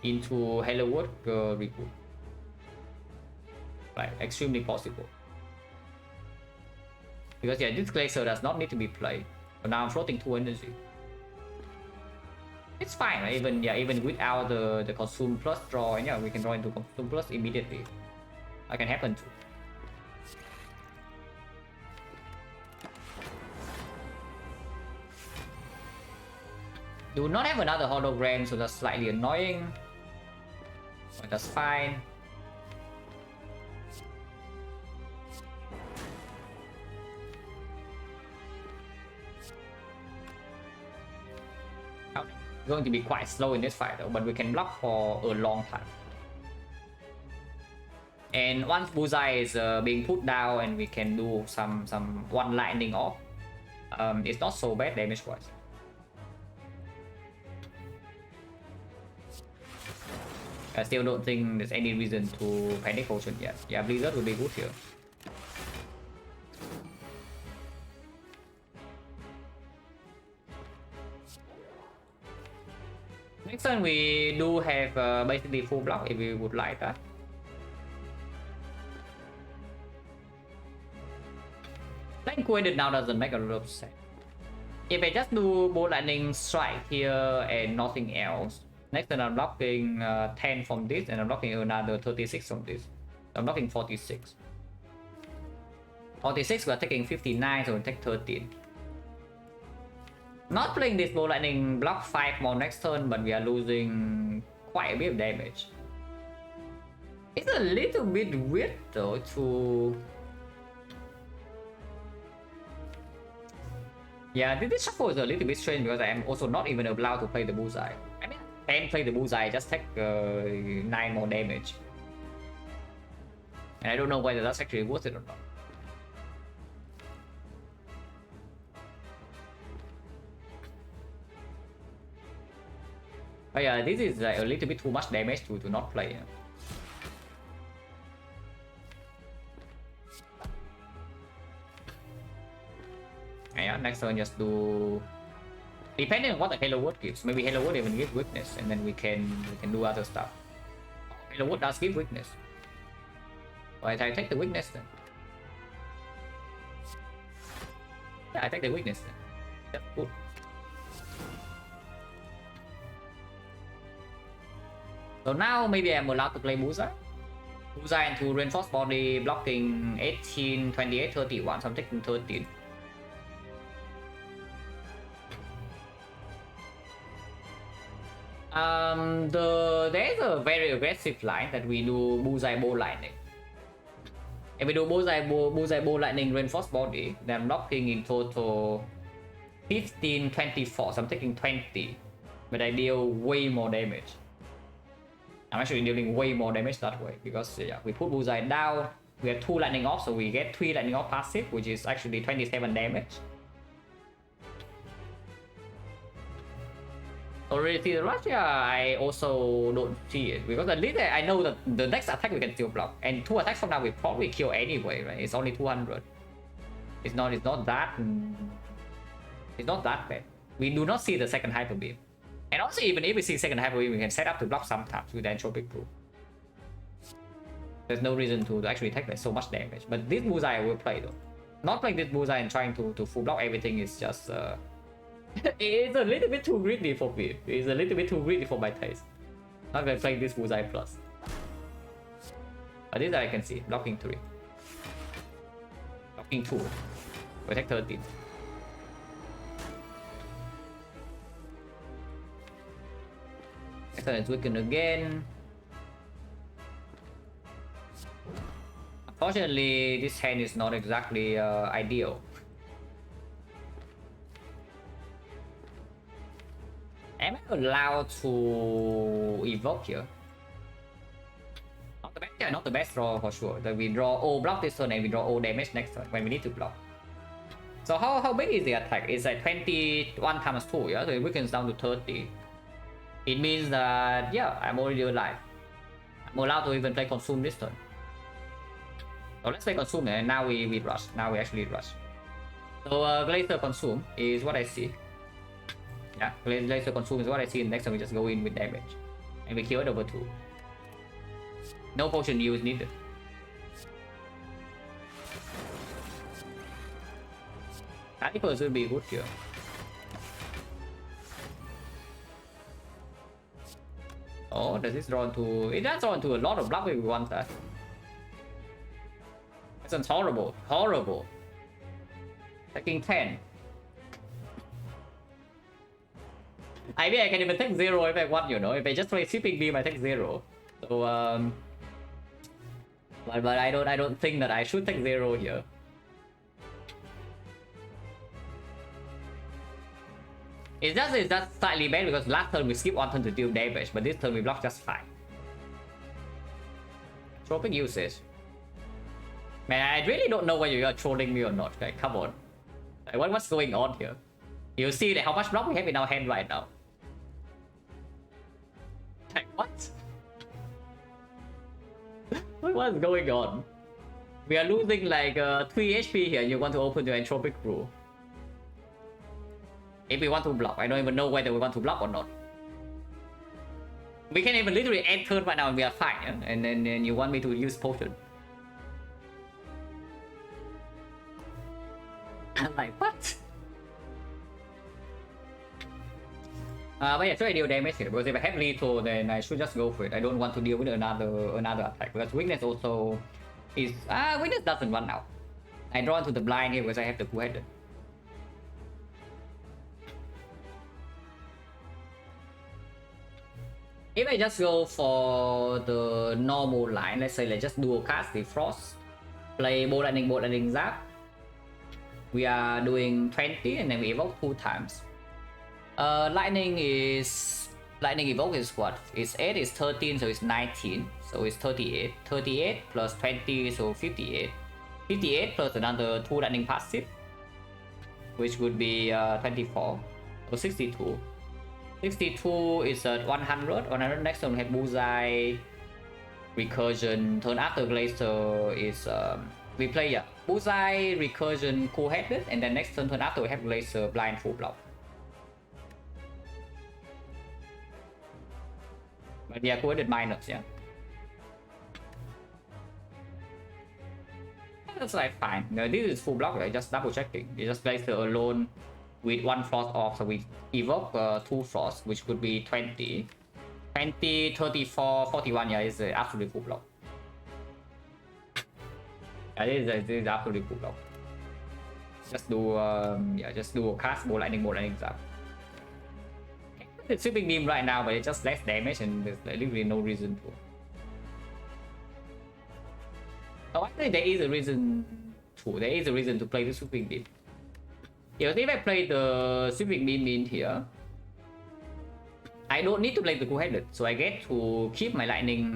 into Hello World, Reboot. Like, extremely possible. Because yeah, this Glacier does not need to be played. So now I'm floating 2 energy. It's fine, right? Even without the Consume Plus draw, and yeah, we can draw into Consume Plus immediately. That can happen too. Do not have another hologram, so that's slightly annoying. But that's fine. Going to be quite slow in this fight though, but we can block for a long time. And once Bullseye is being put down and we can do some one lightning off, it's not so bad damage wise. I still don't think there's any reason to panic potion yet. Yeah, Blizzard will be good here. Next turn we do have basically full block if we would like that. Playing Coordinate now doesn't make a lot of sense. If I just do Bolt Lightning Strike here and nothing else, next turn I'm blocking 10 from this and I'm blocking another 36 from this. I'm blocking 46. 46 we're taking 59, so we'll take 13. Not playing this ball lightning, block 5 more next turn, but we are losing quite a bit of damage. It's a little bit weird though to... Yeah, this shuffle is a little bit strange because I am also not even allowed to play the bullseye. I mean, I can play the bullseye, just take 9 more damage. And I don't know whether that's actually worth it or not. But yeah, this is like a little bit too much damage to not play. Yeah, next turn just do... Depending on what the Halo Word gives. Maybe Halo Word even gives weakness, and then we can do other stuff. Halo Word does give weakness. But I take the weakness then. Yeah, I take the weakness then. That's good. So now maybe I'm allowed to play Bullseye. Bullseye into Reinforced Body, blocking 18, 28, 31, so I'm taking 13. There's a very aggressive line that we do Bullseye Bow Lightning. If we do Bullseye Bow Lightning Reinforced Body, then I'm blocking in total 15, 24, so I'm taking 20. But I deal way more damage. I'm actually dealing way more damage that way because yeah, we put Bullseye down, we have 2 lightning off, so we get 3 lightning off passive, which is actually 27 damage. Already see the rush? Yeah, I also don't see it because at least I know that the next attack we can still block, and 2 attacks from now we probably kill anyway, right? It's only 200. It's not that bad. We do not see the second hyper beam. And also, even if we see second hyper beam, we can set up to block sometimes with the entropic pool. There's no reason to actually take like so much damage. But this bullseye I will play though. Not playing this bullseye and trying to full block everything is just it's a little bit too greedy for me. It's a little bit too greedy for my taste. Not gonna play this bullseye plus. But this I can see. Blocking 3. Blocking 2. We take 13. Excellent, it's weakened again. Unfortunately, this hand is not exactly ideal. Am I allowed to evoke here? Not the best, yeah, not the best draw for sure. That we draw all block this turn and we draw all damage next turn when we need to block. So how big is the attack? It's like 21 times 2, yeah? So it weakens down to 30. It means that, yeah, I'm already alive. I'm allowed to even play Consume this turn. So let's play Consume and now we rush. Now we actually rush. So Glacier Consume is what I see. Yeah, Glacier Consume is what I see. Next time we just go in with damage. And we kill it over 2. No potion use needed. Hyper should be good here. Oh, does this draw into... It does draw into a lot of block if we want that. That sounds horrible. Horrible. Taking 10. I mean, I can even take 0 if I want, you know. If I just play Sweeping Beam, I take 0. So, but I don't think that I should take 0 here. It's just slightly bad because last turn we skip 1 turn to deal damage, but this turn we block just 5. Tropic usage. Man, I really don't know whether you are trolling me or not. Okay, come on. Like, what's going on here? You see like, how much block we have in our hand right now. Like, what? What's going on? We are losing like 3 HP here. You want to open your entropic rule. If we want to block, I don't even know whether we want to block or not. We can even literally end turn right now and we are fine, yeah? And then you want me to use potion. I'm like, what? But yeah, try to deal damage here because if I have lethal, then I should just go for it. I don't want to deal with another attack because weakness also is weakness doesn't run out. I draw into the blind here because I have the two-headed. If I just go for the normal line, let's say let's just dual cast the Frost, play bolt lightning, zap. We are doing 20 and then we evoke 2 times. Lightning evoke is what? It's 8 is 13, so it's 19, so it's 38. 38 plus 20, so 58. 58 plus another 2 lightning passive, which would be 24, so 62. 62 is at 100. 100 next turn we have Bullseye, Recursion. Turn after Glacier is we play Bullseye, Recursion, Cool-Headed, and then next turn after we have Glacier, Blind, Full Block. But yeah, Cool-Headed minus, yeah. That's like fine. No, this is full block, right? Just double checking. You just Glacier alone with 1 Frost off, so we evoke 2 Frost, which could be 20. 20, 34, 41, yeah, it's absolutely full block. Yeah, this is absolutely full block. Just do, just do a cast, bolt lightning, zap. It's sweeping beam right now, but it's just less damage and there's literally no reason to. Oh, actually there is a reason to play the sweeping beam. Yeah, if I play the sweeping beam in here, I don't need to play the cool-headed, so I get to keep my lightning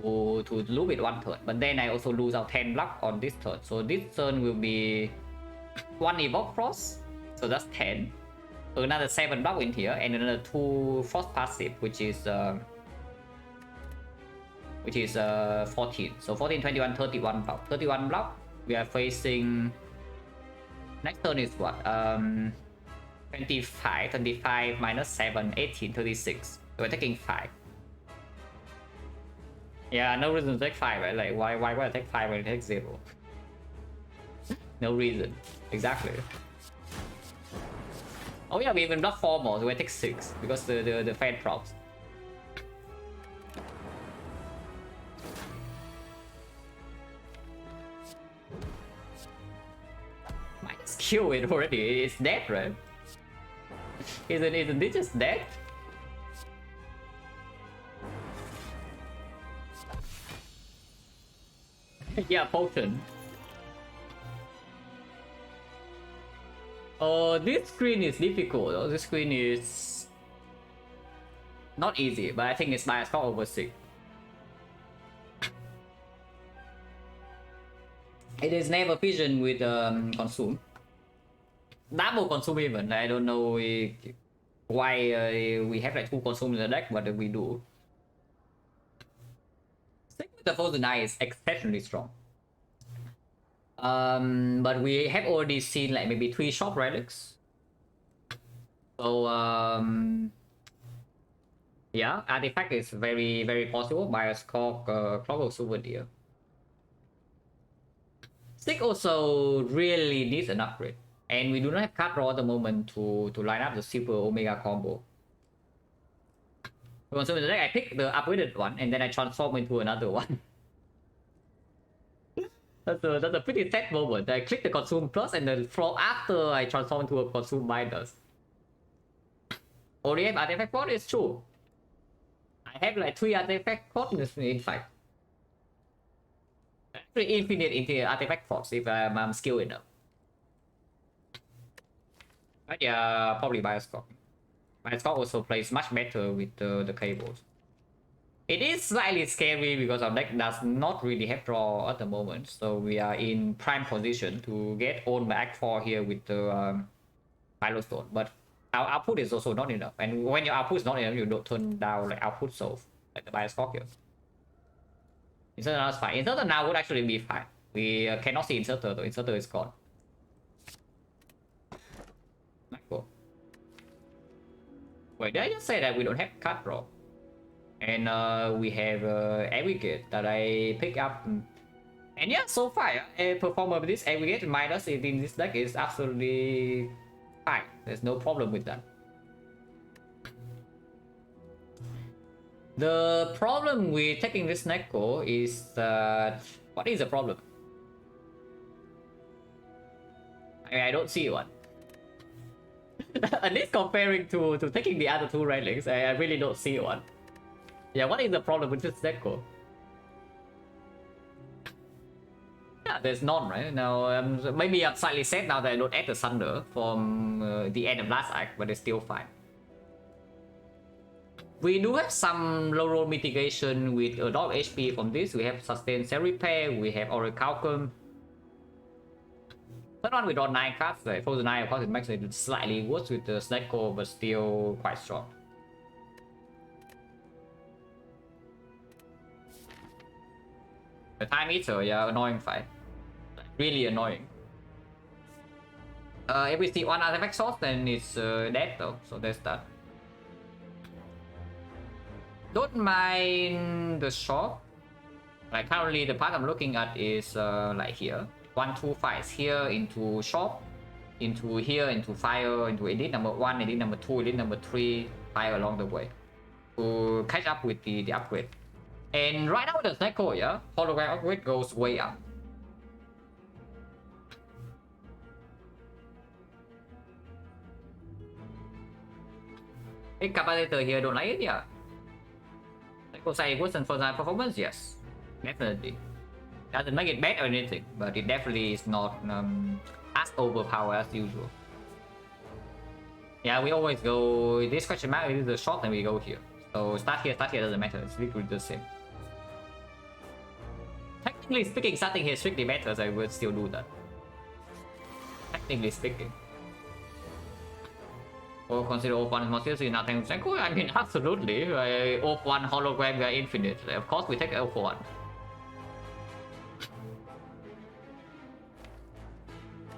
to loop it 1 turn. But then I also lose out 10 block on this turn. So this turn will be 1 evoke frost, so that's 10. So another 7 block in here, and another 2 frost passive, which is 14. So 14, 21, 31 block. 31 block. We are facing. Next turn is what? 25 minus 7, 18, 36. So we're taking 5. Yeah, no reason to take 5, right? Like, why would I take 5 when I take 0? No reason. Exactly. Oh yeah, we even block 4 more, so we take 6 because the fan props. Might kill it already. It's dead, right? Isn't it just dead? Yeah, potent. Oh, this screen is difficult. Oh, this screen is not easy, but I think it's bias score over 6. It is never vision with consume. Double consume even. I don't know why we have like 2 consume in the deck, but we do. The Frozen Eye is exceptionally strong. But we have already seen like maybe 3 shop relics. So yeah, artifact is very, very possible. Bias Clock, Clockwork Souvenir. Stick also really needs an upgrade. And we do not have card draw at the moment to line up the Super Omega combo. So in the deck, I pick the upgraded one and then I transform into another one. That's a pretty sad moment. I click the consume plus and then after I transform into a consume minus. Only have artifact code is true. I have like 3 artifact codes in fact. Actually infinite into artifact force if I'm skilled enough. But yeah, probably Bioscope. Bioscope also plays much better with the cables. It is slightly scary because our deck does not really have draw at the moment, so we are in prime position to get owned by Act 4 here with the Pilostone. But our output is also not enough, and when your output is not enough, you don't turn down like output solve, like the Bioscope here. Inserter now is fine. Inserter now would actually be fine. We cannot see Inserter though. Inserter is gone. Cool. Wait, did I just say that we don't have card draw? And we have Aggregate that I pick up. And yeah, so far, a performer with this Aggregate minus it in this deck is absolutely fine. There's no problem with that. The problem with taking this Neko is that... What is the problem? I don't see one. At least comparing to taking the other two relics, I really don't see one. Yeah, what is the problem with this deco? Yeah, there's none, right? Now, maybe I'm slightly sad now that I don't add the Thunder from the end of last act, but it's still fine. We do have some low roll mitigation with a lot of HP from this. We have Sustained Cell Repair, we have Orichalcum. Third one we draw 9 cards, like Frozen 9 of course it makes it slightly worse with the Snecko, but still quite strong. The Time Eater, yeah, annoying fight. Really annoying. If we see one artifact source, then it's dead though, so there's that. Don't mind the shop. Like currently the path I'm looking at is like here. 1, 2 fights here into shop, into here, into fire, into elite number 1, elite number 2, elite number 3, fire along the way to catch up with the upgrade. And right now the Snecko, yeah, hologram upgrade goes way up. A capacitator here don't like it, yeah. Snecko say it wasn't for that performance, yes, definitely. Doesn't make it bad or anything, but it definitely is not as overpowered as usual. Yeah, we always go this question mark is the short, and we go here. So start here doesn't matter. It's literally the same. Technically speaking, starting here strictly matters. I would still do that. Technically speaking. Or consider Off-1 more seriously now thanks to Senko? I mean, absolutely. Off-1 hologram, we are infinite. Of course, we take Off-1.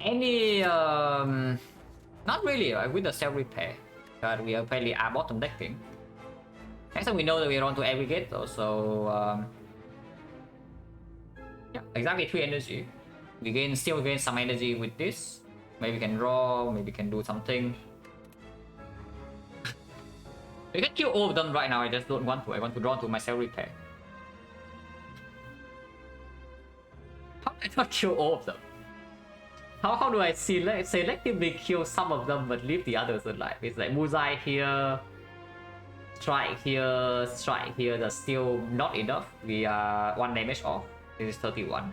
Any not really with the self repair, but we apparently are bottom decking. Next time we know that we're on to aggregate though, so yeah, exactly 3 energy. We still gain some energy with this. Maybe we can draw, maybe we can do something. We can kill all of them right now, I just don't want to. I want to draw to my self repair. How did I not kill all of them? How do I selectively kill some of them but leave the others alive? It's like Muzai here, strike here, that's still not enough. We are 1 damage off. This is 31.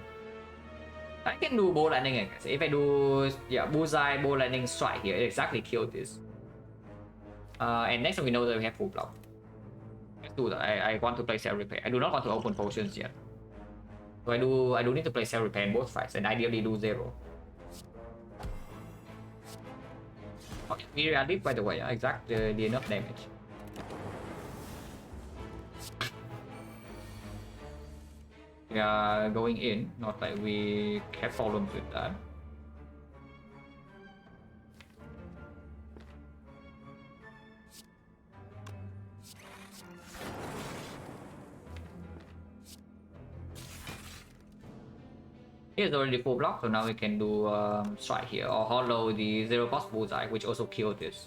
I can do bow lightning, I guess. If I do, yeah, Muzai, bow lightning, strike here, it exactly killed this. And next time we know that we have full block. Let's do that. I want to play self repair. I do not want to open potions yet. So I do need to play self repair in both fights and ideally do 0. Okay, we are deep by the way, exactly enough damage. We are going in, not like we have problems with that. Here's already full block, so now we can do strike here or hollow the 0 cost bullseye, which also killed this.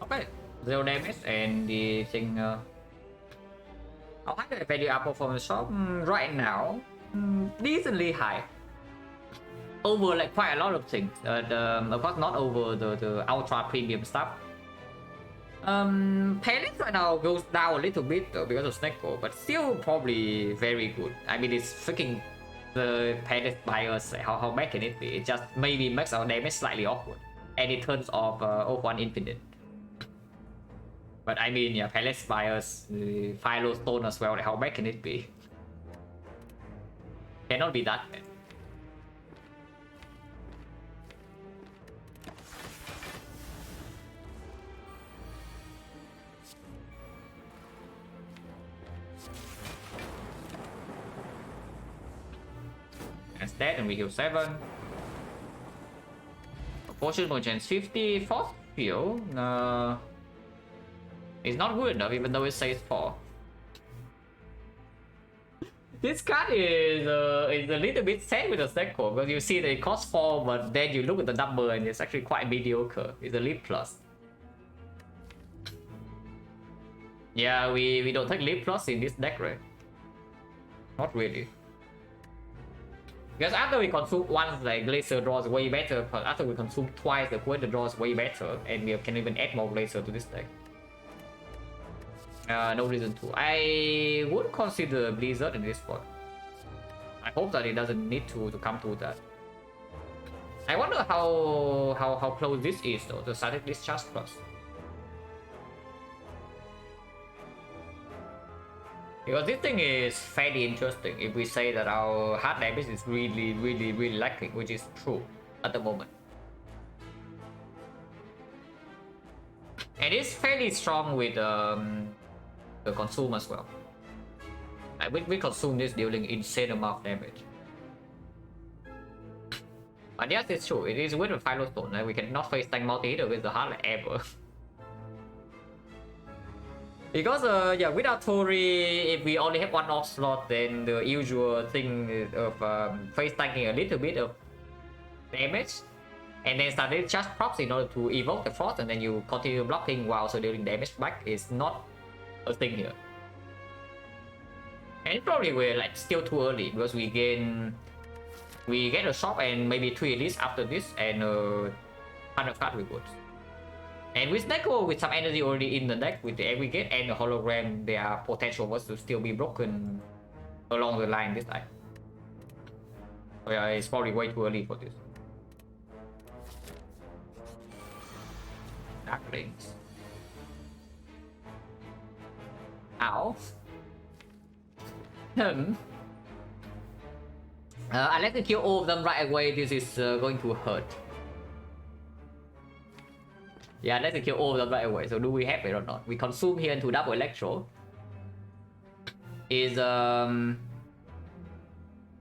Okay, 0 damage and the thing. How high do I value apple from the shop? Right now, decently high. Over like quite a lot of things. Of course, not over the ultra premium stuff. Palace right now goes down a little bit though because of Snecko, but still probably very good. I mean, it's freaking the Palace bias. How bad can it be? It just maybe makes our damage slightly awkward, and it turns off Off-1 infinite. But I mean, yeah, Palace bias, Philo Stone as well. How bad can it be? Cannot be that bad. That's that, and we heal 7. Potion chance 50. Force heal. It's not good enough, even though it says 4. This card is a little bit sad with the Snecko because you see that it costs 4, but then you look at the number and it's actually quite mediocre. It's a leap plus. Yeah, we don't take leap plus in this deck, right? Not really. Because after we consume once, like laser draws way better, but after we consume twice, the quest draws way better, and we can even add more laser to this deck. No reason to. I would consider Blizzard in this spot. I hope that it doesn't need to come to that. I wonder how close this is though, the static discharge plus. Because this thing is fairly interesting if we say that our hard damage is really lacking, which is true at the moment. And it's fairly strong with the consume as well. Like we consume this dealing insane amount of damage. But yes, it's true. It is with a Philostone. Like we cannot face tank multi-hitter with the hard ever. Because yeah, without Tori, if we only have one off slot, then the usual thing of face tanking a little bit of damage, and then start charge props in order to evoke the frost, and then you continue blocking while also dealing damage back is not a thing here. And probably we're like still too early because we get a shop and maybe 3 elites after this and 100 card rewards. And with Neko, with some energy already in the deck, with the aggregate and the hologram, there are potential was to still be broken along the line this time. So yeah, it's probably way too early for this. Darklings. Ow. Unless you kill all of them right away, this is going to hurt. Yeah, let's kill all of them right away. So do we have it or not? We consume here into double electro. Is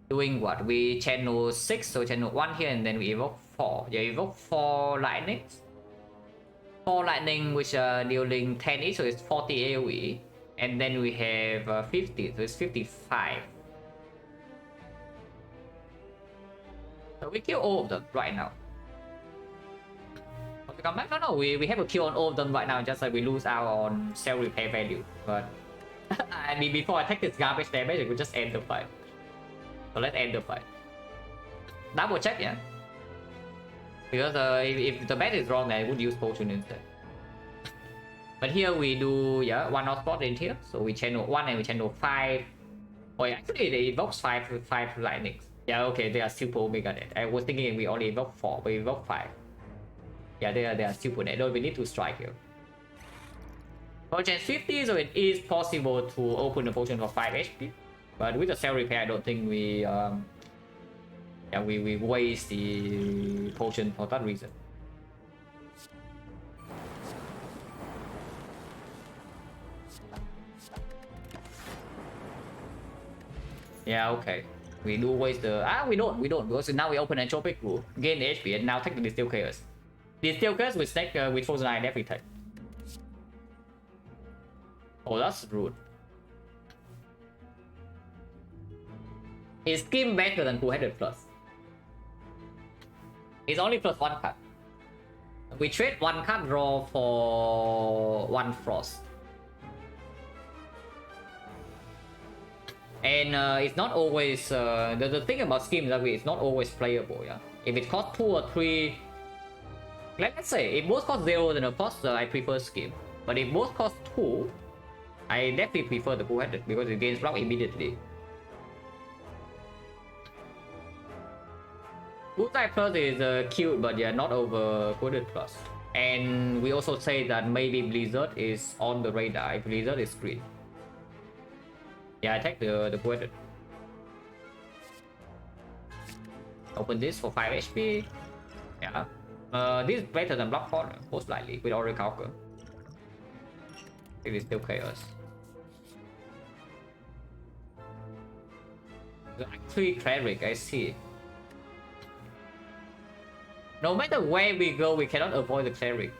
doing what? We channel 6, so channel 1 here, and then we evoke 4. Yeah, evoke 4 lightnings. 4 lightning which are dealing 10 each, so it's 40 AoE. And then we have 50, so it's 55. So we kill all of them right now. To come back? No, we have a kill on all of them right now, just like we lose out on cell repair value. But I mean, before I take this garbage damage, I could just end the fight. So let's end the fight. Double check, yeah. Because if the bet is wrong, then I would use potion instead. But here we do, yeah, 1 off spot in here. So we channel 1 and we channel 5. Oh yeah, actually it evokes 5 lightnings. Yeah, okay, they are super omega dead. I was thinking we only evoke 4, but we evoke 5. Yeah, they are super dead. No, we need to strike here. Potion 50, so it is possible to open the potion for 5 HP. But with the cell repair, I don't think we we waste the potion for that reason. Yeah, okay. We do waste the... we don't. Because now we open Entropic Rule, gain the HP, and now take the Distill Chaos. Distill Chaos with stack with Frozen Eye and everything. Oh, that's rude. Is Skim better than 200 plus? It's only plus 1 card. We trade 1 card draw for 1 frost. And it's not always the thing about Skim is that it's not always playable. Yeah, if it costs 2 or 3, let's say if both cost 0 than a frost, I prefer Skim. But if both cost 2, I definitely prefer the 200 because it gains block immediately. Bullseye Plus is cute, but yeah, not over Coded Plus. And we also say that maybe Blizzard is on the radar if Blizzard is green. Yeah, I take the Coded. Open this for 5 HP. Yeah. This is better than Block Corner, most likely, with Orichalcum. It is still chaos. 3 Cleric, I see. No matter where we go, we cannot avoid the Cleric.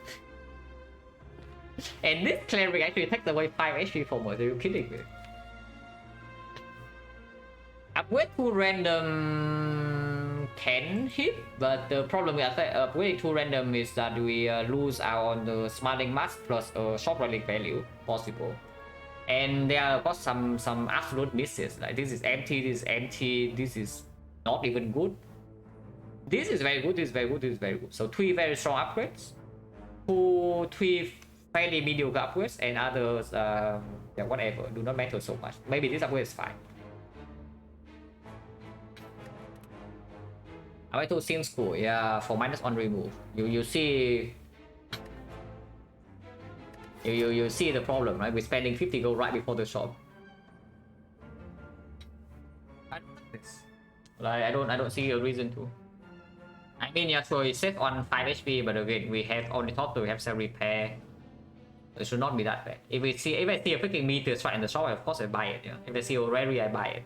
And this Cleric actually takes away 5 HP from us, are you kidding me? Upgrade to random can hit, but the problem with upgrade to random is that we lose out on the Smiling Mask plus Shock Relic value possible. And there are of course some absolute misses, like this is empty, this is empty, this is Not even good. This is very good, this is very good, this is very good. So 3 very strong upgrades, 3 fairly mediocre upgrades, and others, yeah, whatever, do not matter so much. Maybe this upgrade is fine. A20 seems cool, yeah, for -1 remove. You see... You see the problem, right? We're spending 50 gold right before the shop. Like, I don't see a reason to. I mean, yeah, sure, it's set on 5 HP, but again, we have on the top, we have some repair. It should not be that bad. If I see a freaking meter strike in the shop, of course I buy it. Yeah. If I see a rarity, I buy it.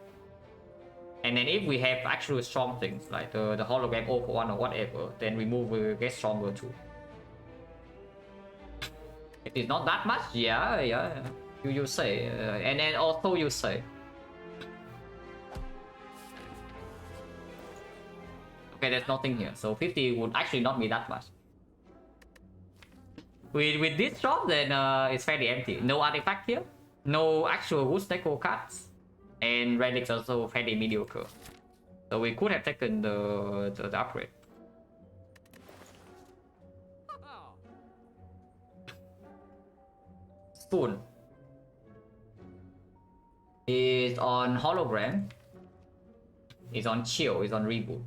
And then if we have actual strong things like the hologram 0 or whatever, then remove will get stronger too. It is not that much, yeah. You say, and then also you say. Okay, there's nothing here, so 50 would actually not be that much. With this drop, then it's fairly empty. No artifact here, no actual wood deco cards, and relics also fairly mediocre. So we could have taken the upgrade. Spoon is on hologram, is on chill, is on reboot.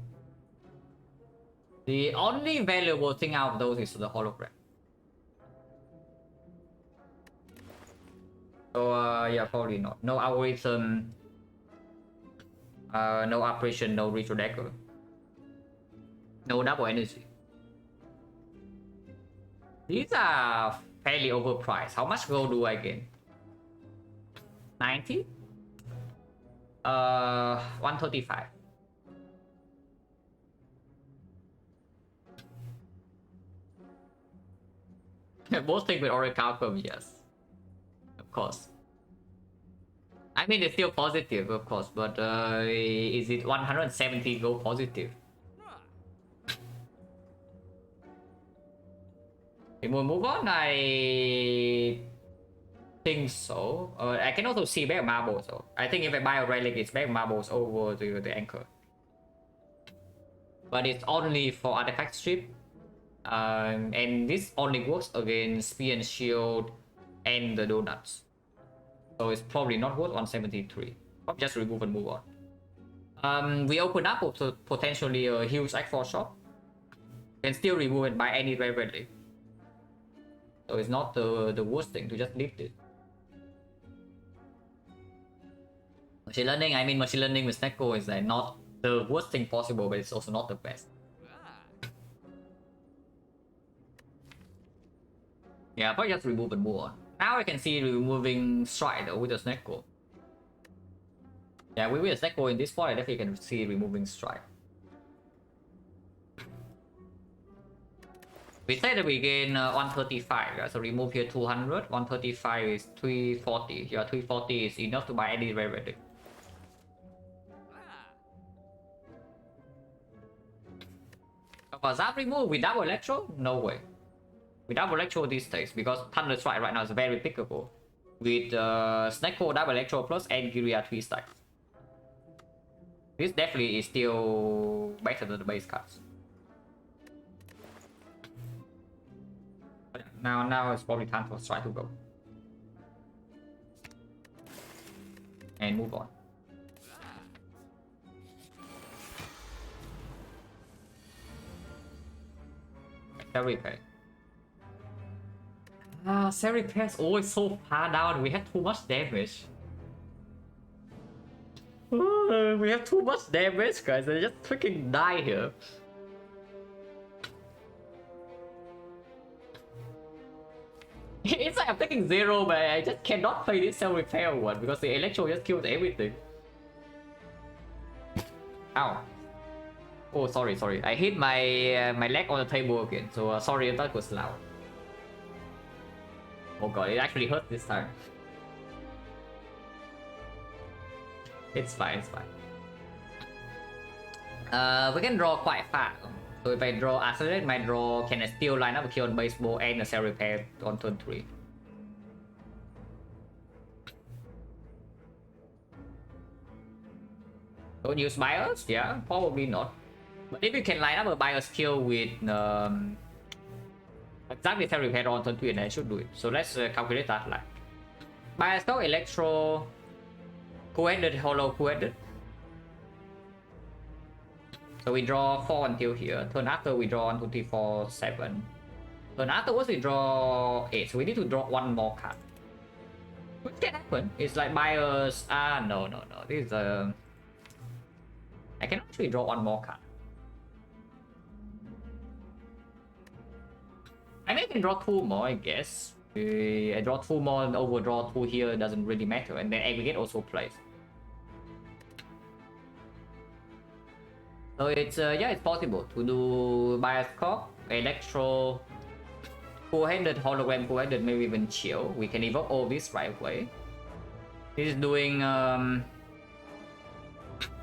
The only valuable thing out of those is the hologram. So yeah, probably not. No algorithm, no operation, no retro decker, no double energy. These are fairly overpriced. How much gold do I gain? 90? 135. Both things with Oracle, yes. Of course. I mean, it's still positive, of course, but is it 170 gold positive? Okay, we'll move on. I think so. I can also see back marbles. So I think if I buy a relic, it's back marbles over the anchor. But it's only for artifact strip. And this only works against spear and shield and the donuts. So it's probably not worth 173. I'll just remove and move on. We open up to potentially a huge X4 shop. Can still remove and buy any rare relic. So it's not the worst thing to just leave it. Machine learning, I mean machine learning with Neko is like not the worst thing possible, but it's also not the best. Yeah, probably just remove and move on. Now I can see removing strike though with the Snecko. Yeah, with the Snecko in this spot, I definitely can see removing strike. We said that we gain 135, yeah? So remove here 200, 135 is 340. Yeah, 340 is enough to buy any rare relic. Was that removed with double electro? No way. With double electro these days, because Thunder Strike right now is very pickable. With Snecko double electro plus and Giria 3 stacks. This definitely is still better than the base cards. Now it's probably time for Strike to go. And move on. Repair. Cell repair is always so far down. We have too much damage. We have too much damage, guys. I just freaking die here. It's like I'm taking 0, but I just cannot play this cell repair one because the electro just kills everything. Ow. Oh, sorry. I hit my my leg on the table again. So sorry, I thought it was loud. Oh god, it actually hurt this time. It's fine, it's fine. We can draw quite fast. So if I draw accelerate, my draw can still line up a kill on baseball and a cell repair on turn 3. Don't use bias? Yeah, probably not. But if you can line up a bias kill with exactly self repair on turn 3, and I should do it. So let's calculate that. Like bias stock electro co-headed hollow co-headed. So we draw 4 until here. Turn after we draw 1, 2, 3, 4, 7. Turn afterwards we draw 8. So we need to draw 1 more card. Which can happen. It's like bias. No. This is I can actually draw 1 more card. I may can draw 2 more, I guess. I draw 2 more and overdraw 2 here doesn't really matter. And then aggregate also plays. So it's yeah, it's possible to do bias cock, electro, co-handed, hologram co-handed, maybe even chill. We can evoke all this right away. This is doing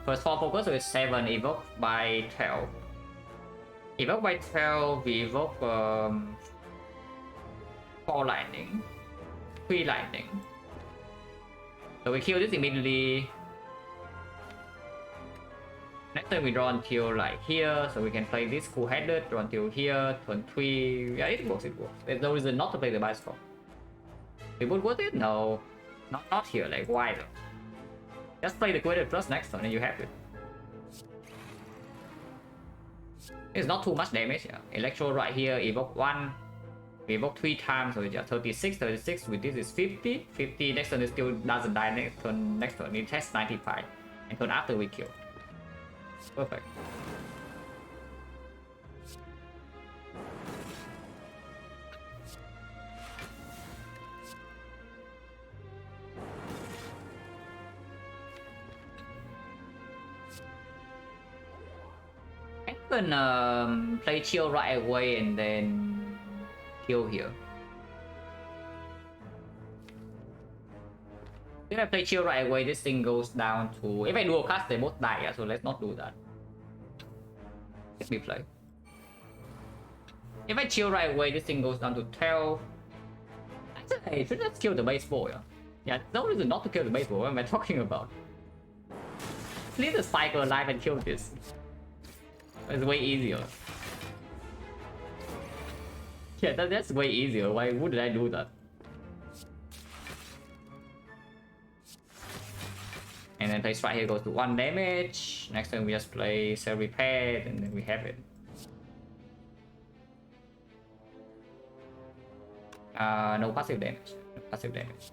first 4 focus, so it's 7 evoke by 12. Evoke by 12, we evoke 4 lightning, 3 lightning. So we kill this immediately. Next time we draw until like here, so we can play this cool-headed, draw until here, turn 3. Yeah, it works, it works. There's no reason not to play the bias cock. It would worth it? No. Not here, like why though? Just play the cool-headed plus next turn and you have it. It's not too much damage, yeah. Electro right here, evoke 1. We evoke 3 times, so it's just 36 with this is 50. 50, next turn it still doesn't die, next turn it has 95. And turn after we kill. Perfect. I can play chill right away and then kill here. If I play chill right away, this thing goes down to... If I dual cast, they both die, yeah, so let's not do that. Let me play. If I chill right away, this thing goes down to 12. Actually, I should just kill the baseball, yeah. Yeah, there's no reason not to kill the baseball. What am I talking about? Leave the cycle alive and kill this. It's way easier. Yeah, that's way easier. Why would I do that? And then play strike here goes to 1 damage. Next time we just play self repair and then we have it. No passive damage. No passive damage.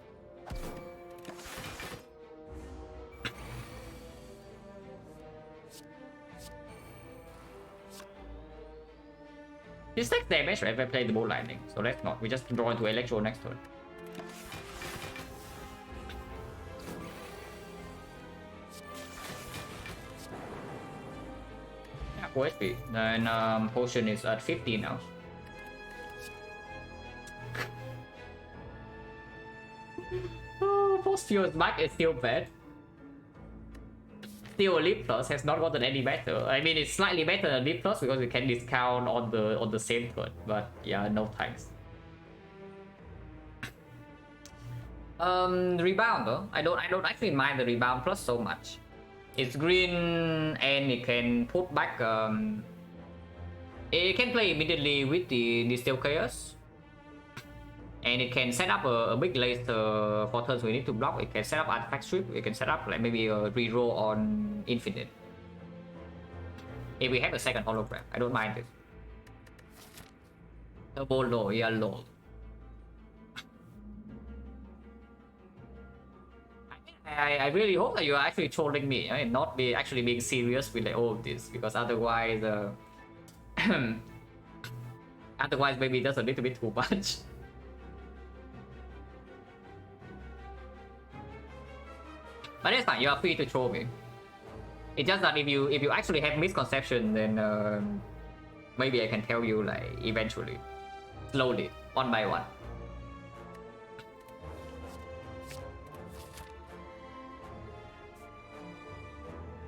This takes damage right if I play the ball lightning. So let's not. We just draw into electro next turn. Full HP. Then potion is at 50 now. Post Fuel's back is still bad. Still Leap Plus has not gotten any better. I mean it's slightly better than Leap Plus because it can discount on the same turn. But yeah, no thanks. Rebound though. I don't actually mind the rebound plus so much. It's green and it can put back it can play immediately with the Steel Chaos. And it can set up a big laser for turns we need to block. It can set up artifact strip, it can set up like maybe a reroll on infinite. If we have a second hologram, I don't mind it. Turbo low, yeah, low. I really hope that you are actually trolling me and not be actually being serious with like, all of this, because otherwise otherwise maybe that's a little bit too much. But it's fine, you are free to troll me. It's just that if you actually have misconception, then maybe I can tell you like eventually, slowly, one by one.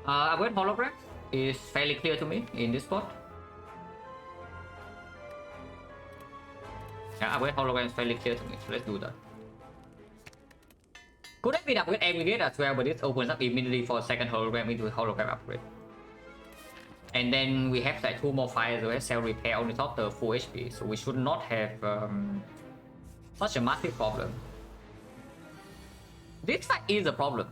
Avoid hologram is fairly clear to me in this spot. Yeah, avoid hologram is fairly clear to me, so let's do that. Could have been upgrade aggregate as well, but this opens up immediately for second hologram into hologram upgrade. And then we have like 2 more fires, so we have cell repair on the top the full HP, so we should not have such a massive problem. This fight is a problem.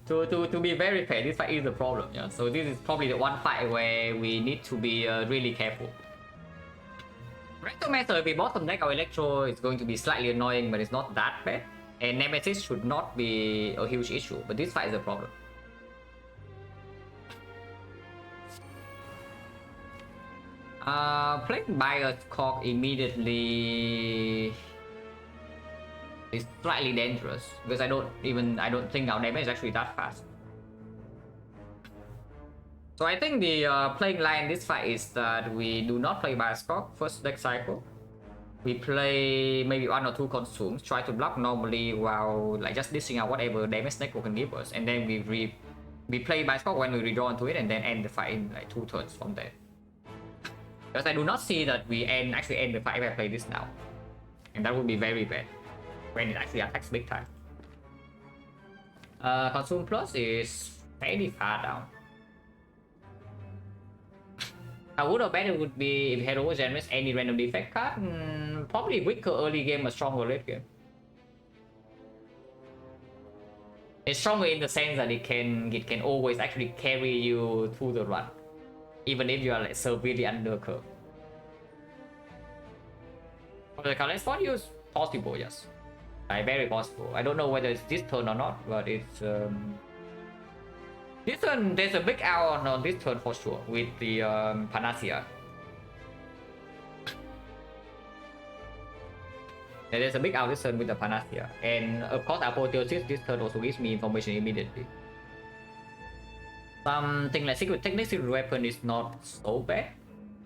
to be very fair, this fight is a problem, yeah. So this is probably the one fight where we need to be really careful. Rectomaster, if we bottom deck our Electro, is going to be slightly annoying, but it's not that bad. And Nemesis should not be a huge issue, but this fight is a problem. Playing Bias Cork immediately is slightly dangerous because I don't think our damage is actually that fast. So I think the playing line in this fight is that we do not play Bias Cork first deck cycle. We play maybe 1 or 2 consumes, try to block normally while like just dishing out whatever damage Neko can give us, and then we play Bias Cork when we redraw into it, and then end the fight in like 2 turns from there. Because I do not see that we actually end the fight if I play this now, and that would be very bad when it actually attacks big time. Consume Plus is fairly far down. A good or better would be if Hero generates any random defect card. Probably weaker early game, but stronger late game. It's stronger in the sense that it can always actually carry you through the run, even if you are like severely under curve. For the current spot use, possible, yes. Like, very possible. I don't know whether it's this turn or not, but it's this turn, there's a big L on this turn for sure with the Panacea. There's a big L this turn with the Panacea, and of course Apotheosis this turn also gives me information immediately. Something like Secret Technique, Secret Weapon is not so bad.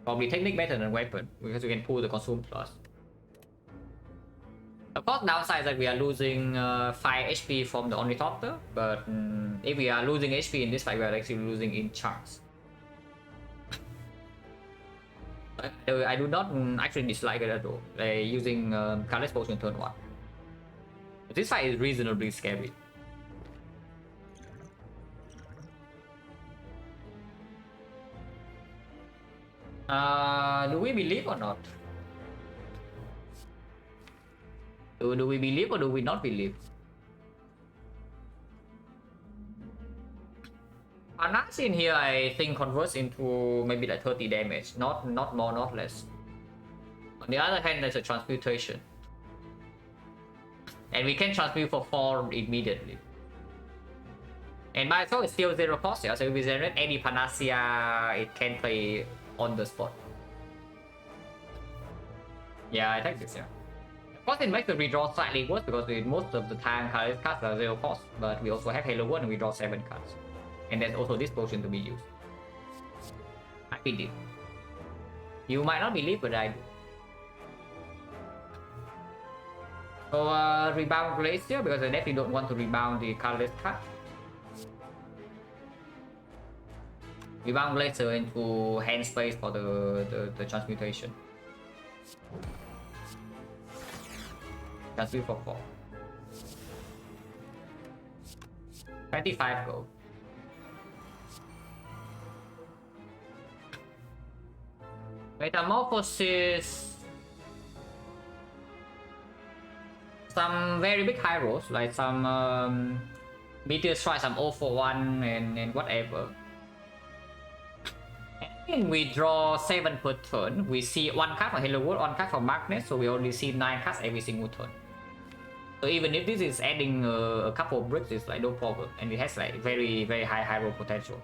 Probably Technique better than Weapon because you can pull the Consume Plus. Of course, downside is that we are losing 5 HP from the Ornithopter, but if we are losing HP in this fight, we are actually losing in chunks. I do not actually dislike it at all, using Colorless Potion turn 1. This fight is reasonably scary. Do we believe or not? Do we believe or do we not believe? Anas in here I think converts into maybe like 30 damage, not more, not less. On the other hand, there's a transmutation. And we can transmute for 4 immediately. And by itself it's still 0 cost, yeah? So if we generate any Panacea, it can play on the spot. Yeah, I take this, yeah. Of course, it makes the redraw slightly worse because most of the time cards are 0 cost, but we also have Halo 1 and we draw 7 cards. And there's also this potion to be used. I believe. You might not believe, but I do. So, rebound Glacier because I definitely don't want to rebound the colorless card. Rebound Glacier into hand space for the transmutation. Transmute for 4. 25 gold. Metamorphosis. Some very big high rolls, like some Meteor Strike, some 0 for 1 and whatever. And we draw 7 per turn. We see 1 card for Halo World, 1 card for Magnet, so we only see 9 cards every single turn. So even if this is adding a couple of bricks, it's like no problem, and it has like very high roll potential.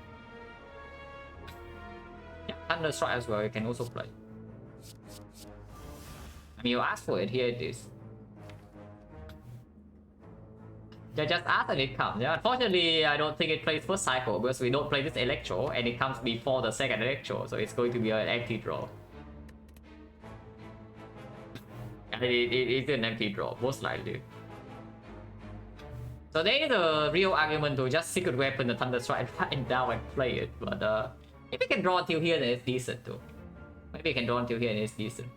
Yeah, Thunder Strike as well, you can also play. I mean, you asked for it, here it is. You just ask and it comes. Yeah, unfortunately, I don't think it plays first cycle because we don't play this Electro, and it comes before the second Electro, so it's going to be an empty draw. And it's an empty draw, most likely. So there is a real argument to just Secret Weapon the Thunder Strike and down and play it, but if we can draw until here, then it's decent too. Maybe we can draw until here and it's decent.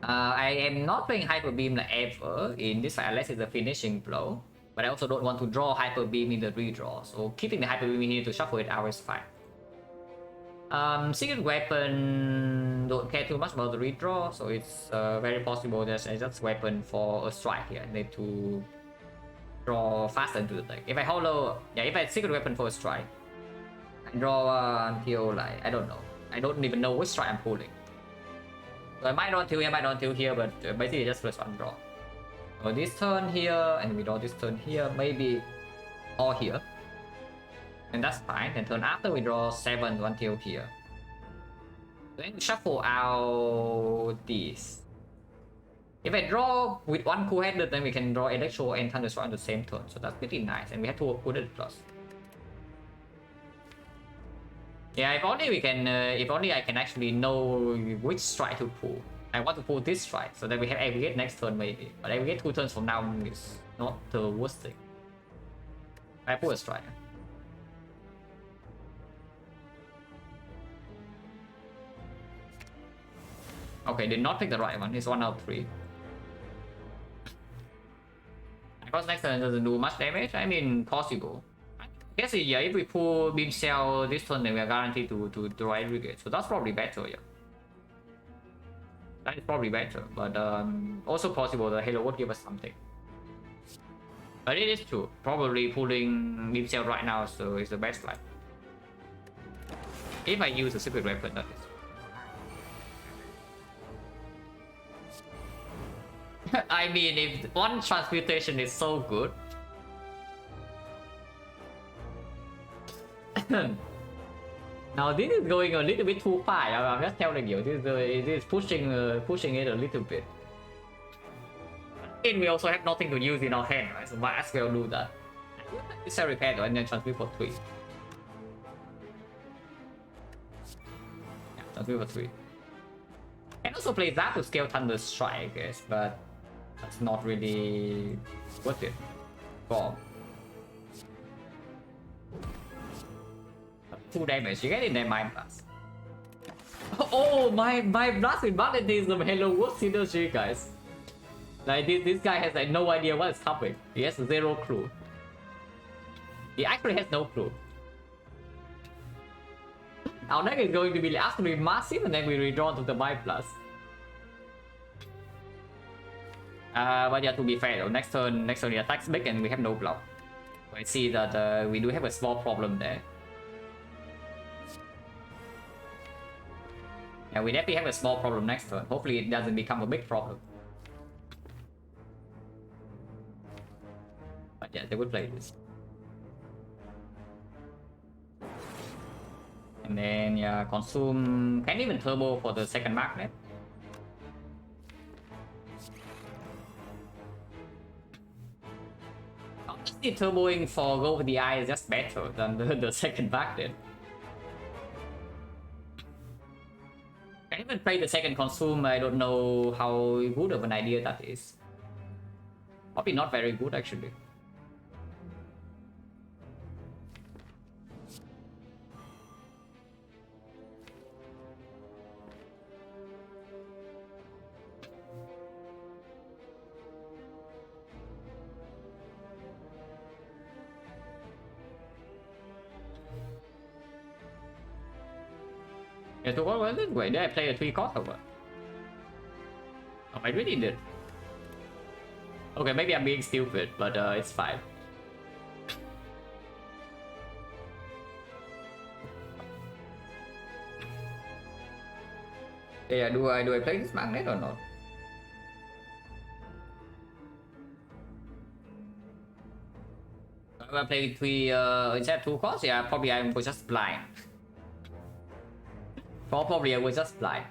I am not playing Hyper Beam like ever in this fight unless it's a finishing blow. But I also don't want to draw Hyper Beam in the redraw, so keeping the Hyper Beam here to shuffle it out is fine. Secret Weapon, don't care too much about the redraw, so it's very possible that I just weapon for a strike here. I need to draw faster into the deck. If I hollow, yeah, if I Secret Weapon for a strike, I draw until like, I don't know. I don't even know which strike I'm pulling. So I might draw till here, I might draw till here, but basically just plus one draw. So this turn here, and we draw this turn here, maybe or here. And that's fine. And turn after we draw 7 until here. Then we shuffle out this. If I draw with one cool-headed, then we can draw Electro and Thunderstrike on the same turn. So that's pretty nice. And we have 2 cool-headed plus. Yeah, if only we can. If only I can actually know which strike to pull. I want to pull this strike, so that we have aggregate next turn maybe. But aggregate 2 turns from now is not the worst thing. I pull a strike. Okay, did not pick the right one. It's 1 out of 3. Because next turn doesn't do much damage. I mean, possible. I guess yeah, if we pull Beam Cell this turn, then we are guaranteed to draw aggregate. So that's probably better, yeah. That is probably better, but also possible the Halo would give us something. But it is true. Probably pulling Beam Cell right now, so it's the best life. If I use a secret weapon, that is. I mean, if one transmutation is so good. Now this is going a little bit too far. I'm just telling you, this is pushing it a little bit. And we also have nothing to use in our hand, right? So might as well do that. It's a repair though, and then transmute for 3. Yeah, transmute for 3. And also play that to scale Thunder Strike, I guess, but that's not really worth it. Bomb. 2 damage, you get in there Mind Blast. Oh, my Blast with magnetism. Hello, what synergy, guys? Like this guy has like no idea what is coming. He has 0 clue. He actually has no clue. Our deck is going to be absolutely massive, and then we redraw to the Mind Blast. But yeah, to be fair though, next turn he attacks big and we have no block. So I see that we do have a small problem there. Yeah, we definitely have a small problem next turn. Hopefully it doesn't become a big problem. But yeah, they would play this. And then yeah, consume, can't even turbo for the second magnet. Honestly, turboing for Go Over the Eye is just better than the second magnet. I haven't played the second consume. I don't know how good of an idea that is. Probably not very good actually. Yeah, so what was it? Wait, did I play a 3 cost or what? Oh, I really did. Okay, maybe I'm being stupid, but it's fine. Yeah, do I play this magnet or not? If I play 3 instead of 2 costs, yeah, probably I was just blind. Probably I was just blind.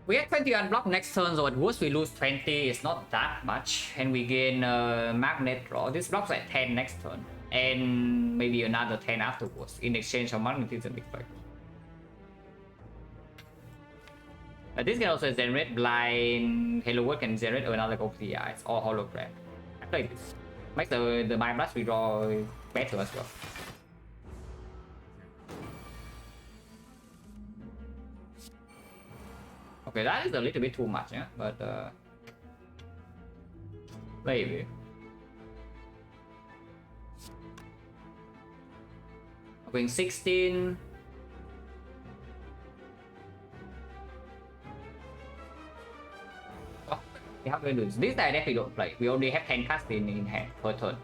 We get 20 unblocked next turn, so at worst we lose 20. It's not that much, and we gain magnet draw. This blocks at 10 next turn, and maybe another 10 afterwards in exchange for magnetism effect. This can also generate blind. Halo Word can generate another OPIs or hologram. I play this. Makes the Mind Blast redraw better as well. Okay, that is a little bit too much, yeah, but maybe. Going 16. Oh, we have to do this. This I definitely don't play. We only have 10 cards in hand per turn.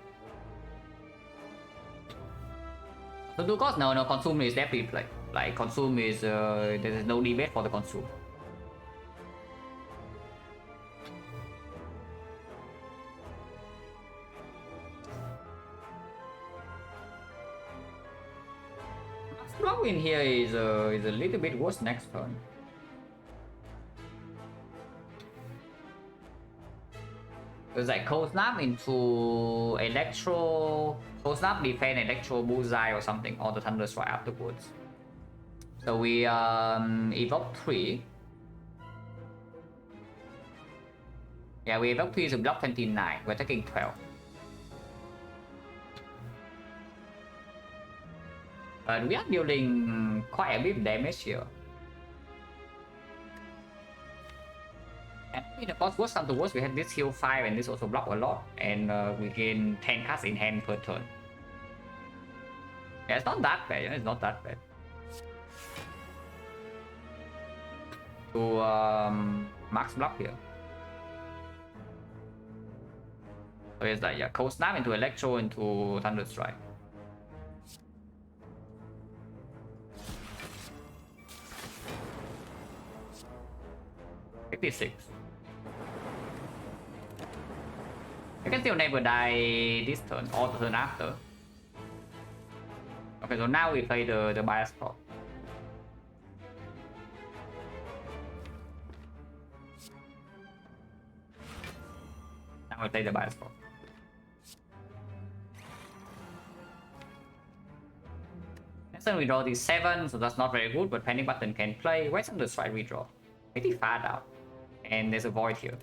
So do cost? No, consume is definitely play. Like consume is there is no debate for the consume. Block in here is a little bit worse next turn. It's like cold snap into electro, cold snap defend electro bullseye or something, or the thunder strike afterwards. So we evoke 3. Yeah, we evoke 3 to block 29. We're taking 12. But we are dealing quite a bit of damage here. And in the boss worst come to worst, we have this heal 5 and this also block a lot. And we gain 10 cards in hand per turn. Yeah, it's not that bad, it's not that bad. To max block here. So it's like, yeah, cold snap into electro into thunder strike. $56. You can still never die this turn or the turn after. Okay, so now we play the bias prop. Now we play the bias prop. Next turn we draw the 7, so that's not very good, but panic button can play. Where's the strike we draw? Pretty far down. And there's a void here.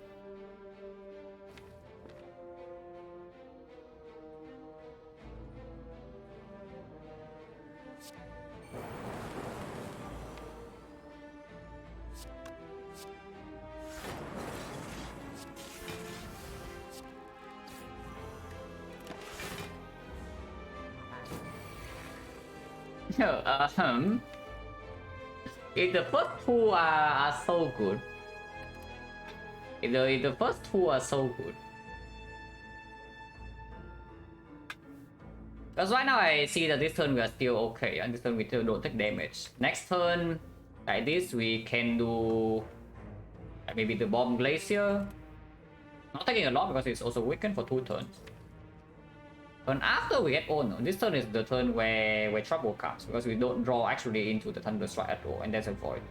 If the first two are so good, if the first two are so good, because right now I see that this turn we are still okay, and this turn we still don't take damage. Next turn, like this, we can do maybe the bomb glacier. Not taking a lot because it's also weakened for 2 turns. Turn after we get on, this turn is the turn where trouble comes because we don't draw actually into the thunder strike at all, and there's a void.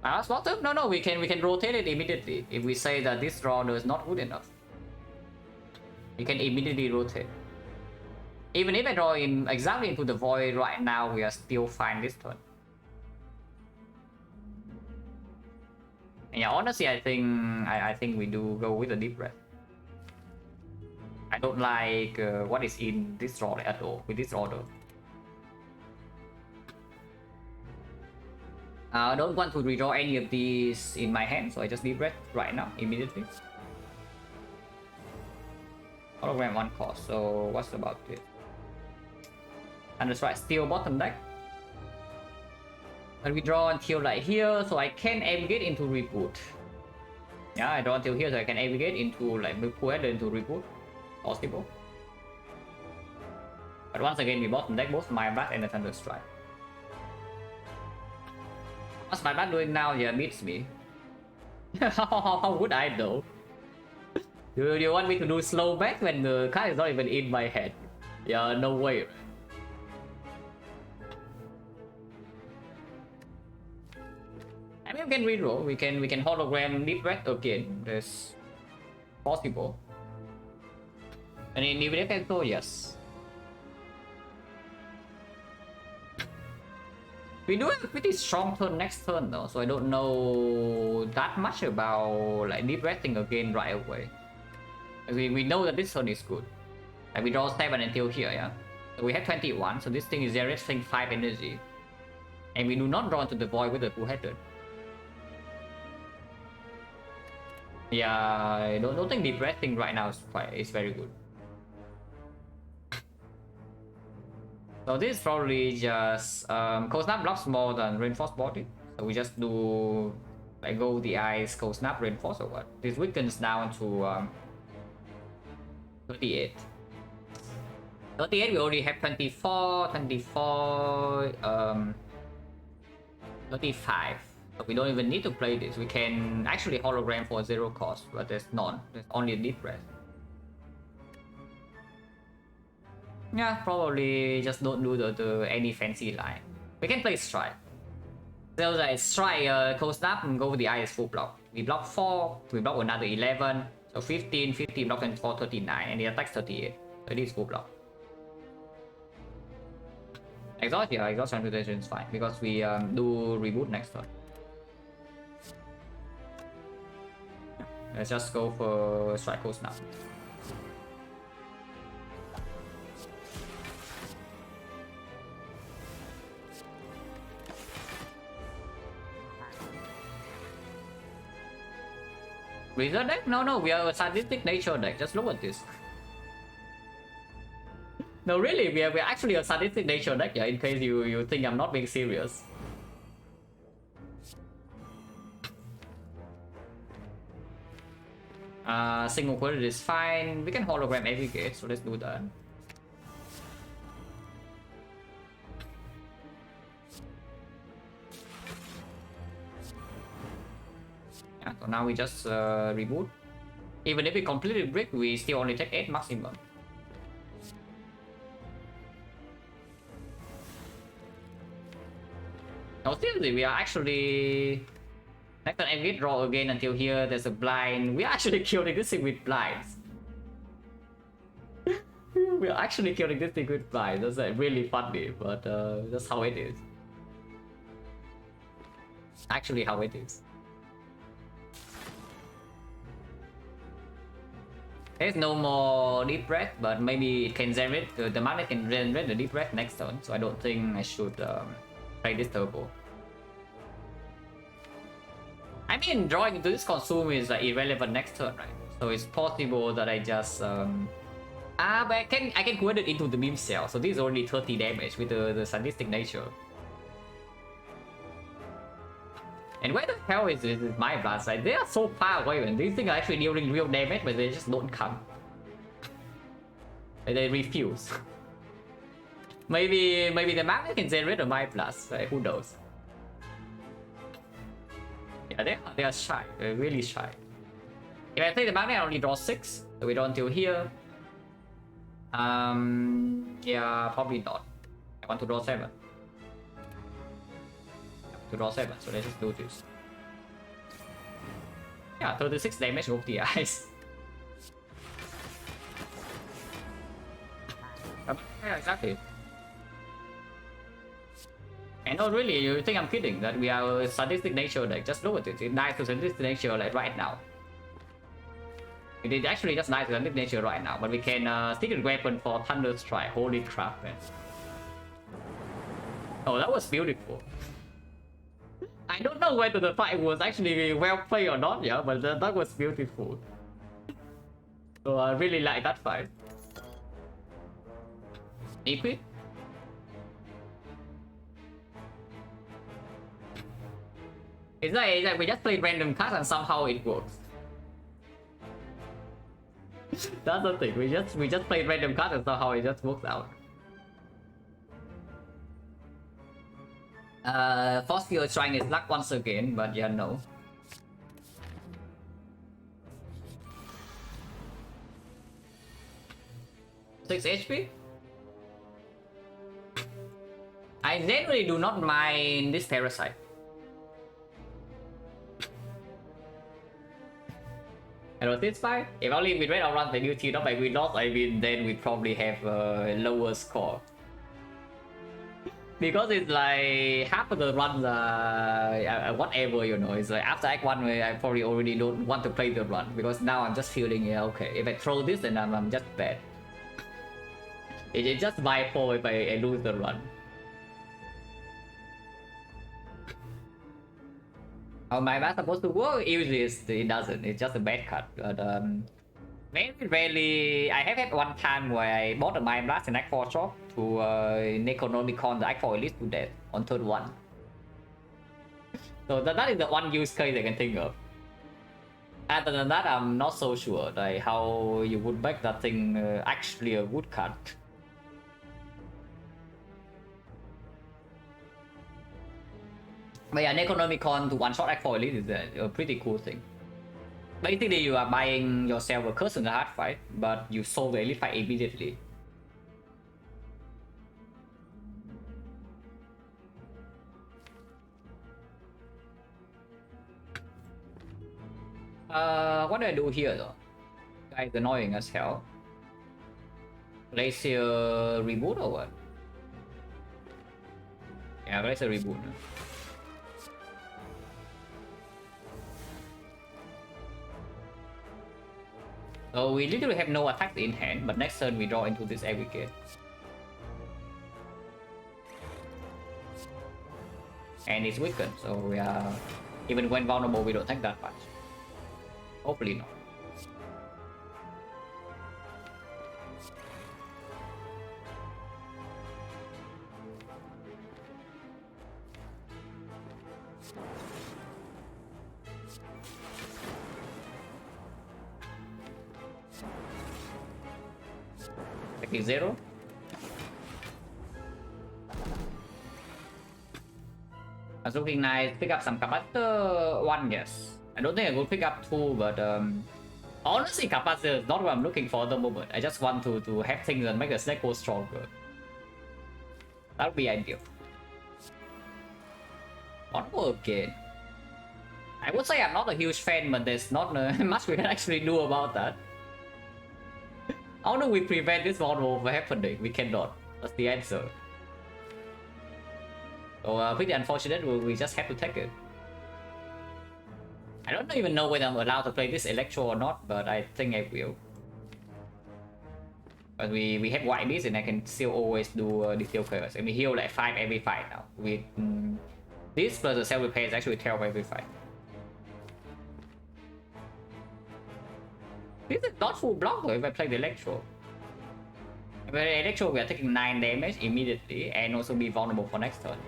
Last bottom? No, we can rotate it immediately if we say that this draw is not good enough. We can immediately rotate. Even if I draw in exactly into the void right now, we are still fine this turn. And yeah, honestly, I think we do go with a deep breath. I don't like what is in this draw at all with this order. I don't want to redraw any of these in my hand, so I just deep breath right now, immediately. Hologram 1 cost, so what's about it? And that's right, still bottom deck. And we draw until like here, so I can navigate into reboot. Yeah, I draw until here, so I can navigate into like Milkwood into reboot. Possible. But once again, we bottom deck both my Blast and the Thunder Strike. What's my Blast doing now? Yeah, beats me. How would I know? Do you want me to do slow back when the card is not even in my head? Yeah, no way. I mean, we can reroll. We can hologram deep breath again. That's possible. And in Defect, so yes. We do have a pretty strong turn next turn though, so I don't know that much about like deep breathing again right away. We know that this turn is good. Like we draw 7 until here, yeah. So we have 21, so this thing is generating 5 energy. And we do not draw into the void with the two-headed. Yeah, I don't think depressing right now is very good. So this is probably just Cold Snap blocks more than Reinforced Body. So we just do like go the eyes, Cold Snap, Reinforce or what? This weakens down to 38. 38 we already have 24, 24, 35. So we don't even need to play this. We can actually hologram for 0 cost, but there's none. There's only a deep breath. Yeah, probably just don't do the any fancy line. We can play strike. So like strike, Cold Snap and go with the eyes full block. We block 4, we block another 11. So 15, 15 block 24, 39, and the attack's 38. So it is full block. Exhaust, yeah, exhaust transmutation is fine because we do reboot next turn. Let's just go for strike Cold Snap. Wizard deck? No, we are a sadistic nature deck. Just look at this. No, really, we're actually a sadistic nature deck, yeah, in case you think I'm not being serious. Single quality is fine. We can hologram every gate, so let's do that. Yeah, so now we just reboot. Even if we completely brick, we still only take 8 maximum. No, seriously, we are actually... Next turn, if we draw again until here, there's a blind. We are actually killing this thing with blinds. We are actually killing this thing with blinds. That's like really funny, but that's how it is. Actually how it is. There's no more deep breath, but maybe it can generate, the magnet can generate the deep breath next turn, so I don't think I should play this turbo. I mean, drawing into this consume is irrelevant next turn, right? So it's possible that I just but I can convert it into the beam cell, so this is only 30 damage with the sadistic nature. And where the hell is my blast? Like, they are so far away, and these things are actually dealing real damage, but they just don't come. They refuse. maybe the magnet can generate a my blast. Like, who knows? Yeah, they are shy. They're really shy. If I take the magnet, I only draw 6. So we draw until here. Yeah, probably not. I want to draw 7. To draw 7, so let's just do this. Yeah, 36 damage with the eyes. Yeah, exactly. And no, really, you think I'm kidding that we are a sadistic nature deck? Just look at it. It dies to sadistic nature like right now. It actually just dies to sadistic nature right now, but we can secret weapon for Thunder Strike. Holy crap, man. Oh, that was beautiful. I don't know whether the fight was actually well played or not, yeah, but that was beautiful. So I really like that fight. Equip? It's like we just play random cards and somehow it works. That's the thing. We just play random cards and somehow it just works out. Force Field is trying his luck once again, but yeah, no. Six HP? I generally do not mind this parasite. Hello, this fight. If only we red or run the new team up by we lost, I mean, then we probably have a lower score. Because it's like half of the runs whatever, you know. It's like after Act 1 I probably already don't want to play the run, because now I'm just feeling, yeah, okay, if I throw this then I'm just bad. It's just by 4 if I lose the run. How my math supposed to work? Usually it doesn't. It's just a bad cut. But very rarely. I have had one time where I bought a Mind Blast in Act 4 shop to Necronomicon the Act 4 Elite to death on turn 1. So that is the one use case I can think of. Other than that, I'm not so sure like how you would make that thing actually a good cut. But yeah, Necronomicon to one-shot Act 4 Elite is a pretty cool thing. Basically, you are buying yourself a curse in the hard fight, but you solve the elite fight immediately. What do I do here though? Guy is annoying as hell. Glacier reboot or what? Yeah, Glacier reboot. So we literally have no attacks in hand, but next turn we draw into this aggregate. And it's weakened, so we are... even when vulnerable, we don't take that much. Hopefully not. Taking 0. I was looking nice. Pick up some capacitor 1, yes. I don't think I would pick up 2, but honestly, capacitor is not what I'm looking for at the moment. I just want to have things that make the snake go stronger. That would be ideal. One more again. I would say I'm not a huge fan, but there's not much we can actually do about that. How do we prevent this vulnerable from happening? We cannot. That's the answer. So pretty unfortunate, we just have to take it. I don't even know whether I'm allowed to play this Electro or not, but I think I will. But we have white beast and I can still always do Distill Chaos. And we heal like 5 every fight now. With this plus the self repair is actually 12 every fight. This is not full block though if I play the Electro. If I play Electro, we are taking 9 damage immediately and also be vulnerable for next turn.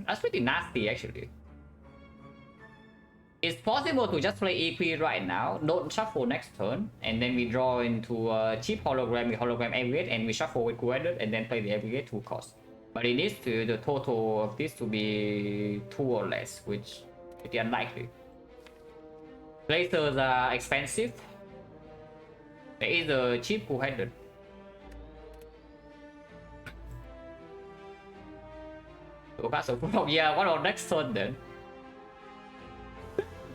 That's pretty nasty actually. It's possible to just play EP right now, don't shuffle next turn, and then we draw into a cheap hologram with hologram aggregate and we shuffle with Guarded and then play the aggregate 2 cost. But it needs to the total of this to be 2 or less, which is pretty unlikely. Blazers are expensive. There is a cheap Guarded. Yeah, what about next turn then?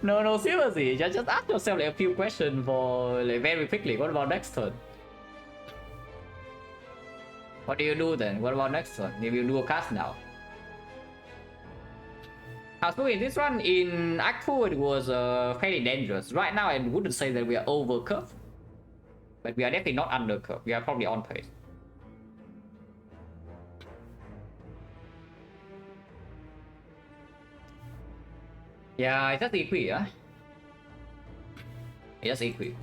No, seriously, just ask yourself like a few questions for like very quickly. What about next turn? What do you do then? What about next turn? If you do a cast now. So in this one, in Act 2 it was fairly dangerous. Right now I wouldn't say that we are over curve, but we are definitely not under curve. We are probably on pace. Yeah, it's just equi, huh? It's just equi.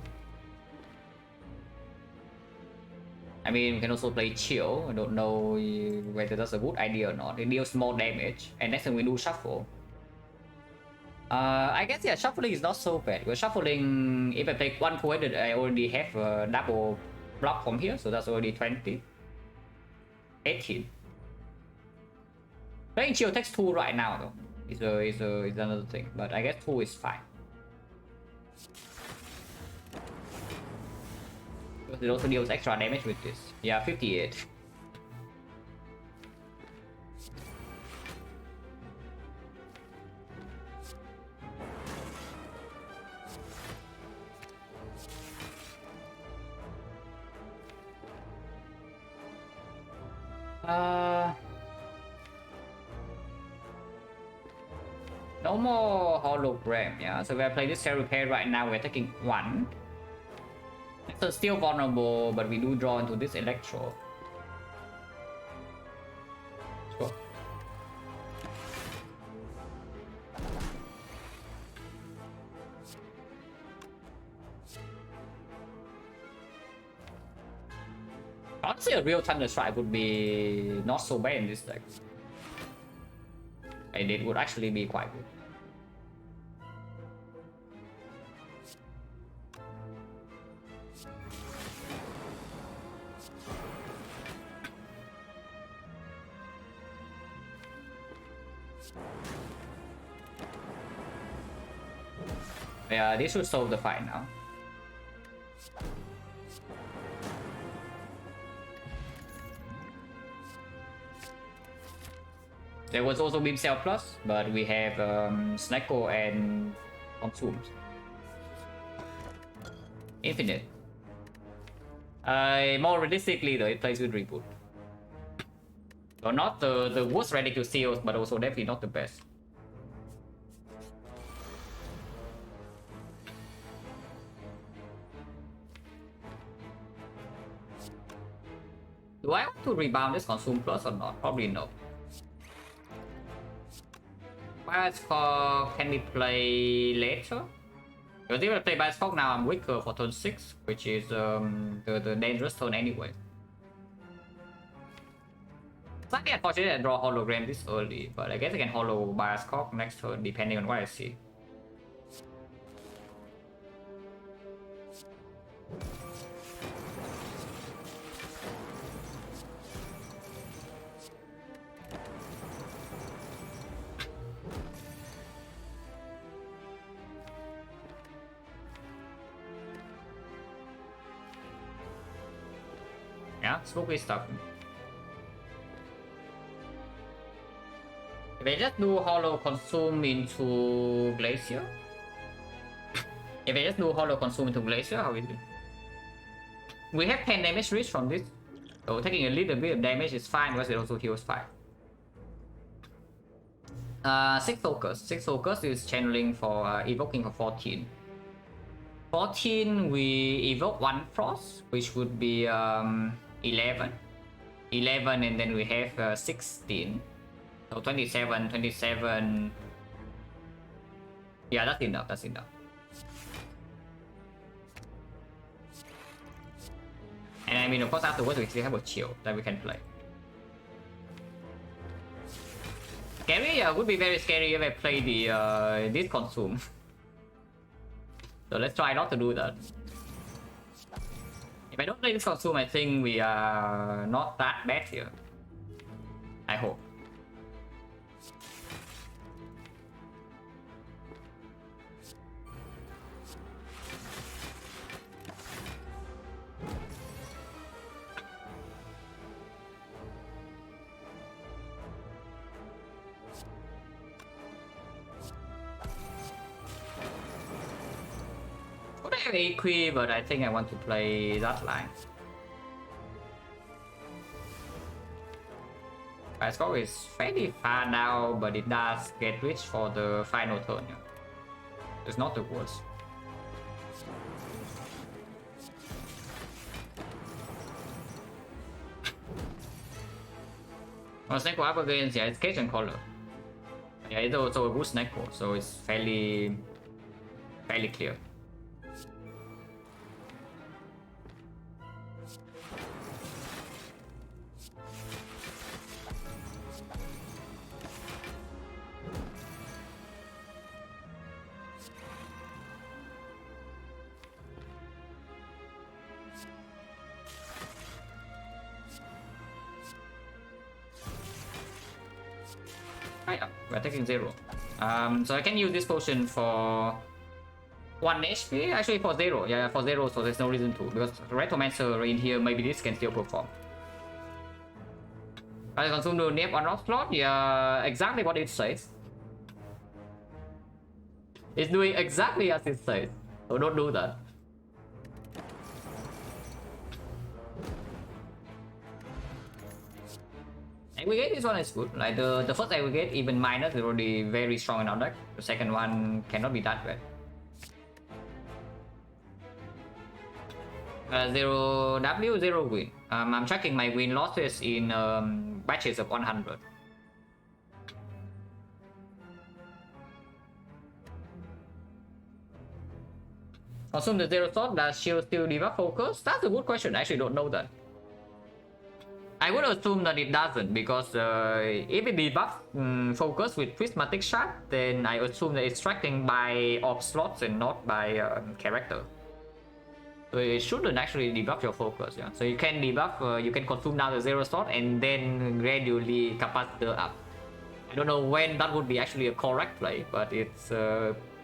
I mean, we can also play chill. I don't know whether that's a good idea or not. It deals more damage, and next time we do shuffle. I guess yeah, shuffling is not so bad. We're shuffling. If I play one pointed, I already have a double block from here, so that's already 20. 18. Playing chill takes 2 right now though. Is another thing, but I guess 2 is fine. Because it also deals extra damage with this. Yeah, 58. No more hologram, yeah. So we are playing this self repair right now. We're taking 1. So it's still vulnerable, but we do draw into this Electro. Sure. Honestly, a real Thunder Strike would be not so bad in this deck. And it would actually be quite good. Yeah, this should solve the fight now. There was also Beam Cell Plus, but we have Snecko and Consumed. Infinite. More realistically though, it plays with Reboot. So not the worst Relic to Seals, but also definitely not the best. Do I want to rebound this Consume Plus or not? Probably no. Bioscope can we play later? Because if I play Bioscope now, I'm weaker for turn 6, which is the dangerous turn anyway. Slightly unfortunate I draw Hologram this early, but I guess I can Holo Bioscope next turn depending on what I see. Yeah, spooky stuff. If I just do Hollow Consume into Glacier? If I just do Hollow Consume into Glacier, how is it? We have 10 damage reach from this. So taking a little bit of damage is fine because it also heals 5. 6 focus. 6 focus is channeling for evoking for 14. 14 we evoke 1 frost, which would be 11. 11 and then we have 16. So 27, 27. Yeah, that's enough, that's enough. And I mean, of course, afterwards we still have a chill that we can play. Scary, would be very scary if I play the this Consume. So let's try not to do that. If I don't play this Consume, I think we are not that bad here. I hope. I have Equi, but I think I want to play that line. My score is fairly far now, but it does get rich for the final turn. Yeah. It's not the worst. Well, Snecko up against, yeah, it's Cage and Collar. Yeah, it's also a good Snecko, so it's fairly clear. We're taking 0. So I can use this potion for 1 HP, actually for 0. Yeah, for 0, so there's no reason to, because Retromancer in here, maybe this can still perform. I consume the Nep on rock slot, yeah, exactly what it says. It's doing exactly as it says, so don't do that. Aggregate, this one is good. Like the first aggregate, even minus, is already very strong in our deck. The second one cannot be that bad. 0W, 0 win. I'm checking my win losses in batches of 100. Consume the 0 sword, does shield still debuff focus? That's a good question, I actually don't know that. I would assume that it doesn't, because if it debuff focus with prismatic shard, then I assume that it's tracking by orb slots and not by character. So it shouldn't actually debuff your focus. Yeah. So you can debuff, you can consume down the 0 slot and then gradually capacitor up. I don't know when that would be actually a correct play, but it's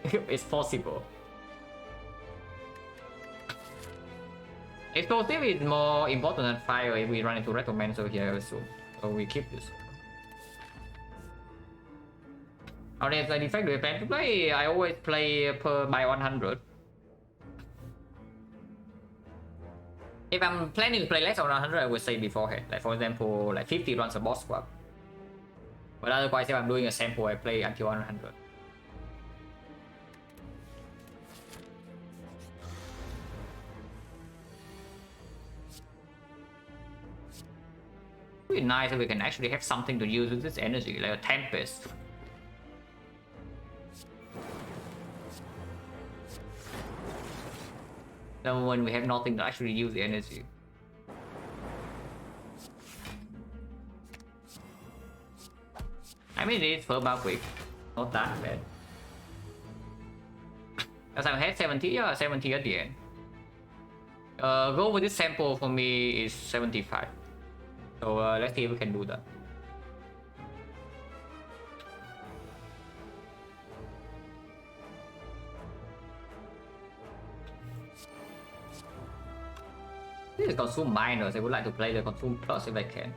it's possible. Explosive is more important than fire if we run into Recommencer here, I assume. So we keep this. How does the Defect do I plan to play? I always play per by 100. If I'm planning to play less than 100, I would say beforehand. Like for example, like 50 runs a boss squad. But otherwise, if I'm doing a sample, I play until 100. It would be nice if we can actually have something to use with this energy, like a Tempest. Then when we have nothing to actually use the energy. I mean, it is for about quick, not that bad. As I had 70, yeah, 70 at the end. Go with this sample for me is 75. So let's see if we can do that. This is Consume Minors. I would like to play the Consume Plus if I can.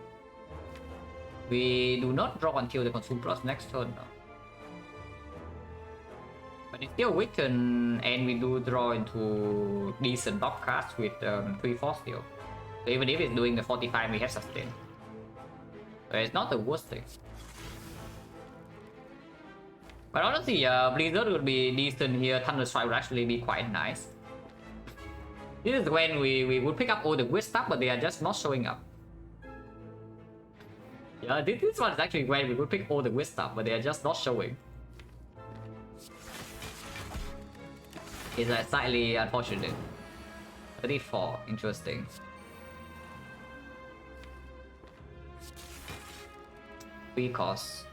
We do not draw until the Consume Plus next turn now. But it's still weaken, and we do draw into decent block cards with 3-4 still. So even if it's doing the 45, we have sustain. So it's not the worst thing. But honestly, Blizzard would be decent here. Thunderstrike would actually be quite nice. This is when we would pick up all the weird stuff, but they are just not showing up. Yeah, this one is actually when we would pick all the weird stuff, but they are just not showing. It's like slightly unfortunate. 34, interesting. Because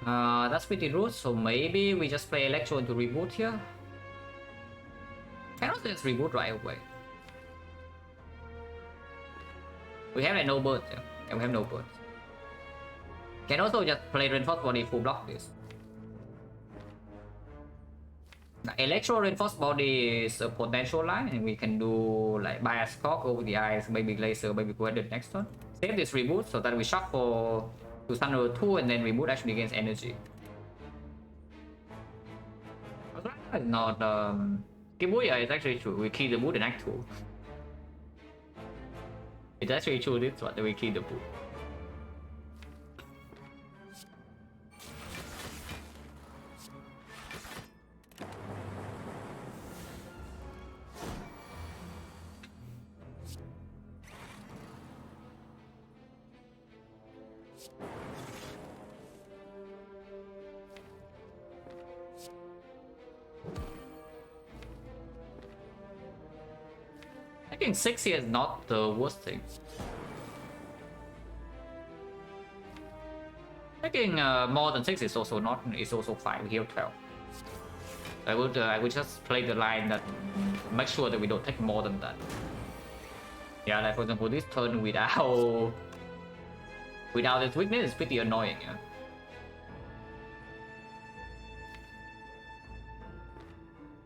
that's pretty rude, so maybe we just play Electro to reboot here. Cannot just reboot right away. We have like no birds, yeah. And we have no birds. Can also just play Reinforced Body full block this. Electro Reinforced Body is a potential line, and we can do like Bias Cock over the eyes, maybe Laser, maybe go ahead next turn. Save this reboot so that we shuffle to Thunder 2 and then reboot actually against energy. It's not Kibuya is actually true. We key the boot in Act 2. It's actually true this one that we key the boot. I think 6 here is not the worst thing. I think more than 6 is also not, is also fine. We have 12. I would just play the line that make sure that we don't take more than that. Yeah, like for example, this turn without this weakness is pretty annoying. Yeah.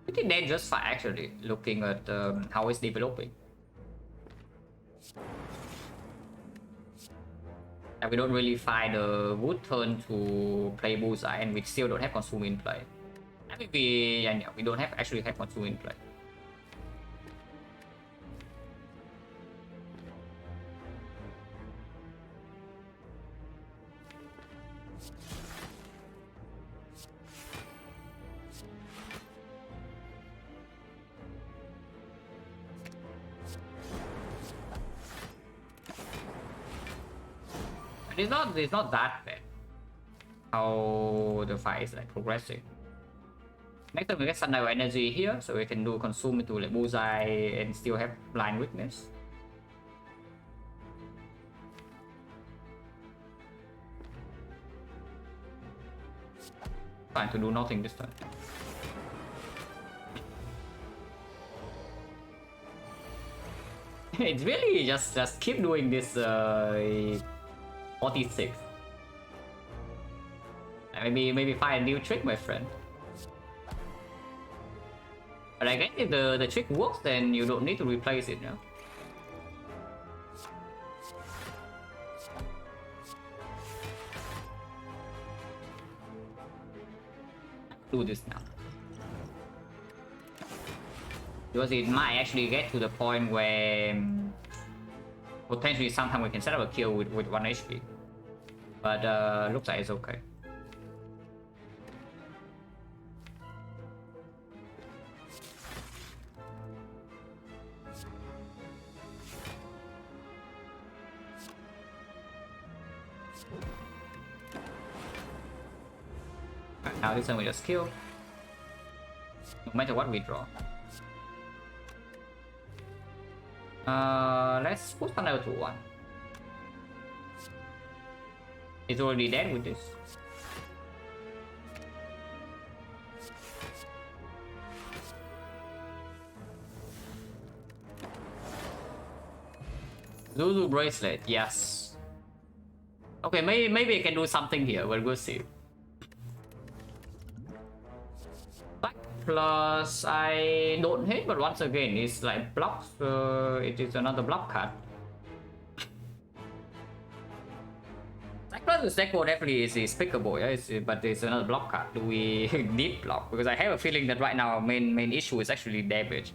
Pretty dangerous fight actually, looking at how it's developing. And we don't really find a good turn to play Bullseye, and we still don't have Consume in play. I mean, we don't actually have Consume in play. It's not that bad how the fight is like progressing. Next time we get Sundial energy here, so we can do Consume into like Bullseye and still have blind weakness. Trying to do nothing this turn. It's really just keep doing this 46. Maybe find a new trick, my friend. But I guess if the trick works, then you don't need to replace it, no? Do this now. Because it might actually get to the point where potentially sometime we can set up a kill with 1 HP. But looks like it's okay. Now this one we just kill. No matter what we draw. Let's put another to 1. It's already dead with this. Zuzu bracelet, yes. Okay, maybe I can do something here, but we'll see. Plus, I don't hate, but once again, it's like blocks. It is another block card. Like plus the Secco definitely is pickable, yeah. But it's another block card. Do we need block? Because I have a feeling that right now our main issue is actually damage.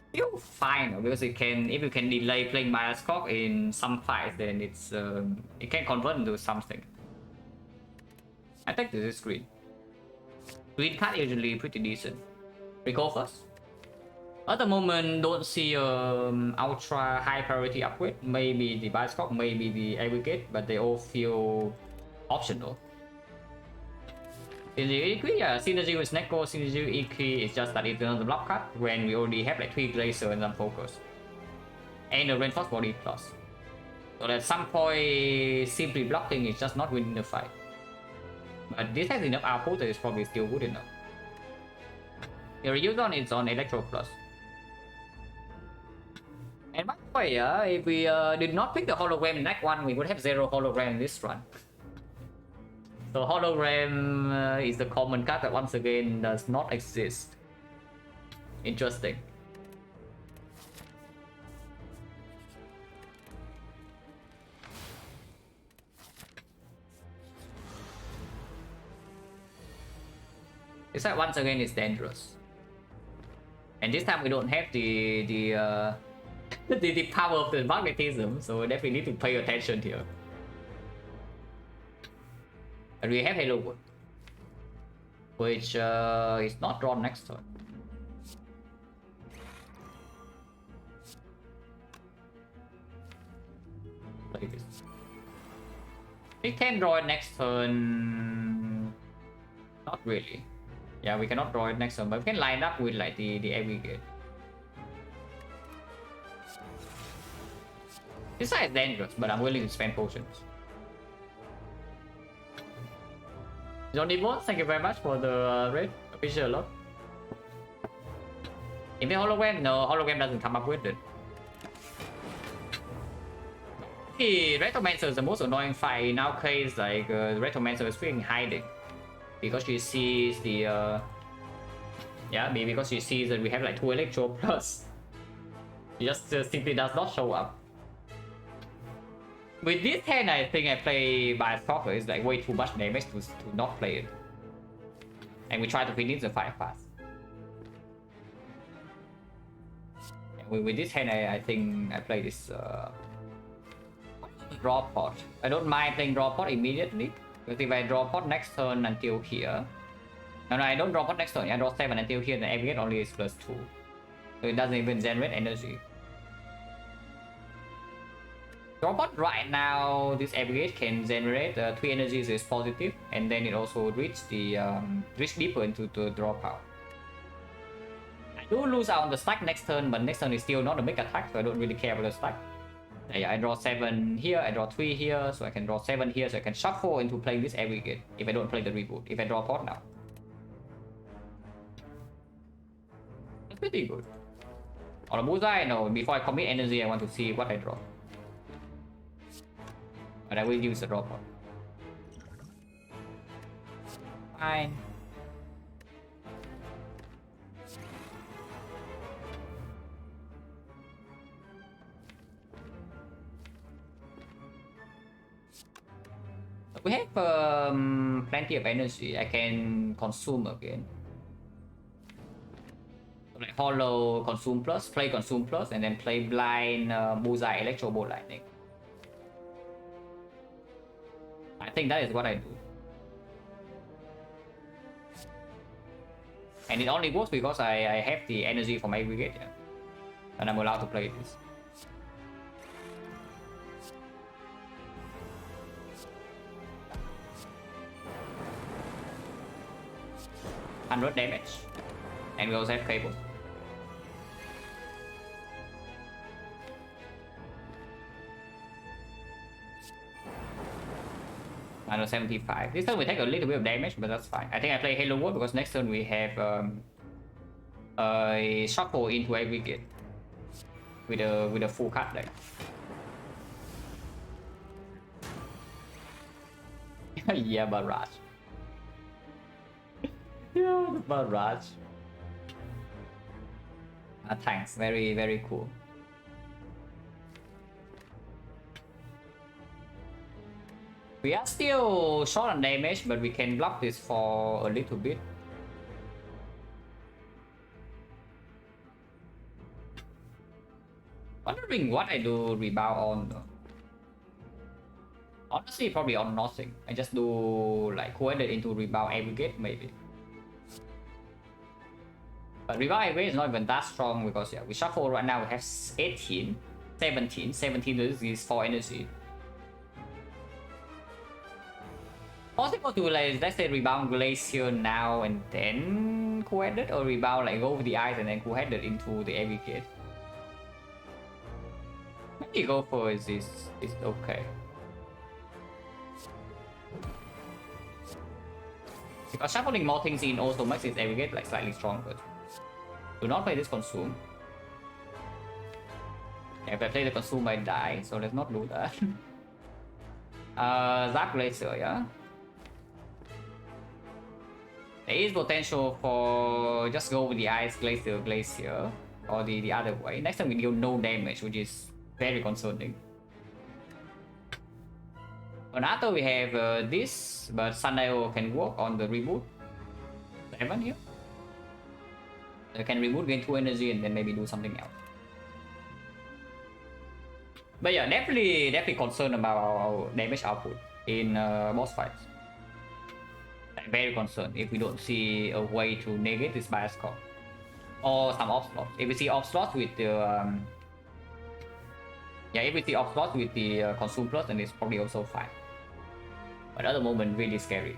Still fine, because it can, if you can delay playing Bioscope in some fights, then it's it can convert into something. I think this is green. Green card usually pretty decent. Recall first. At the moment, don't see ultra high priority upgrade. Maybe the Bioscope, maybe the aggregate, but they all feel optional. Synergy EQ, yeah, synergy with Neko, synergy with EQ is just that it's another block card when we already have like 3 Glacier and some focus. And a reinforced body plus. So at some point, simply blocking is just not winning the fight. But this has enough output that it's probably still good enough. The Ryuzon is on Electro Plus. And by the way, if we did not pick the hologram in Act 1, we would have 0 hologram in this run. So hologram is the common card that once again does not exist. Interesting. This side once again is dangerous. And this time we don't have the power of the magnetism, so we definitely need to pay attention here. And we have Halo Wood, which is not drawn next turn. Play this. We can draw it next turn. Not really. Yeah, we cannot draw it next turn, but we can line up with like the aggregate. This side is dangerous, but I'm willing to spend potions. Johnny Bones, thank you very much for the raid. Appreciate a lot. In the hologram, no, hologram doesn't come up with it. The Retromancer is the most annoying fight. In our case, like the Retromancer is freaking hiding because she sees the yeah, maybe because she sees that we have like 2 Electro plus. She just simply does not show up. With this hand, I think I play by Stalker is like way too much damage to not play it. And we try to finish the fight fast. And with this hand, I think I play this draw pot. I don't mind playing draw pot immediately. Because if I draw pot next turn until here. No, I don't draw pot next turn. I draw 7 until here, then aggregate only is +2. So it doesn't even generate energy. Robot right now, this aggregate can generate 3 energies is positive, and then it also reach deeper into the draw power. I do lose out on the stack next turn, but next turn is still not a big attack, so I don't really care about the stack. Yeah, I draw 7 here, I draw 3 here, so I can draw 7 here, so I can shuffle into playing this every game if I don't play the reboot, if I draw pot now. That's pretty good. On the bullseye, no, before I commit energy, I want to see what I draw. But I will use the draw pot. Fine. We have plenty of energy. I can consume again. So like hollow consume plus, play consume plus, and then play blind bullseye electro bolt lightning. I think that is what I do. And it only works because I have the energy from aggregate, yeah. And I'm allowed to play this. $100 damage. And we also have cables. Minus 75. This turn we take a little bit of damage, but that's fine. I think I play Halo World because next turn we have a shuffle into aggregate with a full card deck. Yeah, barrage. Yeah, the barrage. Thanks, very cool. We are still short on damage, but we can block this for a little bit. Wondering what I do rebound on though. Honestly, probably on nothing. I just do like coordinate into rebound aggregate maybe. But rebound aggregate is not even that strong because yeah, we shuffle right now. We have 18, 17. 17 is 4 energy. Possible to like let's say rebound glacier now and then coordinate, or rebound like go over the ice and then coordinate into the aggregate. Maybe go for this. It's okay. Because shuffling more things in also makes its aggregate like slightly stronger. Do not play this consume. Yeah, if I play the consume I die, so let's not do that. Zap Glacier, yeah. There is potential for just go with the ice glacier or the other way. Next time we deal no damage, which is very concerning. On after we have this, but Sundial can work on the reboot. 7 here. So can reboot, gain 2 energy, and then maybe do something else. But yeah, definitely concerned about our damage output in boss fights. Very concerned if we don't see a way to negate this bias core or some off slots. If we see off slots with the if we see off slots with the consume plus, then it's probably also fine. But at the moment, really scary.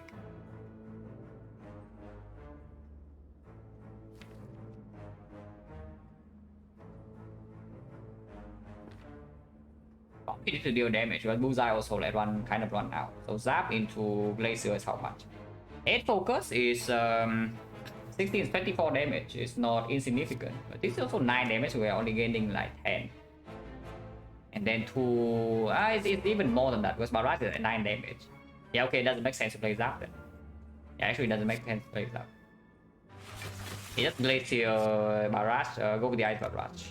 We need to deal damage, but bullseye also like kind of run out. So zap into glacier is how much? 8 focus is 16 24 damage. It's not insignificant, but this is also 9 damage. We are only gaining like 10, and then 2 it's even more than that because barrage is at 9 damage. Yeah, okay, it doesn't make sense to play zap then. Yeah, actually it doesn't make sense to play zap. He just glacier barrage, go with the ice barrage.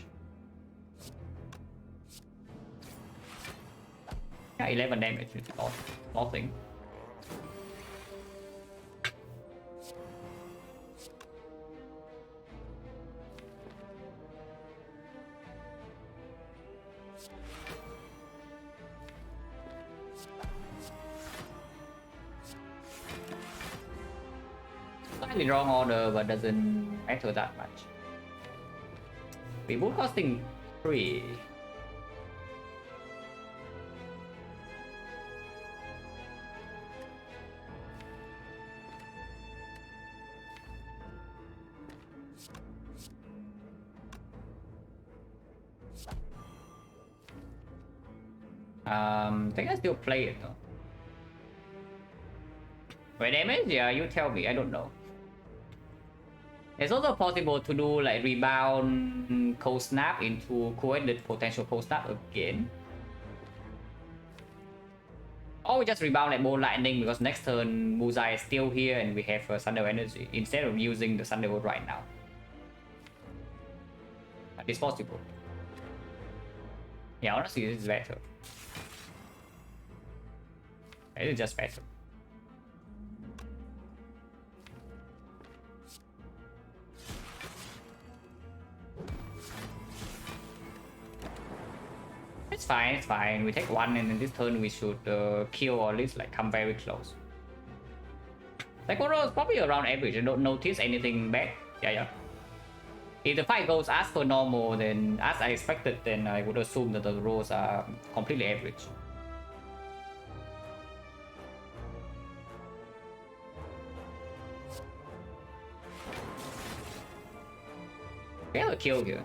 Yeah, 11 damage, which is nothing. Slightly wrong order, but doesn't matter that much. Reboot costing 3. I think I still play it though. Wait, damage? Yeah, you tell me. I don't know. It's also possible to do like rebound cold snap into coordinate potential cold snap again. Or we just rebound like ball lightning because next turn Muzai is still here and we have Thunder Energy instead of using the Thunderbolt right now. It's possible. Yeah, honestly, this is better. It is just better. It's fine, it's fine. We take one and in this turn we should kill or at least like come very close. XecnaR is probably around average. I don't notice anything bad. Yeah. If the fight goes as per normal, then as I expected, then I would assume that the rolls are completely average. We have a kill here.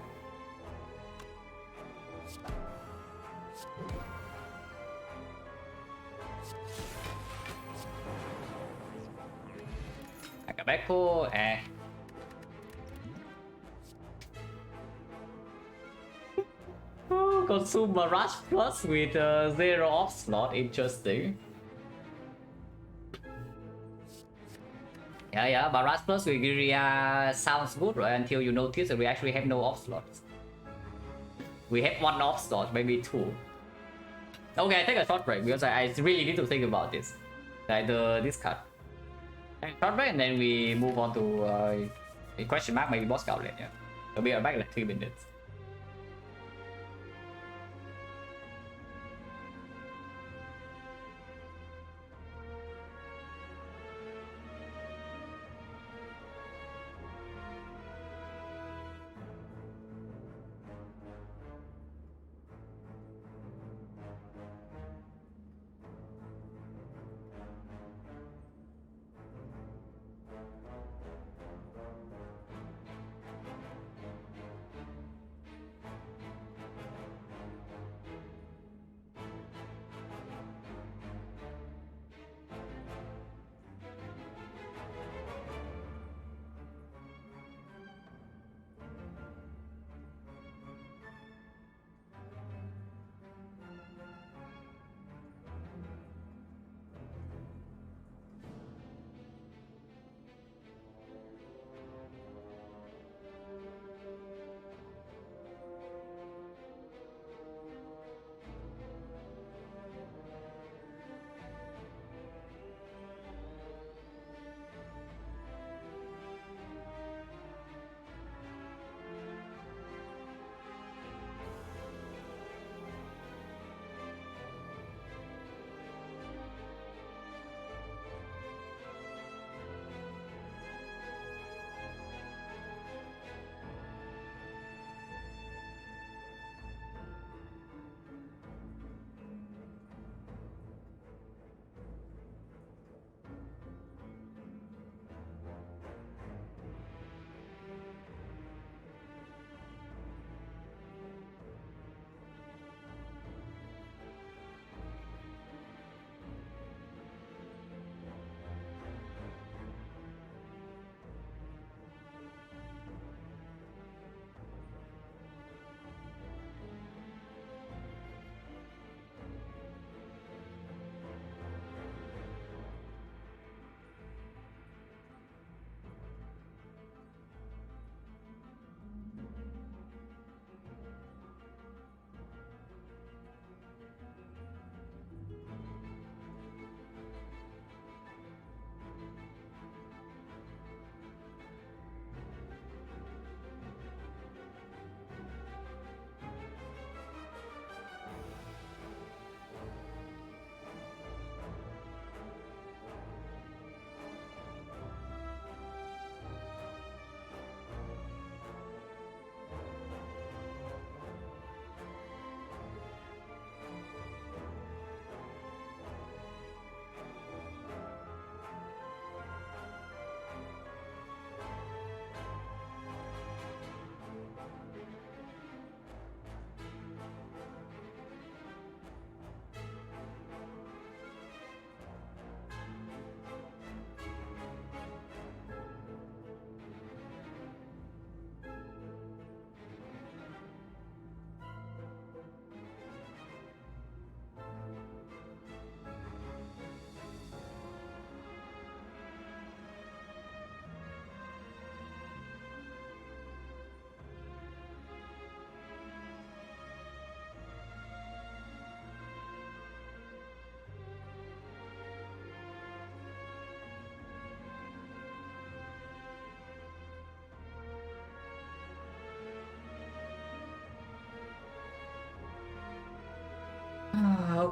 Like a backpull, Oh, consume Barrage Plus with 0 off slot, interesting. Yeah, Barrage Plus with Giria sounds good, right? Until you notice that we actually have no off slots. We have one off slot, maybe two. Okay, I take a short break because I really need to think about this. Like this card. Short break and then we move on to a question mark, maybe boss outlet, yeah. We'll be right back in like 3 minutes.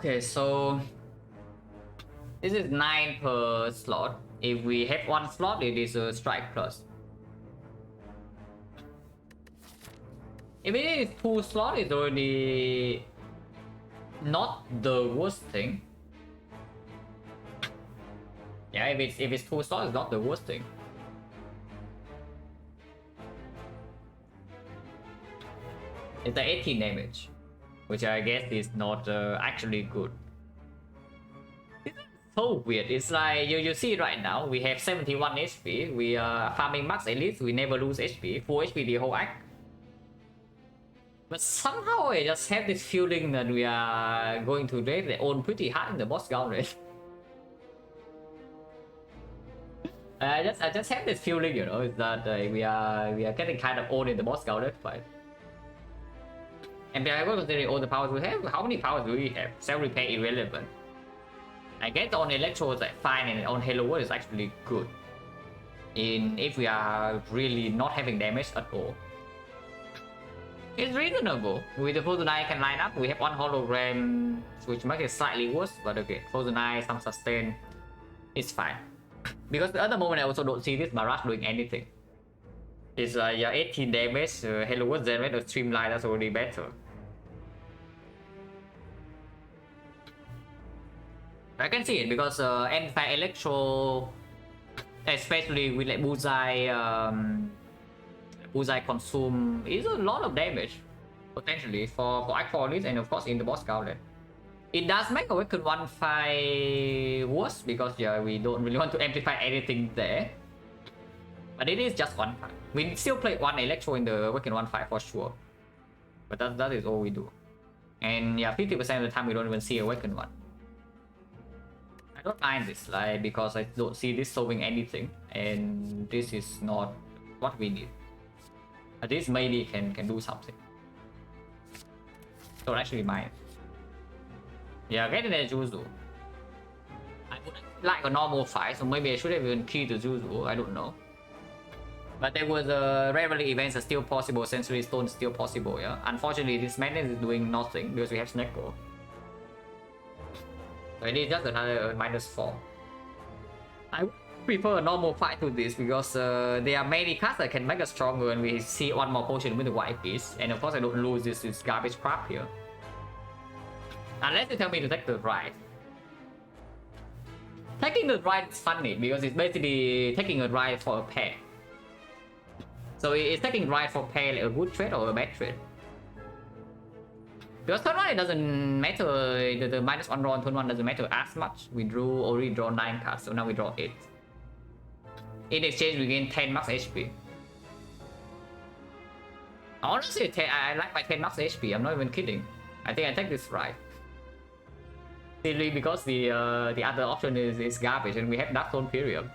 Okay, so this is 9 per slot. If we have one slot, it is a strike plus. If it is 2 slot, it's already not the worst thing. Yeah, if it's 2 slot, it's not the worst thing. It's the 18 damage, which I guess is not actually good. It's so weird. It's like you see right now, we have 71 HP. We are farming max elite. We never lose HP. Full HP the whole act. But somehow I just have this feeling that we are going to raid their own pretty hard in the boss gauntlet. I just have this feeling, you know, is that we are getting kind of old in the boss gauntlet fight. And I was considering all the powers we have. How many powers do we have? Self repair irrelevant. I guess on Electro is like fine, and on Halo World is actually good. If we are really not having damage at all. It's reasonable. With the Frozen Eye can line up, we have one hologram, which makes it slightly worse, but okay. Frozen Eye, some sustain, it's fine. Because the other moment I also don't see this Barrage doing anything. It's yeah, 18 damage, Halo World generate a streamline, that's already better. I can see it because Anti-Electro, especially with like Bullseye consume is a lot of damage potentially for Act 4 and of course in the boss gauntlet. It does make Awaken 1 fight worse because yeah, we don't really want to amplify anything there. But it is just one fight. We still play one Electro in the Awaken 1 fight for sure. But that is all we do. And yeah, 50% of the time we don't even see Awaken 1. I don't mind this, like, because I don't see this solving anything, and this is not what we need. This maybe can do something. Don't actually mind. Yeah, get in there, Juzu. I would like a normal fight, so maybe I should have even keyed the Juzu, I don't know. But there was rarely events are still possible, Sensory Stone is still possible, yeah. Unfortunately, this madness is doing nothing because we have Snecko. So it is just another -4. I prefer a normal fight to this because there are many cards that can make us stronger and we see one more potion with the white piece. And of course I don't lose this garbage crap here. Unless you tell me to take the ride. Taking the ride is funny because it's basically taking a ride for a pet. So it's taking ride for pet like a good trade or a bad trade. Because turn 1 it doesn't matter, the -1 draw on turn 1 doesn't matter as much. We already draw 9 cards, so now we draw 8. In exchange we gain 10 max HP. Honestly, I like my 10 max HP, I'm not even kidding. I think I take this right. Simply because the other option is garbage and we have Dark Zone period.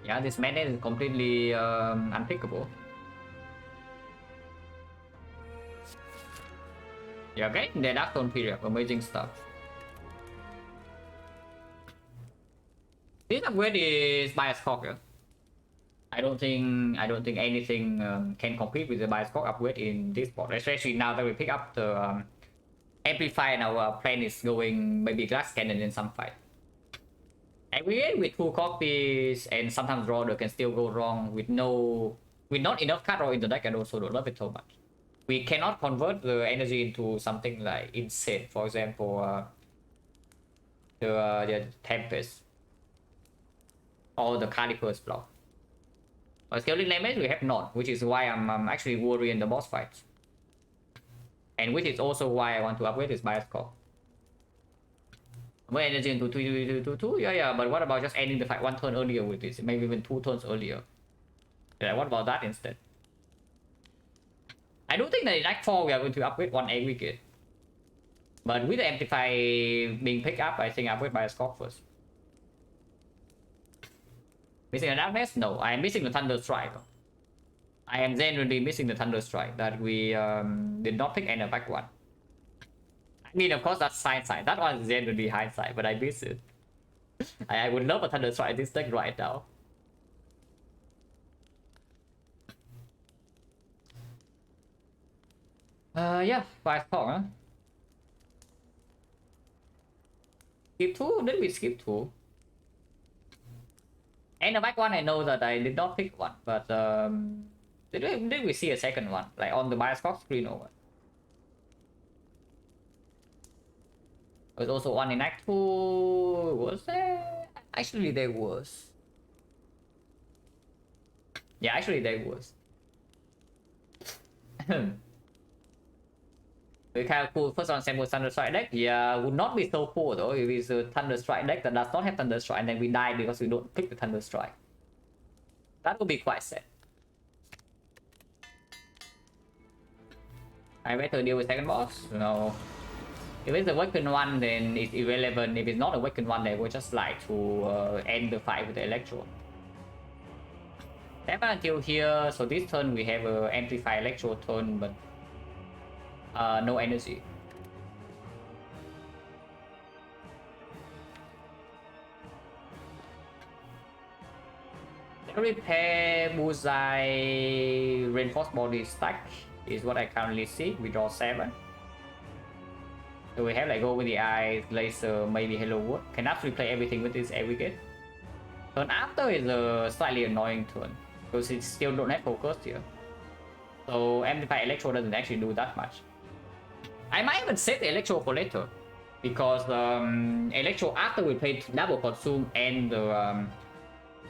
Yeah, this madness is completely unpickable. Yeah, okay, the Dark Zone period, amazing stuff. This upgrade is bias cock, yeah? I don't think anything can compete with the bias cock upgrade in this board, especially now that we pick up the amplify and our plan is going maybe glass cannon in some fight. And we end with 2 copies and sometimes draw can still go wrong with not enough card draw in the deck. I also don't love it so much. We cannot convert the energy into something like insane. For example, the Tempest or the Caliper's block. But scaling damage we have not, which is why I'm actually worried in the boss fights. And which is also why I want to upgrade this bias core. More energy into 2, yeah, but what about just ending the fight 1 turn earlier with this? Maybe even 2 turns earlier. Yeah, what about that instead? I do think that in Act 4 we are going to upgrade 1 aggregate. But with the Amplify being picked up, I think I upgrade bias core first. Missing a Darkness? No, I am missing the Thunder Strike. I am genuinely missing the Thunder Strike that we did not pick in the back one. I mean, of course, that's hindsight. That one is genuinely hindsight, but I miss it. I would love a Thunder Strike this deck right now. Yeah, 5 clock, huh? Skip 2? Did we skip 2? And the back one, I know that I did not pick one, but did we see a second one? Like on the bioscope screen or what? There's also one in Act 2. Was there? Actually, there was. Yeah, actually, there was. We kind of cool first on sample Thunder Strike deck. Yeah, would not be so cool though if it's a Thunder Strike deck that does not have Thunder Strike and then we die because we don't pick the Thunder Strike. That would be quite sad. I better deal with second boss? No. If it's a Awakened one, then it's irrelevant. If it's not a Awakened one, they would just like to end the fight with the Electro. That until here, so this turn we have a Amplify Electro turn, but no energy. Repair Bullseye Reinforced Body stack is what I currently see. We draw 7. So we have like Go with the Eyes, Laser, maybe Hello World. Can actually play everything with this aggregate. Turn after is a slightly annoying turn because it still don't have focus here. So Amplify Electro doesn't actually do that much. I might even set the Electro for later because Electro after we play double consume and the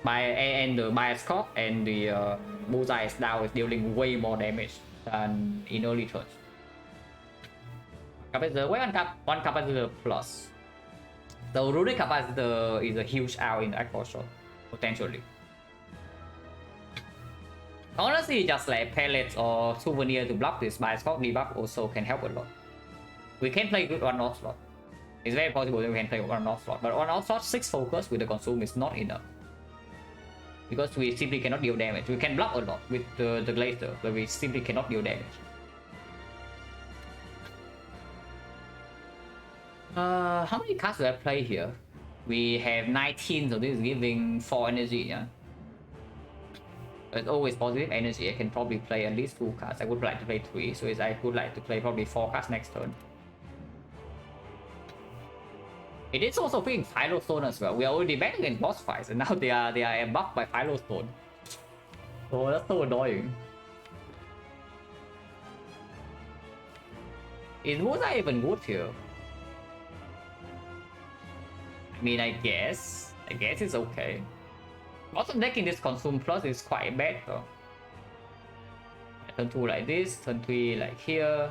Bioscope and the Bullseye down is dealing way more damage than in early turns. Capacitor, one capacitor plus. The runic capacitor is a huge out in Act 4 shot, potentially. Honestly, just like pellets or souvenir to block this Bioscope debuff also can help a lot. We can play good one North slot. It's very possible that we can play one North slot, but one North slot 6 focus with the consume is not enough. Because we simply cannot deal damage. We can block a lot with the Glacier, but we simply cannot deal damage. How many cards do I play here? We have 19, so this is giving 4 energy, yeah? It's always positive energy. I can probably play at least 2 cards. I would like to play 3, so I would like to play probably 4 cards next turn. It is also picking Philostone as well. We are already back against boss fights, and now they are buffed by Philostone. Oh, that's so annoying. Is Bullseye even good here? I mean, I guess it's okay. Also, decking this Consume Plus is quite bad though. Turn 2 like this, turn 3 like here.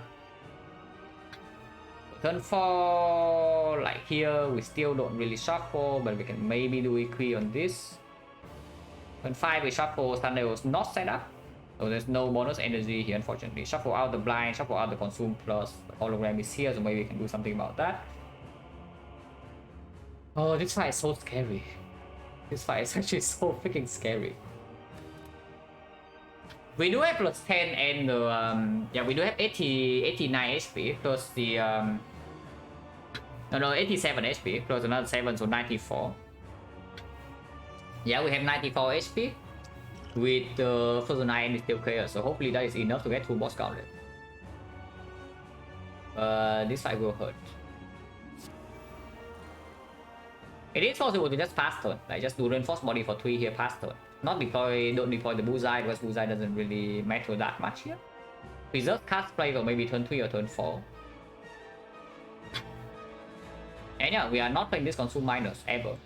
Turn 4 like here, we still don't really shuffle, but we can maybe do Equi on this. Turn 5 we shuffle, Thunder was not set up, so there's no bonus energy here unfortunately. Shuffle out the blind, shuffle out the Consume Plus, the hologram is here, so maybe we can do something about that. Oh, this fight is so scary. This fight is actually so freaking scary. We do have plus 10 and the yeah, we do have 89 HP plus the no 87 HP plus another 7, so 94. Yeah, we have 94 HP with the first 9 is still clear, so hopefully that is enough to get 2 boss counted. This fight will hurt. It is possible to just pass turn, like just do reinforced body for 3 here, pass turn. Not don't deploy the Bullseye because Bullseye doesn't really matter that much here. Preserve cast play for maybe turn 3 or turn 4. And yeah, we are not playing this Consume Minus ever.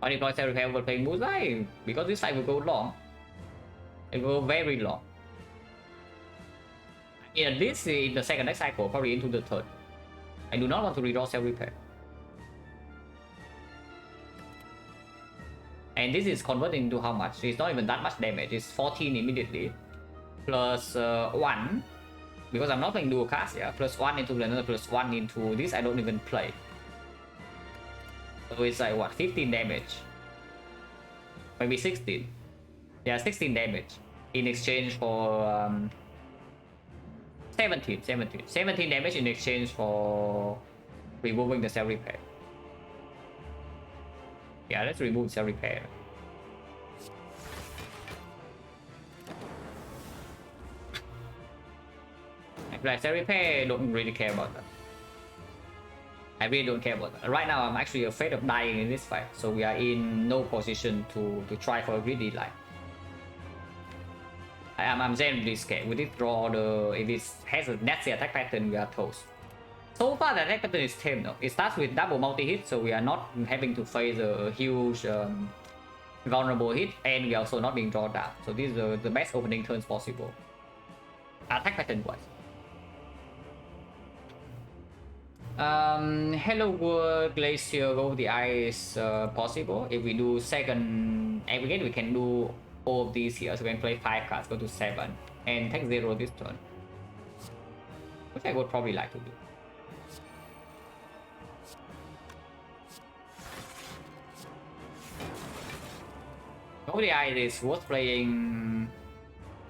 Or deploy Self Repair over playing Bullseye because this fight will go long. It will go very long. Yeah, this in the second next cycle, probably into the third. I do not want to redraw Self Repair. And this is converting to how much? It's not even that much damage. It's 14 immediately. Plus 1. Because I'm not playing dual cast, yeah. Plus 1 into another, plus 1 into this. I don't even play. So it's like what? 15 damage. Maybe 16. Yeah, 16 damage. In exchange for 17 damage in exchange for removing the Self Repair. Yeah, let's remove Self Repair. like set repair, don't really care about that. I really don't care about that. Right now, I'm actually afraid of dying in this fight, so we are in no position to try for a greedy line. I'm genuinely scared. We did draw the... If it has a nasty attack pattern, we are toast. So far, the attack pattern is tame though. It starts with double multi-hit, so we are not having to face a huge vulnerable hit, and we are also not being drawn down. So these are the best opening turns possible. Attack pattern wise. Hello World, Glacier, Go the Eye is possible. If we do second aggregate, we can do all of these here. So we can play 5 cards, go to 7, and take 0 this turn. Which I would probably like to do. Go the Eye is worth playing,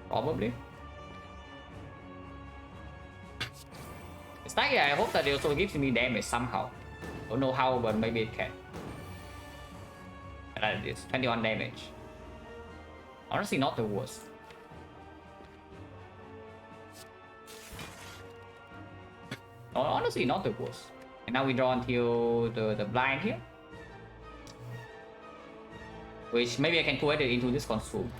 probably. It's like, yeah, I hope that it also gives me damage somehow. Don't know how, but maybe it can. And that is 21 damage. Honestly, not the worst. Honestly, not the worst. And now we draw until the blind here. Which maybe I can put it into this consume.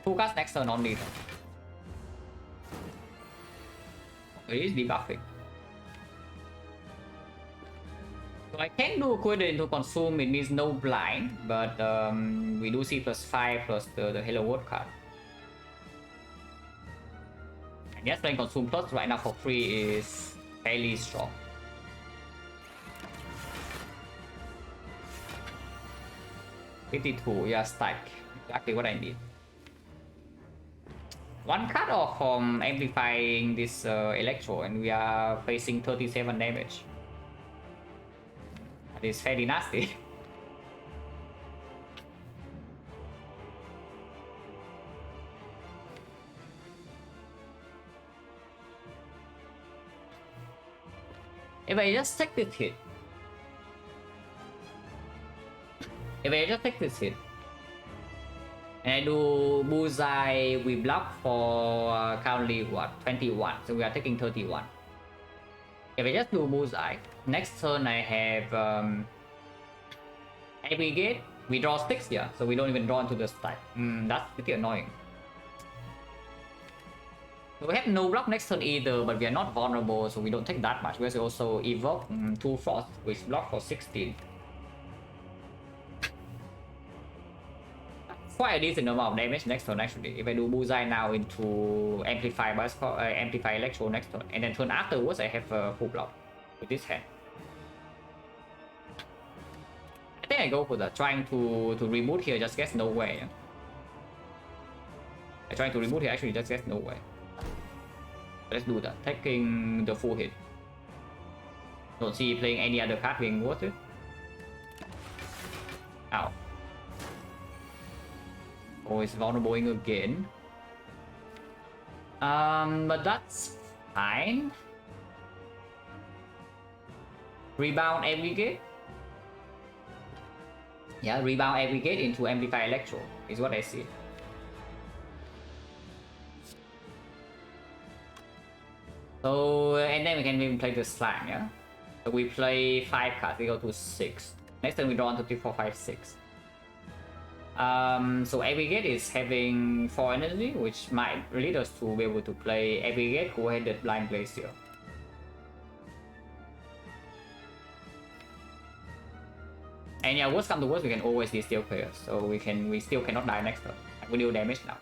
Full cast next turn only. It is debuffing. So I can do Quid into consume, it means no blind, but we do see +5 plus the Hello World card. And yes, playing consume plus right now for free is fairly strong. $52, yeah, stack. Exactly what I need. One card off from amplifying this Electro, and we are facing 37 damage. That is fairly nasty. If I just take this hit. And I do bullseye, we block for currently what, 21, so we are taking 31. If I just do bullseye, next turn I have aggregate, we draw 6 here, so we don't even draw into the stack. That's pretty annoying. So we have no block next turn either, but we are not vulnerable, so we don't take that much. We also evoke 2 Frost, which block for 16. Quite a decent amount of damage next turn actually. If I do bullseye now into amplify amplify electro next turn, and then turn afterwards I have a full block with this hand. I think I go for the trying to reboot here, just gets nowhere. Yeah? I trying to reboot here actually just gets nowhere. Let's do that, taking the full hit. Don't see playing any other card being worth it. Ow. Oh, it's vulnerableing again. But that's fine. Rebound aggregate. Yeah, rebound aggregate into amplify electro is what I see. So, and then we can even play the slang, yeah? So we play 5 cards, we go to 6. Next time we draw on to 3, 4, 5, 6. So aggregate is having 4 energy, which might lead us to be able to play aggregate, go-headed blind glacier. And yeah, worst come to worst, we can always distill players, so we still cannot die next turn. We deal damage now.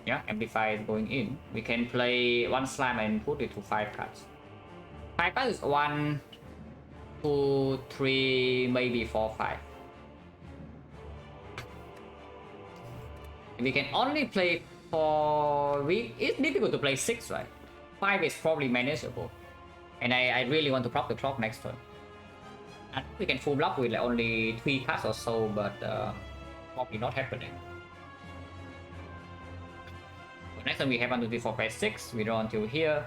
Yeah, amplify is going in. We can play 1 slime and put it to 5 cards. 5 cards is 1, 2, 3, maybe 4, 5. We can only play 4. It's difficult to play 6, right? 5 is probably manageable. And I really want to prop the clock next turn. I think we can full block with like only 3 cards or so, but probably not happening. Next time we have 1, 2, 3, 4, 5, 6. We draw until here.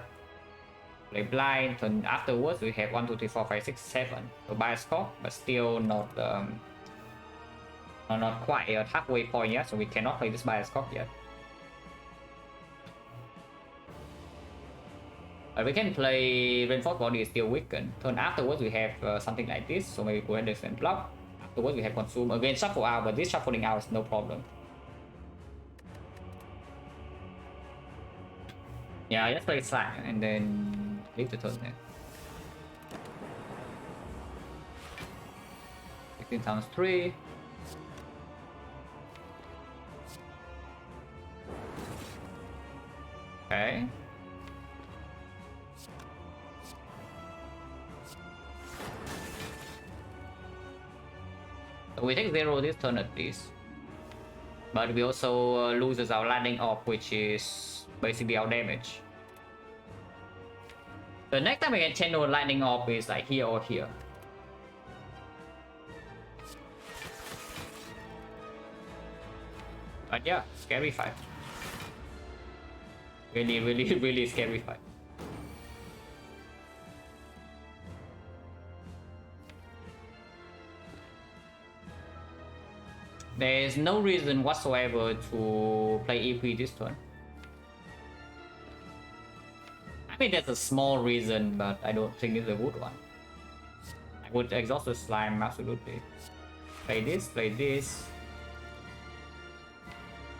Play blind. Turn afterwards we have 1, 2, 3, 4, 5, 6, 7. So bias score, but still not quite a halfway point yet. So we cannot play this bias score yet. But we can play reinforced body is still weakened. Turn afterwards we have something like this. So maybe go ahead and block. Afterwards we have consume again, shuffle out, but this shuffling out is no problem. Yeah, just play slack and then leave the turn there. 16 times 3. Okay. So we take 0 this turn at least. But we also loses our landing off, which is basically our damage. The next time we can channel lightning off is like here or here. But yeah, scary fight. Really scary fight. There is no reason whatsoever to play EP this turn. I mean, there's a small reason, but I don't think it's a good one. I would exhaust the slime, absolutely. Play this, play this.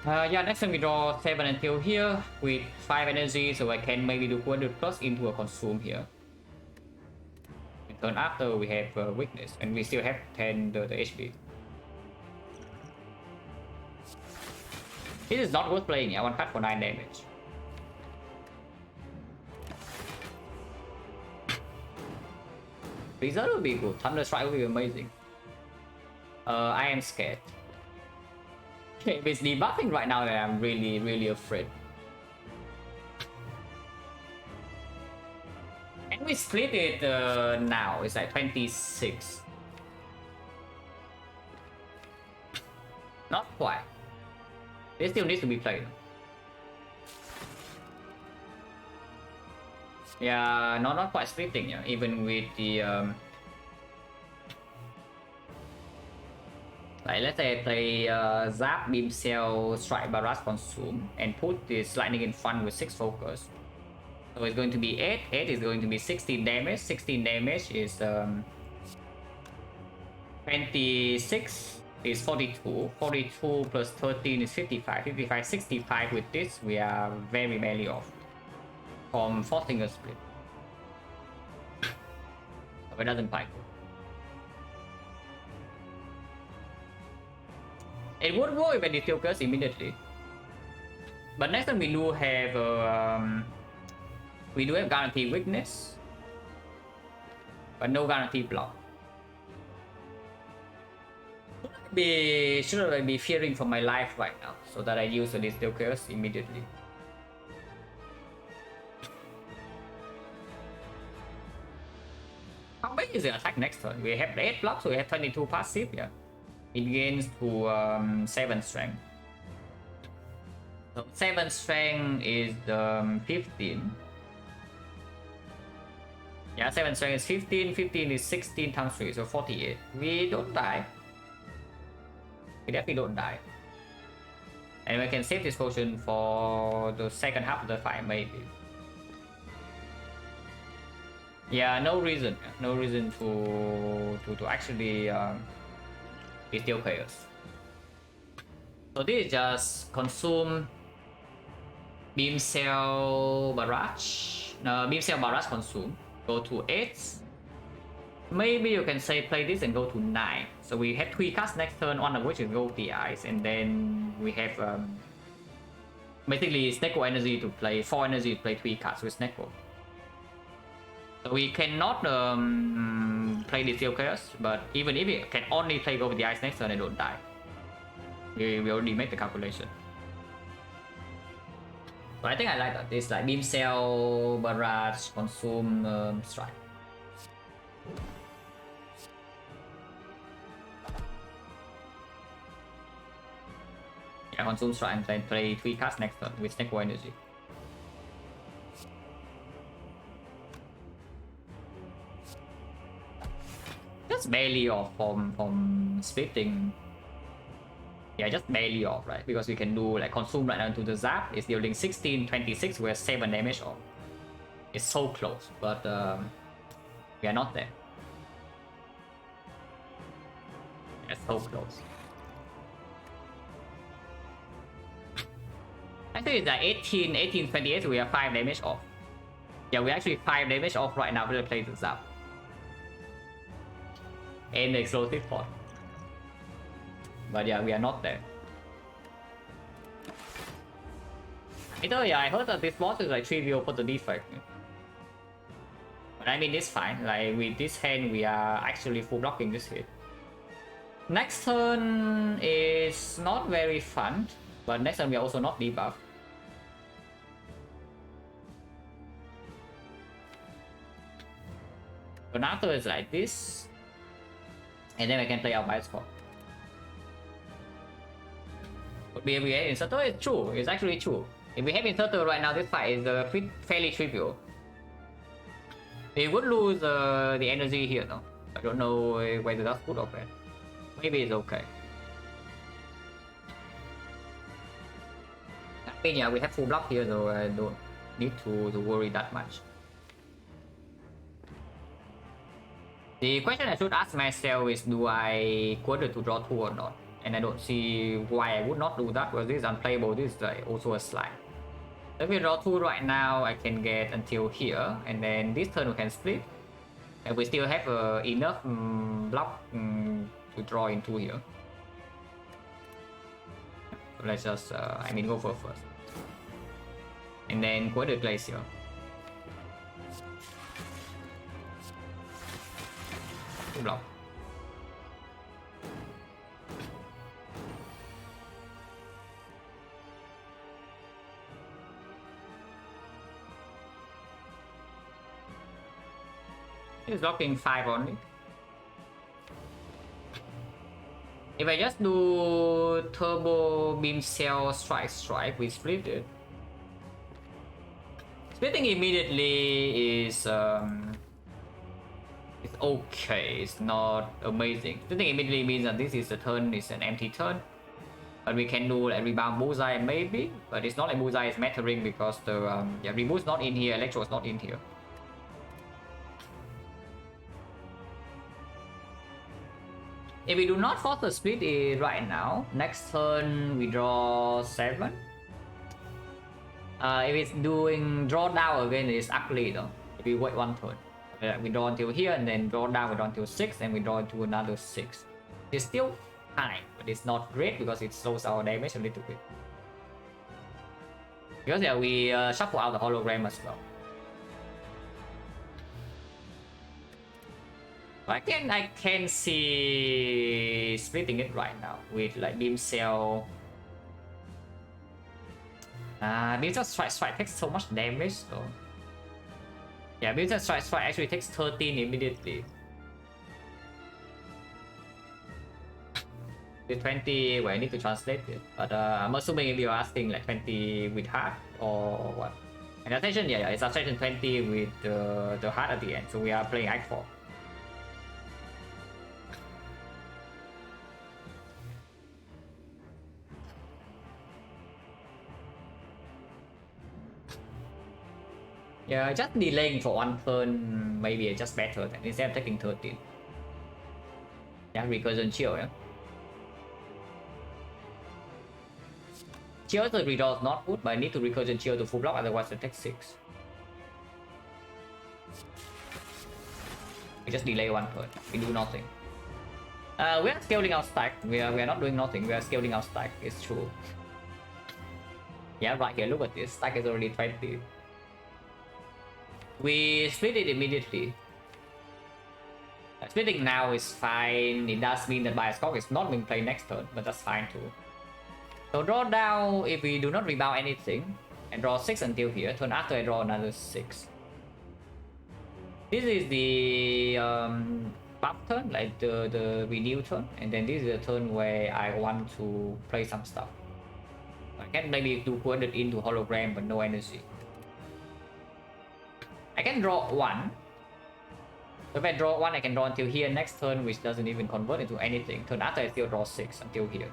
Yeah, next time we draw 7 until here with 5 energy, so I can maybe do 200 plus into a consume here. And turn after we have weakness, and we still have 10 the HP. This is not worth playing. I want cut for 9 damage. Result will be good. Thunder Strike will be amazing. I am scared. If it's debuffing right now, then I'm really afraid. And we split it now. It's like 26. Not quite. It still needs to be played. Yeah, not quite splitting, yeah. Even with the like, let's say I play Zap, Beam Cell, Strike, Barrage, Consume, and put this lightning in front with 6 focus. So it's going to be 8. 8 is going to be 16 damage. 16 damage is 26 is 42. 42 plus 13 is 55. 55, 65 with this, we are very badly off from forcing a split. So it doesn't bite. It would work when it focus immediately. But next time we do have guaranteed weakness, but no guaranteed block. Should I be fearing for my life right now, so that I use this focus immediately. How big is the attack next turn? We have 8 blocks, so we have 22 passive, yeah. It gains to 7 strength. So 7 strength is 15. Yeah, 7 strength is 15. 15 is 16 times 3, so 48. We don't die. We definitely don't die. And we can save this potion for the second half of the fight, maybe. Yeah, no reason to actually distill chaos. So this is just consume beam cell barrage. Beam cell barrage consume. Go to 8. Maybe you can say play this and go to 9. So we have 3 cards next turn, one of which is go the ice, and then we have basically Snecko energy to play 4 energy to play 3 cards with Snecko. So we cannot play the Steel Chaos, but even if it can only play go with the ice next turn, I don't die. We already made the calculation. So I think I like that. This like beam cell, barrage, consume, strike. Yeah, consume strike and then play 3 cards next turn with Snecko energy. Just barely off from splitting. Yeah, just barely off, right? Because we can do like consume right now to the zap. It's dealing 16, 26, we're 7 damage off. It's so close, but we are not there. It's so close. Actually, it's like 18, 28, we are 5 damage off. Yeah, we're actually 5 damage off right now after play the zap. And the explosive pot. But yeah, we are not there. Yeah, I heard that this boss is like trivial for the defect. But I mean, it's fine. Like with this hand, we are actually full blocking this hit. Next turn is not very fun, but next turn we are also not debuff. But after it's like this, and then we can play out by score. But we have inserter, it's true. It's actually true. If we have inserter right now, this fight is fairly trivial. We would lose the energy here though. I don't know whether that's good or bad. Maybe it's okay. I mean, yeah, we have full block here, so I don't need to worry that much. The question I should ask myself is, do I quarter to draw 2 or not? And I don't see why I would not do that, because this is unplayable. This is like also a slide. If we draw 2 right now, I can get until here, and then this turn we can split. And we still have enough block to draw into here. So let's just, go for first. And then quarter place here. Block. He's blocking 5 only. If I just do turbo beam cell strike, we split it. Splitting immediately is it's okay, it's not amazing. Splitting immediately means that this is a turn, it's an empty turn. But we can do like rebound bullseye maybe, but it's not like bullseye is mattering because the reboot's not in here, electro is not in here. If we do not force the split right now, next turn we draw 7. If it's doing draw down again, it's ugly though. If we wait 1 turn. We draw until here and then draw down, we draw until 6 and we draw into another 6. It's still fine, but it's not great because it slows our damage a little bit. Because yeah, we shuffle out the hologram as well. I can see splitting it right now with like beam cell. Beam cell strike takes so much damage though. Yeah, beam cell strike actually takes 13 immediately. The 20, well, I need to translate it, but I'm assuming if you're asking like 20 with heart or what. And attention, yeah, it's attention 20 with the heart at the end, so we are playing Act 4. Yeah, just delaying for 1 turn, maybe it's just better than instead of taking 13. Yeah, recursion chill, yeah. Chill to redraw is not good, but I need to recursion chill to full block, otherwise it takes 6. We just delay 1 turn, we do nothing. We are scaling our stack, we are not doing nothing, we are scaling our stack, it's true. Yeah, right here, look at this, stack is already 20. We split it immediately. Splitting now is fine. It does mean that Bioscope is not being played next turn, but that's fine too. So draw down if we do not rebound anything, and draw 6 until here. Turn after I draw another 6. This is the buff turn, like the renew turn, and then this is the turn where I want to play some stuff. I can maybe do put it into hologram, but no energy. I can draw 1. So if I draw 1, I can draw until here next turn, which doesn't even convert into anything. Turn after, I still draw 6 until here.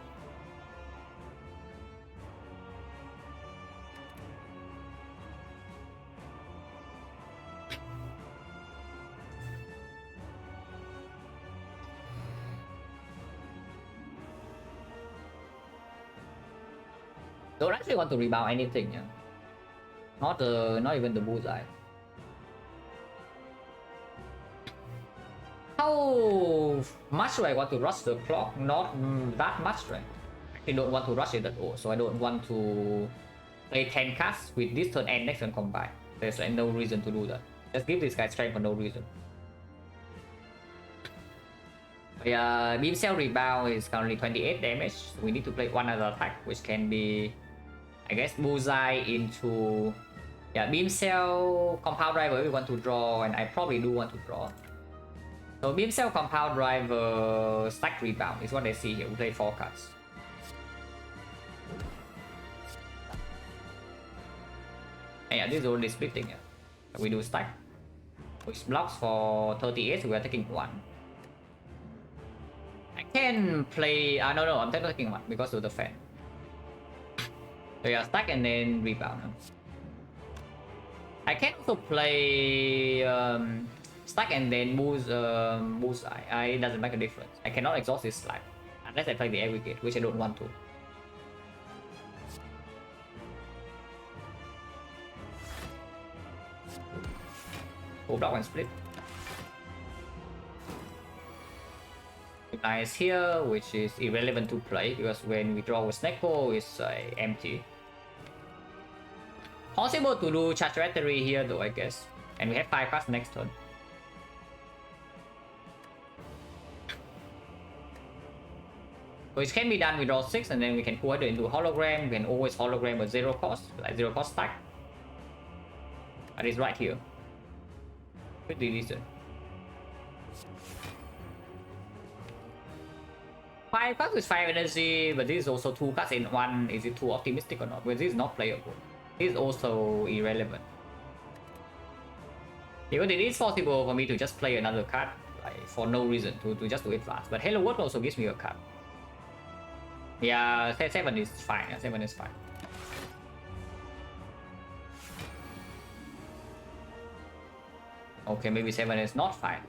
Don't actually want to rebound anything, yeah. Not even the bullseye. How much do I want to rush the clock? Not that much, right? I actually don't want to rush it at all, so I don't want to play 10 cards with this turn and next turn combined. There's like no reason to do that. Just give this guy strength for no reason. Yeah, Beam Cell Rebound is currently 28 damage. So we need to play one other attack, which can be, I guess, bullseye into, yeah, Beam Cell, Compound Driver we want to draw, and I probably do want to draw. So Beam Cell, Compound Driver, Stack Rebound is what I see here. We play 4 cards. And yeah, this is already splitting. Yeah. So we do stack, which blocks for 38, so we are taking 1. I can play, no, I'm taking 1 because of the fan. So yeah, stack and then rebound. I can also play stack and then bullseye. It doesn't make a difference. I cannot exhaust this slide unless I play the aggregate, which I don't want to. Full block and split. Nice here, which is irrelevant to play because when we draw with XecnaR, it's empty. Possible to do charge battery here though, I guess. And we have 5 cards next turn. So it can be done, we draw 6 and then we can put it into hologram. We can always hologram at 0 cost, like 0 cost stack. That is right here. Pretty decent. 5 cards with 5 energy, but this is also 2 cards in 1. Is it too optimistic or not? Well, this is not playable. This is also irrelevant. Because it is possible for me to just play another card like, for no reason, to just do advance. But Hello World also gives me a card. Yeah, 7 is fine. 7 is fine. Okay, maybe 7 is not fine.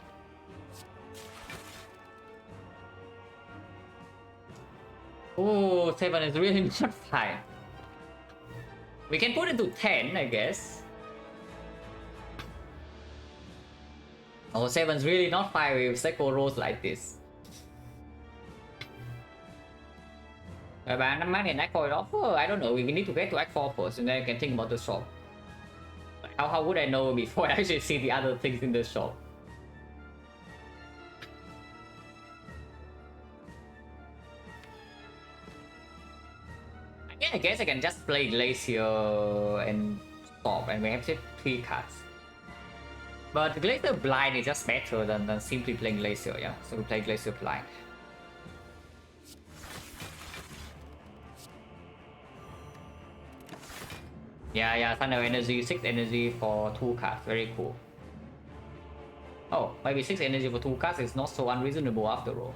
Oh, 7 is really not fine. We can put it to 10, I guess. Oh, 7 is really not fine with Psycho rolls like this. Bạn năm thì act 4 offer. I don't know. We need to get to act 4 first, and then you can think about the shop. How would I know before I actually see the other things in the shop? I guess I can just play Glacier and stop, and we have 3 cards. But Glacier blind is just better than simply playing Glacier, yeah? So we play Glacier blind. Yeah, Thunder energy, 6 energy for 2 cards, very cool. Oh, maybe 6 energy for 2 cards is not so unreasonable after all.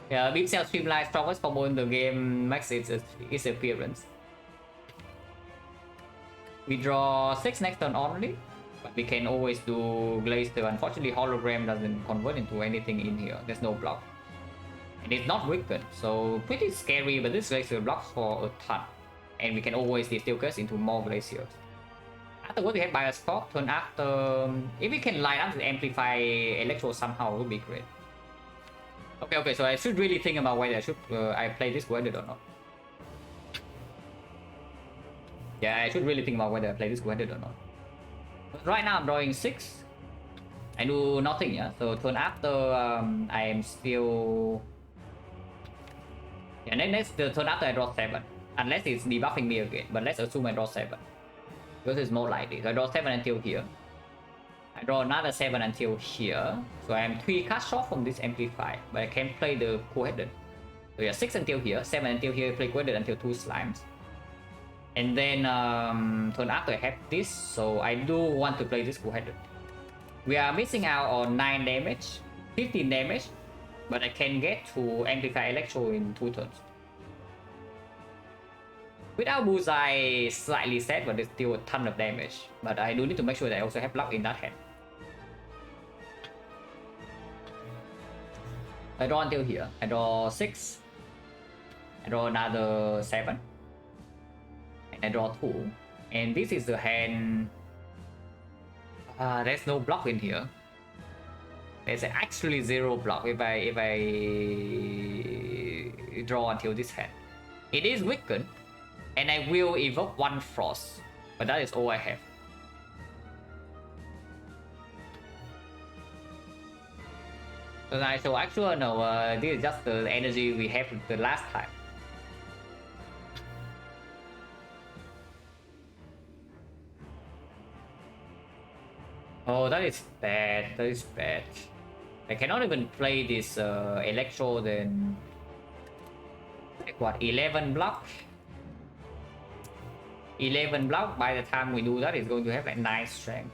Yeah, Beam Cell Streamline, strongest combo in the game, makes its appearance. We draw 6 next turn only, but we can always do Glacier. Unfortunately, Hologram doesn't convert into anything in here. There's no block. And it's not weakened, so pretty scary, but this Glacier blocks for a ton. And we can always distill curse into more Glaciers. Afterwards, we have Bias Corp. Turn after, if we can line up to amplify Electro somehow, it would be great. Okay, so I should really think about whether I play this Guarded or not. Yeah, I should really think about whether I play this Guarded or not. But right now I'm drawing 6. I do nothing, yeah. So turn after, I am still. Yeah, next the turn after I draw 7, unless it's debuffing me again. But let's assume I draw 7, because it's more likely. So I draw 7 until here. I draw another 7 until here, so I am 3 cards short from this amplify, but I can play the cool-headed. So yeah, 6 until here, 7 until here, play cool-headed until 2 slimes. And then turn after I have this, so I do want to play this cool-headed. We are missing out on 9 damage, 15 damage, but I can get to amplify electro in 2 turns. Without bullseye slightly set, but there's still a ton of damage. But I do need to make sure that I also have luck in that hand. I draw until here. I draw 6. I draw another 7. And I draw 2. And this is the hand. There's no block in here. There's actually 0 block if I draw until this hand. It is weakened. And I will evoke 1 frost. But that is all I have. So actually no, this is just the energy we have the last time. Oh, that is bad. That is bad. I cannot even play this electro then. Like what, 11 block? 11 block. By the time we do that, it's going to have like 9 strength.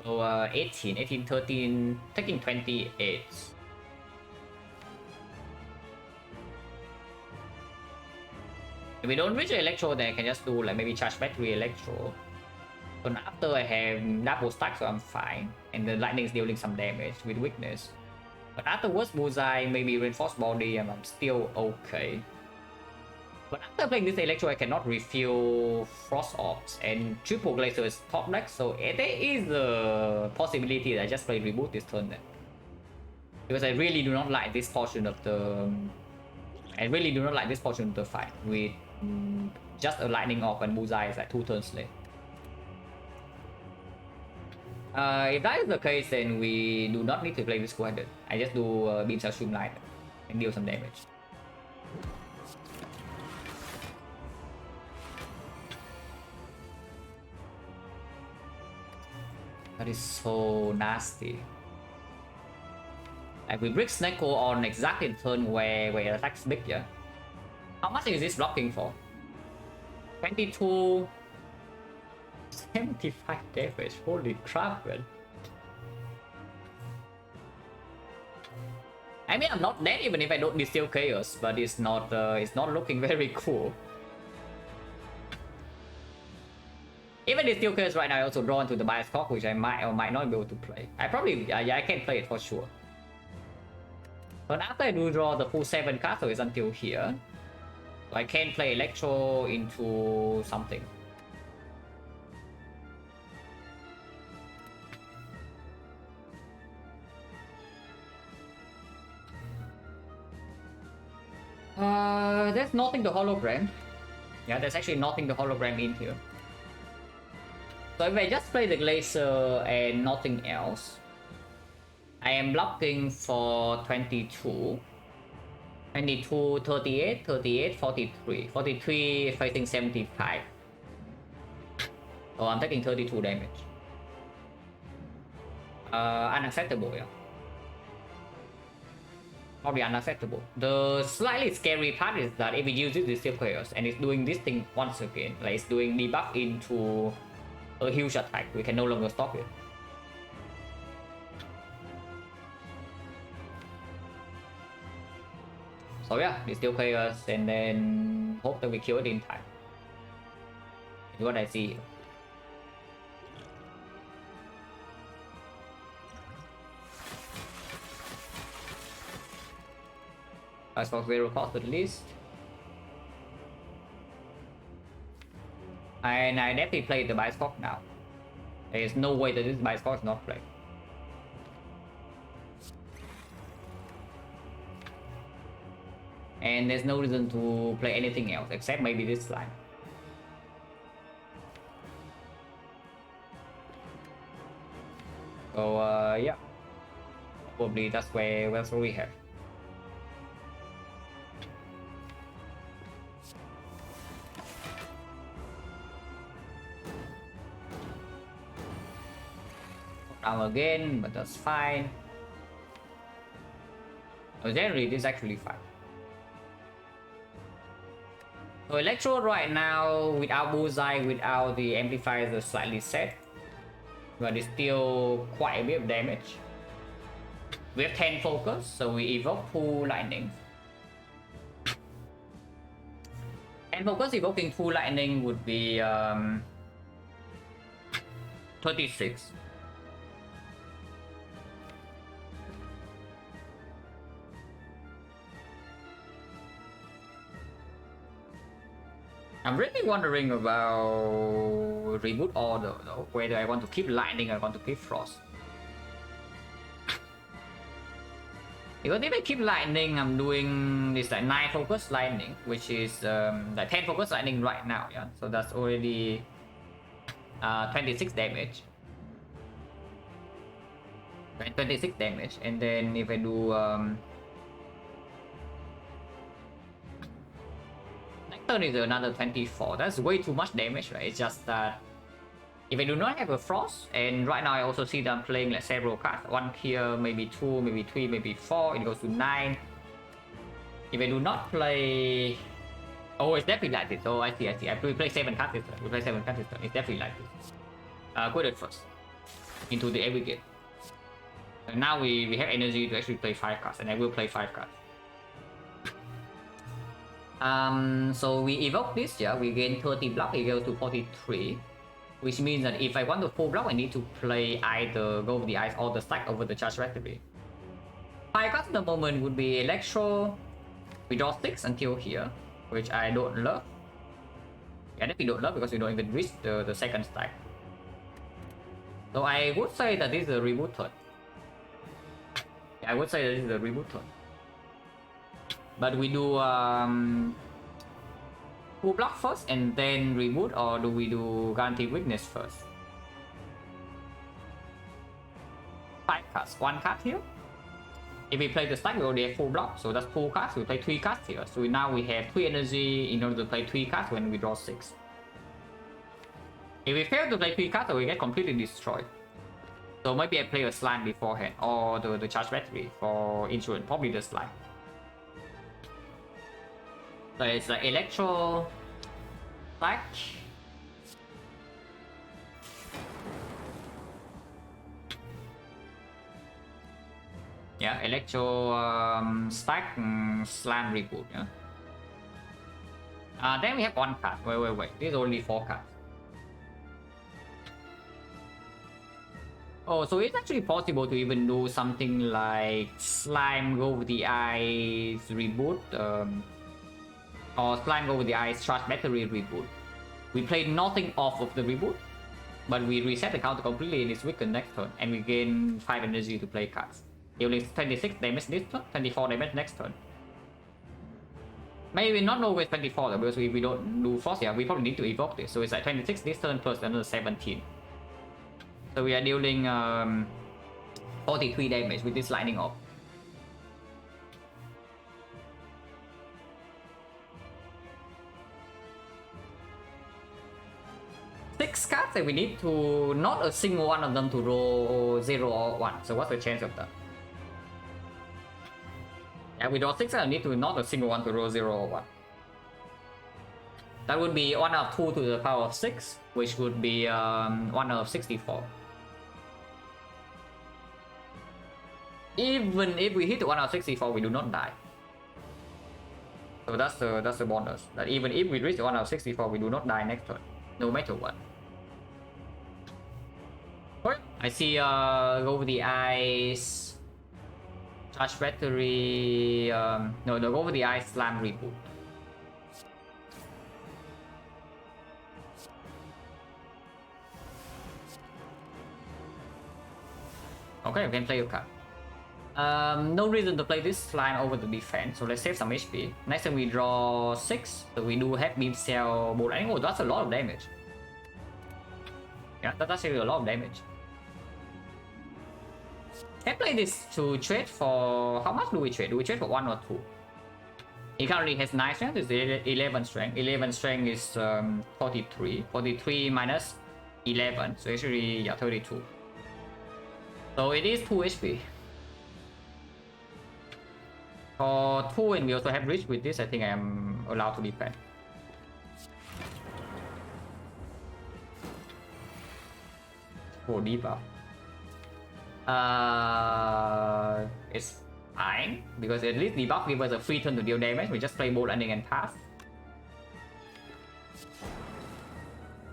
So 18, 13, taking 28. If we don't reach the electro, then I can just do like maybe charge battery electro. But after I have double stack, so I'm fine. And the lightning is dealing some damage with weakness. But afterwards, bullseye, maybe reinforced body, and I'm still okay. But after playing this electro, I cannot refill frost orbs, and triple glacier is top deck, so there is a possibility that I just play reboot this turn then. Because I really do not like this portion of the fight with just a lightning orb and bullseye is like 2 turns late. If that is the case, then we do not need to play with squadron. I just do beam cell streamline and deal some damage. That is so nasty. Like we break XecnaR on exactly the turn where it attacks big, yeah? How much is this blocking for? 22... 75 damage, holy crap, man. I mean, I'm not dead even if I don't distill chaos, but it's not looking very cool. Even distill chaos right now, I also draw into the bias cock, which I might or might not be able to play. I probably, yeah, I can play it for sure. But after I do draw the full 7 cards, so it's until here. So I can play electro into something. There's nothing to hologram. Yeah, there's actually nothing to hologram in here. So if I just play the glacier and nothing else, I am blocking for 22. 22, 38, 38, 43. 43 fighting 75. So I'm taking 32 damage. Unacceptable, yeah. Probably unacceptable. The slightly scary part is that if it uses this chaos and it's doing this thing once again, like it's doing debuff into a huge attack, we can no longer stop it. So yeah, distill chaos and then hope that we kill it in time. Is what I see here. Xbox Zero cost at least. And I definitely played the Bioscope now. There is no way that this Bioscope is not played. And there's no reason to play anything else except maybe this slime. So yeah, probably that's where we have. Down again, but that's fine. So generally, this is actually fine. So Electro right now, without Bullseye, without the amplifiers are slightly set. but it's still quite a bit of damage. We have 10 focus, so we evoke 2 lightning. And focus evoking 2 lightning would be 36. I'm really wondering about reboot order though, whether I want to keep lightning or I want to keep frost. Because if I keep lightning, I'm doing this like 9 focus lightning, which is like 10 focus lightning right now, yeah. So that's already 26 damage. 26 damage, and then if I do next turn is another 24. That's way too much damage, right? It's just that if I do not have a frost, and right now I also see that I'm playing like several cards. 1 here, maybe 2, maybe 3, maybe 4. It goes to 9. If I do not play, oh, it's definitely like this. Oh, I see. We play 7 cards this turn. We play 7 cards this turn. It's definitely like this. Go ahead first into the aggregate. And now we have energy to actually play 5 cards, and I will play 5 cards. So we evoke this, yeah, we gain 30 block, it goes to 43. Which means that if I want to full block, I need to play either Go Over the Ice or the Stack over the Charge Battery. 5 cards at the moment would be Electro, we draw 6 until here, which I don't love. Yeah, that we don't love because we don't even reach the second stack. So I would say that this is a reboot turn. Yeah, I would say that this is a reboot turn. But we do full block first and then reboot, or do we do guarantee weakness first? 5 cards, 1 card here. If we play the stack, we already have full block, so that's 2 cards. We play 3 cards here. So now we have 3 energy in order to play 3 cards when we draw 6. If we fail to play 3 cards, we get completely destroyed. So maybe I play a slime beforehand, or the charge battery for insurance, probably the slime. So it's like Electro, Stack, yeah, Electro, Stack, Slam Reboot, yeah. Then we have 1 card, wait, this is only 4 cards. Oh, so it's actually possible to even do something like Slime Go Over the Ice Reboot, or Slime Go Over the Ice Charge Battery Reboot. We play nothing off of the reboot, but we reset the counter completely and it's weakened next turn, and we gain 5 energy to play cards. Dealing 26 damage this turn, 24 damage next turn. Maybe not always 24 though, because if we don't do Frost, yeah, we probably need to evoke this. So it's like 26 this turn plus another 17. So we are dealing 43 damage with this lightning off. Six cards and we need to not a single one of them to roll 0 or 1. So what's the chance of that? Yeah, we draw 6 and I need to not a single one to roll 0 or 1. That would be 1 out of 2 to the power of 6, which would be 1 out of 64. Even if we hit 1 out of 64, we do not die. So that's the bonus. That even if we reach 1 out of 64, we do not die next turn, no matter what. I see Go Over the Ice, Charge Battery, no, Go Over the Ice Slam Reboot. Okay, we can play your card. No reason to play this slime over the defense, so let's save some HP. Next time we draw 6, so we do have beam cell bolt. I think, oh, that's a lot of damage. Yeah, that's actually a lot of damage. Can play this to trade for... How much do we trade? Do we trade for 1 or 2? He currently has 9 strength, it's 11 strength. 11 strength is 43. 43 minus 11, so actually, yeah, 32. So it is 2 HP. For 2, and we also have reach with this, I think I am allowed to defend. for debuff. It's fine because at least debuff gives us a free turn to deal damage. We just play bolt lightning and pass.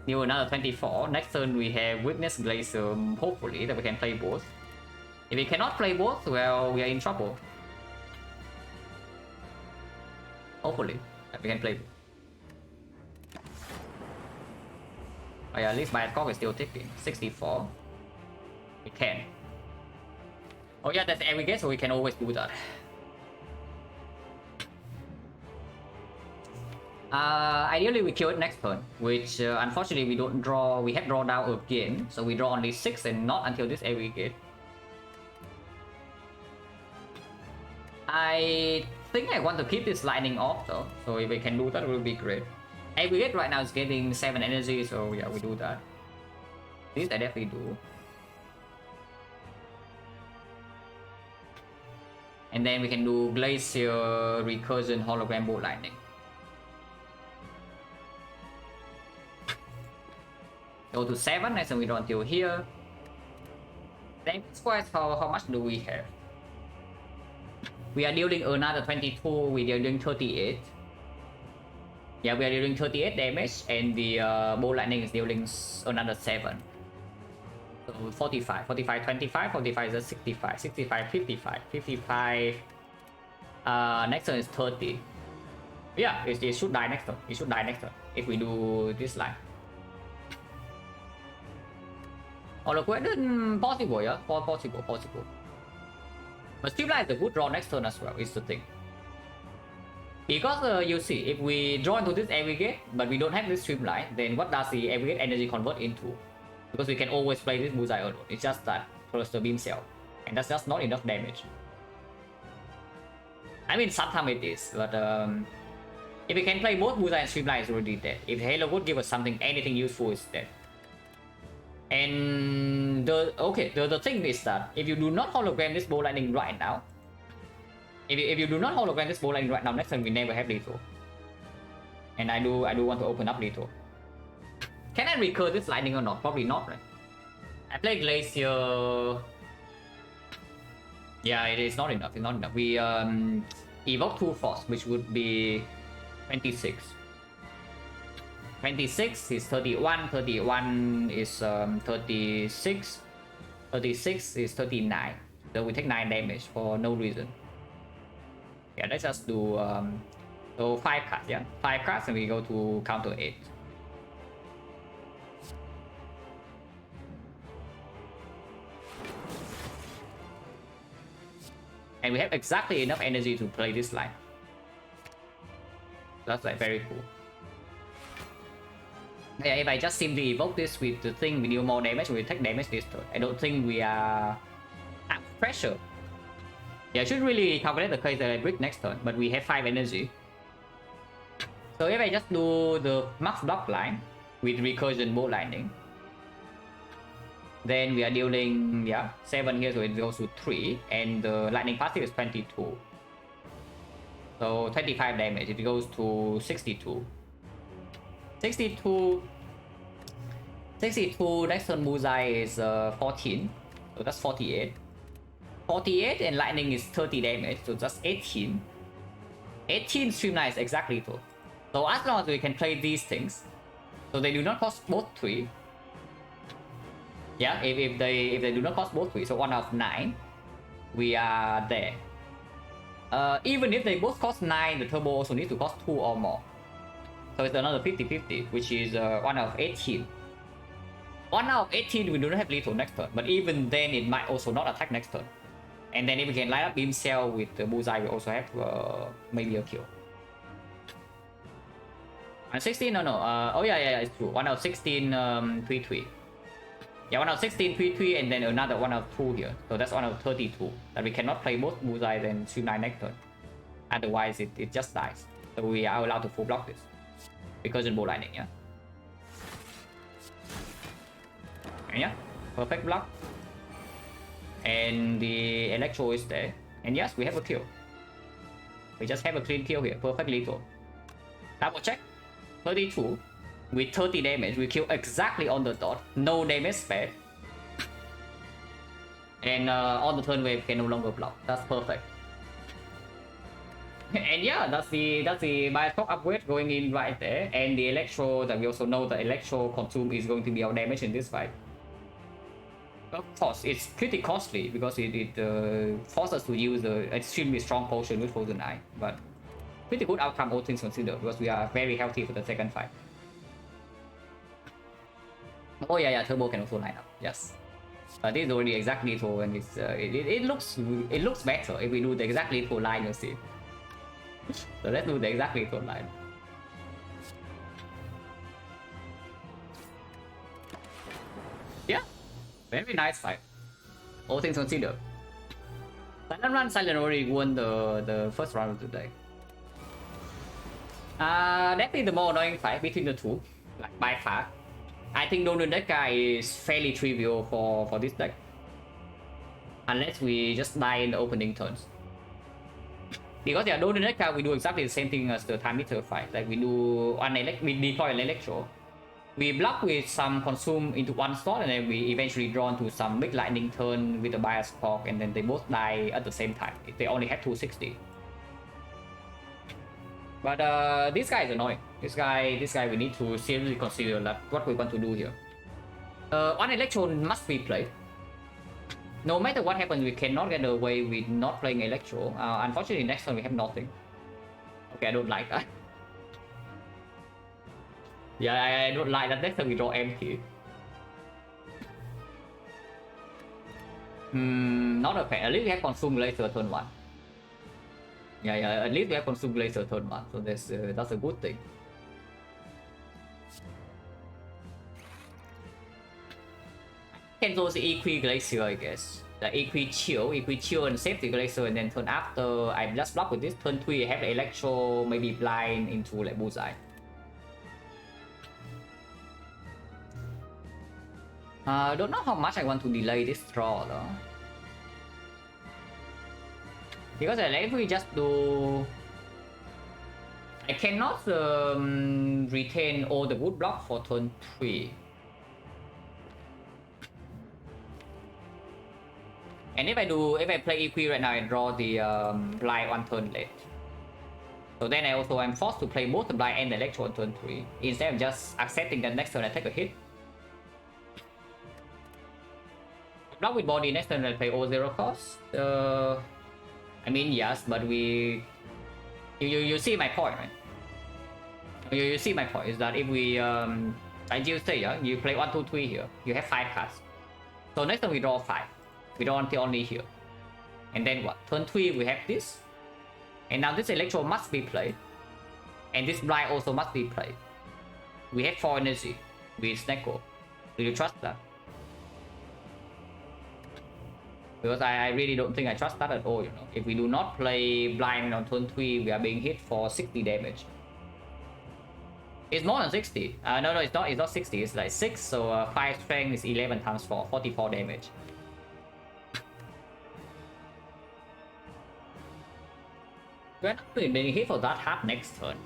Deal another 24. Next turn we have Witness Glacier. Hopefully that we can play both. If we cannot play both, well, we are in trouble. Hopefully that we can play both. Oh yeah, at least my score is still ticking. 64. We can. Oh yeah, that's every guess, so we can always do that. Ideally we kill it next turn, which unfortunately we don't draw. We have draw down again, so we draw only 6 and not until this aggregate. I think I want to keep this lightning off though, so if we can do that, it will be great. Aggregate right now is getting 7 energy, so yeah, we do that. This I definitely do. And then we can do Glacier, Recursion, Hologram, Bolt Lightning. Go to 7, next time we draw until here. Then squares, how much do we have? We are dealing another 22, we are dealing 38. Yeah, we are dealing 38 damage, and the Bolt Lightning is dealing another 7. So 45, 45, 25, 45 is 65, 65, 55, 55. Next turn is 30. Yeah, it should die next turn. It should die next turn if we do this line. Hologram, possible, yeah? Possible. But Streamline is a good draw next turn as well, is the thing. Because you see, if we draw into this aggregate, but we don't have this Streamline, then what does the aggregate energy convert into? Because we can always play this Bullseye alone. It's just that plus the beam cell, and that's just not enough damage. I mean, sometimes it is, but if we can play both Bullseye and Streamline, it's already dead. If Halo would give us something, anything useful is dead. And the thing is that if you do not hologram this Bolt Lightning right now, if you do not hologram this Bolt Lightning right now, next time we never have lethal. And I do want to open up lethal. Can I recur this lightning or not? Probably not, right? I play Glacier. Yeah, it is not enough. It's not enough. We evoke 2 force, which would be 26. 26 is 31. 31 is 36. 36 is 39. So we take 9 damage for no reason. Yeah, let's just do so 5 cards. Yeah, 5 cards, and we go to counter 8. And we have exactly enough energy to play this line. That's like very cool. Yeah, if I just simply evoke this with the thing, we deal more damage, we take damage this turn. I don't think we are at pressure. Yeah, I should really calculate the case that I break next turn, but we have 5 energy. So if I just do the max block line with Recursion Bolt Lightning, then we are dealing 7 here, so it goes to 3, and the lightning passive is 22. So 25 damage, it goes to 62. 62, next turn Bullseye is 14, so that's 48. 48 and lightning is 30 damage, so just 18. 18 Streamline is exactly 2. So as long as we can play these things, so they do not cost both 3. Yeah, if they do not cost both 3, so 1 out of 9, we are there. Even if they both cost 9, the turbo also needs to cost 2 or more. So it's another 50-50, which is 1 out of 18. 1 out of 18, we do not have lethal next turn, but even then it might also not attack next turn. And then if we can light up Beam Cell with the Bullseye, we also have maybe a kill. And 16, no. Oh yeah, it's true. 1 out of 16, 3-3. Yeah, 1 out of 16, 3-3, and then another 1 out of 2 here. So that's 1 out of 32. That we cannot play both Bullseye and Streamline next turn. Otherwise, it just dies. So we are allowed to full block this. Because in Bolt Lightning, yeah. And yeah, perfect block. And the Electro is there. And yes, we have a kill. We just have a clean kill here. Perfect lethal. Double check. 32. With 30 damage, we kill exactly on the dot. No damage spared. And on the turn wave can no longer block. That's perfect. And yeah, that's the Bioshock upgrade going in right there. And the Electro, that we also know the Electro consume is going to be our damage in this fight. Of course, it's pretty costly because it forces us to use an extremely strong potion with Frozen Eye. But pretty good outcome, all things considered, because we are very healthy for the second fight. Oh yeah, Turbo can also line up. Yes. This is already exactly to, and it's it looks better if we do the exactly to line, you see. So let's do the exactly to line. Yeah, very nice fight. All things considered. Silent already won the first round of the day. Definitely the more annoying fight between the two, like by far. I think Donut deck guy is fairly trivial for this deck. Unless we just die in the opening turns. Because yeah, Donut deck guy we do exactly the same thing as the time meter fight. Like we do we deploy an Electro. We block with some consume into one slot, and then we eventually draw into some big lightning turn with a bias clock, and then they both die at the same time. They only have 260. But this guy is annoying. This guy we need to seriously consider like what we want to do here. One Electro must be played. No matter what happens, we cannot get away with not playing Electro. Unfortunately, next turn we have nothing. Okay, I don't like that. Yeah, I don't like that. Next time we draw empty. Not okay. At least we have consume laser turn 1. Yeah, at least we have consume laser turn 1. So that's a good thing. Can go the Equi Glacier, I guess. The Equi Chill and save the Glacier, and then turn after I just block with this. Turn 3, I have the Electro, maybe blind into like bullseye. I don't know how much I want to delay this draw though. Because if we just do... I cannot retain all the wood block for turn 3. And if I play Equi right now, I draw the blind on turn late. So then I'm forced to play both the blind and the Electro on turn 3. Instead of just accepting that next turn I take a hit. Block with body next turn I play all 0 cost. I mean yes, but you see my point, right? You see my point is that if we I just say you play 1, 2, 3 here, you have 5 cards. So next time we draw 5. We draw until only here. And then what? Turn 3 we have this. And now this Electro must be played. And this blind also must be played. We have 4 energy with XecnaR. Do you trust that? Because I really don't think I trust that at all, you know. If we do not play blind on turn 3, we are being hit for 60 damage. It's more than 60. No, it's not 60. It's like 6, so 5 strength is 11 times 4, 44 damage. We're not being hit for that hard next turn.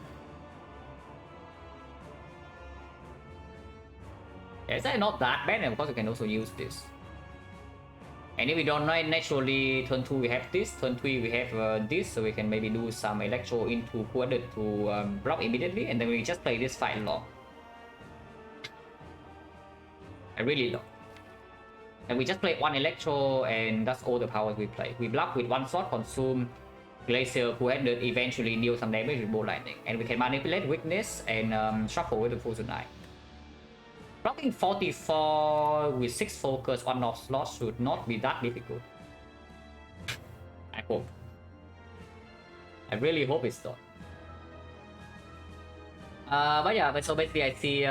Yeah, it's not that bad, and of course we can also use this. And if we don't know, naturally turn 2 we have this, turn 3 we have this, so we can maybe do some Electro into Quadrant to block immediately, and then we just play this fight long. I really long. And we just play 1 Electro, and that's all the powers we play. We block with 1 shot, consume Glacier, Quadrant, eventually deal some damage with Bolt Lightning. And we can manipulate weakness and shuffle with the Frozen Eye. Blocking 44 with 6 focus on off slots should not be that difficult. I hope. I really hope it's not. But yeah, so basically I see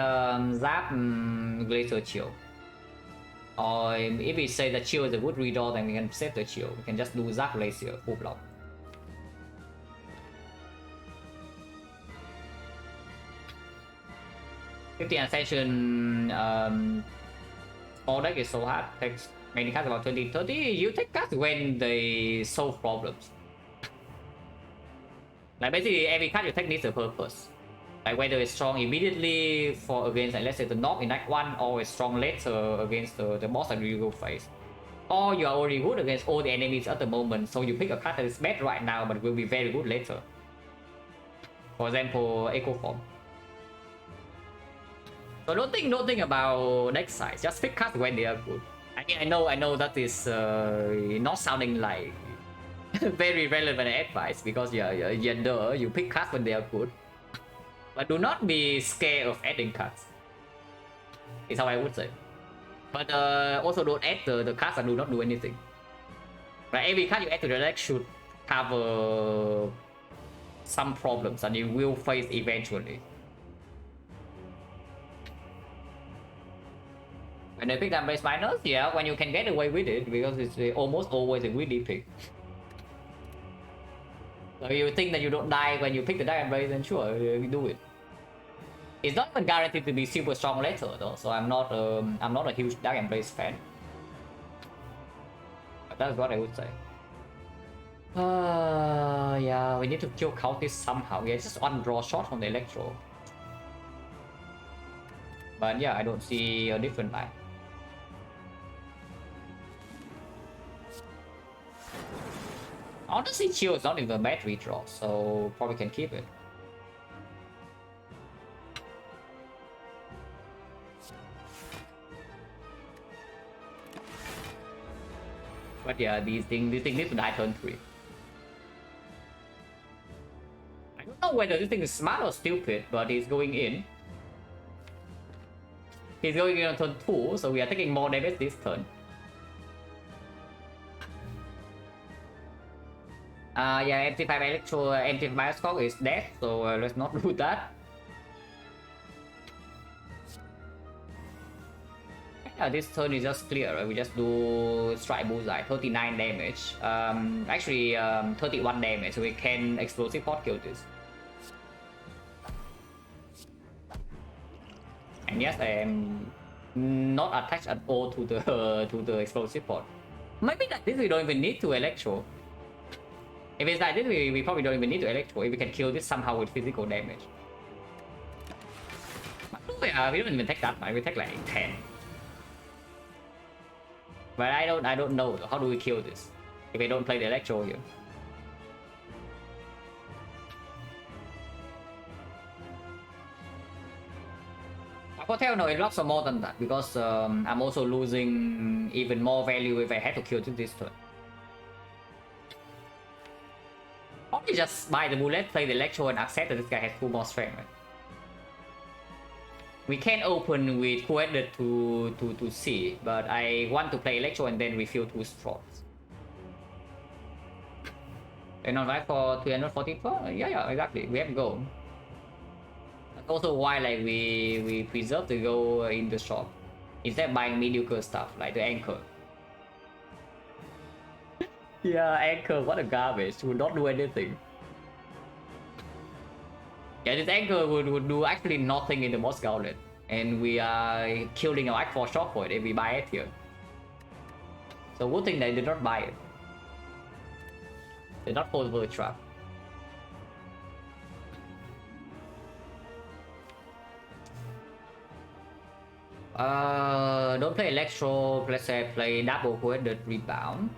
Zap Glacier Chill. Or if we say that Chill is a good redraw, then we can save the Chill. We can just do Zap Glacier full block. If the Ascension small deck is so hard, takes many cards about 20-30, you take cards when they solve problems. Like basically every card you take needs a purpose. Like whether it's strong immediately for against, like let's say the knock in Act 1, or it's strong later against the boss that you will face. or you are already good against all the enemies at the moment, so you pick a card that is bad right now but will be very good later. For example, Echo Form. So don't think about deck size. Just pick cards when they are good. I mean, I know that is not sounding like very relevant advice because you pick cards when they are good. But do not be scared of adding cards. Is how I would say. But also don't add the cards that do not do anything. Right? Every card you add to the deck should have some problems that you will face eventually. When I pick Damn Base Miners, yeah, when you can get away with it, because it's almost always a greedy pick. So you think that you don't die when you pick the Dark Embrace, then sure, you do it. It's not even guaranteed to be super strong later though, so I'm not a huge Dark Embrace fan. But that's what I would say. Yeah, we need to kill Cultist somehow. Yeah, it's just one draw shot from the Electro. But yeah, I don't see a different line. Honestly, Chill is not even a bad redraw, so probably can keep it. But yeah, these things need to die turn 3. I don't know whether this thing is smart or stupid, but he's going in. He's going in on turn 2, so we are taking more damage this turn. Yeah, MT5 Electro, MT5 Bioscope is dead, so let's not do that. Yeah, this turn is just clear, right? We just do Strike Bullseye, 39 damage. Actually, 31 damage, so we can Explosive Pot kill this. And yes, I am not attached at all to the Explosive Pot. Maybe like this we don't even need to Electro. If it's like this, we probably don't even need to Electro if we can kill this somehow with physical damage. But we don't even take that much, we take like 10. But I don't know, how do we kill this if we don't play the Electro here? I could tell no, it blocks more than that because I'm also losing even more value if I had to kill this turn. Probably just buy the bullet, play the Electro, and accept that this guy has 2 more strength. Right? We can open with Coeded to see, but I want to play Electro and then refill 2 slots. And on right for 344? Yeah, exactly. We have gold. That's also why like we preserve the gold in the shop instead of buying mediocre stuff like the Anchor. Yeah, Anchor, what a garbage. Would not do anything. Yeah, this Anchor would do actually nothing in the boss gauntlet. And we are killing our Act 4 shot for it if we buy it here. So good thing they did not buy it. Did not fall for the trap. Don't play Electro, let's say play double Coeded Rebound.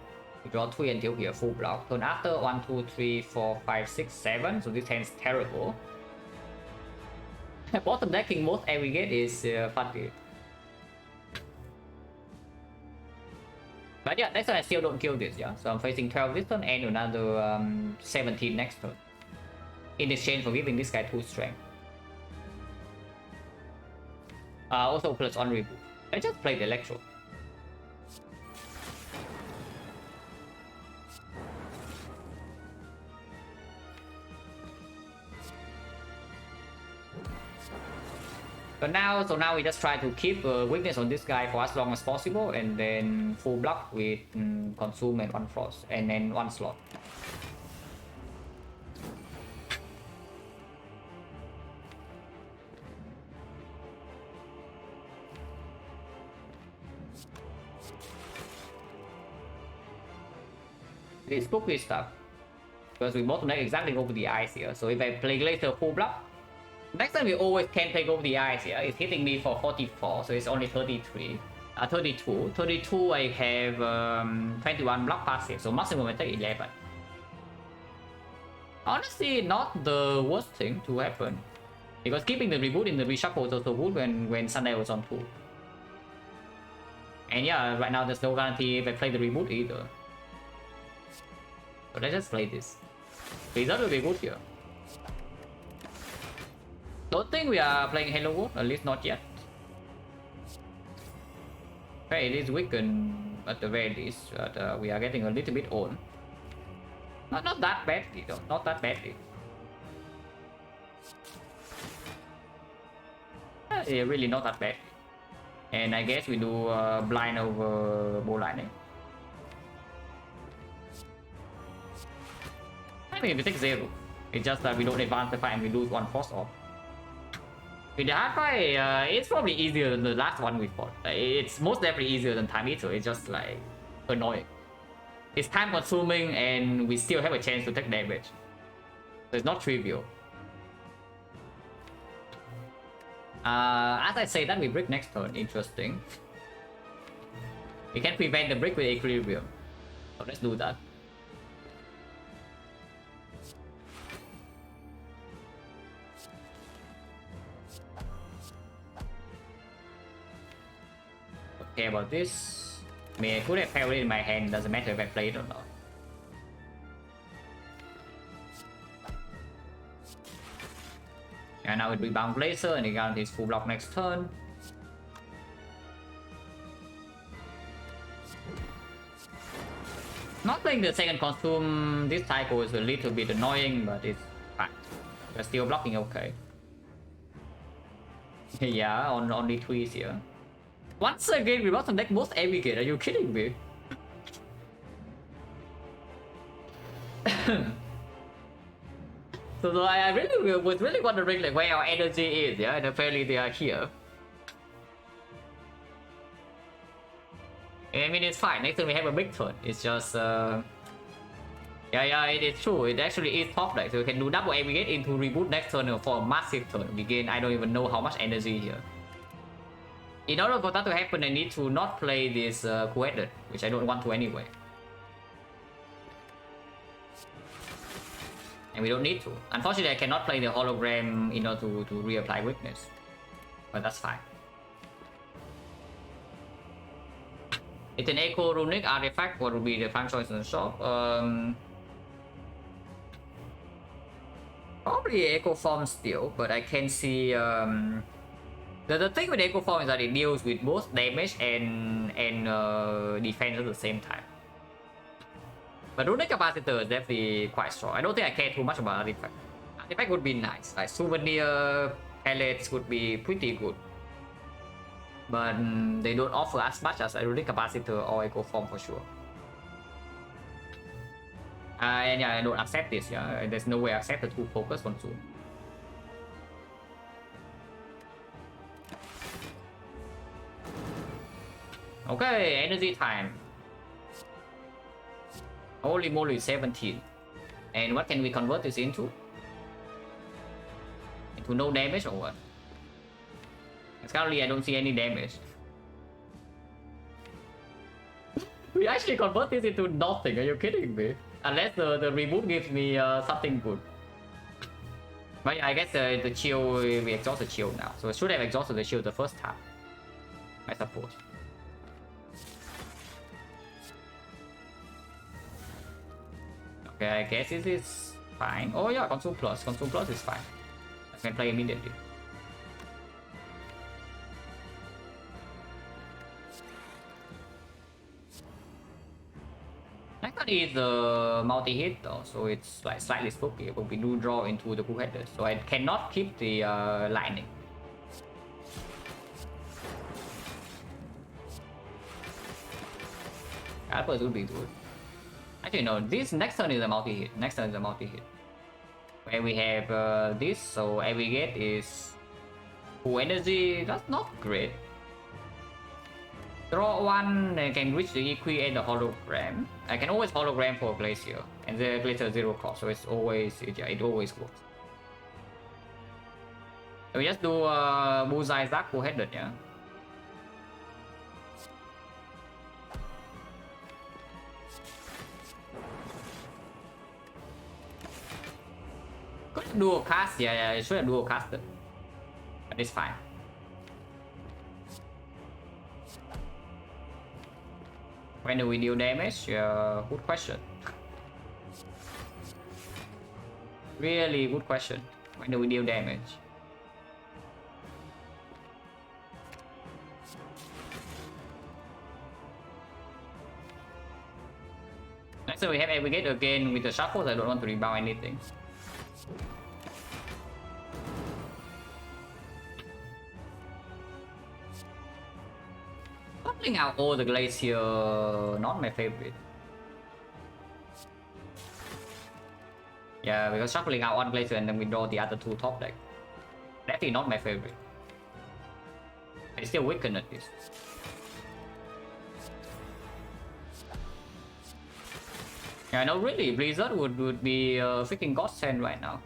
We draw 3 until here, full block. Turn after 1, 2, 3, 4, 5, 6, 7. So this hand's terrible. Bottom decking most aggregate is funny. But yeah, next turn I still don't kill this, yeah. So I'm facing 12 this turn and another 17 next turn. In exchange for giving this guy 2 strength. Also plus on reboot. I just played Electro. So now we just try to keep weakness on this guy for as long as possible, and then full block with consume and 1 frost, and then 1 slot. It's spooky stuff because we both make exactly over the eyes here. So if I play later full block. Next time we always can take over the eyes here. It's hitting me for 44, so it's only 33. 32 I have 21 block passive, so maximum attack 11. Honestly, not the worst thing to happen, because keeping the reboot in the reshuffle was also good when Sunday was on 2. And yeah, right now there's no guarantee if I play the reboot either. So let's just play this. Result will be good here. Don't think we are playing Hello World, at least not yet. Okay, it is weakened at the very least, but we are getting a little bit old. Not that badly though, not that badly. Yeah, really not that bad. And I guess we do blind over bow lightning. I mean, we take 0. It's just that we don't advance the fight and we lose 1 force off. With the hard fight, it's probably easier than the last one we fought. It's most definitely easier than Time Eater. It's just like annoying. It's time consuming and we still have a chance to take damage. So it's not trivial. As I say that we brick next turn, interesting. We can prevent the brick with Equilibrium. So let's do that. Okay, about this. I mean, I could have held it in my hand, doesn't matter if I play it or not. And now it rebound laser and it guarantees full block next turn. Not playing the second consume this cycle is a little bit annoying, but it's fine. We're still blocking okay. Yeah, on only 3s here. Once again, we brought some deck most every game. Are you kidding me? So I really was really wondering like where our energy is, yeah, and apparently they are here. I mean, it's fine. Next time we have a big turn. It's just yeah, it is true. It actually is top deck, so we can do double aggregate into reboot next turn for a massive turn. We gain I don't even know how much energy here. In order for that to happen, I need to not play this Coeded, which I don't want to anyway. And we don't need to. Unfortunately, I cannot play the hologram in order to reapply weakness. But that's fine. It's an Echo Runic artifact. What would be the prime choice in the shop? Probably Echo Form still, but I can see the thing with Echo Form is that it deals with both damage and defense at the same time. But Runic Capacitor is definitely quite strong. I don't think I care too much about Artifact. Artifact would be nice. Like Souvenir pellets would be pretty good. But they don't offer as much as a Runic Capacitor or Echo Form for sure. And yeah, I don't accept this. Yeah, there's no way I accept the 2 focus on 2. Okay, energy time. Holy moly, 17. And what can we convert this into? Into no damage or what? Currently, I don't see any damage. We actually convert this into nothing. Are you kidding me? Unless the reboot gives me something good. But yeah, I guess the chill, we exhaust the chill now. So I should have exhausted the shield the first time, I suppose. Okay, I guess this is fine. Oh yeah, Consume Plus. Consume Plus is fine. I can play immediately. Next one is the multi-hit though, so it's like slightly spooky, but we do draw into the Coeded, so I cannot keep the lightning. Alpers would be good. Actually no, this next turn is a multi-hit. Next turn is a multi-hit. Where we have this, so every get is full energy. That's not great. Draw 1 and can reach the EQ and the hologram. I can always hologram for a Glacier, and the Glacier 0 cost, so it's always it always works. So we just do Bullseye Zack Coeded, yeah. Dual cast, yeah, it should have dual casted. But it's fine. When do we deal damage? Good question. Really good question. When do we deal damage? Next time we have Aggregate again with the shuffles. I don't want to rebound anything. Shuffling out all the Glacier, not my favorite. Yeah, because shuffling out one Glacier and then we draw the other two top deck. Definitely not my favorite. I still weaken at this. Yeah, no, really, Blizzard would be a freaking godsend right now.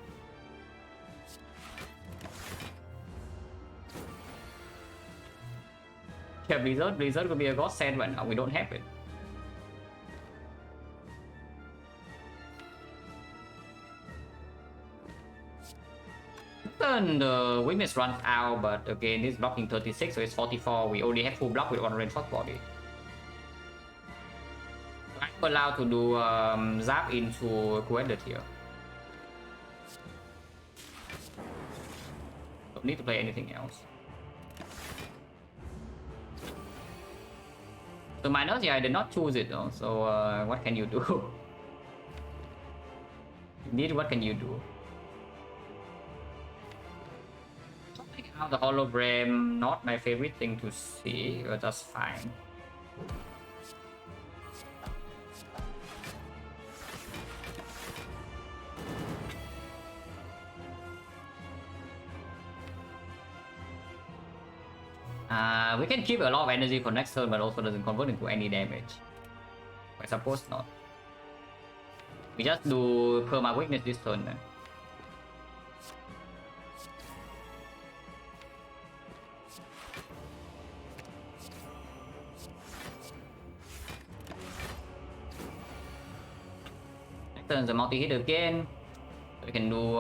Yeah, Blizzard could be a godsend right now. We don't have it. Then the weakness runs out, but again, it's blocking 36, so it's 44. We only have full block with one reinforced body. I'm allowed to do zap into Coeded here. Don't need to play anything else. The minus, yeah, I did not choose it though, so what can you do? Indeed, what can you do? Something out the hologram, not my favorite thing to see, but that's fine. We can keep a lot of energy for next turn, but also doesn't convert into any damage. I suppose not. We just do perma weakness this turn then. Next turn is a multi-hit again. So we can do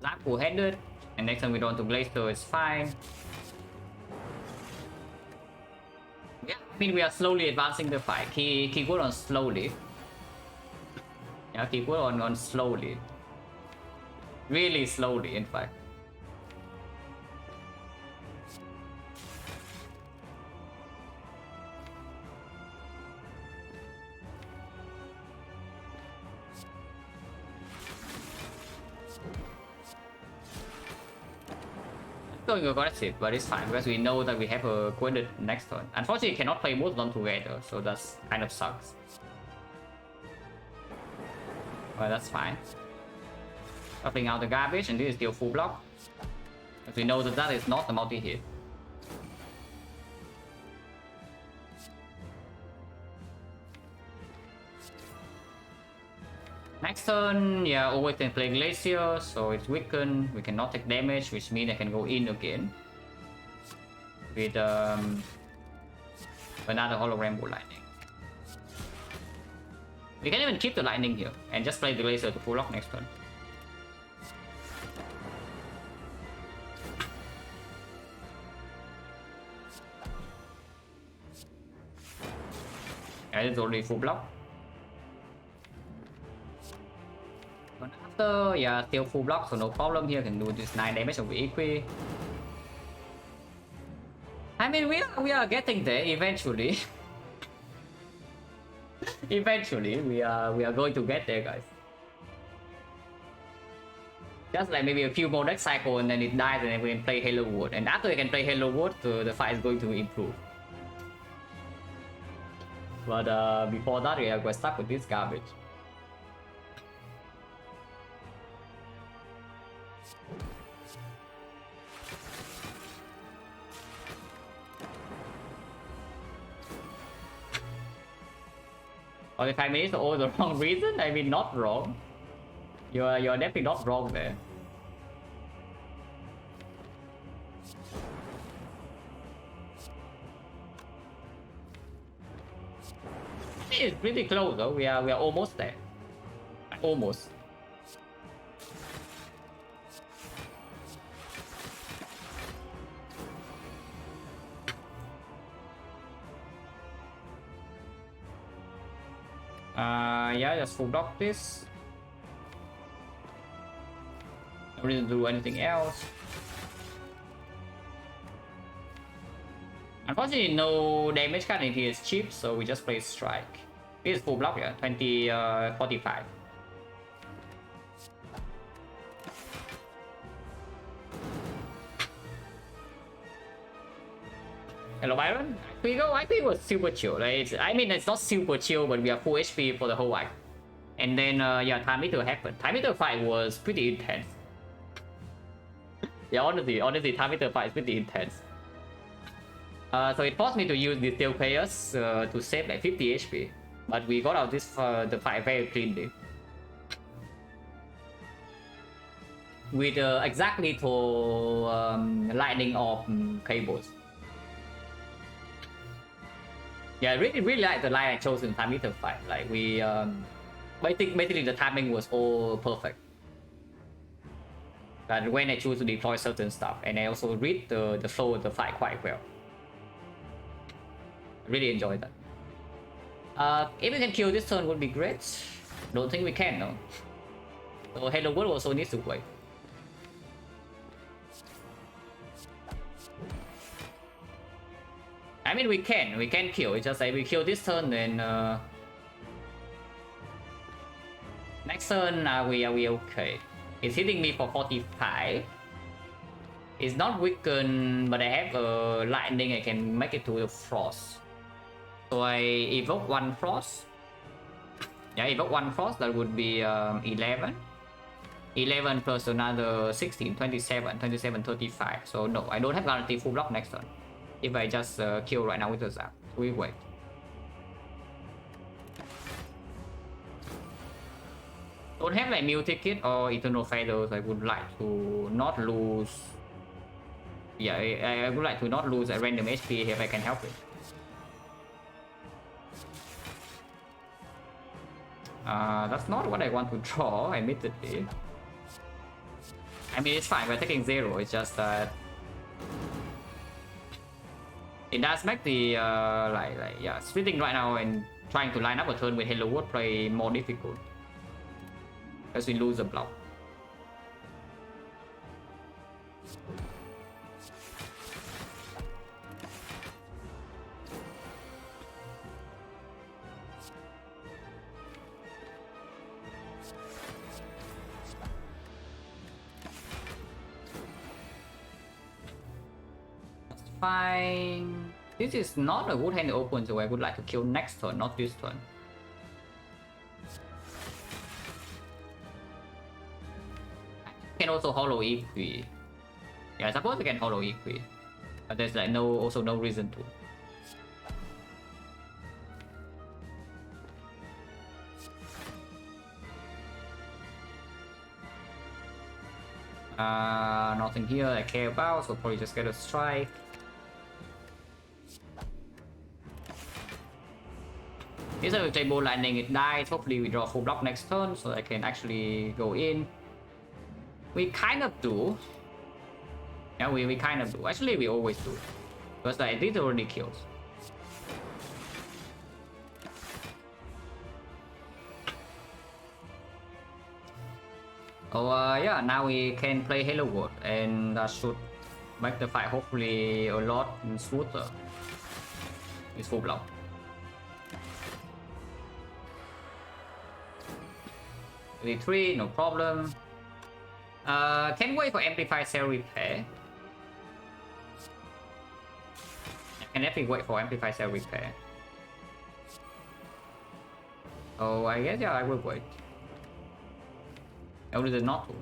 Zap full-headed, and next time we don't to Glaze, so it's fine. Yeah, I mean we are slowly advancing the fight. Keep going on slowly. Yeah, keep going on slowly. Really slowly, in fact. Going aggressive, but it's fine because we know that we have a Quended next turn. Unfortunately, cannot play both of them together, so that's kind of sucks. But that's fine. Shuffling out the garbage, and this is still full block. Because we know that that is not the multi-hit. Next turn, yeah, always can play Glacier, so it's weakened. We cannot take damage, which means I can go in again. With another hologram Bolt Lightning. We can even keep the Lightning here, and just play the Glacier to full lock next turn. And it's already full block. But after, yeah, still full block, so no problem here. Can do this 9 damage of Equi. I mean, we are getting there eventually. Eventually, we are going to get there, guys. Just like maybe a few more deck cycle and then it dies, and then we can play Halo Wood. And after we can play Halo Wood, the fight is going to improve. But before that, we are stuck with this garbage. Only 5 minutes for the wrong reason? I mean, not wrong. You're definitely not wrong there. It's pretty close though. We are almost there. Almost. Yeah, just full block this. Don't really do anything else. Unfortunately, no damage card in here is cheap, so we just play strike. This is full block, yeah, 45. Hello, Byron. I think it was super chill. Like, I mean, it's not super chill, but we are full HP for the whole act. And then, yeah, time meter happened. Time meter fight was pretty intense. Yeah, honestly, time meter fight is pretty intense. So it forced me to use the steel players to save like 50 HP, but we got out this the fight very cleanly. With exactly to lightning off cables. Yeah, I really like the line I chose in time meter fight. Like we basically the timing was all perfect. And when I choose to deploy certain stuff, and I also read the flow of the fight quite well. Really enjoyed that. If we can kill this turn would be great. Don't think we can, no. So Hello World also needs to wait. I mean we can kill. It's just like we kill this turn, then next turn are we okay? It's hitting me for 45. It's not weakened, but I have a lightning. I can make it to a frost. So I evoke one frost. Yeah, evoke one frost. That would be 11. 11 plus another 16, 27, 27, 35. So no, I don't have guaranteed full block next turn. If I just kill right now with the zap, we wait. Don't have like meal ticket or eternal feathers. I would like to not lose. Yeah, I would like to not lose a random HP if I can help it. That's not what I want to draw, admittedly. I mean, it's fine, we're taking 0, it's just that... It does make the, yeah, splitting right now and trying to line up a turn with Hello World play more difficult. Because we lose a block. Fine. This is not a good hand open, so I would like to kill next turn, not this turn. Can also hollow if we... Yeah, I suppose we can hollow if we... But there's like also no reason to. Nothing here I care about, so probably just get a strike. This is a table lightning, it dies. Hopefully we draw full block next turn so I can actually go in. We kind of do. Yeah, we kind of do. Actually, we always do. Because like, this already kills. Oh, yeah, now we can play Hello World, and that should make the fight hopefully a lot smoother. It's full block. V3, no problem. Can wait for Amplify Cell Repair. I can definitely wait for Amplify Cell Repair. Oh, I guess, yeah, I will wait. I would not to.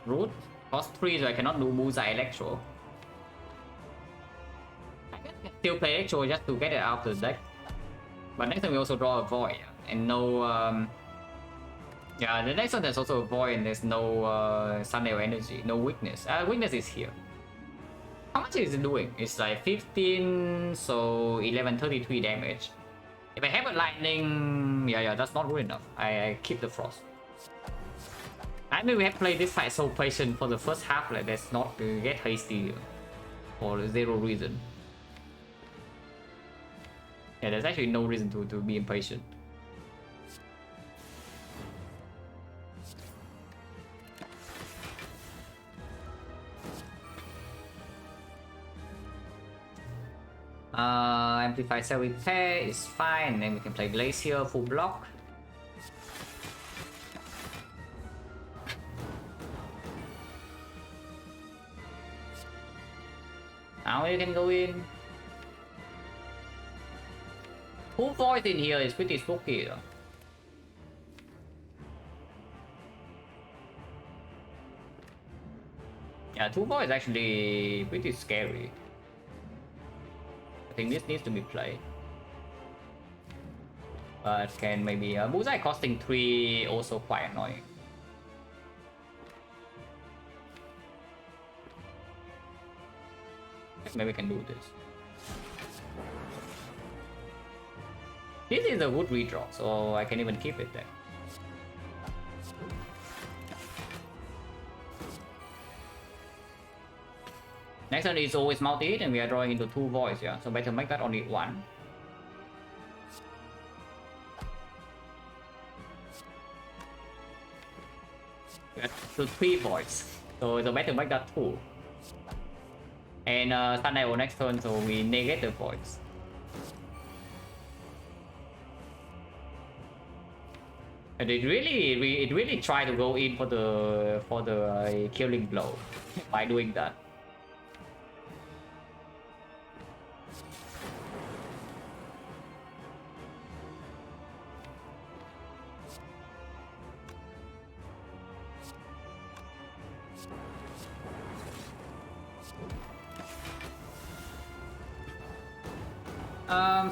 Root cost 3, so I cannot do Bullseye Electro. I can still play Electro just to get it out of the deck. But next time we also draw a Void and no yeah, the next one there's also a Void and there's no Sunnail Energy, no weakness. Weakness is here. How much is it doing? It's like 15, so 1133 damage. If I have a lightning, yeah, that's not good enough. I keep the frost. I mean, we have played this fight so patient for the first half, like that's not to get hasty for zero reason. Yeah, there's actually no reason to be impatient. Amplify cell repair is fine, then we can play Glacier full block. Now you can go in. Two voice in here is pretty spooky though. Yeah, two voice is actually pretty scary. I think this needs to be played. But can maybe Bullseye costing 3 also quite annoying. Maybe we can do this. This is a wood redraw, so I can even keep it there. Next one is always multi-hit and we are drawing into 2 voids, yeah. So better make that only 1. So 3 voids. So it's better make that 2. And Sun Arrow next turn, so we negate the voids. And it really try to go in for the killing blow by doing that.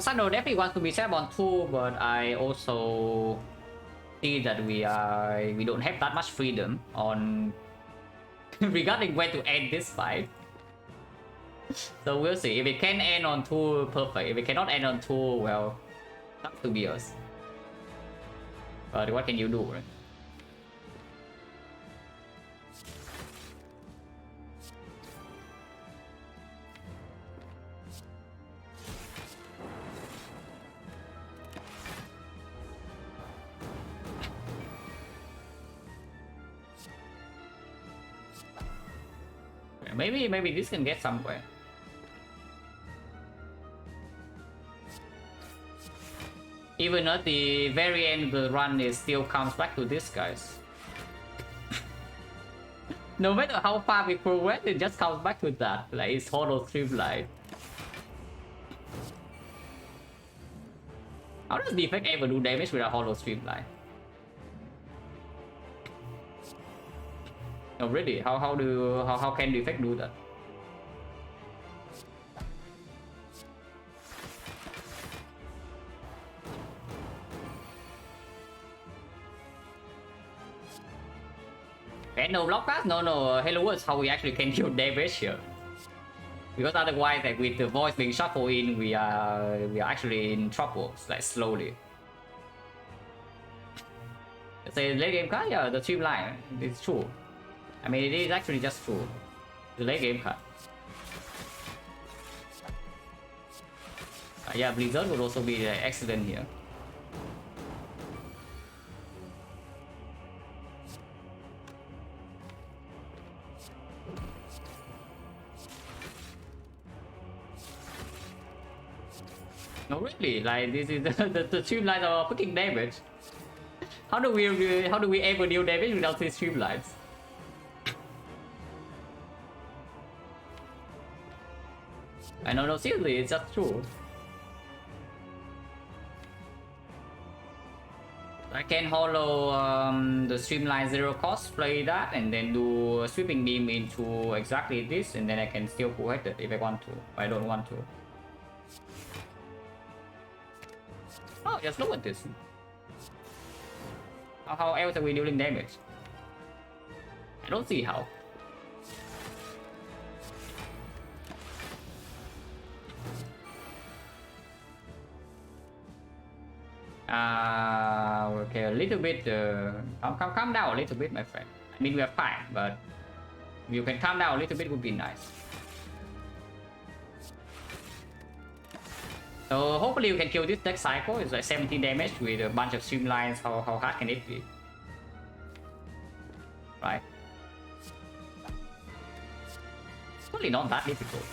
Sando definitely wants to be set on 2, but I also see that we don't have that much freedom on regarding when to end this fight. So we'll see. If it can end on 2, perfect. If it cannot end on 2, well, not to be us. But what can you do, right? Maybe this can get somewhere. Even at the very end of the run, it still comes back to this, guys. No matter how far we progress, it just comes back to that. Like it's Hollow Streamline. How does Defect ever do damage with a Hollow Streamline? Oh really? How can Defect do that? No block pass? No. Hello World is how we actually can deal damage here. Because otherwise, like with the voice being shuffled in, we are actually in trouble, like slowly. Say late game card, yeah, the streamline, it's true. I mean, it is actually just true. The late game card. Yeah, Blizzard would also be excellent here. No, really, like this is the streamlines are putting damage. How do we ever deal damage without these streamlines? I know, no, seriously, it's just true. I can hollow the streamline 0 cost, play that, and then do a sweeping beam into exactly this, and then I can still pull it if I want to. I don't want to. Oh, just look at this. How else are we dealing damage? I don't see how. Okay, a little bit. Calm down a little bit, my friend. I mean, we are fine, but if you can calm down a little bit, would be nice. So hopefully you can kill this next cycle. It's like 17 damage with a bunch of streamlines. How hard can it be? Right? It's really not that difficult.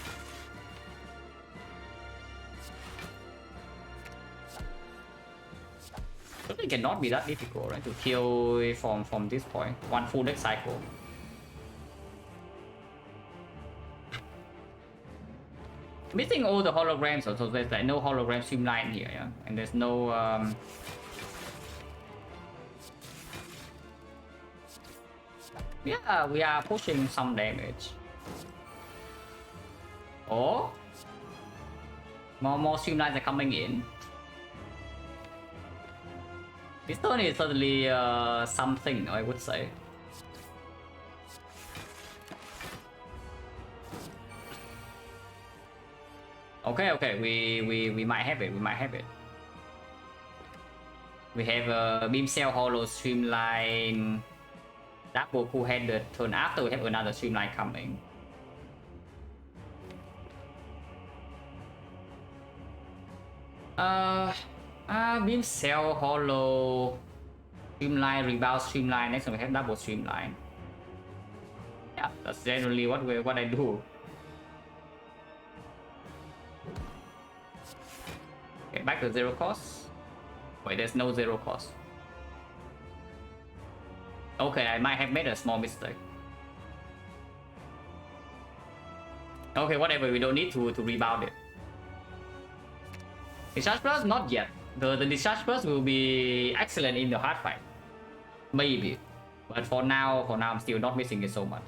It cannot be that difficult, right? To kill from this point. One full next cycle. Missing all the holograms, so there's like no hologram streamline here, yeah? And there's no yeah, we are pushing some damage. Oh, more streamlines are coming in. This turn is certainly something, I would say. Okay, we might have it. We might have it. We have a beam cell hollow streamline. Double who had the turn after. We have another streamline coming. Beam cell hollow streamline, rebound streamline. Next time we have double streamline. Yeah, that's generally what I do. Okay, back to zero cost. Wait, there's no zero cost. Okay, I might have made a small mistake. Okay, whatever, we don't need to rebound it. Discharge Plus? Not yet. The Discharge Plus will be excellent in the hard fight. Maybe. But for now I'm still not missing it so much.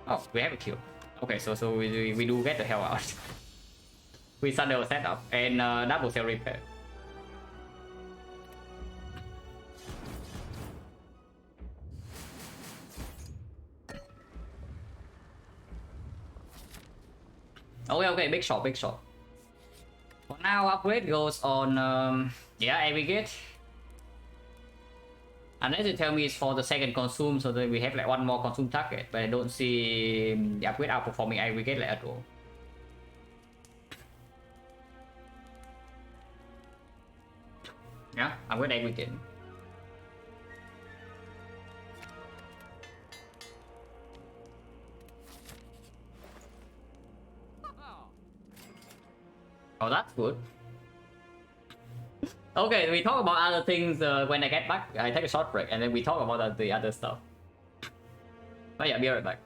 Oh, we have a kill. Okay, so we do get the hell out. We start the setup and double cell repair. Okay, big shot. For now, upgrade goes on, yeah, aggregate. Unless you tell me it's for the second consume, so that we have like one more consume target, but I don't see the upgrade outperforming aggregate like at all. Yeah, upgrade aggregate. Oh, that's good. Okay, we talk about other things when I get back. I take a short break and then we talk about the other stuff. Oh yeah, be right back.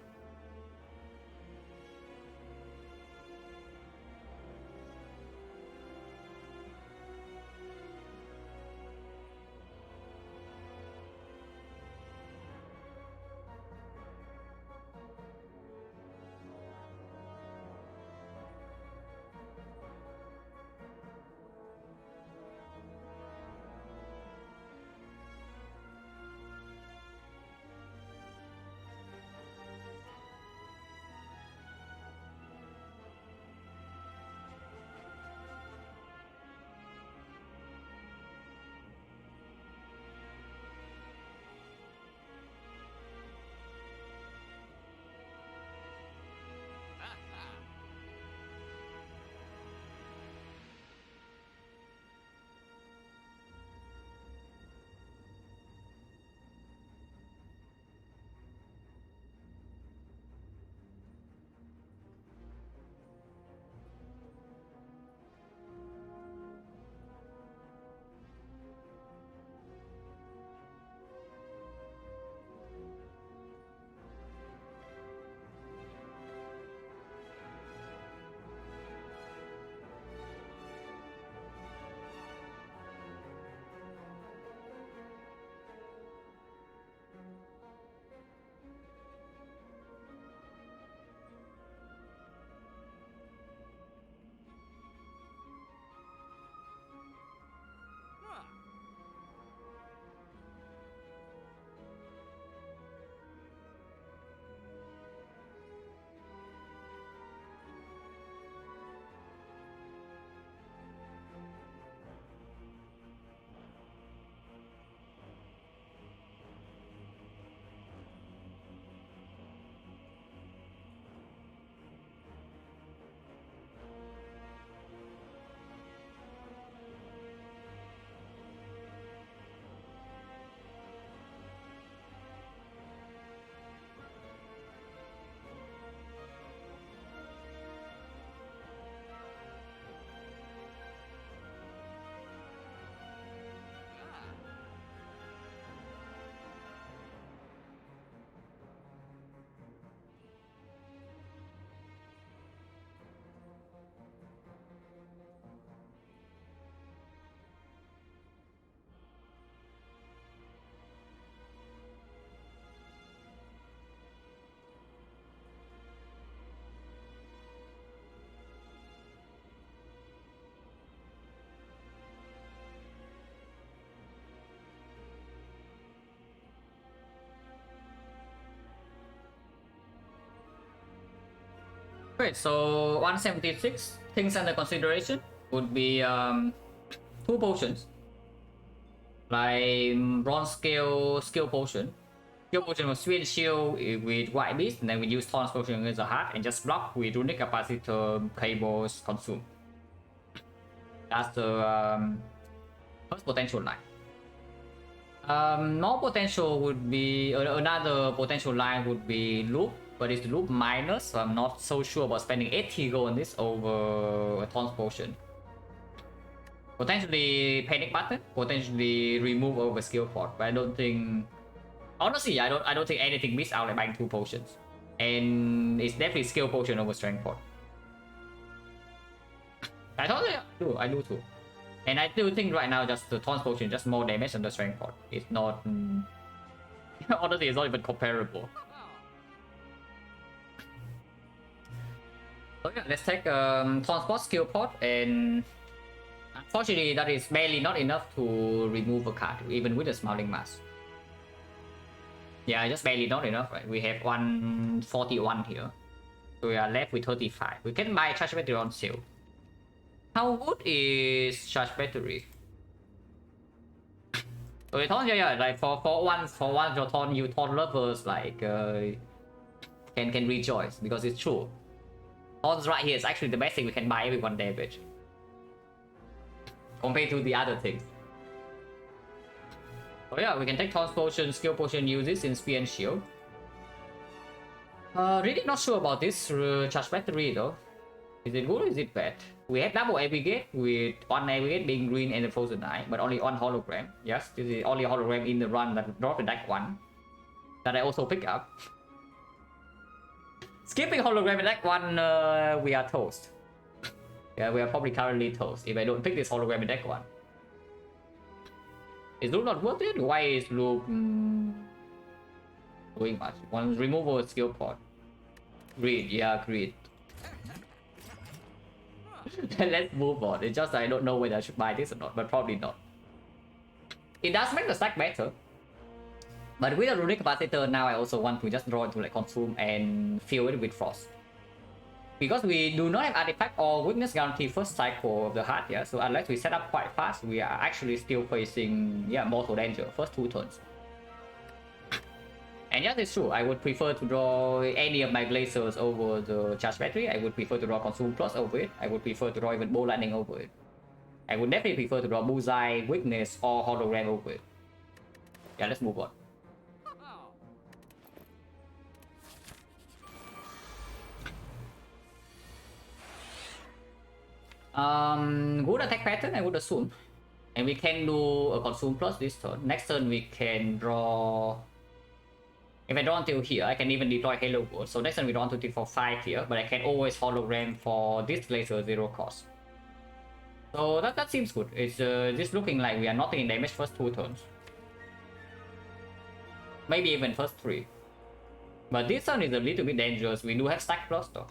Okay, so 176 things under consideration would be 2 potions. Like bronze skill potion. Skill potion with Sweet Shield with White Beast, and then we use Thorns potion against the heart and just block with Runic Capacitor, Cables, Consume. That's the first potential line. More potential would be another potential line would be Loop, but it's Loop minus, so I'm not so sure about spending 80 gold on this over a Thorns potion. Potentially Panic Button, potentially remove over skill pot, but I don't think. Honestly, I don't think anything missed out like buying 2 potions, and it's definitely skill potion over strength pot. I thought I do too, and I do think right now just the Thorns potion just more damage than the strength pot. It's not. Honestly, it's not even comparable. So yeah, let's take Thorns pot, skill pot, and unfortunately that is barely not enough to remove a card even with a Smiling Mask. Yeah, just barely not enough, right? We have 141 here. So we are left with 35. We can buy charge battery on sale. How good is charge battery? So yeah, like for one your Thorn lovers like can rejoice because it's true. Thorns right here is actually the best thing we can buy every 1 damage. Compared to the other things. So yeah, we can take Thorns potion, skill potion, use this in Spear and Shield. Really not sure about this charge battery though. Is it good or is it bad? We have double aggregate with 1 aggregate being green and the frozen eye, but only 1 hologram. Yes, this is only hologram in the run that dropped the deck 1. That I also pick up. Skipping hologram in deck 1, we are toast. Yeah, we are probably currently toast if I don't pick this hologram in deck 1. Is Loop not worth it? Why is Loop doing much? One removal skill pot. Greed, yeah, greed. Let's move on. It's just I don't know whether I should buy this or not, but probably not. It does make the stack better. But with a Runic Capacitor now I also want to just draw into like Consume and fill it with Frost. Because we do not have artifact or weakness guarantee first cycle of the heart, yeah. So unless we set up quite fast, we are actually still facing mortal danger first 2 turns. And yes, it's true. I would prefer to draw any of my Blazers over the charge battery. I would prefer to draw Consume Plus over it. I would prefer to draw even Bow Lightning over it. I would definitely prefer to draw Bullseye, Weakness, or Hologram over it. Yeah, let's move on. Good attack pattern, I would assume. And we can do a Consume Plus this turn. Next turn we can draw... If I draw until here, I can even deploy Halo Word. So next turn we draw until for 5 here, but I can always hologram for this laser 0 cost. So that seems good. It's just looking like we are not taking damage first 2 turns. Maybe even first 3. But this turn is a little bit dangerous. We do have Stack Plus though.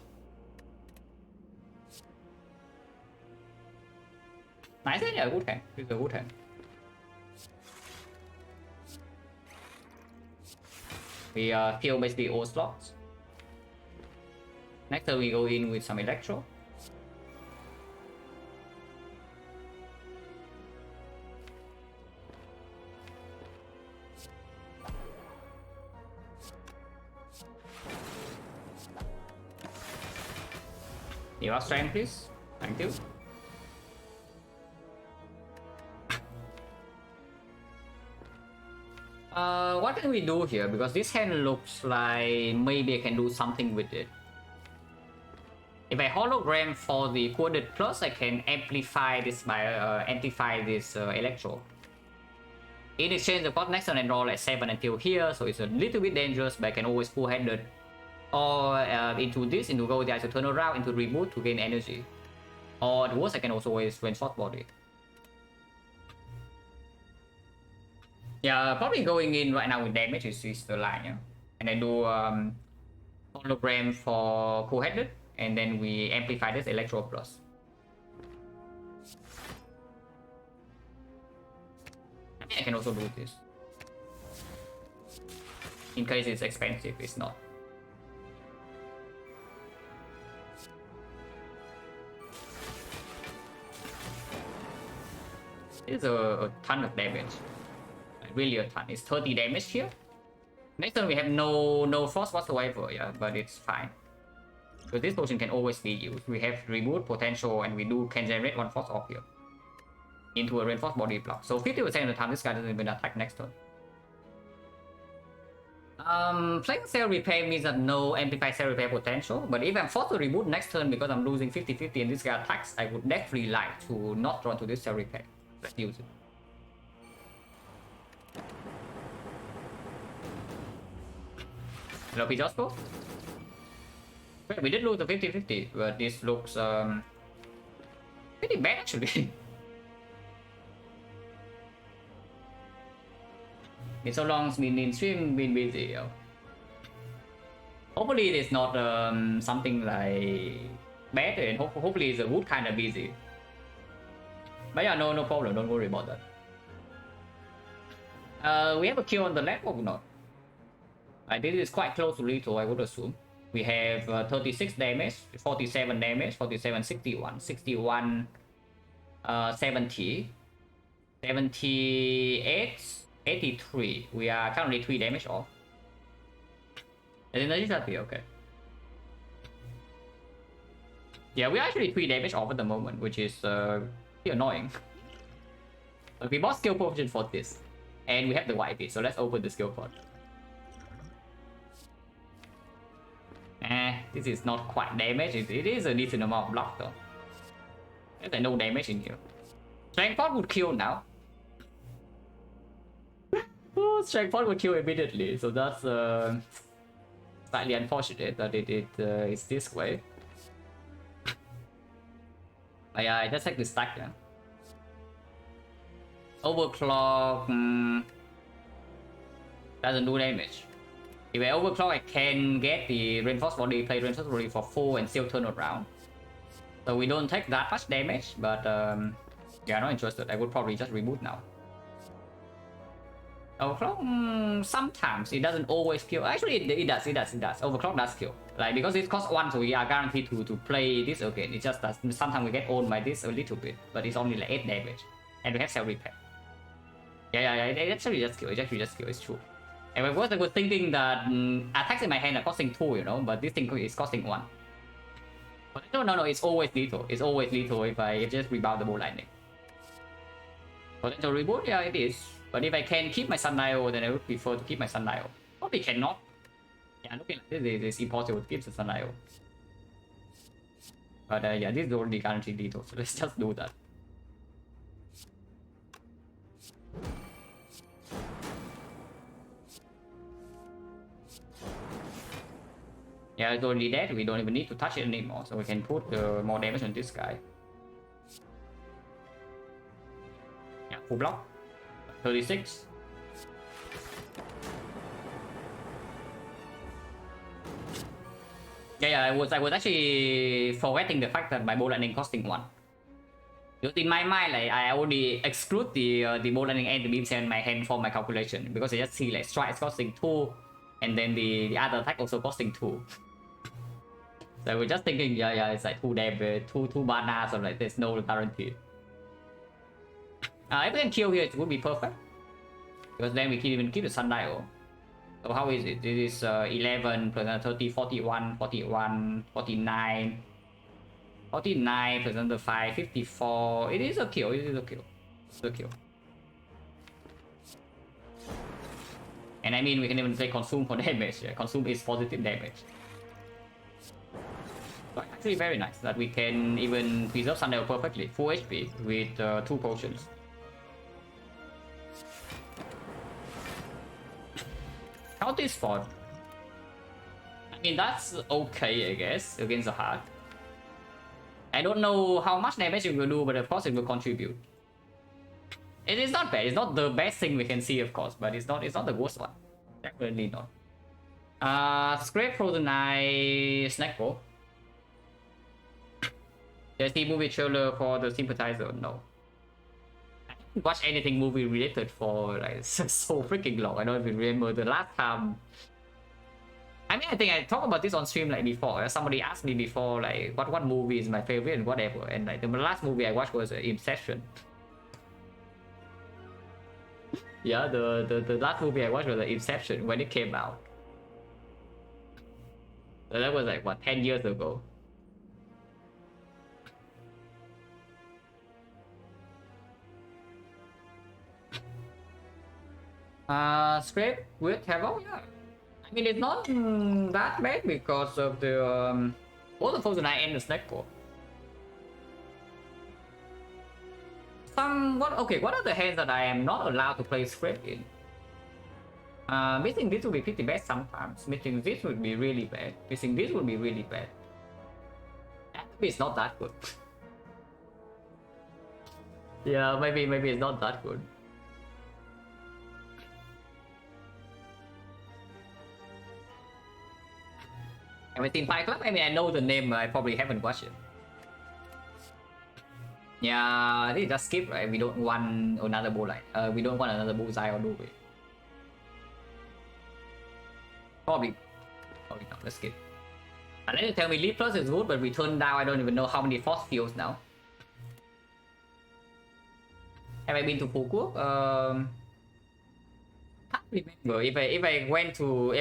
Nice, yeah, good hand. It's a good hand. We kill basically all slots. Next turn we go in with some Electro. Give us strength, please. Thank you. What can we do here? Because this hand looks like maybe I can do something with it. If I hologram for the Coded Plus, I can amplify this by Electro. In exchange, of course, next turn I draw like 7 until here, so it's a little bit dangerous, but I can always full-handed or into go there to turn around into reboot to gain energy. Or the worst, I can also always win short body. Yeah, probably going in right now with damage is the line, yeah. And I do hologram for cool-headed, and then we amplify this Electro Plus. I can also do this. In case it's expensive, it's not. It's a ton of damage. Like, really a ton. It's 30 damage here. Next turn we have no frost whatsoever, yeah, but it's fine. Because this potion can always be used. We have reboot potential and we can generate one frost off here. Into a reinforced body block. So 50% of the time this guy doesn't even attack next turn. Playing Cell Repair means that no amplified Cell Repair potential, but if I'm forced to reboot next turn because I'm losing 50-50 and this guy attacks, I would definitely like to not run to this Cell Repair. Let's use it. Hello, Pijosco? We did lose the 50-50, but this looks pretty bad actually. It's so long been in stream, been busy. Hopefully it is not something like bad, and hopefully it's a wood kind of busy. But yeah, no problem. Don't worry about that. We have a kill on the left or not? This is quite close to lethal, I would assume. We have 36 damage, 47 damage, 47, 61, 61, 70, 78, 83. We are currently 3 damage off. And then happy, okay. Yeah, we're actually 3 damage off at the moment, which is pretty annoying. But we bought skill potion for this. And we have the YP, so let's open the skill pod. This is not quite damage. It is a decent amount of block though. There's no damage in here. Strength pod would kill now. Oh, Strength pod would kill immediately, so that's slightly unfortunate that it is this way. But yeah, I just take the stack, yeah. Overclock doesn't do damage. If I overclock, I can get the reinforced body, play reinforced body for 4 and still turn around. So we don't take that much damage, but yeah, not interested. I would probably just reboot now. Overclock, sometimes it doesn't always kill. Actually, it does. Overclock does kill. Like, because it costs 1, so we are guaranteed to play this again. It just does. Sometimes we get owned by this a little bit, but it's only like 8 damage. And we have Cell Repair. Yeah, it actually just kill. It's true. And at first I was thinking that attacks in my hand are costing 2, you know, but this thing is costing 1. But no, it's always lethal. It's always lethal if I just rebound the bolt lightning. Potential reboot, yeah, it is. But if I can keep my Sundial, then I would prefer to keep my Sundial. Probably cannot. Yeah, looking like this, it's impossible to keep the Sundial. But yeah, this is already guaranteed lethal, so let's just do that. Yeah, it's already dead. We don't even need to touch it anymore, so we can put more damage on this guy. Yeah, full block. 36. Yeah, I was actually forgetting the fact that my bolt lightning costing 1. Because in my mind, like, I already exclude the bolt lightning and the beam saber in my hand for my calculation, because I just see like strike costing 2, and then the other attack also costing 2. So we're just thinking, yeah, it's like 2 damage, 2 mana, so like there's no guarantee. If we can kill here, it would be perfect. Because then we can even keep the Sundial. So how is it? This is 11 plus 30, 41, 41, 49. 49 plus another 5, 54. It is a kill, It's a kill. And I mean, we can even say consume for damage. Yeah, consume is positive damage. So actually very nice that we can even preserve Sundial perfectly. Full HP with 2 potions. How this fought? I mean, that's okay, I guess, against the heart. I don't know how much damage it will do, but of course it will contribute. It is not bad. It's not the best thing we can see, of course, but it's not the worst one. Definitely not. Scrape Frozen Eye Snack Bowl. There's the movie trailer for the Sympathizer. No. I didn't watch anything movie related for like so freaking long. I don't even remember the last time. I mean, I think I talked about this on stream like before. Somebody asked me before like what movie is my favorite and whatever. And like the last movie I watched was Inception. Yeah, the last movie I watched was the Inception when it came out. So that was like what, 10 years ago. Script with Havoc, yeah. I mean, it's not that bad because of the both the Frozen Eye and the Snake Core. What are the hands that I am not allowed to play script in? Missing this would be pretty bad sometimes. Missing this would be really bad. Missing this would be really bad. Maybe it's not that good. Yeah, maybe it's not that good. Have you seen Fight Club? I mean, I know the name, I probably haven't watched it. Yeah, this is just skip, right? We don't want another bullseye. We don't want another bullseye or do we? Probably not. Let's skip. Unless you tell me Leap Plus is good, but we turn down, I don't even know how many force fields now. Have I been to Fuku? Can't remember if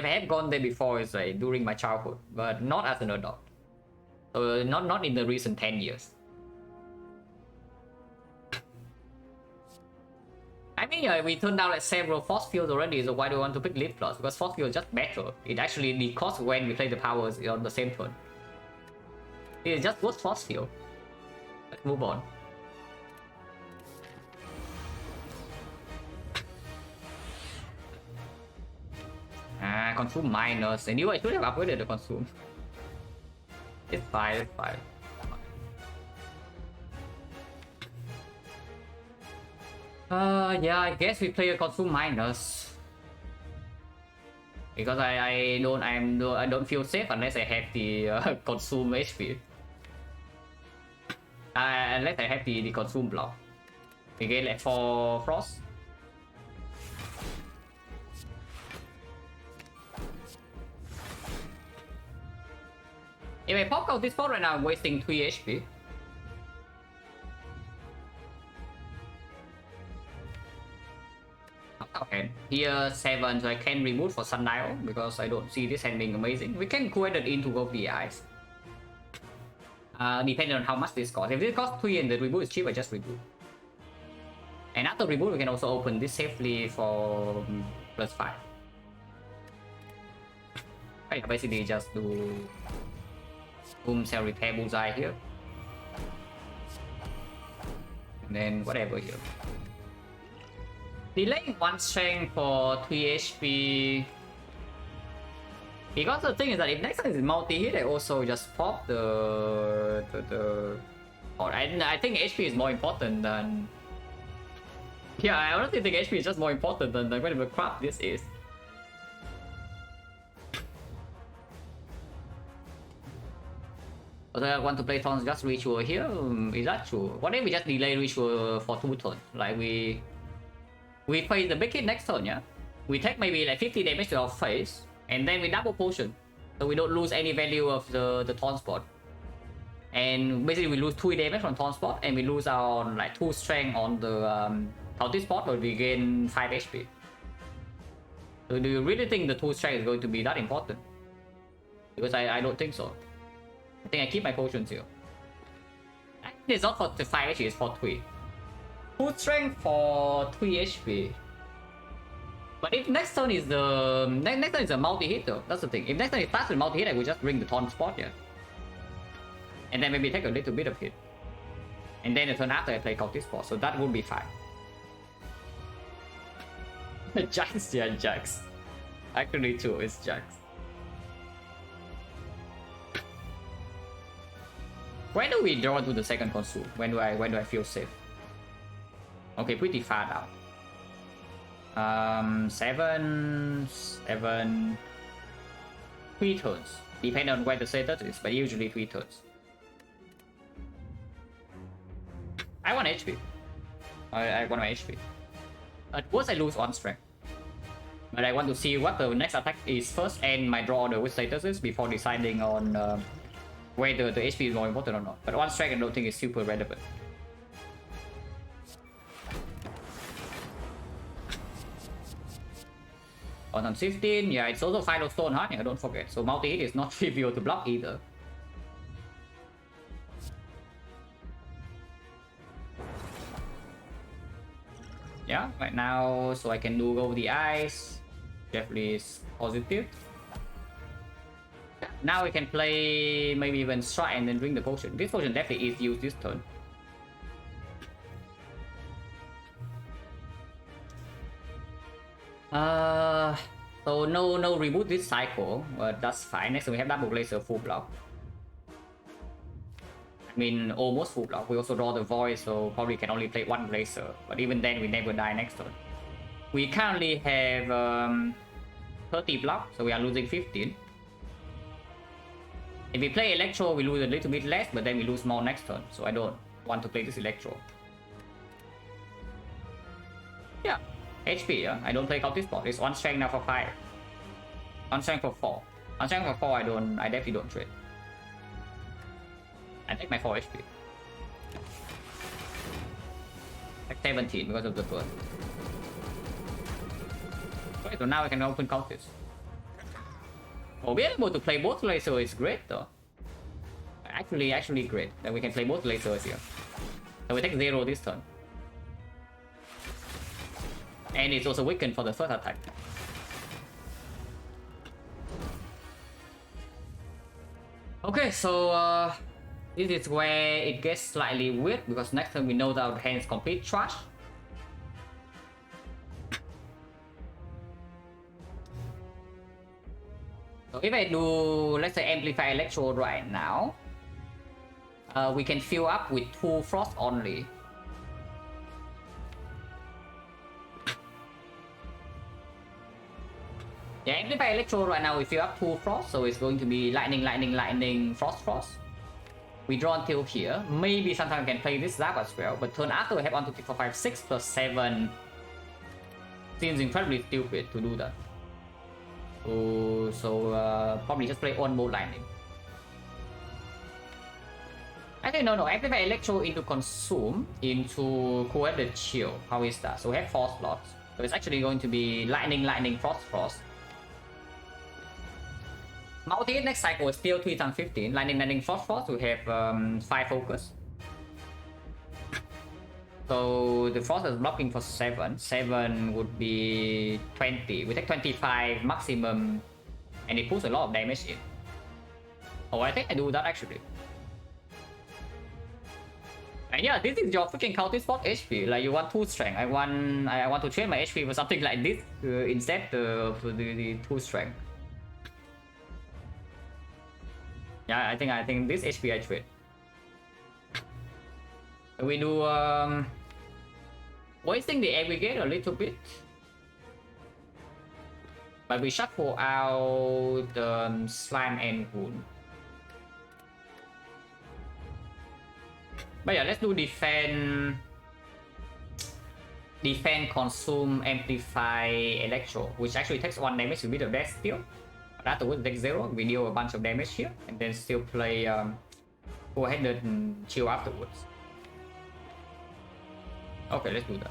I have gone there before. It's like during my childhood, but not as an adult. So not in the recent 10 years. I mean, we turned down like several force fields already, so why do I want to pick Leap Plus? Because force field is just better. It actually decosts when we play the powers on the same turn. It's just worse force field. Let's move on. Consume minus. And you should have upgraded the consume. It's fine, it's fine. Yeah, I guess we play a consume minus. Because I don't feel safe unless I have the consume HP. Unless I have the consume block. Again, like for frost. If I pop out this spot right now, I'm wasting 3 HP. Okay, here 7, so I can remove for Sundial because I don't see this hand being amazing. We can go ahead into both the eyes. Depending on how much this costs. If this costs 3 and the reboot is cheap, I just reboot. And after reboot, we can also open this safely for +5. I basically just do boom, cell repair bullseye here. And then whatever here. Delaying 1 strength for 3 HP. Because the thing is that if next time is multi-hit, I also just pop the or I think HP is more important than. Yeah, I honestly think HP is just more important than whatever crap this is. But I want to play turns just ritual here. Is that true? What if we just delay ritual for 2 turns? Like we face the big hit next turn, yeah? We take maybe like 50 damage to our face, and then we double potion. So we don't lose any value of the taunt spot. And basically we lose 2 damage from taunt spot, and we lose our like 2 strength on the taunted spot, but we gain 5 HP. So do you really think the 2 strength is going to be that important? Because I don't think so. I think I keep my potions here. Actually, it's not for 5 HP, it's for 3. 2 strength for 3 HP. But if next turn is the next turn is a multi-hit though, that's the thing. If next turn it starts with multi-hit, I will just bring the taunt spot here. And then maybe take a little bit of hit. And then the turn after I play cultist spot, so that would be fine. Jax, yeah, Jax. Actually too, it's Jax. When do we draw to the second consume? When do I feel safe? Okay, pretty far down. 7, 3 turns. Depending on where the status is, but usually 3 turns. I want HP. I want my HP. At worst, I lose 1 strength. But I want to see what the next attack is first and my draw order with statuses before deciding on whether the HP is more important or not. But 1 strength I don't think is super relevant. On 15, yeah, it's also Final Stone, huh? Yeah, don't forget. So multi-hit is not trivial to block either. Yeah, right now, so I can do go the ice. Definitely is positive. Now we can play maybe even strike and then drink the potion. This potion definitely is used this turn. So no reboot this cycle, but that's fine. Next we have double laser full block. I mean almost full block. We also draw the void, so probably can only play one laser. But even then we never die next turn. We currently have 30 block, so we are losing 15. If we play Electro, we lose a little bit less, but then we lose more next turn. So I don't want to play this Electro. Yeah, HP, yeah. I don't play Cultist Spot. It's on strength now for 5. On strength for 4. On strength for 4, I definitely don't trade. I take my 4 HP. Like 17 because of the burn. Okay, so now I can open Cultist. Oh, being able to play both lasers is great though. Actually great that we can play both lasers here. So we take 0 this turn. And it's also weakened for the first attack. Okay, so this is where it gets slightly weird because next turn we know that our hand is complete trash. So if I do, let's say, Amplify Electro right now, we can fill up with 2 Frost only. Yeah, Amplify Electro right now we fill up 2 Frost, so it's going to be Lightning, Frost. We draw until here. Maybe sometimes we can play this Zap as well, but turn after we have 1, 2, 3, 4, 5, 6 plus 7. Seems incredibly stupid to do that. So probably just play on mode Lightning. I think no, Amplify Electro into Consume into Coed Chill. How is that? So we have 4 slots. So it's actually going to be Lightning, Frost. Multi next cycle is still 3 times 15. Lightning, Frost. We have 5 focus. So the Frost is blocking for 7. 7 would be 20. We take 25 maximum, and it puts a lot of damage in. Oh, I think I do that actually. And yeah, this is your freaking Cultist Spot HP. Like you want 2 strength. I want to trade my HP for something like this instead of the 2 strength. Yeah, I think this HP I trade. We do wasting the aggregate a little bit, but we shuffle out Slime and Wound. But yeah, let's do defend, consume, amplify, electro, which actually takes 1 damage to be the best still. But afterwards, take 0. We deal a bunch of damage here, and then still play go ahead and chill afterwards. Okay, let's do that.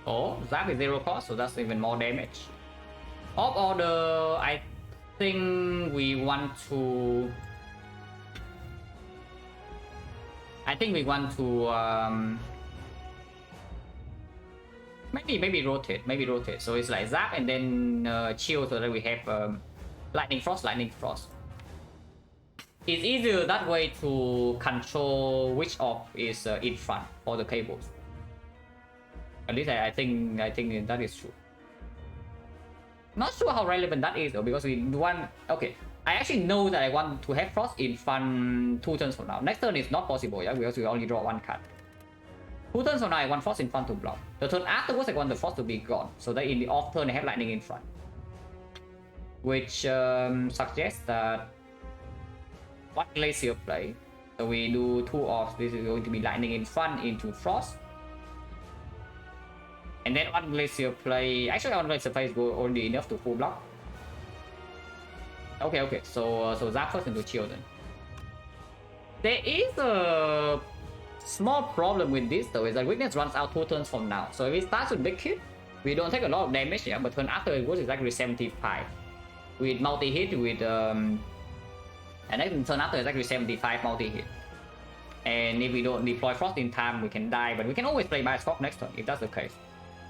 Oh, Zap is 0 cost, so that's even more damage. Off order, I think we want to... maybe rotate. So it's like Zap and then chill so that we have Lightning Frost. It's easier that way to control which of is in front for the cables. At least I think that is true. Not sure how relevant that is though, because we want... Okay, I actually know that I want to have Frost in front 2 turns from now. Next turn is not possible, yeah, because we only draw 1 card. 2 turns from now I want Frost in front to block. The turn afterwards I want the Frost to be gone, so that in the off turn I have Lightning in front. Which suggests that what Glacier play. So we do 2 offs. This is going to be Lightning in front into Frost. And then on Glacier play, actually on Glacier play is already enough to full block. Okay. So Zap first into chill then. There is a small problem with this though, is that weakness runs out 2 turns from now. So if it starts with big hit, we don't take a lot of damage, yeah, but turn after it goes exactly 75. With multi-hit, with and then turn after exactly 75 multi-hit. And if we don't deploy Frost in time, we can die, but we can always play Bioscope next turn, if that's the case.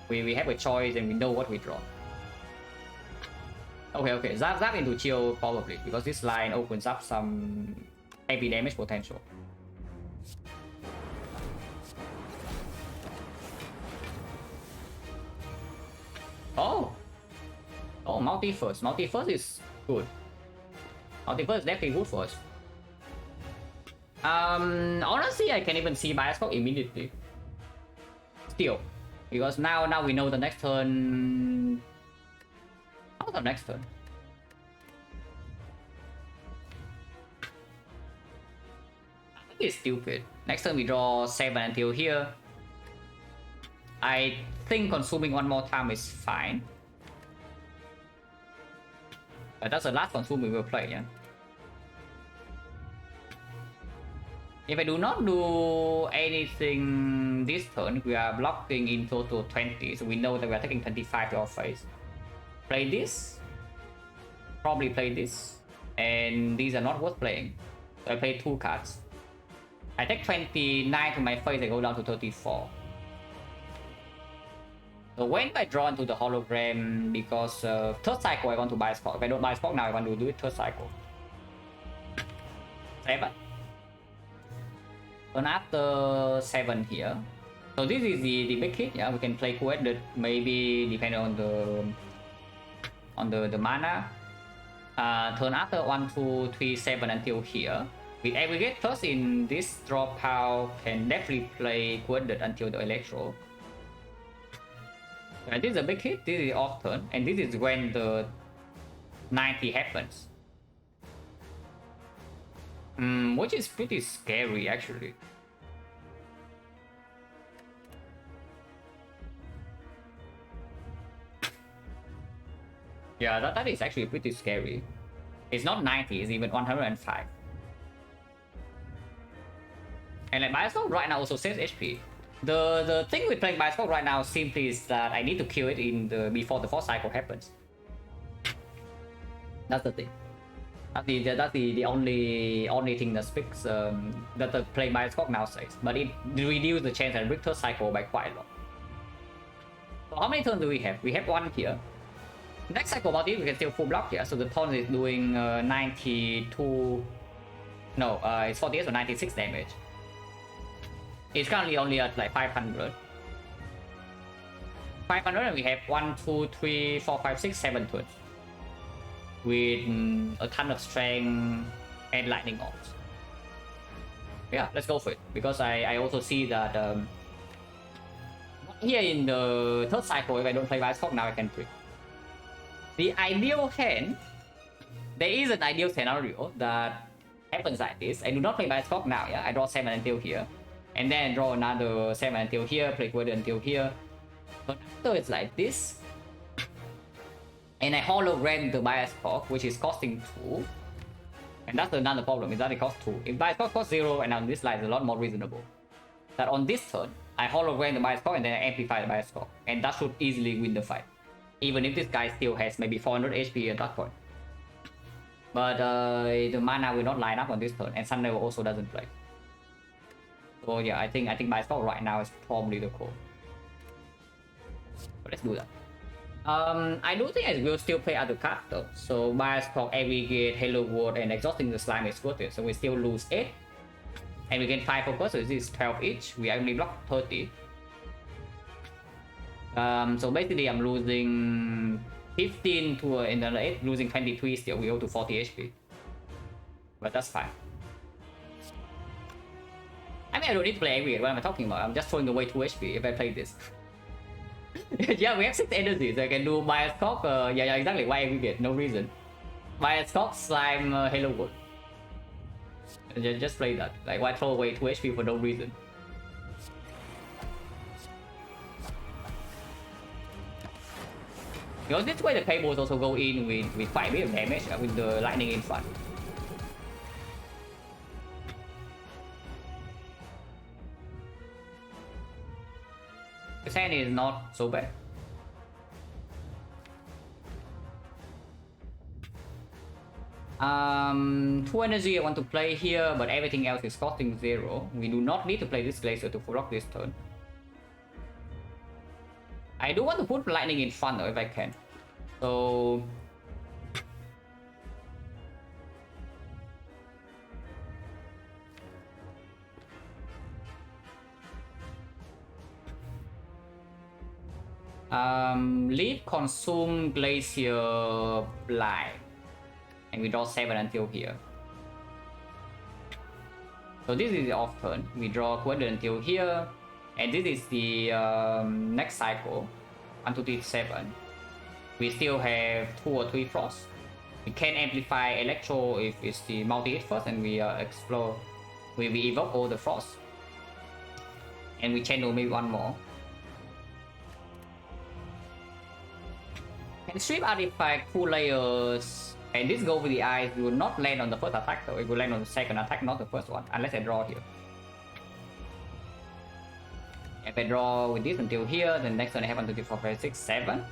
We have a choice and we know what we draw. Okay, Zap into chill probably, because this line opens up some heavy damage potential. Oh, multi-first. Multi-first is good. Multi-first is definitely good for us. Honestly, I can even see Bioscope immediately. Still. Because now we know the next turn... How's the next turn? I think it's stupid. Next turn we draw 7 until here. I think consuming one more time is fine. But that's the last consume we will play, yeah? If I do not do anything this turn, we are blocking in total 20, so we know that we are taking 25 to our face. Play this. Probably play this. And these are not worth playing. So I play 2 cards. I take 29 to my face, I go down to 34. So when I draw into the hologram, because third cycle I want to buy a spot. If I don't buy a spot now, I want to do it third cycle. 7. And after 7 here. So this is the big hit, yeah. We can play Coed, maybe depending on the mana. Turn after 1, 2, 3, 7 until here. With aggregate first in this draw pile, can definitely play Coed until the Electro. And this is a big hit, this is off turn, and this is when the 90 happens. Which is pretty scary actually. Yeah, that is actually pretty scary. It's not 90, it's even 105. And like Bioscope right now also saves HP. The thing with playing Bioscope right now simply is that I need to kill it in before the 4th cycle happens. That's the thing. That's the only thing that speaks that the playing Bioscope now says. But it reduces the chance and break 3rd cycle by quite a lot. So how many turns do we have? We have 1 here. Next cycle about it, we can still full block here. So the taunt is doing 92. No, it's 48 or 96 damage. It's currently only at like 500. 500 and we have 1, 2, 3, 4, 5, 6, 7 turns. With a ton of strength and lightning orbs. Yeah, let's go for it. Because I also see that here in the 3rd cycle, if I don't play Bioscope now, I can pick. The ideal hand, there is an ideal scenario that happens like this. I do not play Bioscope now, yeah? I draw 7 until here. And then draw another 7 until here, play Coed until here. But after it's like this. And I hologram the Bioscope, which is costing 2. And that's another problem, is that it costs 2. If Bioscope costs 0, and on this line is a lot more reasonable. That on this turn, I hologram the Bioscope and then I amplify the Bioscope. And that should easily win the fight. Even if this guy still has maybe 400 HP at that point. But the mana will not line up on this turn, and Sun Level also doesn't play. So yeah, I think Bioscope right now is probably the call. But let's do that. I do think I will still play other cards though. So Bioscope, Aggregate, Halo World, and Exhausting the Slime is worth it. So we still lose 8. And we gain 5 focus, so this is 12 each. We only block 30. So basically I'm losing 15 to another 8, losing 23 still. We go to 40 HP. But that's fine. I mean, I don't need to play Aggregate. What am I talking about? I'm just throwing away 2 HP if I play this. Yeah, we have 6 energies. I can do Bioscope. Yeah, exactly. Why Aggregate? No reason. Bioscope, Slime, Halo World. Just play that. Like, why throw away 2 HP for no reason? Because this way the cables also go in with quite a bit of damage with the lightning in front. The sand is not so bad. Two energy I want to play here, but everything else is costing 0. We do not need to play this glacier to full rock this turn. I do want to put lightning in front though if I can. So lead consume glacier blind. And we draw 7 until here. So this is the off turn. We draw 200 until here. And this is the next cycle. 1, 2, 3, 7. We still have 2 or 3 frost. We can amplify electro if it's the multi-hit first, and we explore. We evoke all the frost. And we channel maybe one more. And strip artifact, 2 layers. And this go with the eyes. We will not land on the first attack though. It will land on the second attack, not the first one. Unless I draw here. If I draw with this until here, then next turn I have 1, 2, 3, 4, 5, 6, 7. I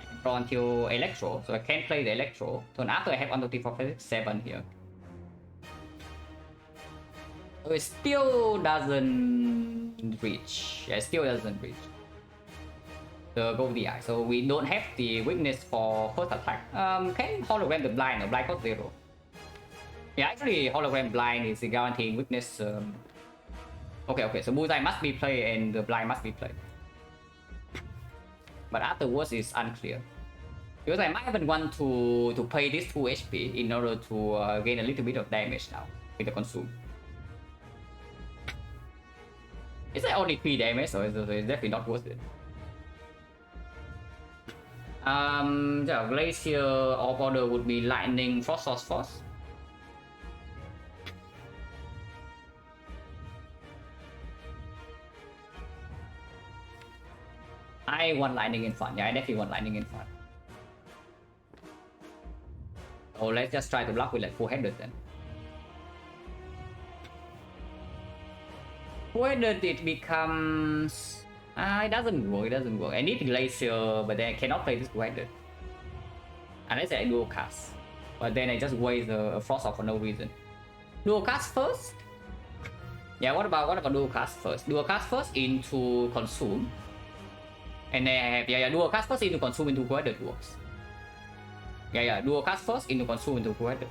can draw until electro. So I can't play the electro. Turn after I have 1, 2, 3, 4, 5, 6, 7 here. So it still doesn't reach. Yeah, it still doesn't reach the go with the eye. So we don't have the weakness for first attack. Can hologram the blind? The blind cost 0. Yeah, actually hologram blind is guaranteeing weakness. Okay, so bullseye must be played and the blind must be played. But afterwards it's unclear. Because I might even want to play this 2 HP in order to gain a little bit of damage now with the consume. Is that only 3 damage, so it's definitely not worth it. Yeah, glacier of order would be lightning, frost, frost. I want lightning in front. Yeah, I definitely want lightning in front. So let's just try to block with like 400 then. 400 it becomes. It doesn't work. I need glacier, but then I cannot play this 200 unless I dual cast. But then I just waste a frost off for no reason. Dual cast first. Yeah, what about dual cast first? Dual cast first into consume. And then I have dual cast first into consume into 200 works. Yeah, dual cast first into consume into 200.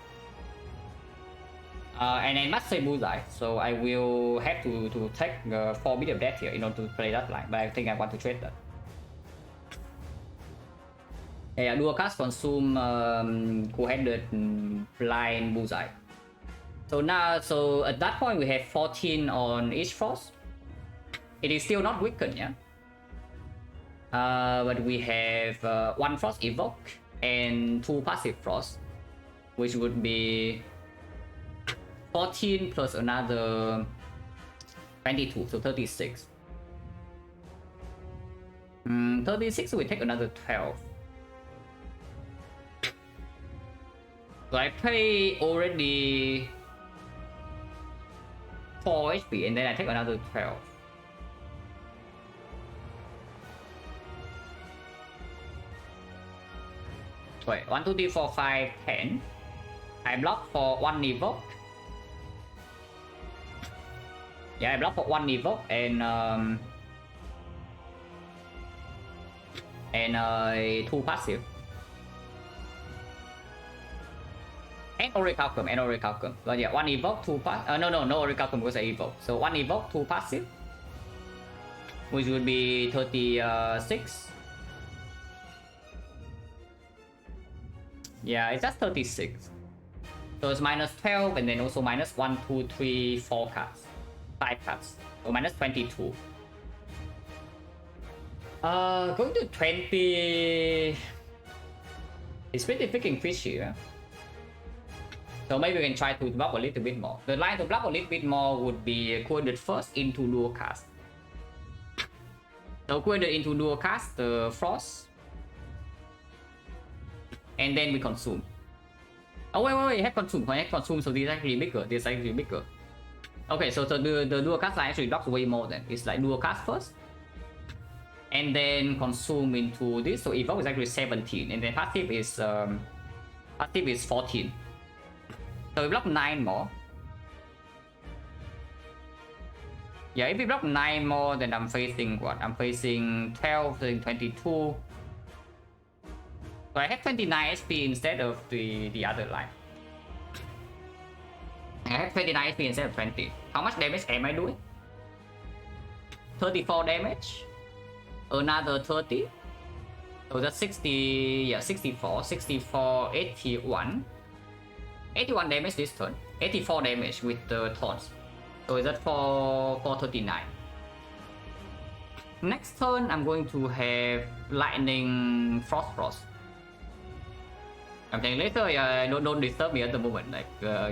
And I must say bullseye, so I will have to take 4 bit of death here in order to play that line, but I think I want to trade that. Yeah, dual cast consume 200 blind bullseye. So at that point we have 14 on each frost. It is still not weakened, yeah. But we have 1 frost evoke and 2 passive frost, which would be 14 plus another 22, so 36. 36 we take another 12. So I pay already 4 HP and then I take another 12. Wait, 1, 2, 3, 4, 5, 10. I block for 1 evoke. Yeah, I block for 1 evoke and 2 passive. And Orichalcum. But yeah, 1 evoke, 2 passive. No Orichalcum because I evoke. So 1 evoke, 2 passive. Which would be 36. Yeah, it's just 36. So it's minus 12 and then also minus 1, 2, 3, 4 cards. 5 cards. So minus 22. Going to 20. It's pretty freaking fishy, yeah? So maybe we can try to block a little bit more. The line to block a little bit more would be coded first into dual cast. So coded into dual cast the frost. and then we consume. Oh wait, have consume, so this is actually bigger, this is actually bigger. Okay, so the dual cast line actually blocks way more than, it's like dual cast first, and then consume into this, so evoke is actually 17, and then passive is 14. So we block 9 more. Yeah, if we block 9 more, then I'm facing what? I'm facing 12, 22. So I have 29 HP instead of the other line. I have 29 HP instead of 20. How much damage am I doing? 34 damage. Another 30. So that's 60, yeah, 64, 81. 81 damage this turn. 84 damage with the taunts. So is that for 39. Next turn, I'm going to have Lightning Frost. I'm saying later, don't disturb me at the moment. Like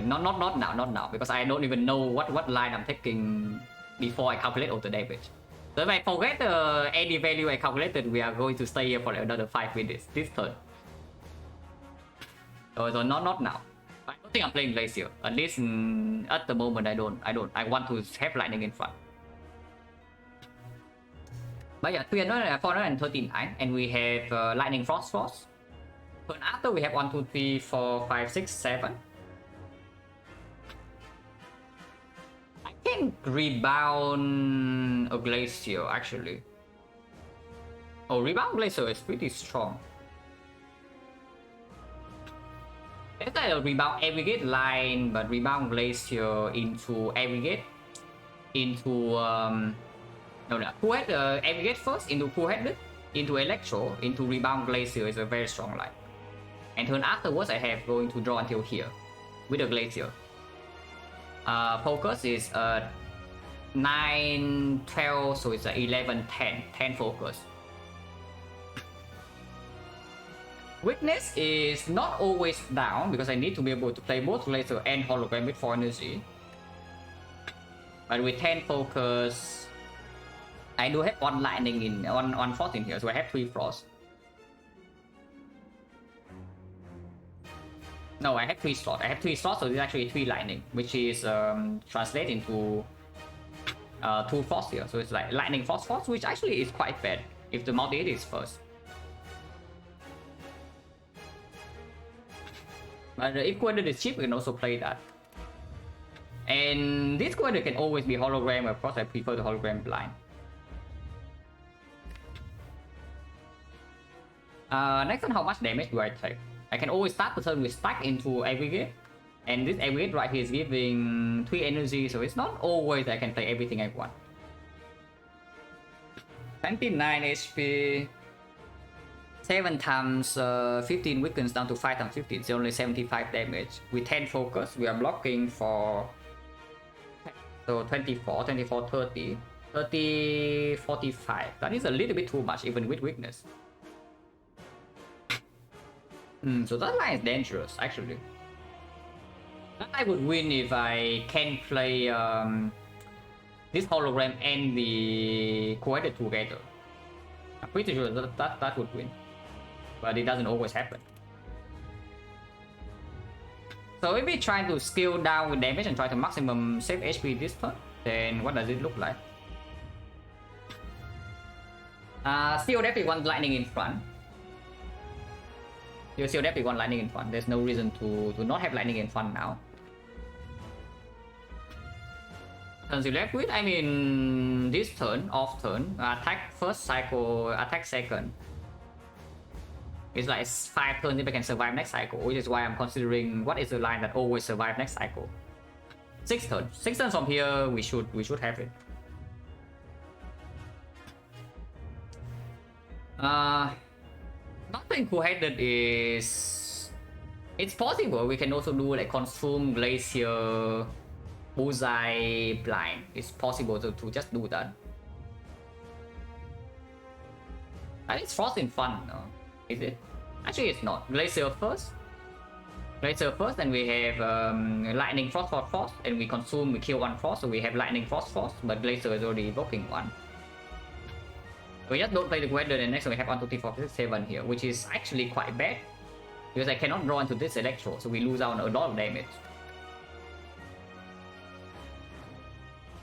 not now, because I don't even know what line I'm taking before I calculate all the damage. So if I forget any value I calculated, we are going to stay here for another 5 minutes this turn. So not now. I don't think I'm playing Glacier. At least at the moment I don't. I want to have Lightning in front. But yeah, 439, and we have Lightning Frost. Turn after we have 1, 2, 3, 4, 5, 6, 7. I can rebound a Glacier actually. Oh, rebound Glacier is pretty strong. Let's say a rebound aggregate line, but rebound Glacier into aggregate, into who had aggregate first, into who had into Electro, into rebound Glacier is a very strong line. And turn afterwards I have going to draw until here with a Glacier. Focus is 9, 12, so it's 11, 10 focus. Weakness is not always down because I need to be able to play both Glacier and Hologram with 4 energy. But with 10 focus, I do have 1 lightning in one frost in here, so I have 3 frost. No, I have 3 slots. I have 3 slots, so this is actually 3 lightning, which is translate into 2 frost here. So it's like lightning frost, which actually is quite bad if the multi-hit is first. But if Quadrant is cheap, we can also play that. And this Quadrant can always be hologram, of course I prefer the hologram blind. Next on how much damage do I take? I can always start the turn with stack into aggregate. And this aggregate right here is giving 3 energy, so it's not always I can play everything I want. 29 HP. 7 times 15 weakens down to 5 times 15, it's only 75 damage. With 10 focus, we are blocking for so 24, 30, 45. That is a little bit too much even with weakness. So that line is dangerous actually. That I would win if I can play this hologram and the coordinate together. I'm pretty sure that would win. But it doesn't always happen. So if we try to scale down with damage and try to maximum save HP this turn, then what does it look like? Still definitely 1 lightning in front. You still definitely 1 lightning in front. There's no reason to not have lightning in front now. Turns you left with, I mean, this turn, off turn, attack first cycle, attack second. It's like 5 turns if I can survive next cycle, which is why I'm considering what is the line that always survive next cycle. 6 turns. 6 turns from here, we should have it. Nothing cool-headed is... It's possible we can also do like consume Glacier, Bullseye, Blind. It's possible to just do that. I think it's Frost in front, no? Is it? Actually, it's not. Glacier first, and we have Lightning Frost, and we consume, we kill 1 Frost, so we have Lightning Frost, but Glacier is already evoking 1. We just don't play the Quadrant, and next we have 1, 2, 3, 4, 5, 6, 7 here, which is actually quite bad. because I cannot draw into this electro, so we lose out on a lot of damage.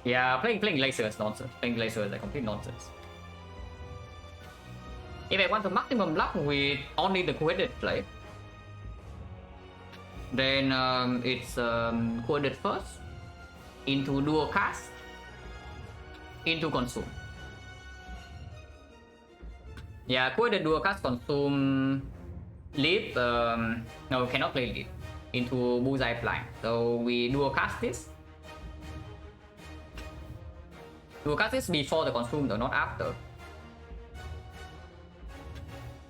Yeah, playing Glacier is nonsense. Playing Glacier is like complete nonsense. If I want to maximum block with only the coordinate play, then it's coordinate first, into dual cast, into consume. Yeah, coordinate dual cast, consume, leap, no, cannot play leap, into bullseye blind. So we dual cast this. Dual cast this before the consume though, not after.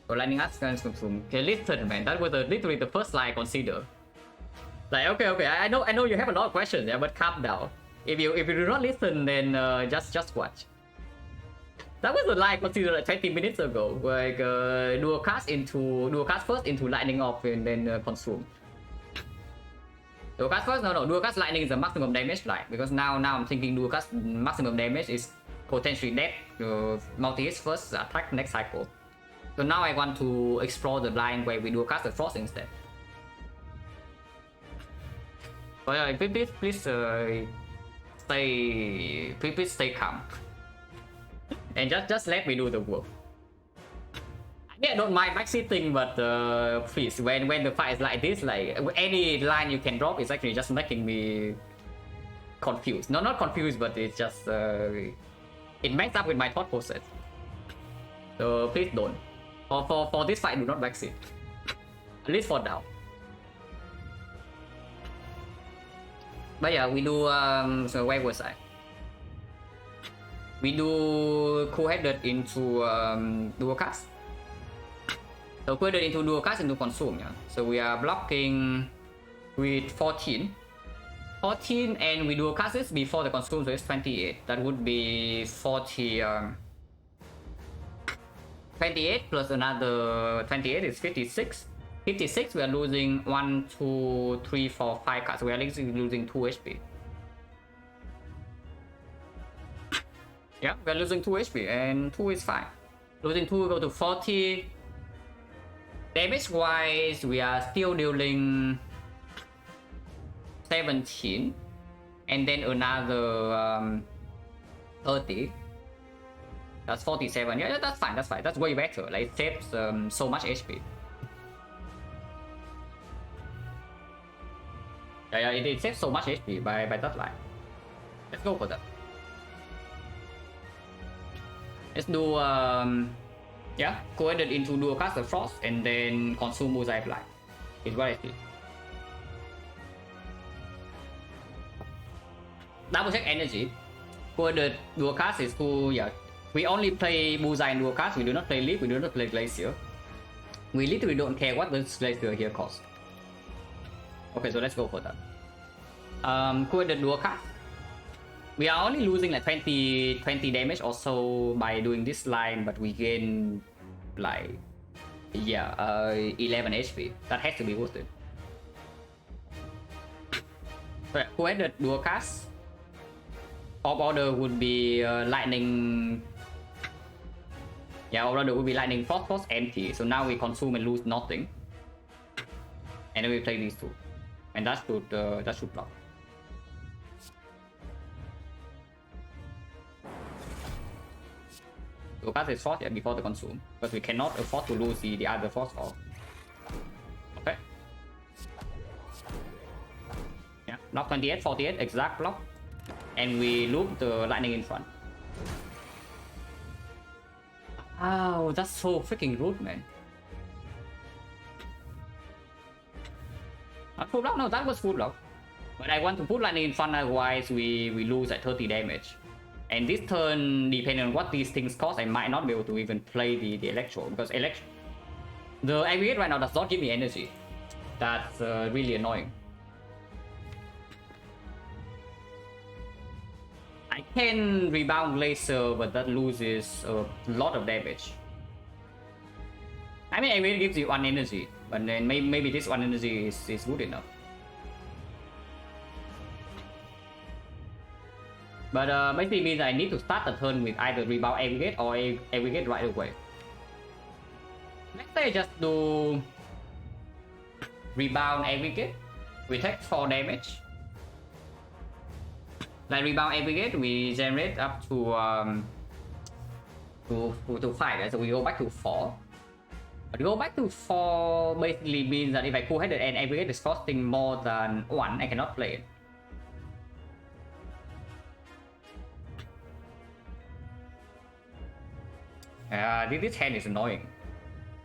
So lightning arts can consume. Okay, listen man, that was literally the first line I consider. Like okay, I know you have a lot of questions, yeah, but calm down. If you do not listen, then just watch. That was the line I considered like 20 minutes ago. Like dual cast first into lightning off and then consume. Dual cast first, no, dual cast lightning is the maximum damage line, because now I'm thinking dual cast maximum damage is potentially dead. Multi-hits first, attack next cycle. So now I want to explore the line where we dual cast the frost instead. But yeah, please stay calm and just let me do the work. Yeah, I don't mind backseating, but please, when the fight is like this, like any line you can drop is actually just making me confused. No, not confused, but it's just it messes up with my thought process. So please don't. For this fight, do not backseat. At least for now. But yeah, we do so where was I? We do co-headed into dual cast. So co-headed into dual cast into consume, yeah. So we are blocking with 14. 14 and we dual cast this before the consume, so it's 28. That would be 40 28 plus another 28 is 56. 56, we are losing 1, 2, 3, 4, 5 cards. We are losing 2 HP. Yeah, we are losing 2 HP and 2 is fine. Losing 2 go to 40. Damage wise, we are still dealing 17. And then another 30. That's 47. Yeah, that's fine. That's way better. Like, it saves so much HP. Yeah, it saves so much HP by that line. Let's go for that. Let's do yeah, co-headed into dual cast the frost and then consume bullseye blind. Is what I see. Double check energy. Co-headed dual cast is cool. Yeah, we only play bullseye and dual cast. We do not play leap. We do not play glacier. We literally don't care what this glacier here costs. Okay, so let's go for that. Co-headed dual cast. We are only losing like 20 damage or so by doing this line, but we gain like 11 HP. That has to be worth it. So, co-headed dual cast. Orb order would be lightning. Yeah, orb order would be lightning, frost, empty. So now we consume and lose nothing, and then we play these two, and that should block. So cast is frost before the consume, because we cannot afford to lose the other frost orb. Okay. Yeah, block 28, 48, exact block. And we loop the lightning in front. Oh, that's so freaking rude, man. Not full block? No, that was full block. But I want to put lightning in front, otherwise we lose at 30 damage. And this turn, depending on what these things cost, I might not be able to even play the electro, because the aggregate right now does not give me energy. That's really annoying. I can rebound laser, but that loses a lot of damage. I mean, it really gives you 1 energy, but then maybe this 1 energy is good enough. But basically means I need to start the turn with either rebound aggregate or aggregate right away. Let's say I just do rebound aggregate, we take 4 damage. Like rebound aggregate, we generate up to 5, right? So we go back to 4. But go back to 4 basically means that if I cool-headed and aggregate is costing more than 1, I cannot play it. This hand is annoying.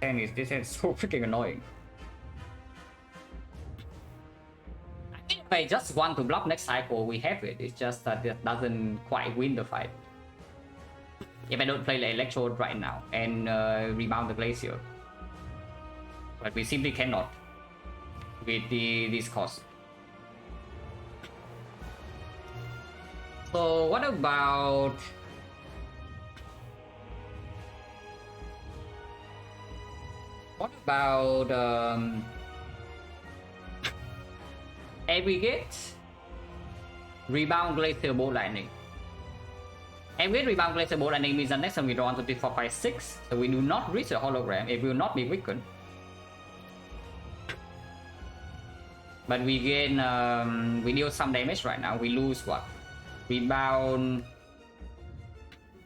This hand is so freaking annoying. I think if I just want to block next cycle, we have it. It's just that it doesn't quite win the fight. If I don't play the Electrode right now and rebound the Glacier. But we simply cannot with this cost. So what about aggregate rebound Glacier Bolt Lightning? Aggregate rebound Glacier Bolt Lightning means that next time we draw 1, 2, 3, 4, 5, 6, so we do not reach a hologram. It will not be weakened. But we gain, we deal some damage right now. We lose what? Rebound.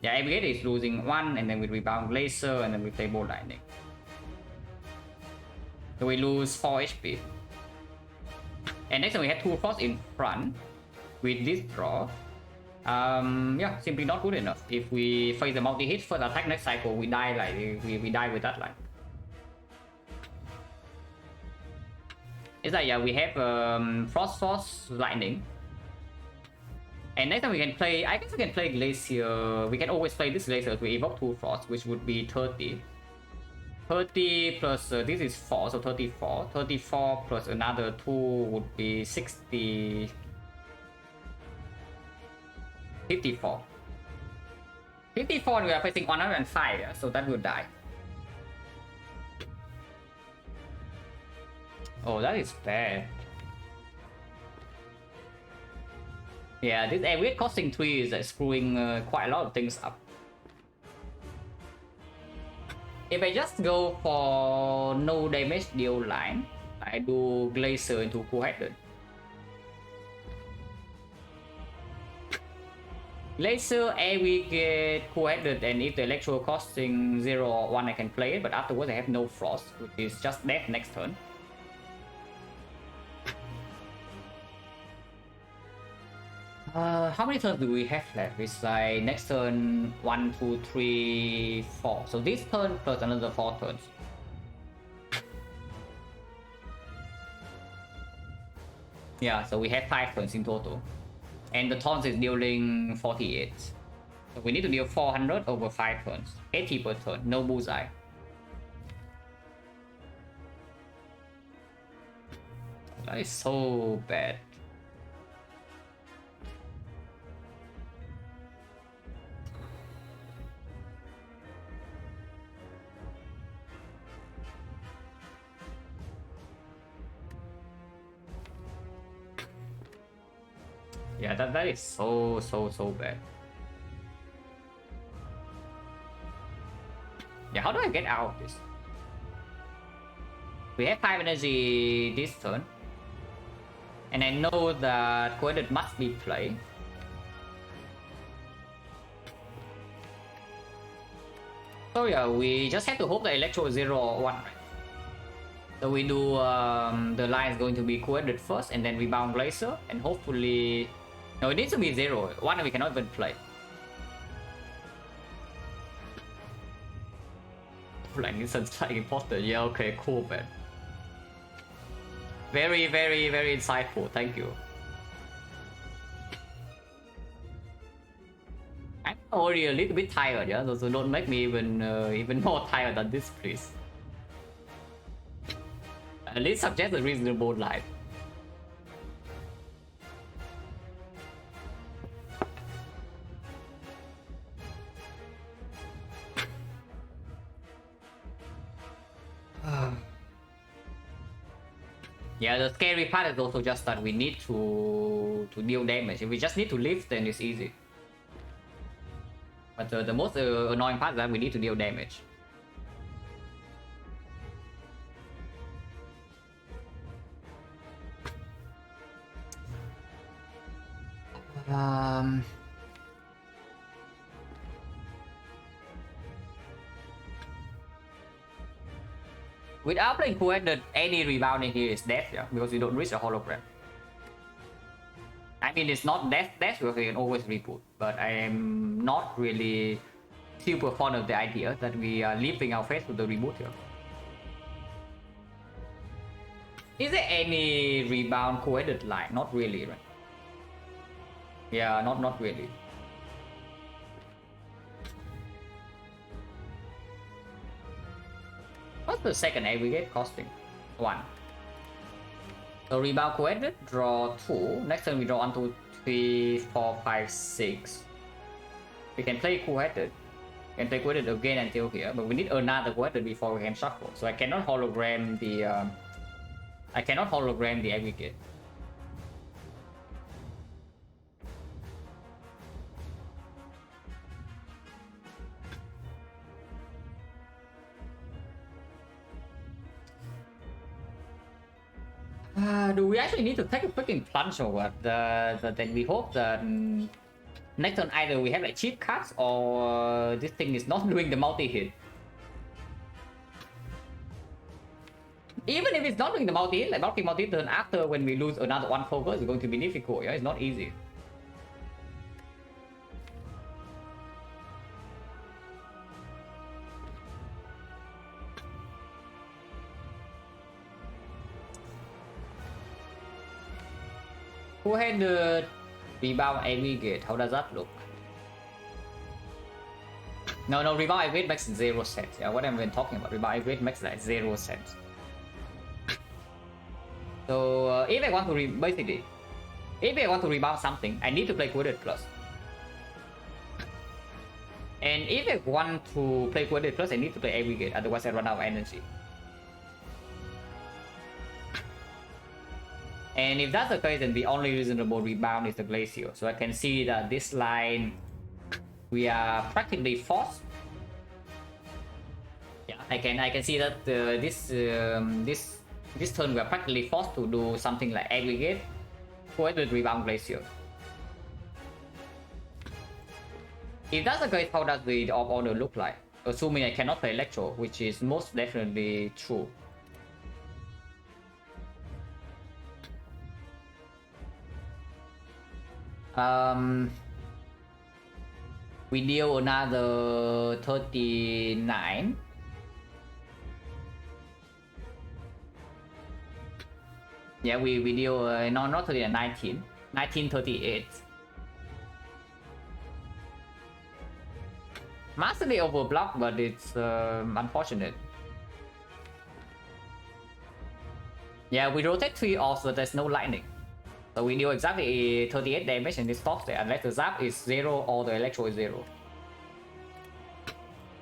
Yeah, aggregate is losing 1, and then we rebound Glacier, and then we play Bolt Lightning. So we lose 4 HP. And next time we have 2 Frost in front with this draw. Yeah, simply not good enough. If we face the multi-hit first attack next cycle, we die like we die with that line. It's like, yeah, we have Frost Force Lightning. And next time we can play, I guess we can play Glacier. We can always play this Glacier to evoke 2 Frost, which would be 30. 30 plus, this is 4, so 34. 34 plus another 2 would be 60. 54. 54 we are facing 105, yeah? So that will die. Oh, that is bad. Yeah, this aggregate costing 3 is screwing quite a lot of things up. If I just go for no damage deal line, I do Glacier into cool-headed. Glacier, aggregate, cool-headed, and if the Electro costing 0 or 1, I can play it, but afterwards I have no Frost, which is just death next turn. How many turns do we have left? It's like next turn 1, 2, 3, 4. So this turn plus another 4 turns. Yeah, so we have 5 turns in total. And the taunt is dealing 48. So we need to deal 400 over 5 turns. 80 per turn, no bullseye. That is so bad. Yeah, that is so bad. Yeah, how do I get out of this? We have 5 energy this turn. And I know that cool-headed must be played. So yeah, we just have to hope that Electro 0 or 1, right? So we do, the line is going to be cool-headed first and then rebound Glacier, and hopefully... No, it needs to be 0. 1 we cannot even play. Lightning Sunstrike Imposter. Yeah, okay, cool, man. Very insightful. Thank you. I'm already a little bit tired, yeah. So don't make me even more tired than this, please. At least suggest a reasonable life. Yeah, the scary part is also just that we need to deal damage. If we just need to live, then it's easy. But the most annoying part is that we need to deal damage. Um, Without playing coordinate, any rebounding here is death, yeah, because you don't reach a hologram. I mean, it's not death because you can always reboot, but I am not really super fond of the idea that we are leaving our face with the reboot here. Is there any rebound coordinate line? Not really, right? Yeah, not really. What's the second aggregate costing? 1. So rebound coordinate, draw 2. Next turn we draw 1, 2, 3, 4, 5, 6. We can play coordinate. We can play coordinate again until here, but we need another coordinate before we can shuffle. So I cannot hologram the aggregate. Do we actually need to take a freaking plunge or what? Then we hope that next turn either we have like cheap cards or this thing is not doing the multi-hit. Even if it's not doing the multi-hit, like blocking multi-hit turn after when we lose another 1 focus is going to be difficult, yeah? It's not easy. Who had the rebound aggregate? How does that look? No, rebound aggregate makes 0 sense. Yeah, what am I talking about? Rebound aggregate makes like 0 sense. So if I want to if I want to rebound something, I need to play coordinate plus. And if I want to play coordinate plus, I need to play aggregate. Otherwise, I run out of energy. And if that's the case, then the only reasonable rebound is the Glacier. So I can see that this line, we are practically forced. Yeah, I can see that this turn we are practically forced to do something like aggregate, with rebound Glacier. If that's the case, how does the off order look like? Assuming I cannot play Electro, which is most definitely true. We deal another 39. Yeah, we deal not 39, 19. 1938. Massively overblocked, but it's unfortunate. Yeah, we rotate 3 off, so there's no lightning. So we deal exactly 38 damage and it stops there unless the zap is 0 or the electro is 0.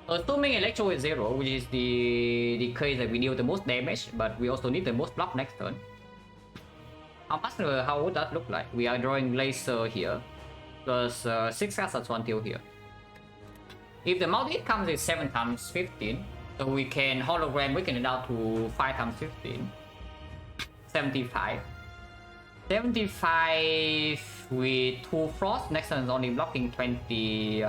Assuming electro is 0, which is the case that we deal the most damage, but we also need the most block next turn. How would that look like? We are drawing laser here, plus 6 cards until here. If the multi-hit comes in 7 times 15, so we can hologram weaken it out to 5 times 15. 75. 75 with 2 frost. Next turn is only blocking 20.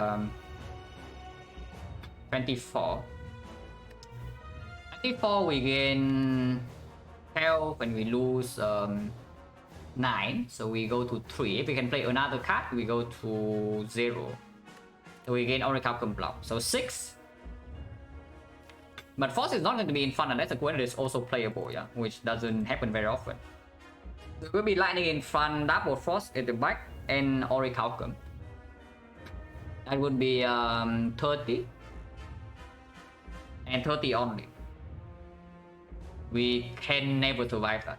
24. 24 we gain health when we lose 9. So we go to 3. If we can play another card, we go to 0. So we gain only Calcum block. So 6. But Frost is not going to be in front unless the coordinate is also playable, yeah, which doesn't happen very often. There will be lightning in front, double frost at the back, and Orichalcum. That would be 30. And 30 only. We can never survive that.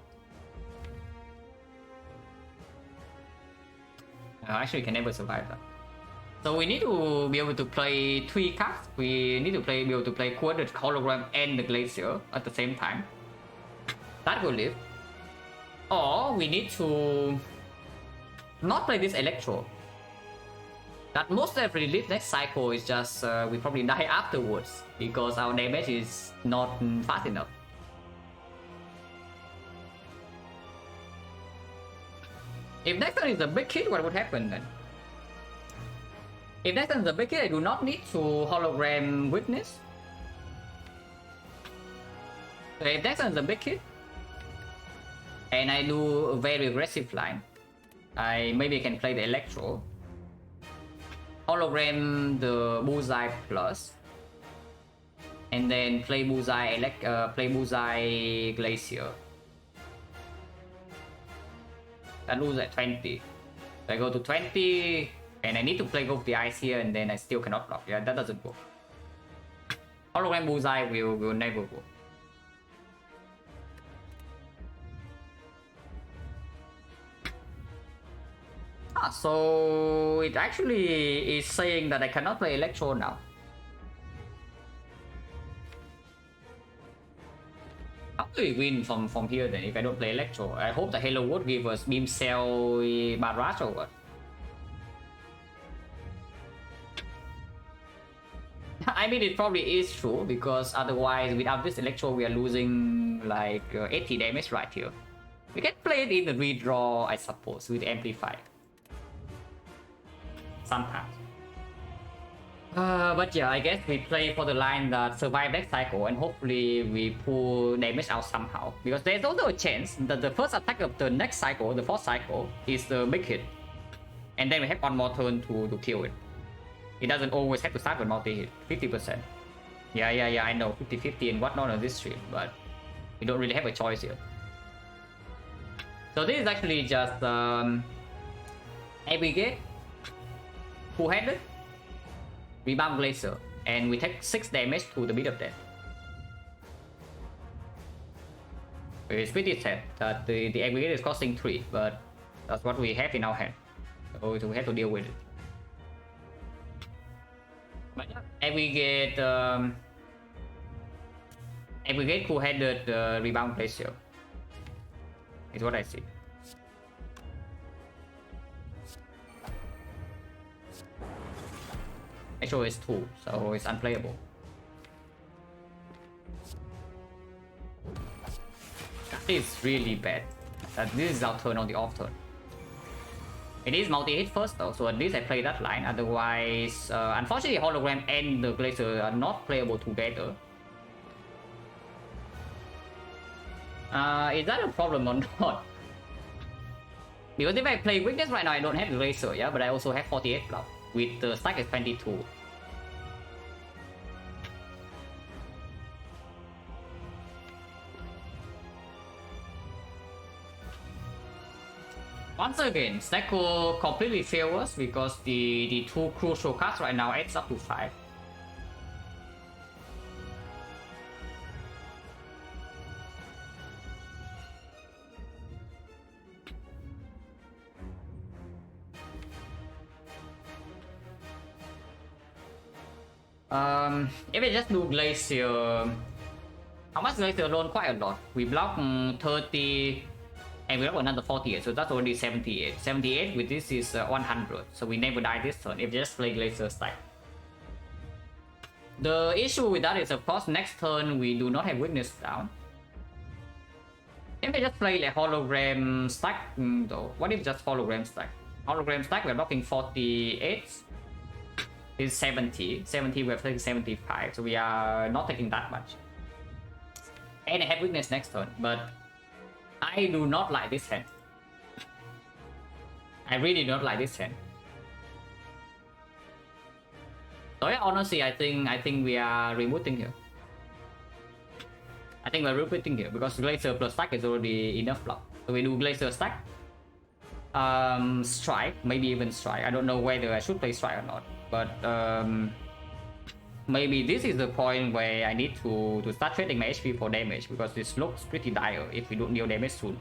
Actually, can never survive that. So we need to be able to play 3 cards. We need to be able to play Coordinate, Hologram, and the Glacier at the same time. That will live. Or we need to not play this Electro. That most definitely live next cycle is just we probably die afterwards because our damage is not fast enough. If next turn is a big hit, what would happen then? If next turn is a big hit, I do not need to hologram witness. So if next turn is a big hit, and I do a very aggressive line, I maybe can play the Electro, hologram the Bullseye plus, and then play Bullseye Glacier. I lose at 20. So I go to 20, and I need to play both the ice here, and then I still cannot block. Yeah, that doesn't work. Hologram Bullseye will never work. So it actually is saying that I cannot play Electro now. How do we win from here then if I don't play Electro? I hope the Halo would give us Beam Cell Barrage or what? I mean, it probably is true, because otherwise without this Electro we are losing like 80 damage right here. We can play it in the redraw, I suppose, with Amplify. Sometimes. But yeah, I guess we play for the line that survive next cycle, and hopefully we pull damage out somehow. Because there's also a chance that the first attack of the next cycle, the fourth cycle, is the big hit. And then we have one more turn to kill it. It doesn't always have to start with multi-hit. 50%. Yeah, I know. 50-50 and whatnot on this stream, but we don't really have a choice here. So this is actually just Aggregate, Full-Headed, Rebound Glacier, and we take 6 damage to the beat of death. It's pretty sad that the Aggregate is costing 3, but that's what we have in our hand. So we have to deal with it. But yeah, Aggregate Full-Headed Rebound Glacier is what I see. Actually, it's 2, so it's unplayable. That is really bad. This is our turn on the off turn. It is multi-hit first though, so at least I play that line. Otherwise, unfortunately, Hologram and the Glacier are not playable together. Is that a problem or not? Because if I play Weakness right now, I don't have the Glacier, yeah, but I also have 48 block. With the stack is 22. Once again, stack will completely fail us because the 2 crucial cards right now adds up to 5. If I just do Glacier, how much Glacier alone? Quite a lot. We block 30, and we block another 48, so that's already 78. 78 with this is 100, so we never die this turn if you just play Glacier stack. The issue with that is, of course, next turn we do not have Weakness down. If I just play like Hologram stack, though, what if just Hologram stack? Hologram stack, we're blocking 48. Is 70. 70, we're taking 75, so we are not taking that much. And I have Weakness next turn, but I do not like this hand. I really do not like this hand. So yeah, honestly, I think we are rebooting here. I think we're rebooting here because Glacier plus stack is already enough block. So we do Glacier stack, Strike, maybe even Strike. I don't know whether I should play Strike or not. But maybe this is the point where I need to start trading my HP for damage, because this looks pretty dire if we don't deal damage soon.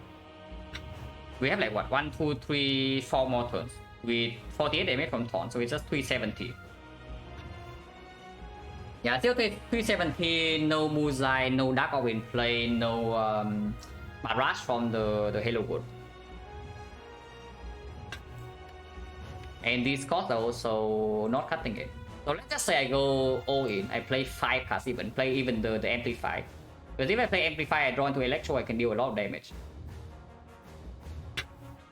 We have like what, 1, 2, 3, 4 more turns with 48 damage from Taunt, so it's just 370. Yeah, still 370, no Bullseye, no Dark Orb in play, no Barrage from the Halo Wood. And these costs are also not cutting it. So let's just say I go all in. I play 5 cards even. Play even the Amplify. Because if I play Amplify, I draw into Electro, I can deal a lot of damage.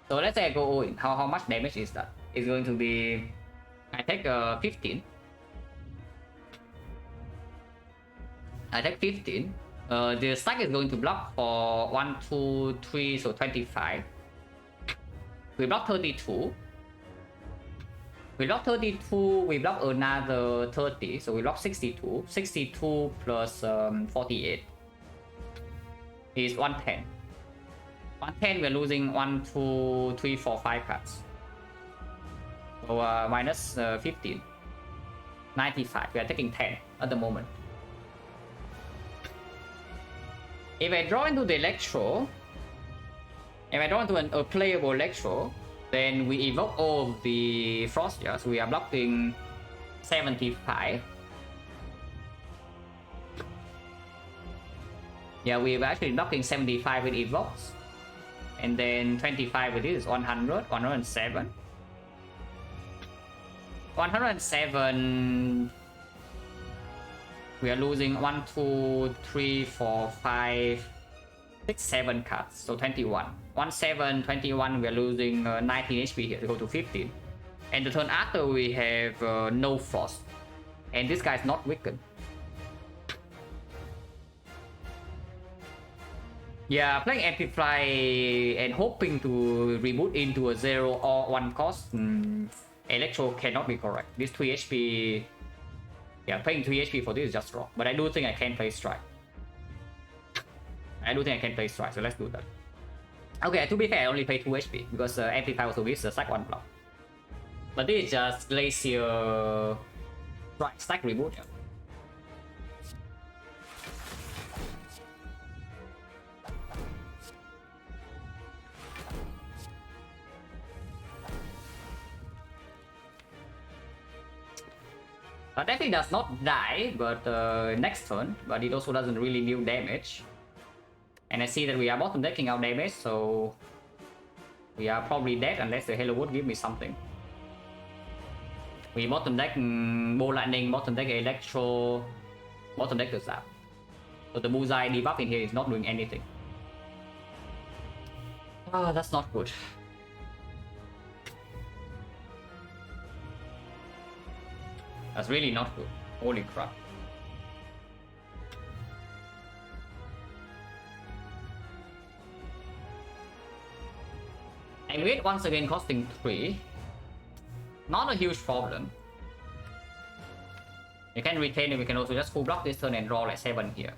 So let's say I go all in. How much damage is that? It's going to be, I take 15. I take 15. The stack is going to block for 1, 2, 3, so 25. We block 32. We block 32, we block another 30, so we block 62. 62 plus 48 is 110. 110, we're losing 1, 2, 3, 4, 5 cards. So minus 15. 95, we are taking 10 at the moment. If I draw into the Electro, if I draw into a playable Electro, then we evoke all of the Frost, yeah? So we are blocking 75. Yeah, we're actually blocking 75 with evokes. And then 25 with this, 100, 107. 107. We are losing 1, 2, 3, 4, 5, 6, 7 cards. So 21. 1, 7, 21. We are losing 19 HP here to go to 15. And the turn after we have no Frost. And this guy is not weakened. Yeah, playing Amplify and hoping to reboot into a 0 or 1 cost. Electro cannot be correct. This 3 HP. Yeah, paying 3 HP for this is just wrong. But I do think I can play Strike. I do think I can play Strike, so let's do that. Okay, to be fair, I only pay 2 HP because Amplify also with the stack 1 block. But this is just Glacier Strike stack reboot. Yeah. Definitely does not die, but next turn, but it also doesn't really deal damage. And I see that we are bottom decking our damage, so we are probably dead unless the Halo would give me something. We bottom deck Ball Lightning, bottom deck Electro, bottom deck the Zap. So the Bullseye debuff in here is not doing anything. Oh, that's not good. That's really not good. Holy crap. And wait, once again costing 3. Not a huge problem. You can retain it, we can also just full block this turn and draw like 7 here.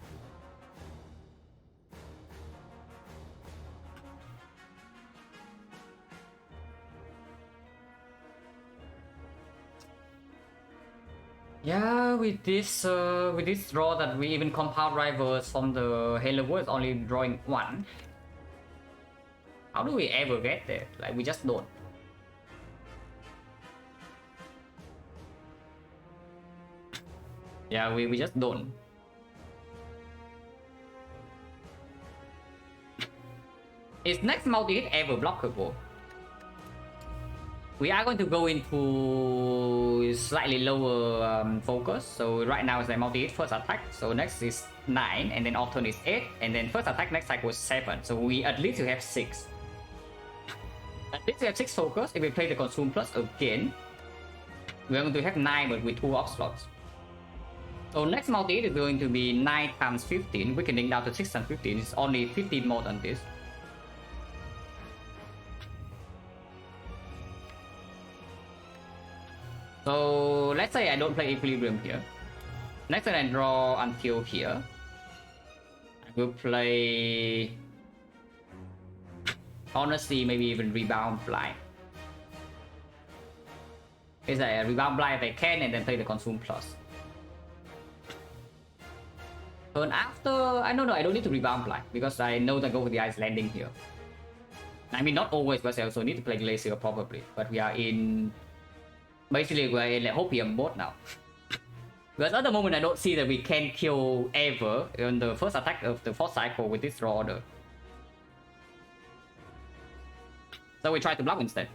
Yeah, with this draw that we even compound rivals from the Halo World only drawing 1. How do we ever get there? Like, we just don't. Yeah, we just don't. Is next multi-hit ever blockable? We are going to go into slightly lower focus. So right now it's a multi-hit first attack. So next is 9, and then off turn is 8, and then first attack next cycle is 7. So we at least have 6. At least we have 6 focus. If we play the Consume Plus again, we're going to have 9 but with 2 off slots. So next multi-hit is going to be 9 times 15, weakening down to 6 times 15. It's only 15 more than this. So let's say I don't play Equilibrium here. Next turn I draw until here. I will play... Honestly, maybe even Rebound Blind. It's like a Rebound Blind if I can, and then play the Consume Plus. Turn after... I don't know, I don't need to Rebound Blind because I know that Go for the Ice landing here. I mean, not always, but I also need to play Glacier probably. But we are in... Basically, we're in like Hopium mode now. Because at the moment, I don't see that we can kill ever on the first attack of the fourth cycle with this draw order. So we try to block instead.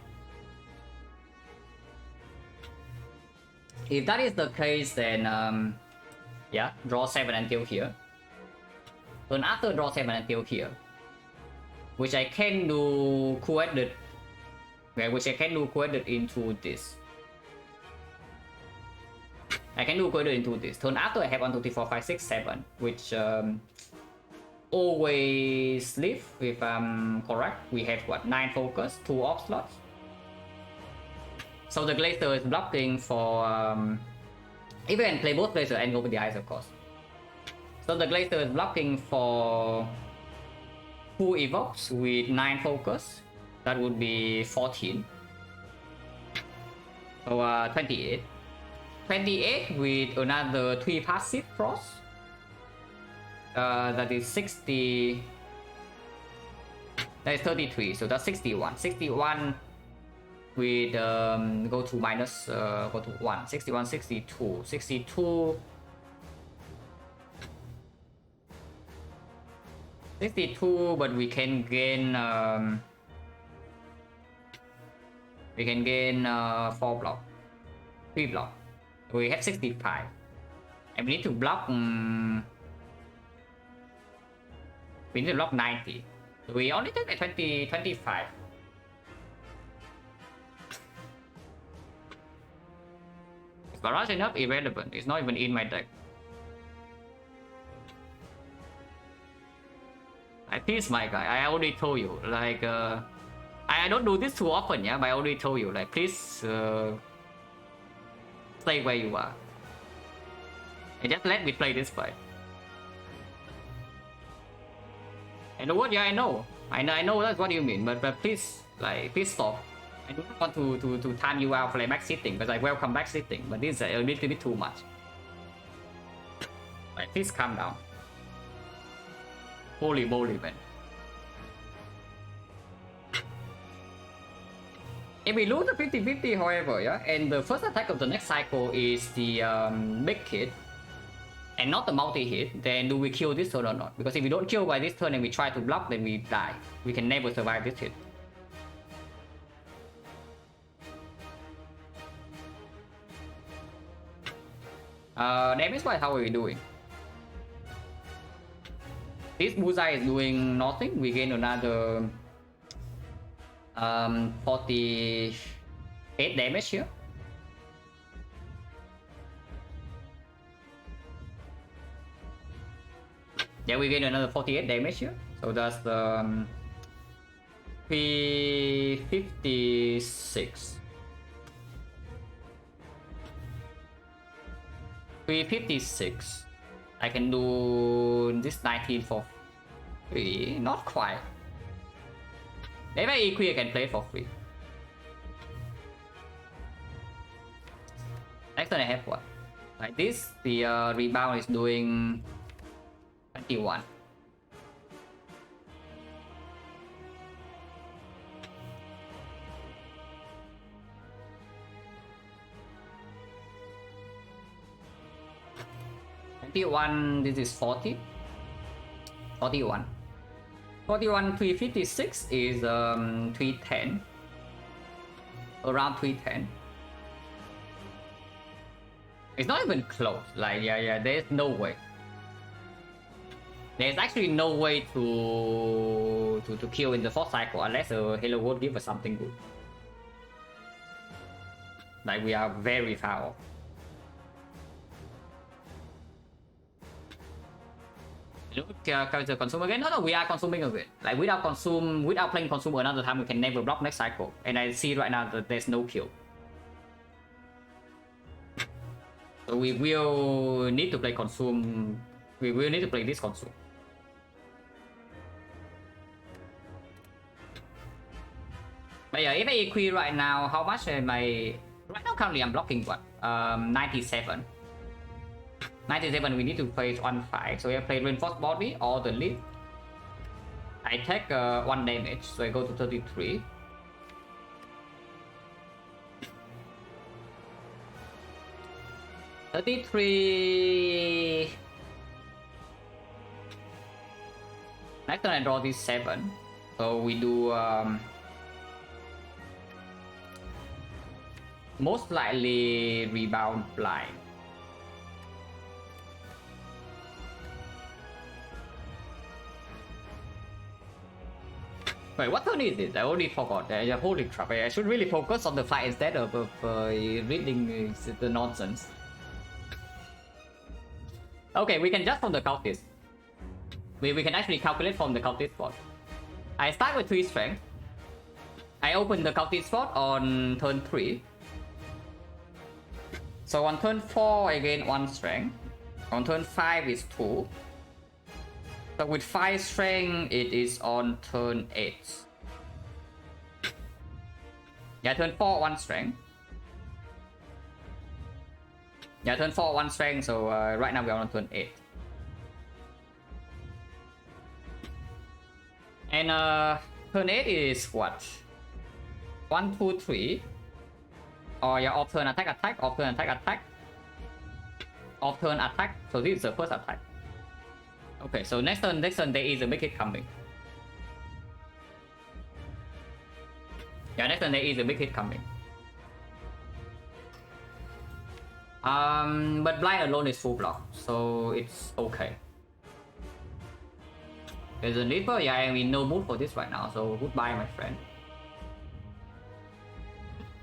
If that is the case, then yeah, draw 7 until here. Then after draw 7 until here, which I can do co-edit Okay, which I can do coded into this. I can do coded into this. Turn after I have 1, 2, 3, 4, 5, 6, 7, which always live, if I'm correct. We have what, 9 focus, 2 off slots. So the Glacier is blocking for if I can play both Glacier and go with the Ice, of course. So the Glacier is blocking for 2 evokes with 9 focus. That would be 14. So 28. 28 with another 3 passive frost. That is 60. That is 33. So that's 61. 61 with go to minus go to 1. 61, 62. 62. 62, but we can gain 4 block, 3 block. We have 65, and we need to block. We need to block 90. So we only take a 20, 25. Is Barrage enough? Irrelevant. It's not even in my deck. I tease my guy. I already told you. Like, I don't do this too often, yeah. But I already told you. Like, please stay where you are. And just let me play this fight. I know what? Yeah, I know. I know that's what you mean. But please, like, please stop. I don't want to time you out for like back sitting, because I welcome back sitting. But this is a little bit too much. Like, please calm down. Holy moly, man. If we lose the 50-50, however, yeah, and the first attack of the next cycle is the big hit, and not the multi-hit, then do we kill this turn or not? Because if we don't kill by this turn and we try to block, then we die. We can never survive this hit. Damage-wise, how are we doing? This bullseye is doing nothing. We gain another 48 damage here. Yeah, we gain another 48 damage here. So that's 356. 356. I can do this 19 for free. Not quite. If I equip, I can play for free. Next turn I have what? Like this, the rebound is doing 21. This is 40. 41. 41, 356 is 310. Around 310. It's not even close. Like, yeah, there's no way. There's actually no way to kill in the fourth cycle unless a Halo World give us something good. Like, we are very far off. Character consume again? No, we are consuming again. Like, without playing consume another time, we can never block next cycle. And I see right now that there's no kill. So we will need to play consume. We will need to play this consume. But yeah, if I equip right now, how much am I? Right now, currently I'm blocking what? 97. 97, we need to play 1-5. So I play reinforced body or the lead. I take 1 damage, so I go to 33. Next turn I draw this 7. So we do most likely rebound blind. Wait, what turn is it? I already forgot. Holy crap, I should really focus on the fight instead of reading the nonsense. Okay, we can just from the cultist. We can actually calculate from the cultist spot. I start with 3 strength. I open the cultist spot on turn 3. So on turn 4 I gain 1 strength. On turn 5 is 2. So with 5 strength it is on turn 8. Yeah, turn 4 1 strength. Yeah, turn 4 1 strength, so right now we are on turn 8. And turn 8 is what? 1, 2, 3. Oh yeah, off turn attack, off turn attack. Off turn attack, so this is the first attack. Okay, so next turn there is a big hit coming. Yeah, next turn there is a big hit coming. But blind alone is full block, so it's okay. There's a Reaper, yeah, I'm in no mood for this right now, so goodbye my friend.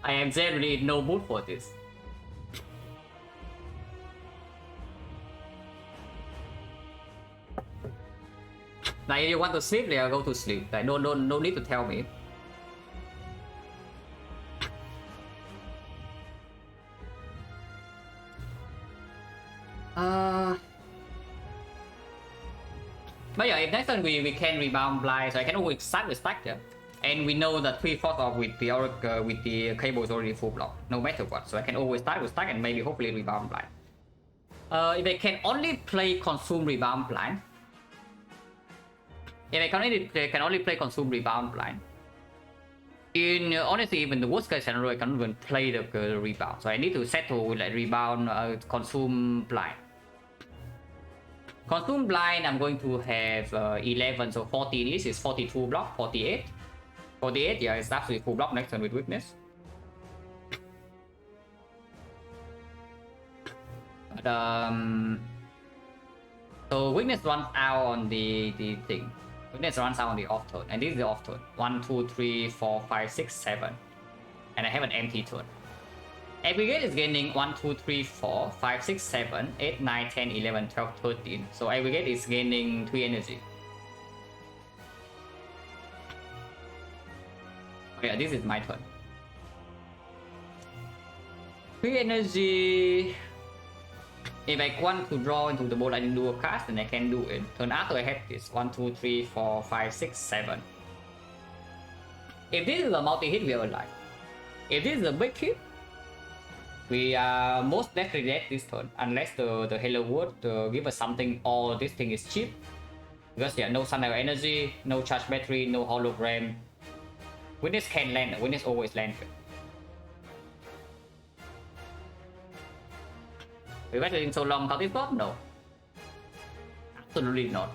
I am generally in no mood for this. Like, if you want to sleep, yeah, go to sleep. Like, no need to tell me. But yeah, if next turn we can rebound blind, so I can always start with stack here. And we know that 3/4 of with the cable is already full block, no matter what. So I can always start with stack and maybe hopefully rebound blind. If I can only play consume rebound blind. If I can only play consume rebound blind. In honestly, even the worst case scenario, I can't even play the rebound. So I need to settle with like rebound, consume blind. Consume blind, I'm going to have 11, so 14 is 42 block, 48. 48, yeah, it's absolutely full block next turn with weakness. But so weakness runs out on the thing. Weakness runs out on the off turn, and this is the off turn. 1, 2, 3, 4, 5, 6, 7. And I have an empty turn. Aggregate is gaining 1, 2, 3, 4, 5, 6, 7, 8, 9, 10, 11, 12, 13. So aggregate is gaining 3 energy. Oh yeah, this is my turn. 3 energy. If I want to draw into the board, I didn't do a cast, then I can do it. Turn after I have this 1, 2, 3, 4, 5, 6, 7. If this is a multi-hit, we are alive. If this is a big hit, we are most definitely dead this turn, unless the Hello World give us something, or this thing is cheap. Because yeah, no Sunlight Energy, no charge battery, no hologram. Witness can land, Witness always land. We waited in so long, how this got? No. Absolutely not.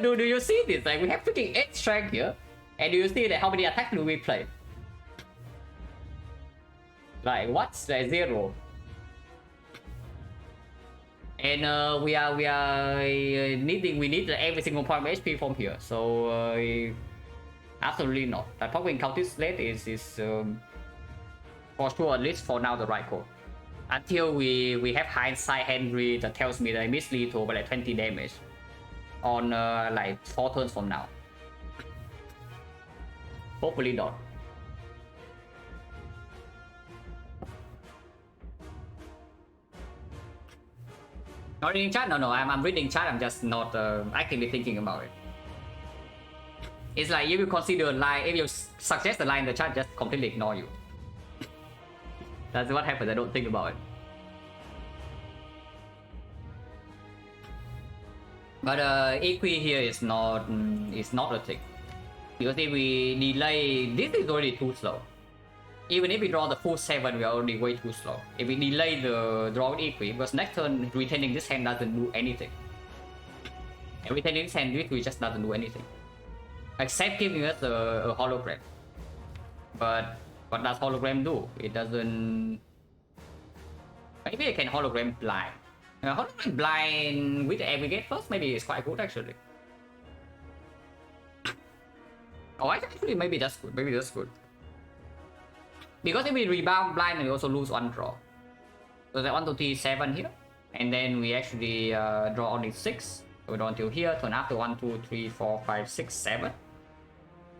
do you see this? Like, we have freaking 8 strength here. And do you see that how many attacks do we play? Like, what's like 0? And we need every single point of HP from here. So absolutely not. That popping cultist slate is for sure, at least for now, the right call. Until we have hindsight Henry that tells me that I miss lethal by like 20 damage on like 4 turns from now. Hopefully not. Not reading chat? No, I'm reading chat. I'm just not actively thinking about it. It's like if you consider a line, if you suggest a line in the chat, just completely ignore you. That's what happens. I don't think about it. But EQ here is not a thing, because if we delay, this is already too slow. Even if we draw the full 7, we are already way too slow. If we delay the draw with EQ, because next turn retaining this hand doesn't do anything. And retaining this hand with EQ just doesn't do anything, except giving us a hologram. But what does hologram do? It doesn't. Maybe I can hologram blind. Hologram blind with the aggregate first, maybe it's quite good actually. Oh, actually, maybe that's good. Maybe that's good. Because if we rebound blind, we also lose one draw. So that 1, 2, 3, 7 here. And then we actually draw only 6. So we draw until here. Turn after 1, 2, 3, 4, 5, 6, 7.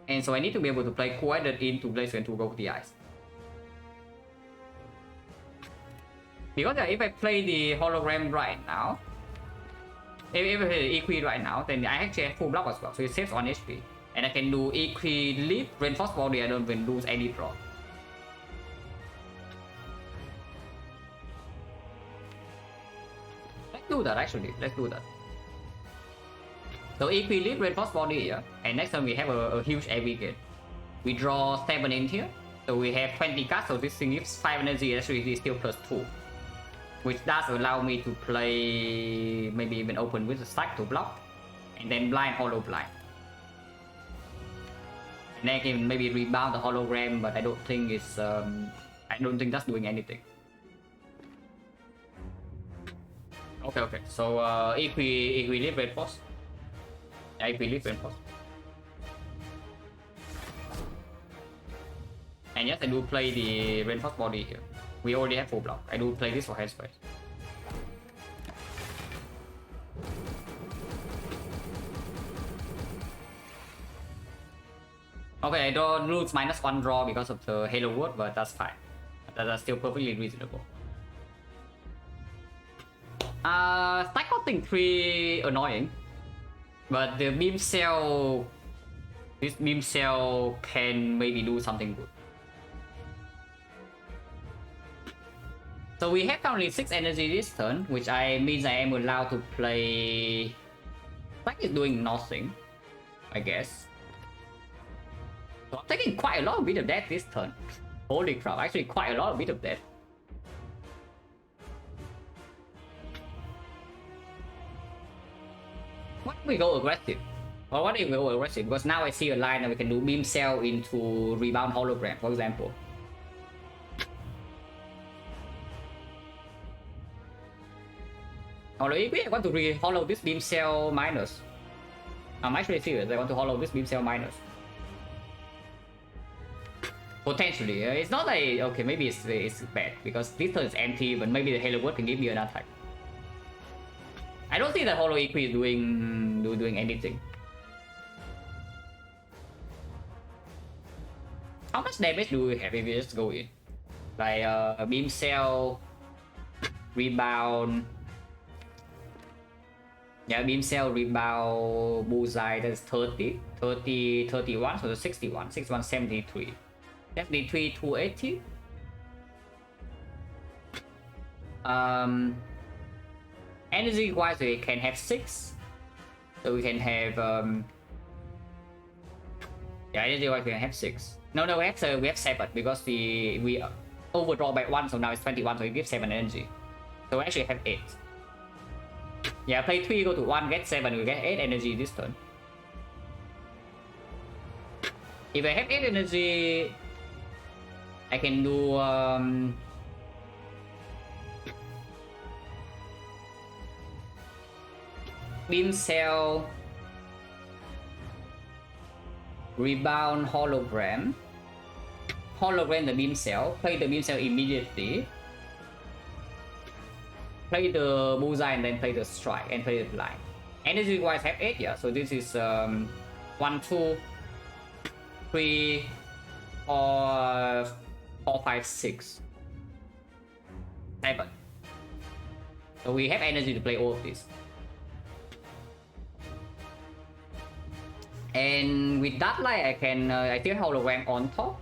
And so I need to be able to play coordinate into Blaze and to go with the ice. Because if I play the hologram right now, if I play the Equi right now, then I actually have full block as well. So it saves 1 HP. And I can do Equi lead, reinforce body, I don't even lose any draw. Let's do that actually, let's do that. So Equi lead, reinforce body here, and next time we have a huge AV gate. We draw 7 in here, so we have 20 cards, so this thing gives 5 energy, actually it is still +2. Which does allow me to play, maybe even open with a stack to block, and then blind hollow blind. And then I can maybe rebound the hologram, but I don't think it's I don't think that's doing anything. Okay. So Equi lead reinforce. Equi lead reinforce. And yes, I do play the reinforced body here. We already have full block. I do play this for headspace. Okay, I don't lose -1 draw because of the Halo Word, but that's fine. That's still perfectly reasonable. Stack costing 3 annoying. But the beam cell, this beam cell can maybe do something good. So we have currently 6 energy this turn, which means I am allowed to play. Stack is doing nothing, I guess. So I'm taking quite a lot of bit of that this turn. Holy crap, actually quite a lot of bit of that. What if we go aggressive? Or what if we go aggressive? Because now I see a line that we can do beam cell into rebound hologram, for example. Although if I want to hollow this beam cell minus, I'm actually serious. I want to hollow this beam cell minus. Potentially, it's not like okay. Maybe it's bad because this turn is empty, but maybe the Halo Word can give me an attack. I don't think that Hollow Equi is doing anything. How much damage do we have if we just go in? Like beam cell, rebound. Yeah, beam cell, rebound, bullseye. That's 30, 30, 31. So that's 61, 61, 73. 73, 280. Energy wise, we can have 6. So we can have yeah, energy wise we can have 6. No, we have 7 because we overdraw by 1, so now it's 21, so it gives 7 energy. So we actually have 8. Yeah, play 3, go to 1, get 7, we get 8 energy this turn. If I have 8 energy, I can do beam cell, rebound hologram, the beam cell, play the beam cell immediately, play the bullseye and then play the strike and play the blind. Energy wise have 8, yeah, so this is 1, 2, 3, 4, 5, 6, 7. So we have energy to play all of this. And with that light, I can I still hologram on top,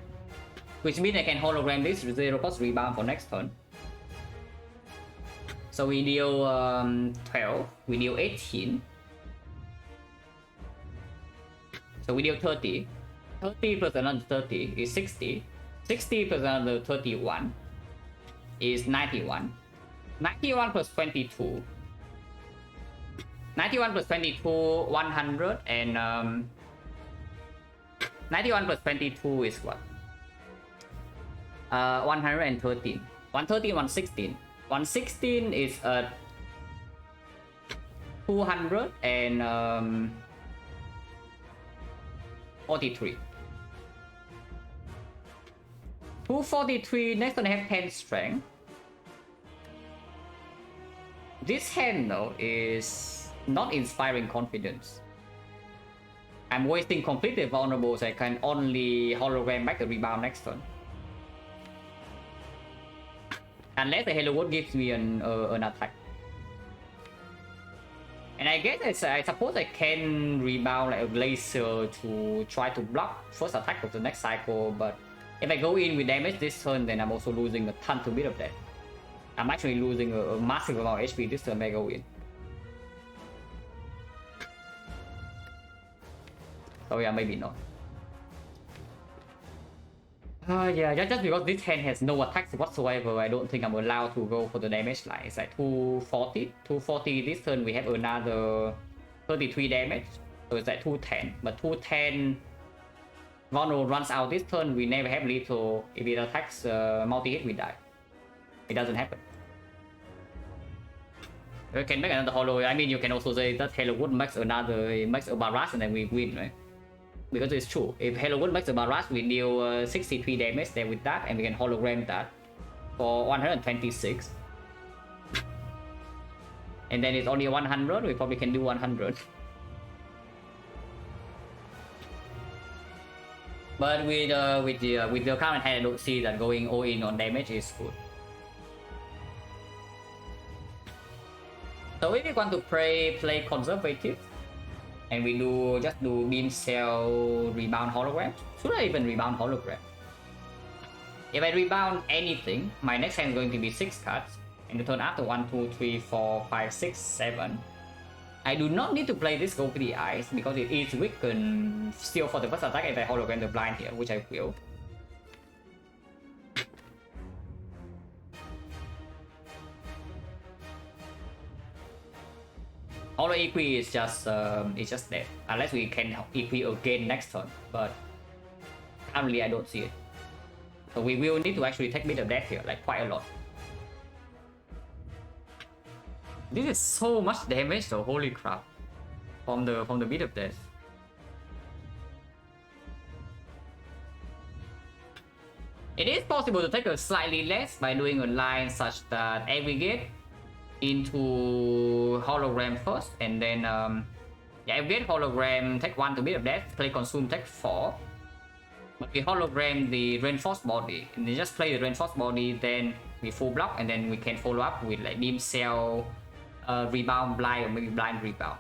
which means I can hologram this 0 cost rebound for next turn. So we deal 12, we deal 18. So we deal 30. 30 plus another 30 is 60. 60 plus another 31 is 91. 91 plus 22. 91 plus 22, 100, and 91 plus 22 is what? 113. 113, 116. 116 is 200 and 43. 243, next one I have 10 strength. This hand though is not inspiring confidence. I'm wasting completely vulnerable, so I can only hologram back the rebound next turn. Unless the Halo Wood gives me an attack. And I guess I suppose I can rebound like a laser to try to block first attack of the next cycle, but if I go in with damage this turn, then I'm also losing a ton to bit of that. I'm actually losing a massive amount of HP this turn when I go in. Oh yeah, maybe not. Yeah, just because this hand has no attacks whatsoever, I don't think I'm allowed to go for the damage line. It's like 240. 240 this turn, we have another 33 damage. So it's like 210. But 210, vulnerable runs out this turn, we never have lethal. If it attacks multi-hit, we die. It doesn't happen. You can make another hollow. I mean, you can also say that Halo Wood makes a barrage and then we win, right? Because it's true. If Halo Wood makes a barrage, we deal 63 damage there with that, and we can hologram that for 126. And then it's only 100. We probably can do 100. But with the current hand, I don't see that going all in on damage is good. So if you want to play conservative, and we just do beam cell rebound hologram. Should I even rebound hologram? If I rebound anything, my next hand is going to be 6 cards, and the turn after 1, 2, 3, 4, 5, 6, 7. I do not need to play this go for the eyes because it is weakened still for the first attack if I hologram the blind here, which I will. Holo EP is just dead unless we can EP again next turn, but currently I don't see it. So we will need to actually take bit of death here, like quite a lot. This is so much damage though, holy crap. From the bit of death. It is possible to take a slightly less by doing a line such that aggregate into hologram first, and then aggregate hologram, take 1 to bit of death, play consume, take 4. But we hologram the reinforced body, and then just play the reinforced body, then we full block, and then we can follow up with like beam cell, rebound blind, or maybe blind rebound.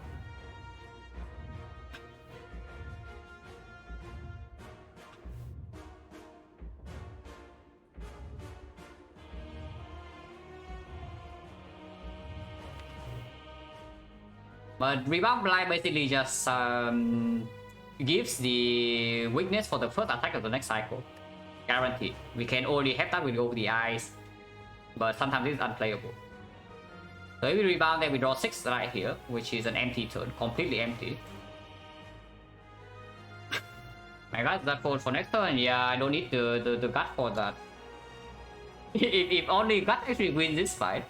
But rebound blind basically just gives the weakness for the first attack of the next cycle. Guaranteed. We can only have that with over the eyes, but sometimes it's unplayable. So if we rebound, then we draw 6 right here, which is an empty turn, completely empty. My god, that for next turn? Yeah, I don't need the gut for that. if only gut actually wins this fight.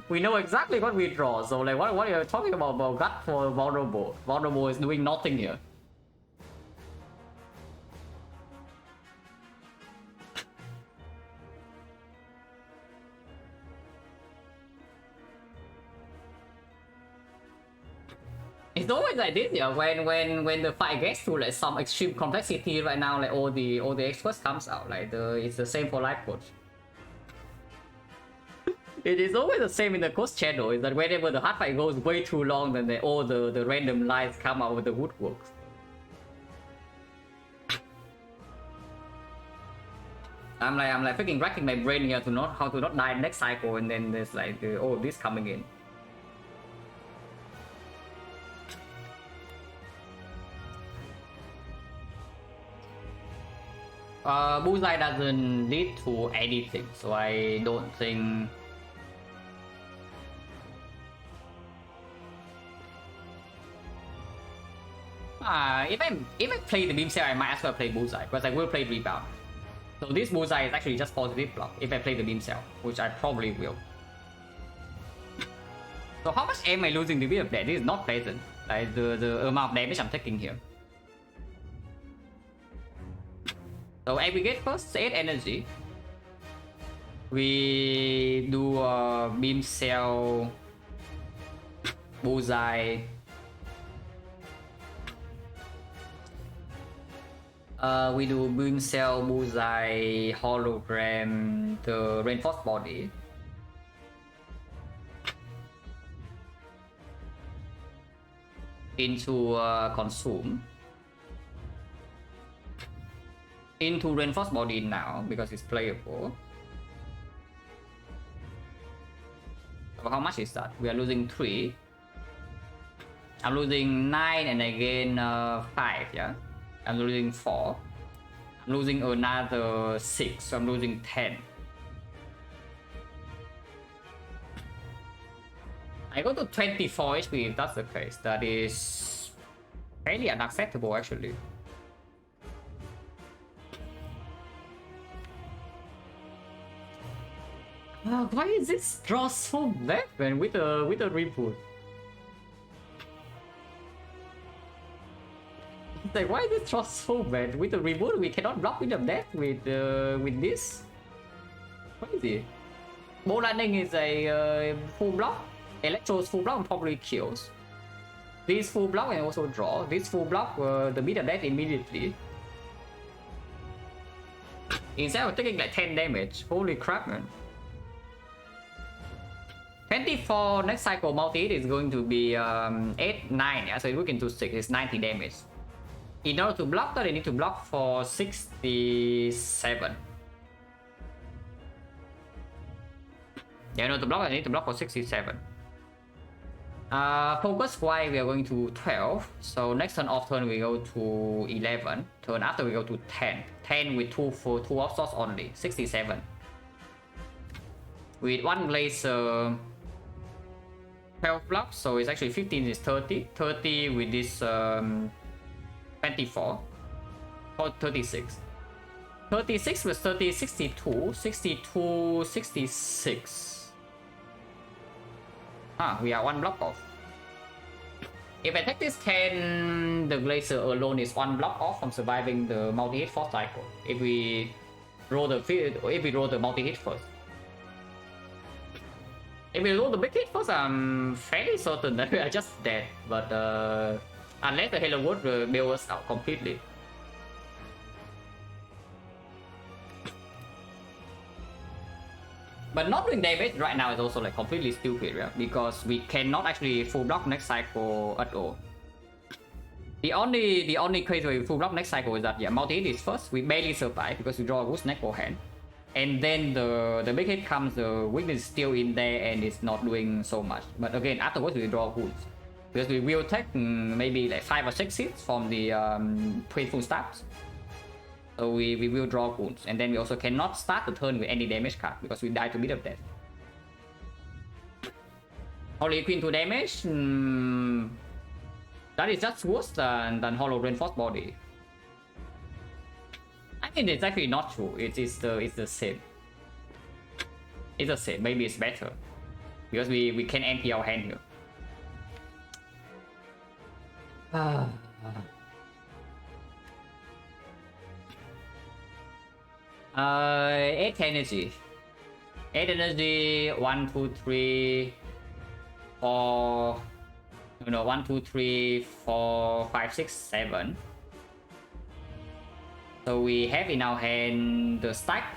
We know exactly what we draw, so like what are you talking about gut for vulnerable? Vulnerable is doing nothing here. It's always like this, yeah. When the fight gets to like some extreme complexity right now, like all the experts comes out, like it's the same for life coach. It is always the same in the coast channel, is that whenever the hard fight goes way too long, then all the random lines come out with the woodworks. I'm like freaking racking my brain here to not how to not die next cycle, and then there's like this coming in. Bullseye doesn't lead to anything, so I don't think. If I play the beam cell, I might as well play bullseye because I will play rebound. So this bullseye is actually just positive block if I play the beam cell, which I probably will. So how much am I losing the bit of that? This is not pleasant. Like the amount of damage I'm taking here. So aggregate first, 8 energy. We do beam cell, bullseye. We do beam cell, bullseye, hologram, the reinforced body. Into consume. Into reinforced body now because it's playable. So how much is that? We are losing 3. I'm losing 9 and again 5, yeah? I'm losing 4. I'm losing another 6, so I'm losing 10. I go to 24 HP if that's the case. That is fairly unacceptable actually. Why is this draw so bad man with a reboot? Like why is this draw so bad with the reboot? We cannot block with the death with this. Crazy. Ball landing is a full block. Electro's full block probably kills. This full block and also draw. This full block the beat of death immediately. Instead of taking like 10 damage. Holy crap man. 24 next cycle multi-hit is going to be 8, 9, yeah, so if we can do 6, it's 90 damage. In order to block that, I need to block for 67. Yeah, in order to block, I need to block for 67. Focus why we are going to 12, so next turn off turn we go to 11, turn after we go to 10. 10 with 2 for 2 off source only, 67. With 1 laser, 12 blocks, so it's actually 15 is 30. 30 with this 24 or 36. 36 with 30, 62, 62, 66. We are 1 block off. If I take this 10, the Glacier alone is 1 block off from surviving the multi-hit force cycle. If we roll the multi-hit first. If we roll the big hit first, I'm fairly certain that we are just dead. But unless the Halo Wood bail us out completely. But not doing damage right now is also like completely stupid, yeah? Because we cannot actually full block next cycle at all. The only case where we full block next cycle is that multi-hit is first, we barely survive because we draw a good snack or hand. And then the big hit comes, the weakness is still in there and it's not doing so much. But again, afterwards we draw wounds. Because we will take maybe like 5 or 6 hits from the painful stabs. So we will draw wounds. And then we also cannot start the turn with any damage card because we die to beat of death. Holy Queen 2 damage. That is just worse than Hollow Reinforced Body. I think it's actually not true. It's the same. It's the same. Maybe it's better. Because we can empty our hand here. 8 energy. 8 energy. 1, 2, 3, 4. No, 1, 2, 3, 4, 5, 6, 7. So we have in our hand the stack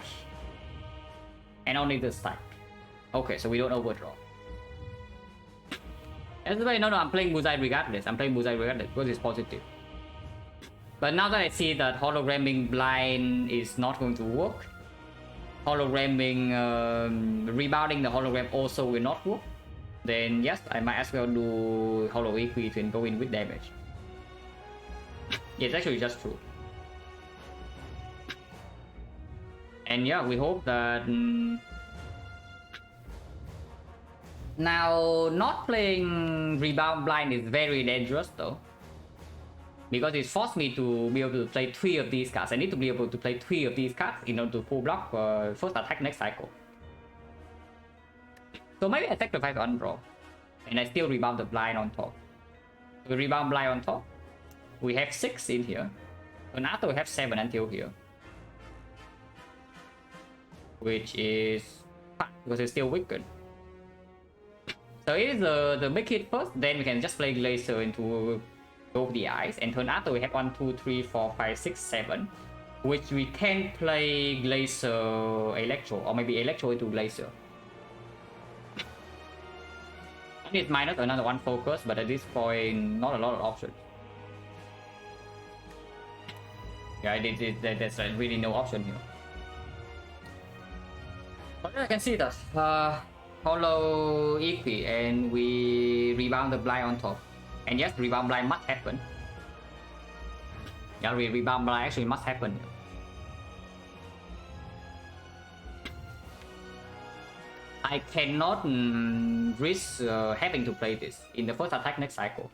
and only the stack. Okay, so we don't overdraw. That's why no, I'm playing Bullseye regardless. I'm playing Bullseye regardless because it's positive. But now that I see that hologramming blind is not going to work, hologramming rebounding the hologram also will not work, then yes, I might as well do Hollow Equi and go in with damage. It's actually just true. And yeah, we hope that now not playing Rebound Blind is very dangerous though, because it forced me to be able to play 3 of these cards. I need to be able to play 3 of these cards in order to full block first attack next cycle. So maybe I sacrifice undraw and I still rebound the blind on top. We rebound blind on top. We have 6 in here. And after we have 7 until here. Which is fine, because it's still weakened. So it is the big hit first, then we can just play Glacier into both the eyes. And turn after we have 1, 2, 3, 4, 5, 6, 7. Which we can play Glacier Electro, or maybe Electro into Glacier. And it's minus another 1 focus, but at this point, not a lot of options. Yeah, there's really no option here. But I can see that hollow Equi, and we rebound the blind on top. And yes, rebound blind must happen. Yeah, rebound blind actually must happen. I cannot risk having to play this in the first attack next cycle.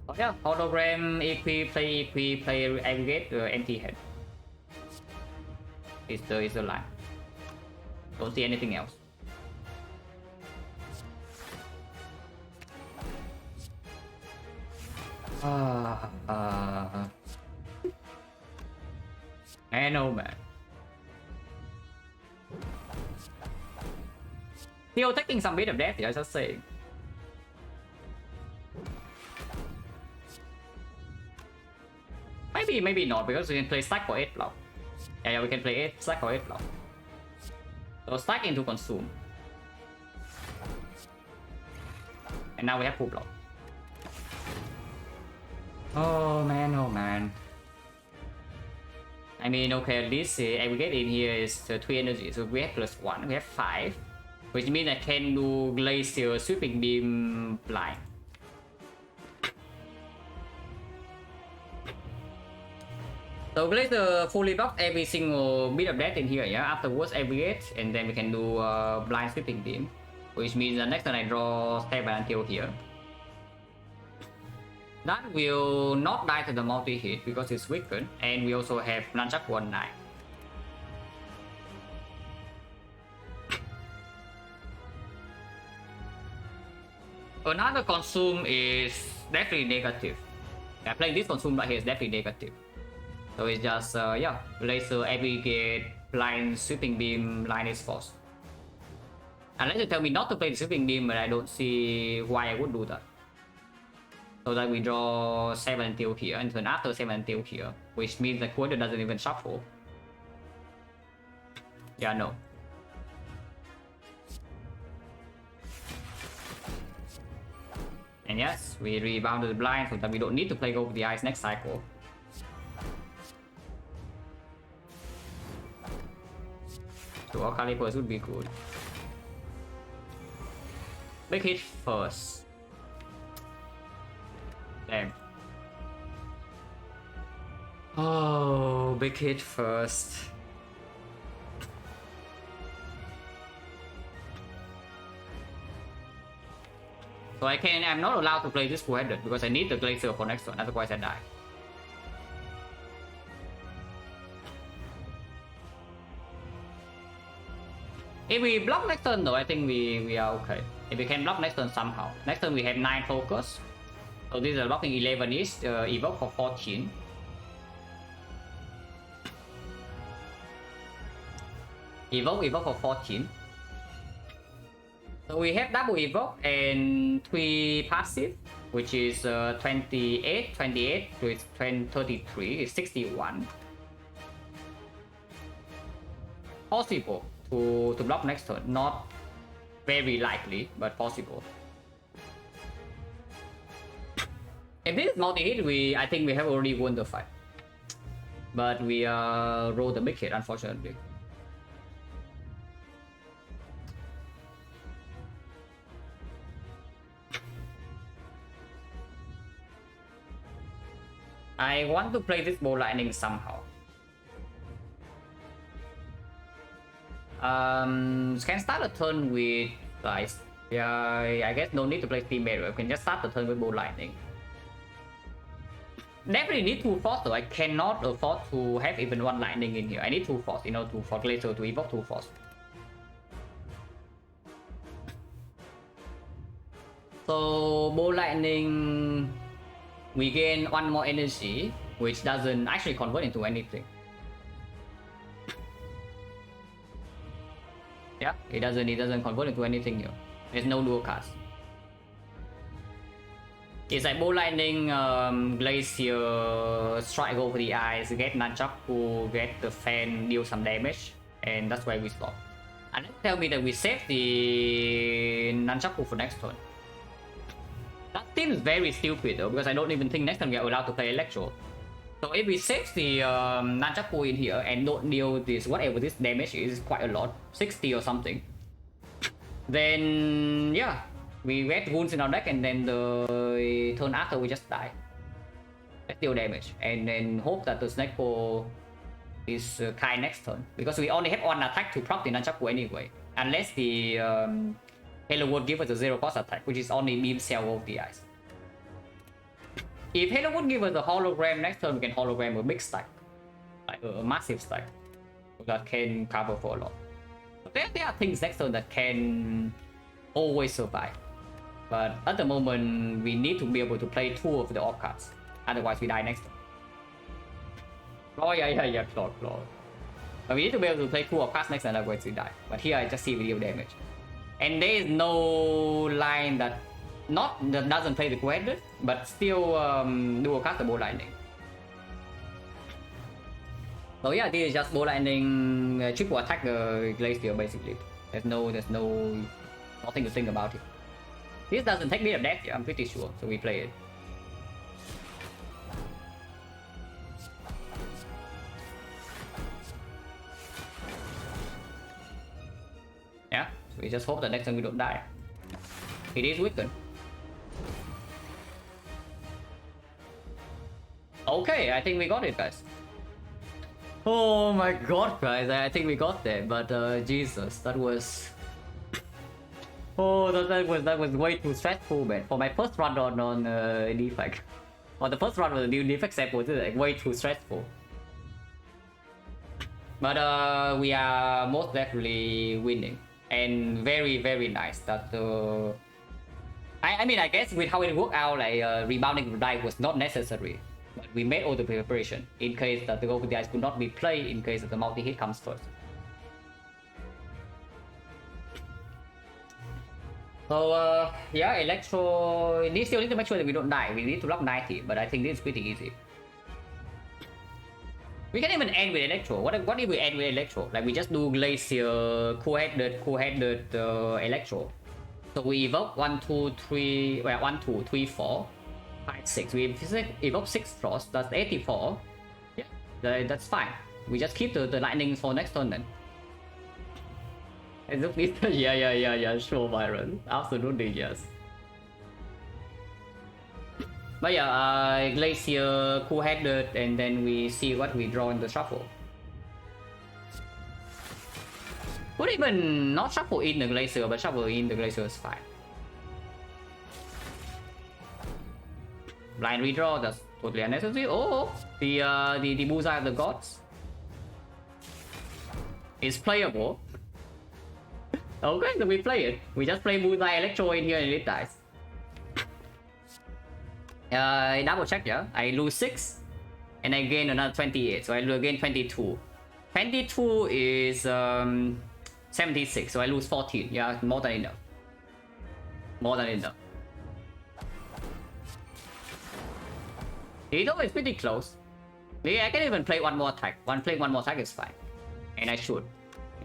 Oh yeah, hologram, EP, play aggregate, empty head. Is the line. Don't see anything else. I know, man. Still taking some bit of death, I just say. Maybe not, because we can play stack for 8 block. Yeah, we can play 8 stack for 8 block. So stack into consume. And now we have full block. Oh man. I mean, okay, at least aggregate in here is 3 energy, so we have +1, we have 5. Which means I can do Glacier Sweeping Beam blind. So Glacier fully blocks every single bit of death in here, yeah? Afterwards aggregate, and then we can do blind Sweeping Beam. Which means the next time I draw 7 until here. That will not die to the multi-hit because it's weakened, and we also have Nunchuck 1-9. Another consume is definitely negative. Yeah, playing this consume right here is definitely negative. So it's just, yeah, Laser, Aggregate, Blind, Sweeping Beam, Line is force. Unless you tell me not to play the Sweeping Beam, but I don't see why I would do that. So that we draw 7 until here, and turn after 7 until here, which means the quarter doesn't even shuffle. Yeah, no. And yes, we rebounded the blind so that we don't need to play over the eyes next cycle. So our calipers would be good. Big hit first. Damn. Oh, big hit first. So I'm not allowed to play this full-headed because I need the Glacier for next turn, otherwise I die. If we block next turn though, I think we are okay. If we can block next turn somehow. Next turn we have 9 focus. So this is blocking 11-ish, evoke for 14. Evoke for 14. So we have double evoke and 3 passive, which is 28, so it's 33, it's 61. Possible to block next turn, not very likely, but possible. If this is multi-hit, I think we have already won the fight. But we roll the big hit, unfortunately. I want to play this Bow Lightning somehow. Can start a turn with guys. Yeah, I guess no need to play Steam Barrier. We can just start the turn with Bow Lightning. Definitely need 2 force though. I cannot afford to have even 1 lightning in here. I need 2 force, you know, for Glacier to evoke 2 force. So Ball Lightning, we gain one more energy, which doesn't actually convert into anything. Yeah, it doesn't convert into anything here. There's no dual cast. It's like Ball Lightning, Glacier, Strike over the eyes, get Nunchaku, get the fan, deal some damage, and that's why we stop. And tell me that we save the Nunchaku for next turn. That seems very stupid though, because I don't even think next time we are allowed to play Electro. So if we save the Nunchaku in here and don't deal this, whatever this damage is, quite a lot, 60 or something, then yeah, we get wounds in our deck, and then the turn after we just die. Let's deal damage, and then hope that the Snakeball is kind next turn, because we only have one attack to proc the Nunchaku anyway, unless the Halo Wood gives us a 0 cost attack, which is only Beam Cell over the eyes. If Halo Wood gives us a hologram next turn, we can hologram a big stack, like a massive stack that can cover for a lot. So there are things next turn that can always survive, but at the moment we need to be able to play 2 of the orc cards, otherwise we die next turn. Oh yeah, claw. But we need to be able to play 2 orc cards next turn, otherwise we die. But here I just see video damage, and there is no line that doesn't play the Quadrant, but still dual cast the Ball Lightning. So yeah, this is just Ball Lightning triple attack Glacier basically. There's nothing to think about it. This doesn't take me of death, yeah, I'm pretty sure, so we play it. Yeah, so we just hope that next time we don't die. It is weakened. Okay, I think we got it, guys. Oh my god, guys, I think we got there, but Jesus, that was... Oh, that was way too stressful, man. For my first run on Defect. Or the first run with the new Defect sample, it's like way too stressful. But we are most definitely winning. And very, very nice that... I mean, I guess with how it worked out, like rebounding the die was not necessary. But we made all the preparation in case that the Go for the Ice could not be played in case that the multi-hit comes first. So yeah, Electro, we still need to make sure that we don't die. We need to lock 90, but I think this is pretty easy. We can even end with Electro. What if we end with Electro? Like we just do Glacier, cool-headed Electro. So we evoke 1, 2, 3, well 1, 2, 3, 4, 5, 6. We evoke 6 Frost, that's 84. Yeah, that's fine. We just keep the lightning for next turn then. Yeah, sure, Byron. Absolutely, yes. But yeah, Glacier, cool-headed, and then we see what we draw in the shuffle. Could even not shuffle in the Glacier, but shuffle in the Glacier is fine. Blind redraw, that's totally unnecessary. Oh, the Bullseye of the Gods is playable. Okay, so we play it. We just play Bullseye Electro in here and it dies. Double check, yeah. I lose 6 and I gain another 28, so I gain 22. 22 is 76, so I lose 14. Yeah, more than enough. More than enough. It is pretty close. Yeah, I can even play one more attack. Playing one more attack is fine. And I should.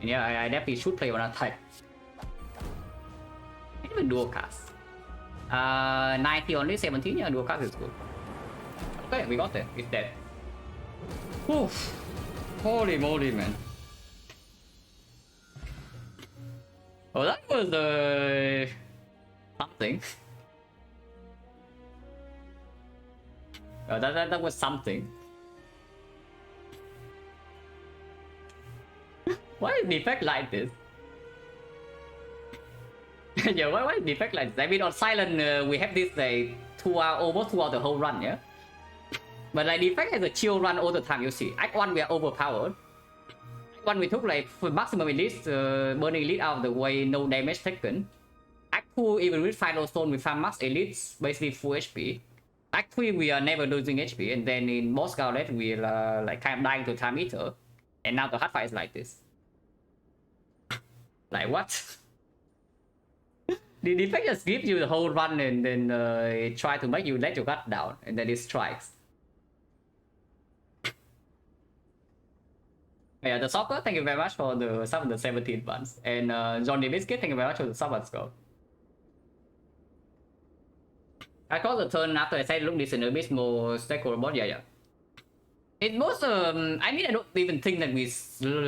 And yeah, I definitely should play one attack. Even dual cast. 90 only, 17, yeah, dual cast is good. Okay, we got it. It's dead. Oof. Holy moly, man. Oh, that was something. That was something. Why is Defect like this? Yeah, why is Defect like this? I mean, on Silent, we have this like 2 hours, almost 2 hours the whole run, yeah? But like Defect has a chill run all the time, you see. Act 1 we are overpowered. Act 1 we took like for maximum elite, burning elite out of the way, no damage taken. Act 2, even with Final Stone, we farm max elites, basically full HP. Act 3, we are never losing HP, and then in most Gauntlet, we are like kind of dying to Time Eater. And now the hard fight is like this. Like what? The Defect just gives you the whole run and then it try to make you let your guard down, and then it strikes. Yeah, the soccer, thank you very much for the sub of the 17 months. And Johnny Biscuit, thank you very much for the sub as well. I call the turn after I said look this in a bit more stack robot. Yeah. It was I mean, I don't even think that we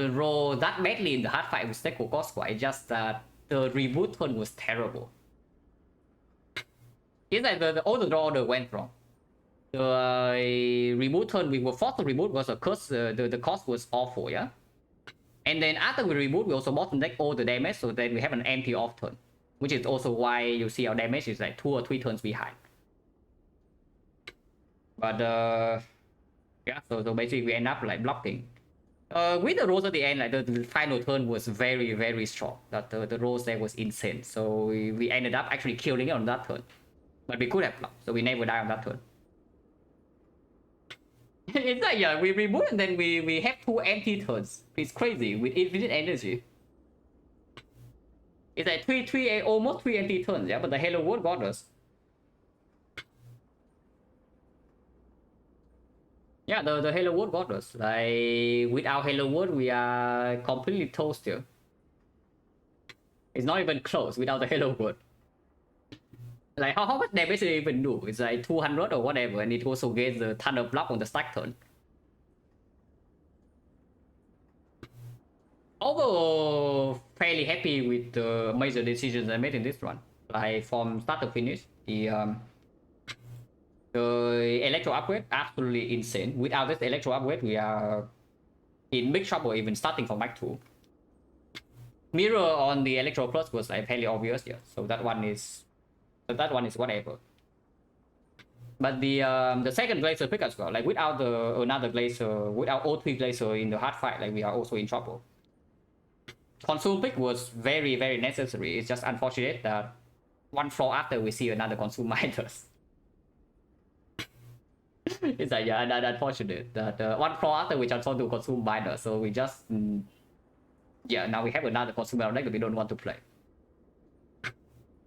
roll that badly in the hard fight with Stack Cost Squad. Just that the reboot turn was terrible. It's like all the draw order went wrong. The reboot turn we were forced to reboot was a curse. The cost was awful, yeah. And then after we reboot, we also bottom deck all the damage, so then we have an empty off turn, which is also why you see our damage is like 2 or 3 turns behind. But yeah, so basically we end up like blocking. With the rolls at the end, like the final turn was very, very strong. That the rolls there was insane. So we ended up actually killing it on that turn. But we could have blocked, so we never died on that turn. It's like, yeah, we reboot and then we have 2 empty turns. It's crazy with infinite energy. It's like almost 3 empty turns, yeah, but the Halo World got us. Yeah, the Halo World got us. Like, without Halo World, we are completely toast here. It's not even close without the Halo World. Like, how much damage did it even do? It's like 200 or whatever, and it also gets a ton of block on the stack turn. Overall, fairly happy with the major decisions I made in this run. Like, from start to finish, the electro upgrade, absolutely insane. Without this electro upgrade, we are in big trouble even starting from Act 2. Mirror on the electro plus was like fairly obvious, yeah. So that one is whatever. But the second Glacier pick as well, like without another Glacier, without all 3 Glacier in the hard fight, like we are also in trouble. Consume pick was very, very necessary. It's just unfortunate that one floor after we see another Consume Miners. It's like, yeah, unfortunate that one floor after we transform to Consume Miner, so we just yeah, now we have another Consume Miner that we don't want to play.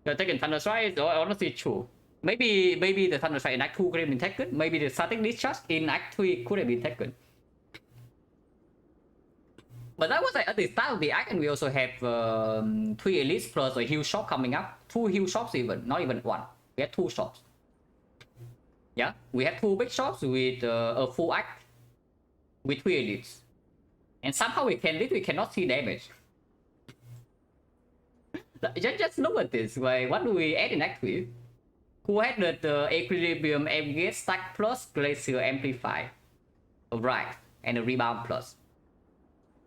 The taken Thunder Strike is honestly true. Maybe the Thunder Strike in Act 2 could have been taken. Maybe the static discharge in Act 3 could have been taken. But that was like at the start of the act, and we also have 3 elites plus a heal shop coming up. 2 heal shops even, not even 1. We have 2 shops. Yeah, we have 2 big shops with a full act with 3 elites. And somehow we cannot see damage. Just look at this. Like, what do we add in Act 3? Who had the Equilibrium Engage stack plus Glacier Amplify? Right, and a Rebound plus.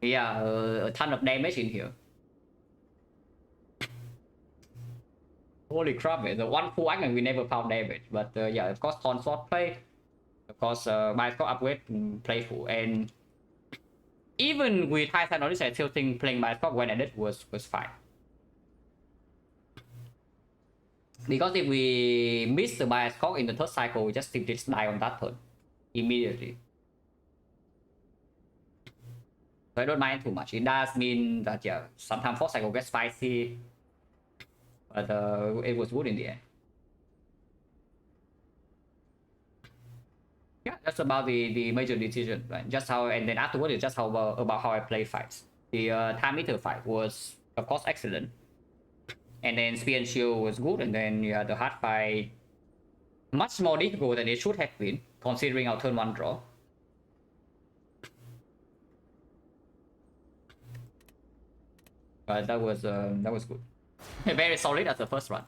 Yeah, a ton of damage in here. Holy crap, man. The one full act and we never found damage. But yeah, of course, Consort play. Of course, Bioscope upgrade playful. And even with high side knowledge, I still think playing Bioscope when I did was fine. Because if we miss the Bioscope in the third cycle, we just simply die on that turn immediately. So I don't mind too much. It does mean that, yeah, sometimes fourth cycle gets spicy, but it was good in the end. Yeah, that's about the major decision, right? Just how, and then afterwards, it's just how about how I play fights. The time meter fight was, of course, excellent. And then Spear and Shield was good, and then yeah, the hard fight much more difficult than it should have been, considering our turn 1 draw. But that was good. Very solid as the first run.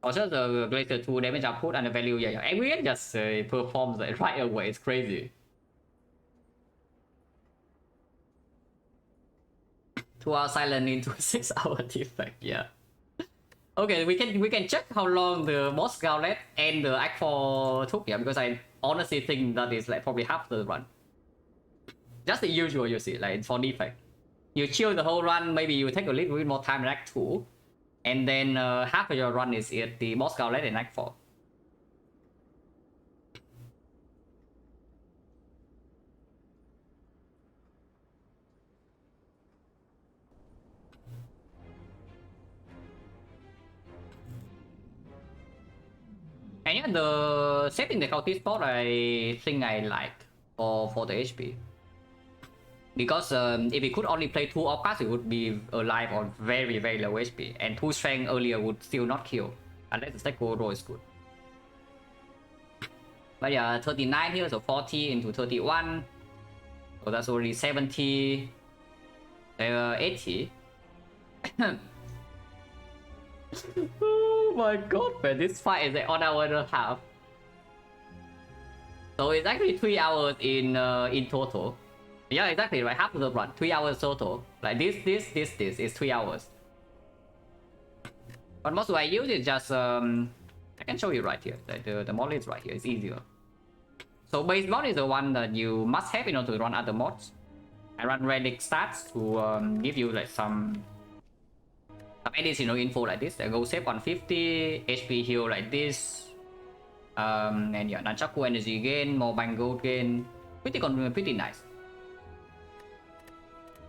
Also, the Glacier 2 damage output and the value, yeah, everyone just performs like right away. It's crazy. 2 hour silent into 6 hour defect, yeah. Okay, we can check how long the boss gauntlet and the Act 4 took, yeah, because I honestly think that is like probably half the run. Just the usual, you see, like for defect. You chill the whole run, maybe you take a little bit more time in Act 2. And then half of your run is at the boss gauntlet in Act 4. And yeah, the setting difficulty spot I think I like for the HP. Because if we could only play 2 offcast, it would be alive on very low HP. And 2 strength earlier would still not kill. Unless the stack roll is good. But yeah, 39 here, so 40 into 31. So that's already 70. 80. Oh my god, man, this fight is like 1 hour and a half. So it's actually 3 hours in total. Yeah, exactly, right, half of the run, 3 hours total. Like this is 3 hours. But most of what I use is just I can show you right here. Like the mod is right here, it's easier. So base mod is the one that you must have in order to run other mods. I run relic stats to give you like some additional info like this. I go save 150, HP heal like this. And yeah, Nunchaku energy gain, more bank gold gain. Pretty nice.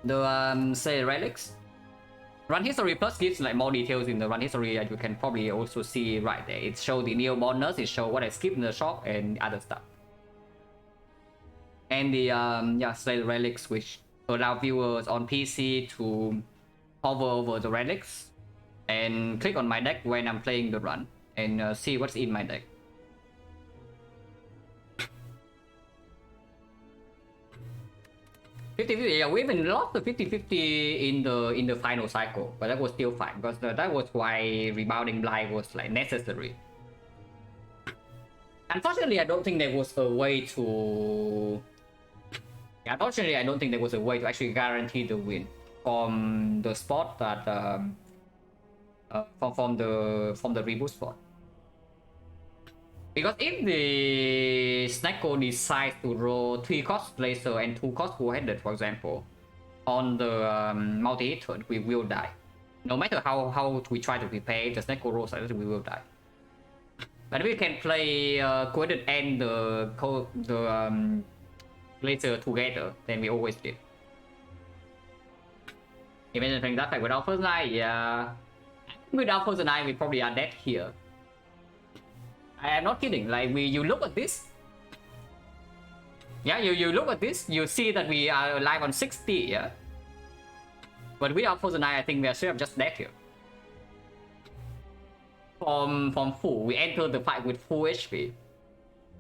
The say relics. Run history plus gives like more details in the run history, and you can probably also see right there. It shows the new bonus, it shows what I skipped in the shop and other stuff. And the yeah, slay relics, which allow viewers on PC to hover over the relics and click on my deck when I'm playing the run and see what's in my deck. Yeah, we even lost the 50-50 in the final cycle, but that was still fine because that was why rebounding blind was like necessary. Unfortunately, I don't think there was a way to. Unfortunately, I don't think there was a way to actually guarantee the win from the spot that from the reboot spot. Because if the Snecko decides to roll 3 cost laser and 2 cost full-headed, for example, on the multi-hit turn, we will die. No matter how we try to prepare, the Snecko rolls like this, we will die. But if we can play Coded and the laser together, then we always did. Imagine playing that like without first night, yeah. Without first night, we probably are dead here. I am not kidding. Like you look at this. Yeah, you look at this. You see that we are alive on 60. Yeah. But without first night, I think we are straight up just dead here. From full, we enter the fight with full HP,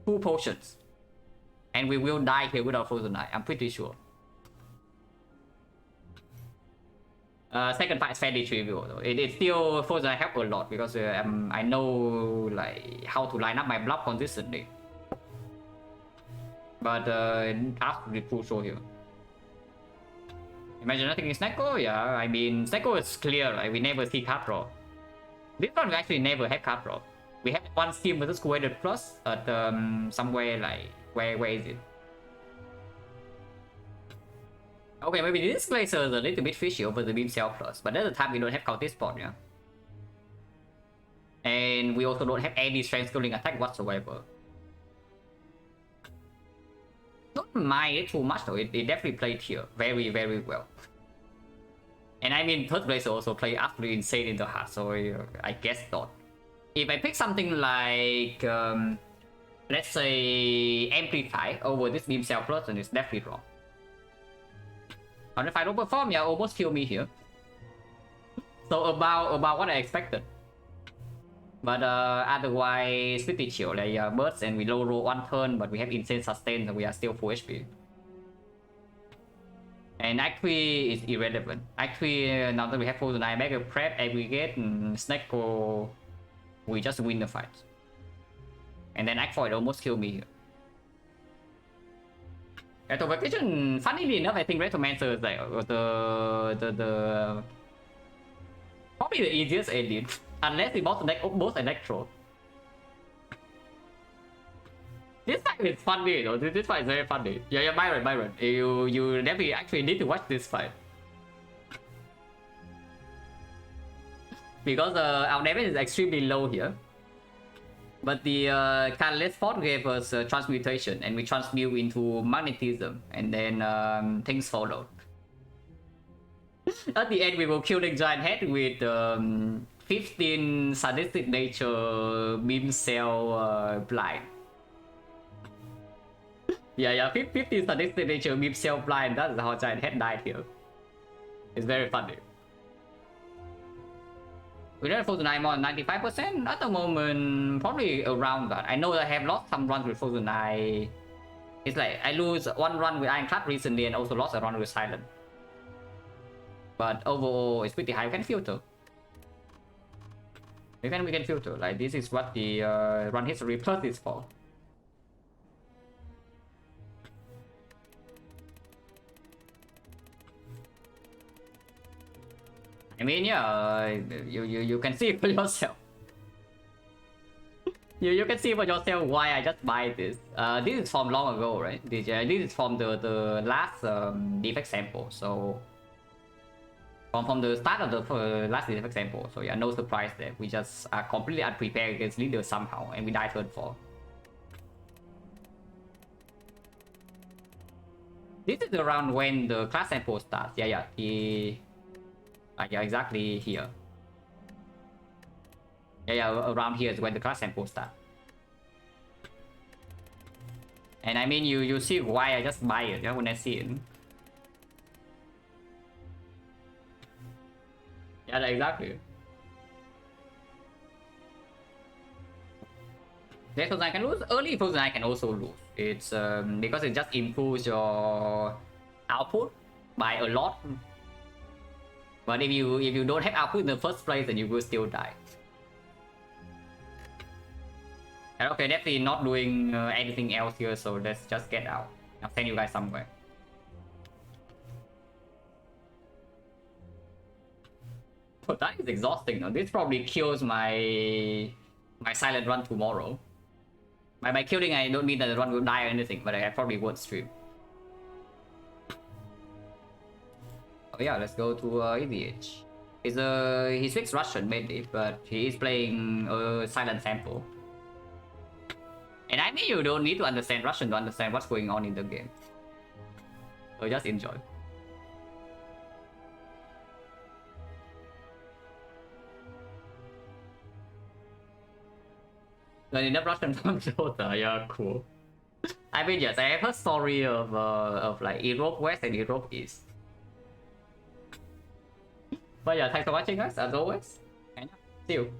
2 potions, and we will die here without first night. I'm pretty sure. Second fight is fairly trivial though. It still forces I help a lot because I know like how to line up my bluff consistently. But absolutely crucial here. Imagine nothing in Snecko, yeah. I mean Snecko is clear, right? We never see card draw. This one we actually never have card draw. We have one scheme with a squared plus at somewhere like where is it? Okay, maybe this laser is a little bit fishy over the beam cell plus, but at the time we don't have counter spot, yeah. And we also don't have any strength scaling attack whatsoever. Don't mind it too much though, it definitely played here very well. And I mean third laser also played absolutely insane in the heart, so I guess not. If I pick something like let's say amplify over this beam cell plus, then it's definitely wrong. If I don't perform, yeah, almost kill me here. So about what I expected. But otherwise pretty chill. Like bursts and we low roll 1 turn, but we have insane sustain, and we are still full HP. And Act 3 is irrelevant. Act 3, now that we have Frozen Eye, Mega Prep, Aggregate, and Snecko, we just win the fight. And then Act 4 it almost killed me here. Retro Vacation, funnily enough, I think Retromancer is like the probably the easiest alien, unless we both Electro. This fight is funny, you know. This fight is very funny. Yeah, Byron. You definitely actually need to watch this fight. because our damage is extremely low here. But the Catalyst Fort gave us transmutation, and we transmute into magnetism, and then things followed. At the end, we were killing Giant Head with 15 sadistic nature beam cell blind. Yeah, 15 sadistic nature beam cell blind. That's how Giant Head died here. It's very funny. We don't Frozen Eye more than 95% at the moment, probably around that. I know I have lost some runs with Frozen Eye. It's like I lose one run with Ironclad recently and also lost a run with Silent. But overall, it's pretty high. We can filter. We can filter. Like this is what the run history plus is for. I mean, yeah, you can see for yourself. you can see for yourself why I just buy this. This is from long ago, right? This is from the last defect sample. So from the start of the last defect sample. So yeah, no surprise there. We just are completely unprepared against leader somehow, and we die turn 4. This is around when the class sample starts. Yeah, yeah, exactly here. Yeah, around here is when the class sample starts. And I mean, you see why I just buy it, yeah, when I see it. Yeah, exactly. Late Frozen I can lose, early Frozen I can also lose. It's because it just improves your output by a lot. But if you don't have output in the first place, then you will still die. And okay, definitely not doing anything else here, so let's just get out. I'll send you guys somewhere. But that is exhausting though. This probably kills my silent run tomorrow. By killing, I don't mean that the run will die or anything, but I probably won't stream. Oh yeah, let's go to A20H. He speaks Russian mainly, but he is playing a silent sample. And I mean, you don't need to understand Russian to understand what's going on in the game. So just enjoy. Enough Russian from Dota, yeah, cool. I mean, yes, I have heard story of like Europe West and Europe East. But yeah, thanks for watching guys, as always. And yeah, see you.